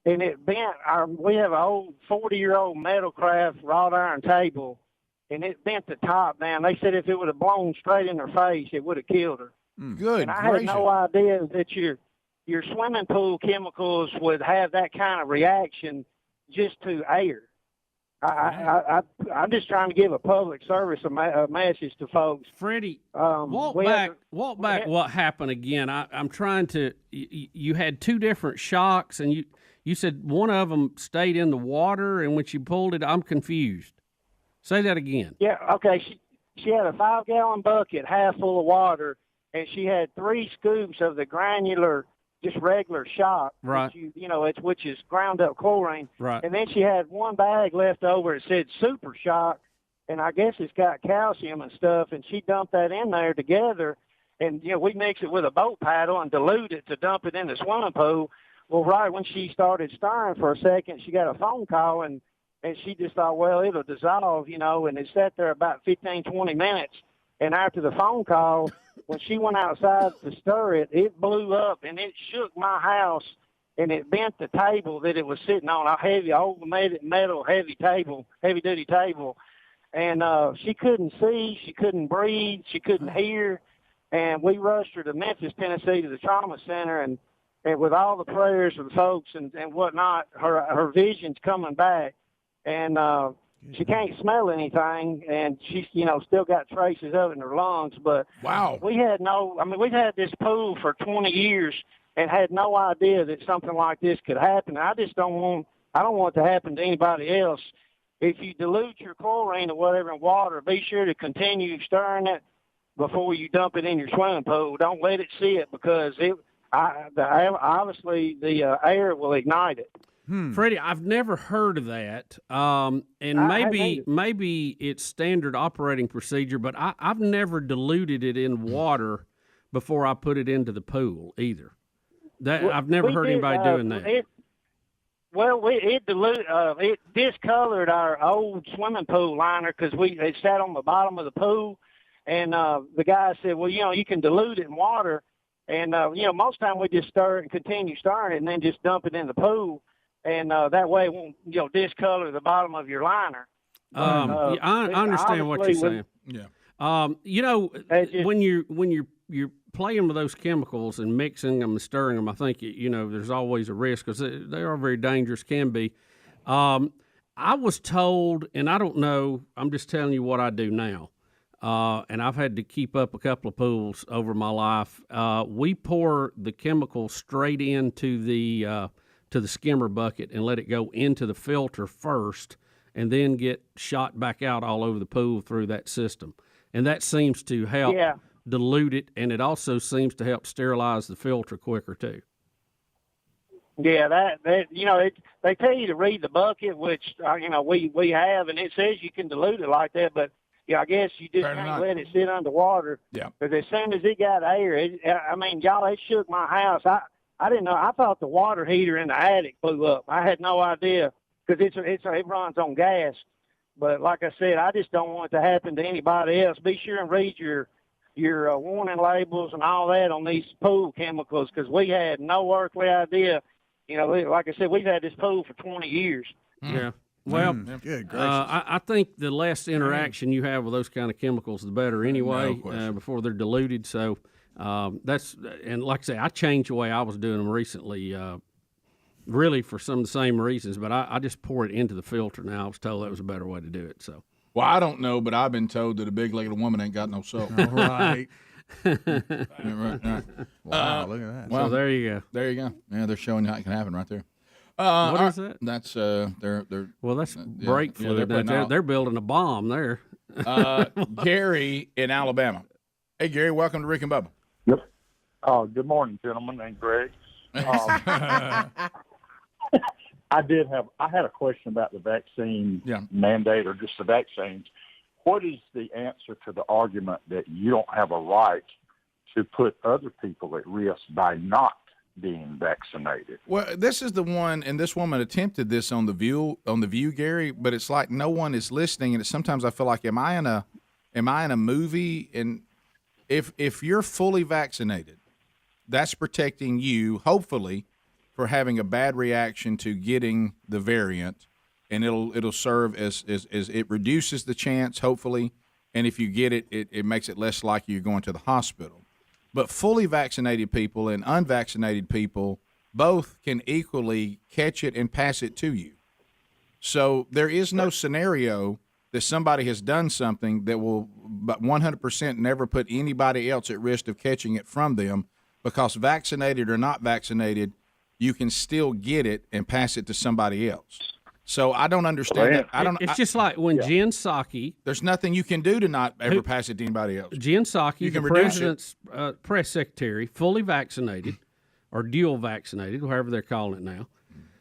And it bent. We have an old 40-year-old metalcraft wrought iron table, and it bent the top down. They said if it would have blown straight in her face, it would have killed her. Good. And I had no idea that your swimming pool chemicals would have that kind of reaction just to air. I'm just trying to give a public service a message to folks. Freddie, walk back. What happened again? I'm trying to. You had 2 different shocks, and you said one of them stayed in the water, and when she pulled it, I'm confused. Say that again. Yeah. Okay. She had a 5-gallon bucket half full of water, and she had 3 scoops of the granular, just regular shock, right? Which is ground up chlorine, right? And then she had 1 bag left over. It said super shock, and I guess it's got calcium and stuff. And she dumped that in there together, and we mix it with a boat paddle and dilute it to dump it in the swimming pool. Well, right when she started stirring for a second, she got a phone call, and she just thought, well, it'll dissolve, and it sat there about 15, 20 minutes. And after the phone call, when she went outside to stir it, it blew up, and it shook my house, and it bent the table that it was sitting on, a heavy, old metal, heavy-duty table. And she couldn't see, she couldn't breathe, she couldn't hear. And we rushed her to Memphis, Tennessee, to the trauma center, and with all the prayers of the folks and whatnot, her vision's coming back. And she can't smell anything, and she's, still got traces of it in her lungs. But wow, we've had this pool for 20 years and had no idea that something like this could happen. I don't want it to happen to anybody else. If you dilute your chlorine or whatever in water, be sure to continue stirring it before you dump it in your swimming pool. Don't let it sit, because obviously the air will ignite it. Freddie, I've never heard of that, and maybe it's standard operating procedure, but I've never diluted it in water before I put it into the pool either. I've never heard anybody doing that. It discolored our old swimming pool liner because it sat on the bottom of the pool, and the guy said, well, you can dilute it in water, and most time we just stir it and continue stirring it, and then just dump it in the pool. And that way it won't, discolor the bottom of your liner. I understand what you're saying. Yeah. When you're playing with those chemicals and mixing them and stirring them, I think there's always a risk, because they are very dangerous, can be. I was told, and I don't know, I'm just telling you what I do now. And I've had to keep up a couple of pools over my life. We pour the chemical straight into the to the skimmer bucket and let it go into the filter first and then get shot back out all over the pool through that system. And that seems to help dilute it, and it also seems to help sterilize the filter quicker too. Yeah, that they tell you to read the bucket, which we have, and it says you can dilute it like that, but I guess you just can't let it sit underwater. Yeah. Because as soon as it got air, y'all, it shook my house. I didn't know. I thought the water heater in the attic blew up. I had no idea because it runs on gas. But like I said, I just don't want it to happen to anybody else. Be sure and read your warning labels and all that on these pool chemicals, because we had no earthly idea. Like I said, we've had this pool for 20 years. Yeah. Well, good gracious. I think the less interaction you have with those kind of chemicals, the better anyway, before they're diluted. So and like I say, I changed the way I was doing them recently, really for some of the same reasons, but I just pour it into the filter now. I was told that was a better way to do it. So. Well, I don't know, but I've been told that a big-legged woman ain't got no soul. All right. Right. Wow, look at that. Well, so there you go. There you go. Yeah, they're showing you how it can happen right there. What is that? That's they're well, that's brake fluid. They're building a bomb there. Gary in Alabama. Hey, Gary, welcome to Rick and Bubba. Yep. Good morning, gentlemen, and Greg. I had a question about the vaccine mandate, or just the vaccines. What is the answer to the argument that you don't have a right to put other people at risk by not being vaccinated? Well, this is the one, and this woman attempted this on the View, Gary. But it's like no one is listening, and sometimes I feel like, am I in a movie? And if you're fully vaccinated, that's protecting you, hopefully, for having a bad reaction to getting the variant, and it'll serve as it reduces the chance, hopefully, and if you get it, it makes it less likely you're going to the hospital. But fully vaccinated people and unvaccinated people both can equally catch it and pass it to you. So there is no scenario that somebody has done something that will 100% never put anybody else at risk of catching it from them, because vaccinated or not vaccinated, you can still get it and pass it to somebody else. So I don't understand that. It's just like when Jen Psaki. There's nothing you can do to not ever pass it to anybody else. Jen Psaki, the president's press secretary, fully vaccinated or dual vaccinated, however they're calling it now,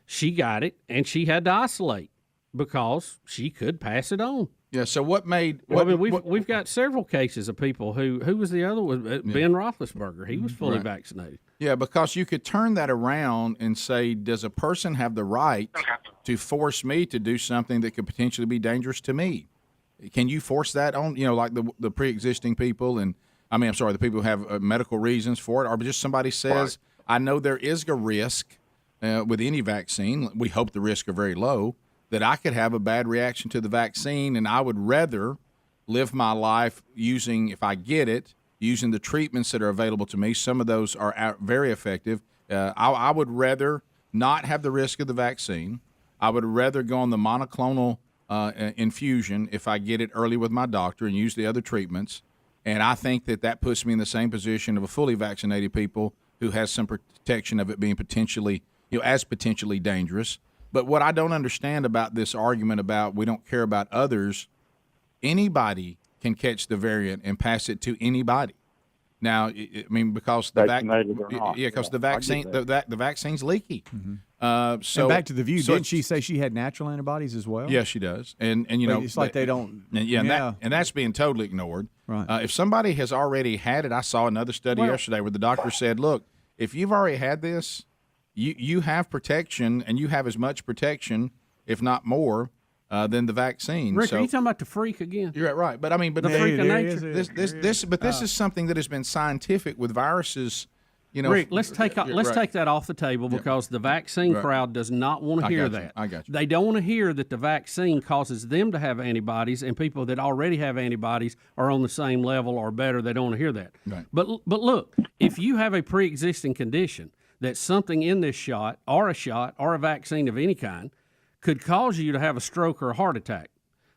she got it and she had to isolate because she could pass it on. Yeah. So what made? We've got several cases of people who was the other one? Ben Roethlisberger. He was fully vaccinated. Yeah, because you could turn that around and say, does a person have the right to force me to do something that could potentially be dangerous to me? Can you force that on, like the pre-existing people? And the people who have medical reasons for it, or just somebody says, I know there is a risk with any vaccine. We hope the risks are very low, that I could have a bad reaction to the vaccine, and I would rather live my life if I get it, using the treatments that are available to me. Some of those are very effective. I would rather not have the risk of the vaccine. I would rather go on the monoclonal infusion if I get it early with my doctor and use the other treatments. And I think that puts me in the same position of a fully vaccinated people who has some protection of it being potentially dangerous. But what I don't understand about this argument about we don't care about others, anybody can catch the variant and pass it to anybody. Now, because the vaccine's leaky. Mm-hmm. So back to the View, didn't she say she had natural antibodies as well? Yes, she does. And it's like they don't. And that's being totally ignored. Right. If somebody has already had it, I saw another study yesterday where the doctor said, look, if you've already had this, you have protection, and you have as much protection, if not more, than the vaccine. Rick, are you talking about the freak again? You're right, but the freak of nature. This is something that has been scientific with viruses. Rick, let's take that off the table because the vaccine crowd does not want to hear that. I got you. They don't want to hear that the vaccine causes them to have antibodies, and people that already have antibodies are on the same level or better. They don't want to hear that. Right. But look, if you have a pre-existing condition that something in this shot or a vaccine of any kind could cause you to have a stroke or a heart attack.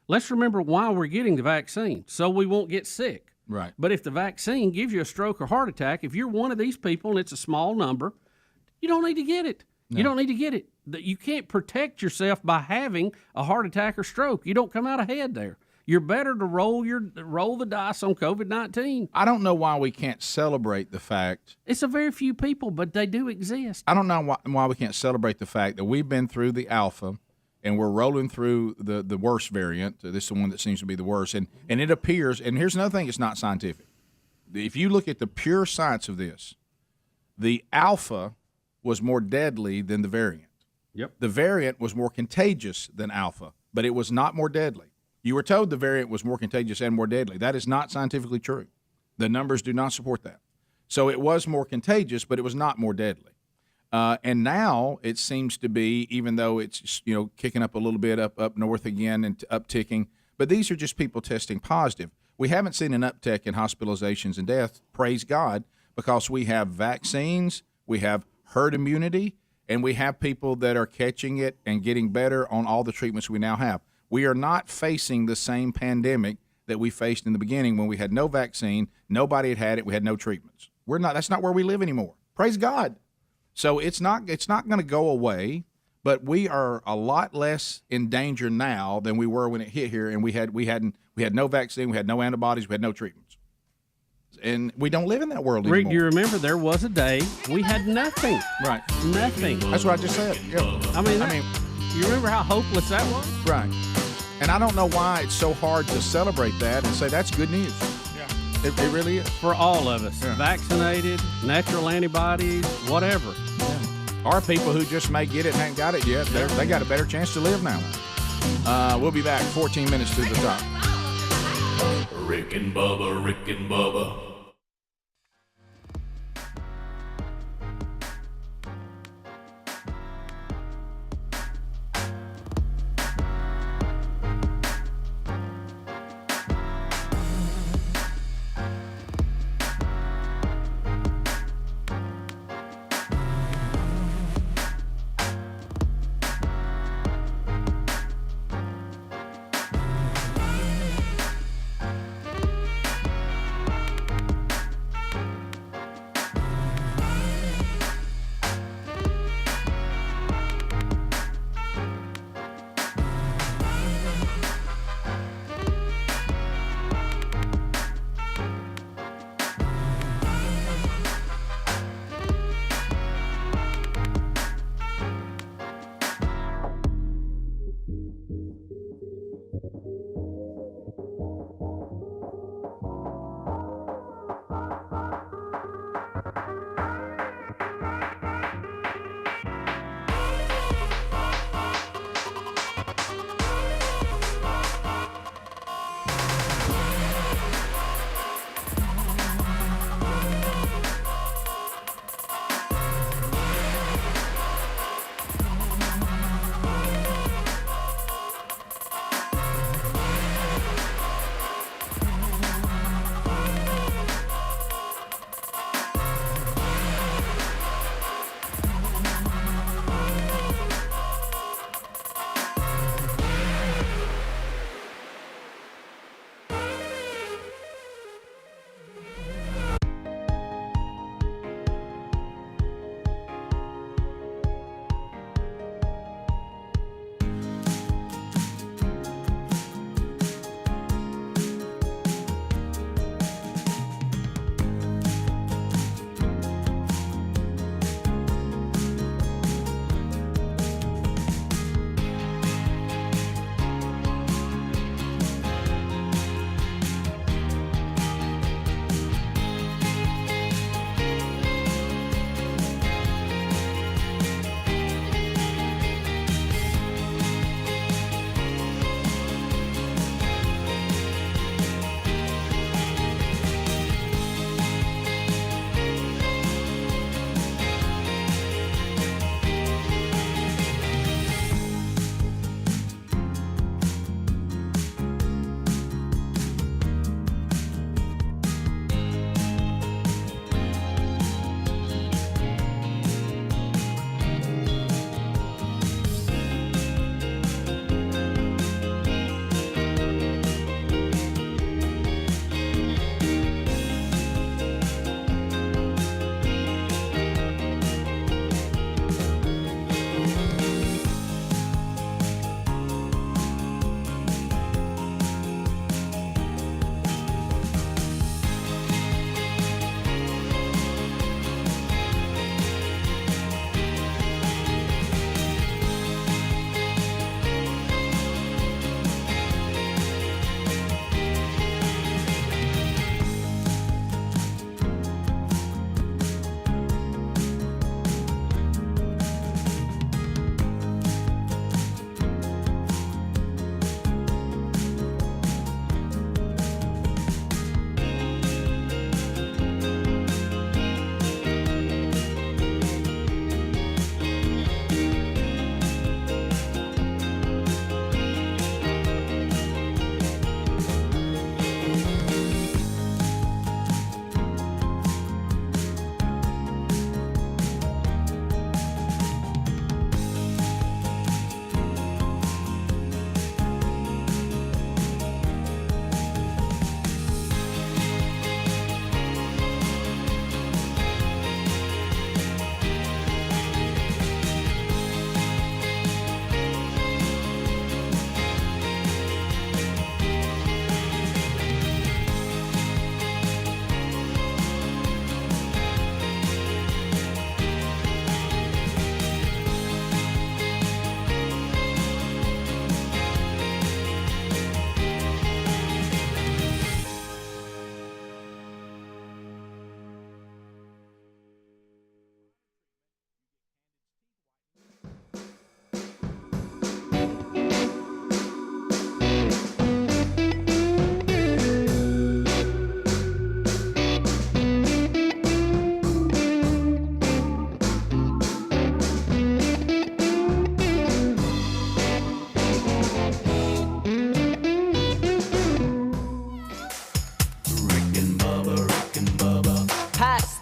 Let's remember why we're getting the vaccine, so we won't get sick. Right. But if the vaccine gives you a stroke or heart attack, if you're one of these people and it's a small number, you don't need to get it. You don't need to get it. You can't protect yourself by having a heart attack or stroke. You don't come out ahead there. You're better to roll the dice on COVID-19. I don't know why we can't celebrate the fact. It's a very few people, but they do exist. I don't know why we can't celebrate the fact that we've been through the alpha and we're rolling through the worst variant. This is the one that seems to be the worst. And it appears, and here's another thing, it's not scientific. If you look at the pure science of this, the alpha was more deadly than the variant. Yep. The variant was more contagious than alpha, but it was not more deadly. You were told the variant was more contagious and more deadly. That is not scientifically true. The numbers do not support that. So it was more contagious, but it was not more deadly. And now it seems to be, even though it's kicking up a little bit up north again and upticking, but these are just people testing positive. We haven't seen an uptick in hospitalizations and deaths, praise God, because we have vaccines, we have herd immunity, and we have people that are catching it and getting better on all the treatments we now have. We are not facing the same pandemic that we faced in the beginning when we had no vaccine, nobody had it, we had no treatments. We're not. That's not where we live anymore. Praise God. So it's not going to go away, but we are a lot less in danger now than we were when it hit here, and we had no vaccine, we had no antibodies, we had no treatments, and we don't live in that world anymore. Rick, do you remember there was a day we had nothing? Right. Nothing. That's what I just said. Yeah. I mean, you remember how hopeless that was? Right. And I don't know why it's so hard to celebrate that and say that's good news. Yeah. It really is. For all of us. Yeah. Vaccinated, natural antibodies, whatever. Yeah. Or people who just may get it and haven't got it yet, they got a better chance to live now. We'll be back 14 minutes to the top. Rick and Bubba, Rick and Bubba.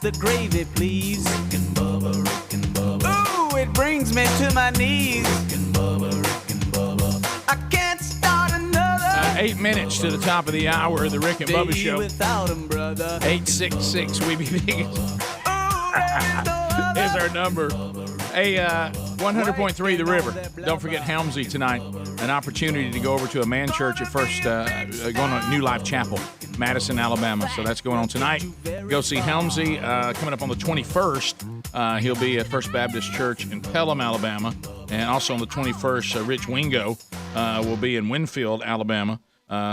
the gravy, please. Rick and Bubba, Rick and Bubba. Ooh, it brings me to my knees. Rick and Bubba, Rick and Bubba. I can't start another 8 minutes to the top of the hour of the Rick and Bubba day Show. without 'em, brother. 866 We Be Big is our number. Hey, 100.3 The River. Don't forget Helmsy tonight. An opportunity to go over to a man church at first, going on New Life Chapel, Madison, Alabama. So that's going on tonight. Go see Helmsy coming up on the 21st. He'll be at First Baptist Church in Pelham, Alabama. And also on the 21st, Rich Wingo will be in Winfield, Alabama.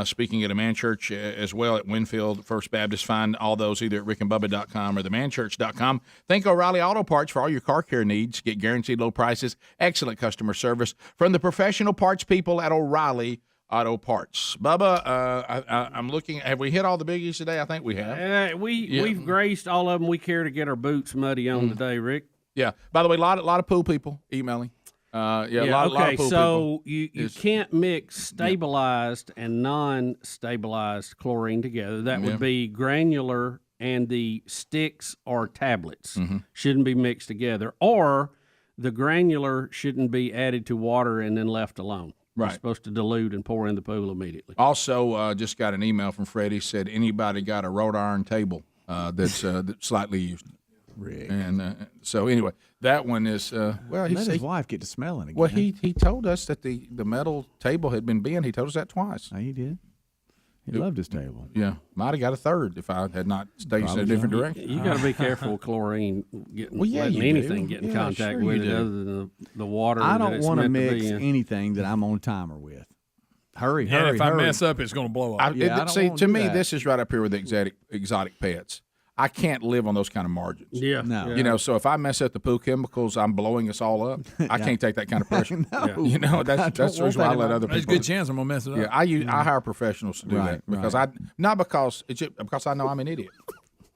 Speaking at a man church as well at Winfield First Baptist. Find all those either at rickandbubba.com or themanchurch.com. Think O'Reilly Auto Parts for all your car care needs. Get guaranteed low prices, excellent customer service from the professional parts people at O'Reilly Auto Parts. Bubba, I'm looking. Have we hit all the biggies today? I think we have. We've graced all of them we care to get our boots muddy on today, Rick. Yeah. By the way, a lot of pool people emailing. A lot of pool so people. you can't mix stabilized and non-stabilized chlorine together. That would be granular, and the sticks or tablets shouldn't be mixed together. Or the granular shouldn't be added to water and then left alone. Right. You're supposed to dilute and pour in the pool immediately. Also, just got an email from Freddie. Said anybody got a wrought iron table that's slightly used. Rick. And so anyway, that one is well. Let his wife get to smelling again. Well, he told us that the metal table had been bent. He told us that twice. Oh, he did. He loved his table. Yeah, might have got a third if I had not stayed in a different direction. You got to be careful with chlorine getting letting anything get in contact with it other than the water. I don't want to mix anything that I'm on timer with. Hurry. If I mess up, it's going to blow up. See, to me, this is right up here with the exotic pets. I can't live on those kind of margins. Yeah. No. You know, so if I mess up the pool chemicals, I'm blowing us all up. I can't take that kind of pressure. No. You know, that's the reason why I let other people. There's a good chance I'm going to mess it up. Yeah, I hire professionals to do that because because I know I'm an idiot.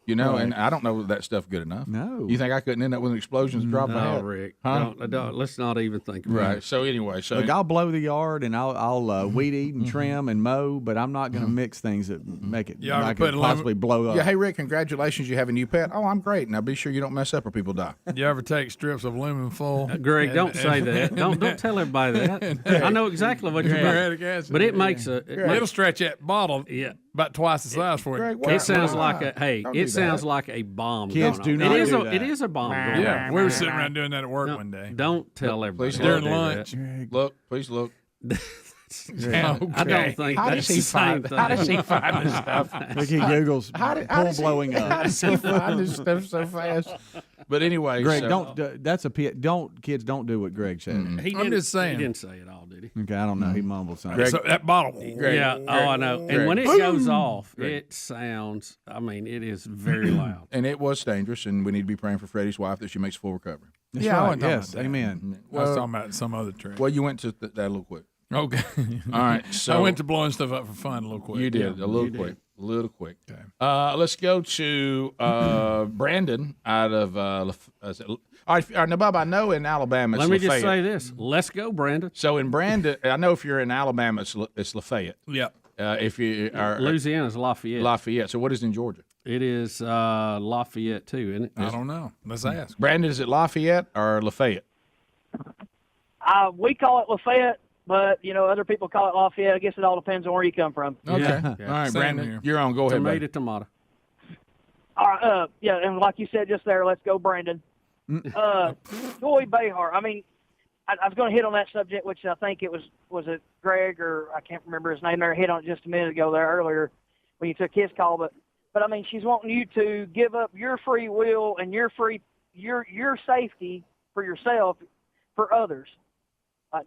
You know, and I don't know that stuff good enough. No. You think I couldn't end up with explosions dropping out? No, Rick. Huh? Don't, let's not even think about Right. it. So anyway, Look, I'll blow the yard and I'll weed eat and trim and mow, but I'm not going to mix things that make it possibly blow up. Yeah. Hey, Rick, congratulations. You have a new pet. Oh, I'm great. Now be sure you don't mess up or people die. You ever take strips of aluminum foil? Greg, don't say that. Don't tell everybody that. I know exactly what you're Muriatic acid. But it makes it'll stretch that bottle about twice the size for you. It sounds like a bomb. Kids do not do that. It is a bomb. Yeah, we were sitting around doing that at work one day. Don't tell everybody. During lunch. Look, please look. I don't think that's the same thing. How does he find this stuff? Look, he Googles pool blowing up. How does he find this stuff so fast? But anyway, Greg, kids don't do what Greg said. I'm just saying. He didn't say it all, did he? Okay, I don't know. He mumbled something. So that bottle. I know. And when it goes off, it sounds, it is very loud. And it was dangerous, and we need to be praying for Freddie's wife that she makes full recovery. That's I right. wasn't talking Yes, about that. amen. I was talking about some other trick. Well, you went to that a little quick. Okay. All right. So I went to blowing stuff up for fun a little quick. You did a little quick. Okay. Let's go to Brandon out of. All right, now, Bob, I know in Alabama it's Let me Lafayette. just say this. Let's go, Brandon. So in Brandon, I know if you're in Alabama, it's Lafayette. Yep. If you are Louisiana's Lafayette. Lafayette. So what is in Georgia? It is Lafayette too, isn't it? I don't know. Let's ask. Brandon, is it Lafayette or Lafayette? We call it Lafayette, but other people call it Lafayette. I guess it all depends on where you come from. Okay. Yeah. All right, Same Brandon, here. you're on. Go ahead, buddy. Tomato. All right, and like you said just there, let's go, Brandon. Joy Behar. I was going to hit on that subject, which I think it was it Greg or I can't remember his name there. Hit on it just a minute ago there earlier when you took his call, but she's wanting you to give up your free will and your safety for yourself for others.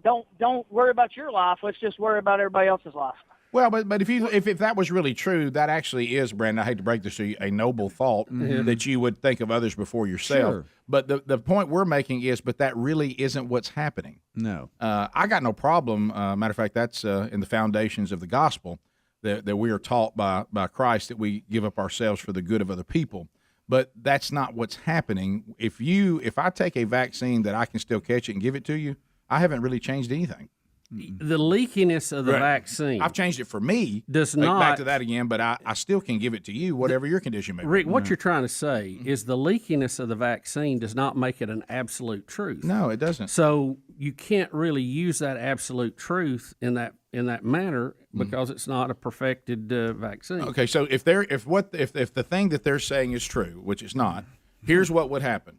Don't worry about your life. Let's just worry about everybody else's life. Well, but if that was really true, that actually is, Brandon, I hate to break this to you, a noble thought that you would think of others before yourself. Sure. But the point we're making is, but that really isn't what's happening. No. I got no problem. Matter of fact, that's in the foundations of the gospel that we are taught by Christ that we give up ourselves for the good of other people. But that's not what's happening. If I take a vaccine that I can still catch it and give it to you, I haven't really changed anything. the leakiness of the vaccine. I've changed it for me. Does Like, not back to that again, but I still can give it to you, whatever your condition may be. Rick, what you're trying to say is the leakiness of the vaccine does not make it an absolute truth. No, it doesn't. So you can't really use that absolute truth in that manner because it's not a perfected vaccine. Okay, so if the thing that they're saying is true, which it's not, here's what would happen.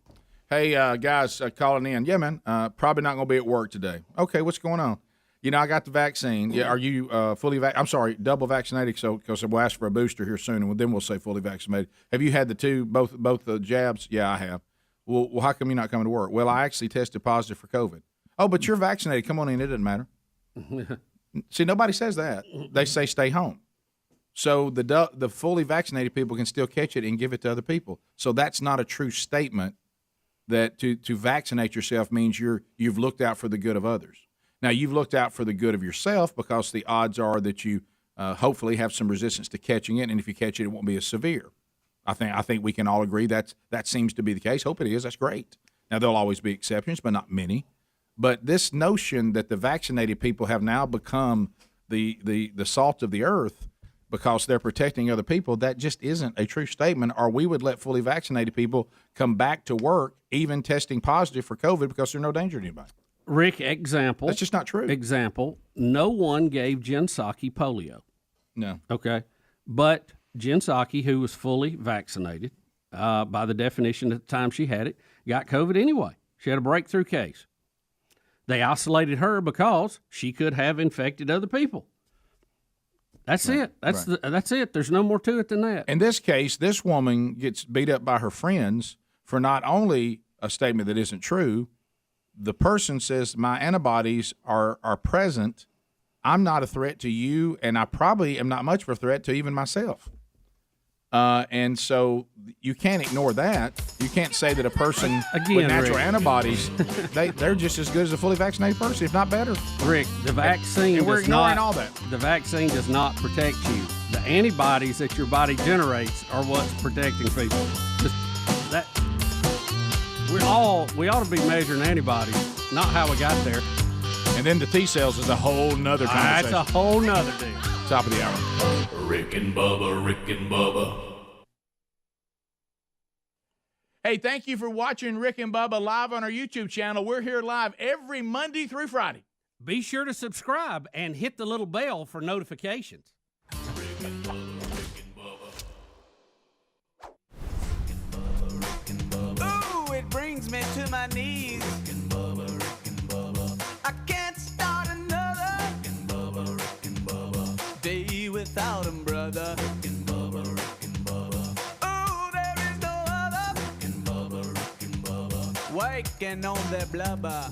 Hey, guys, calling in. Yeah, man, probably not going to be at work today. Okay, what's going on? You know, I got the vaccine. Yeah, are you fully I'm sorry, double vaccinated? So because we'll ask for a booster here soon, and then we'll say fully vaccinated. Have you had the both the jabs? Yeah, I have. Well, how come you're not coming to work? Well, I actually tested positive for COVID. Oh, but you're vaccinated. Come on in. It doesn't matter. See, nobody says that. They say stay home. So the fully vaccinated people can still catch it and give it to other people. So that's not a true statement that to vaccinate yourself means you've looked out for the good of others. Now, you've looked out for the good of yourself because the odds are that you hopefully have some resistance to catching it, and if you catch it, it won't be as severe. I think we can all agree that seems to be the case. Hope it is. That's great. Now, there'll always be exceptions, but not many. But this notion that the vaccinated people have now become the salt of the earth because they're protecting other people, that just isn't a true statement, or we would let fully vaccinated people come back to work even testing positive for COVID because they're no danger to anybody. Rick, example. That's just not true. Example, no one gave Jen Psaki polio. No. Okay. But Jen Psaki, who was fully vaccinated, by the definition at the time she had it, got COVID anyway. She had a breakthrough case. They isolated her because she could have infected other people. That's it. That's it. There's no more to it than that. In this case, this woman gets beat up by her friends for not only a statement that isn't true. The person says, my antibodies are present. I'm not a threat to you, and I probably am not much of a threat to even myself. And so you can't ignore that. You can't say that a person with natural antibodies, they're just as good as a fully vaccinated person, if not better. Rick, the vaccine and we're does ignoring not, all that. The vaccine does not protect you. The antibodies that your body generates are what's protecting people. We ought to be measuring antibodies, not how we got there. And then the T cells is a whole nother conversation. That's a whole nother deal. Top of the hour. Rick and Bubba, Rick and Bubba. Hey, thank you for watching Rick and Bubba live on our YouTube channel. We're here live every Monday through Friday. Be sure to subscribe and hit the little bell for notifications. Ooh, it brings me to my knees. I can't start another day without him, brother. Ooh, there is no other waking on their blubber.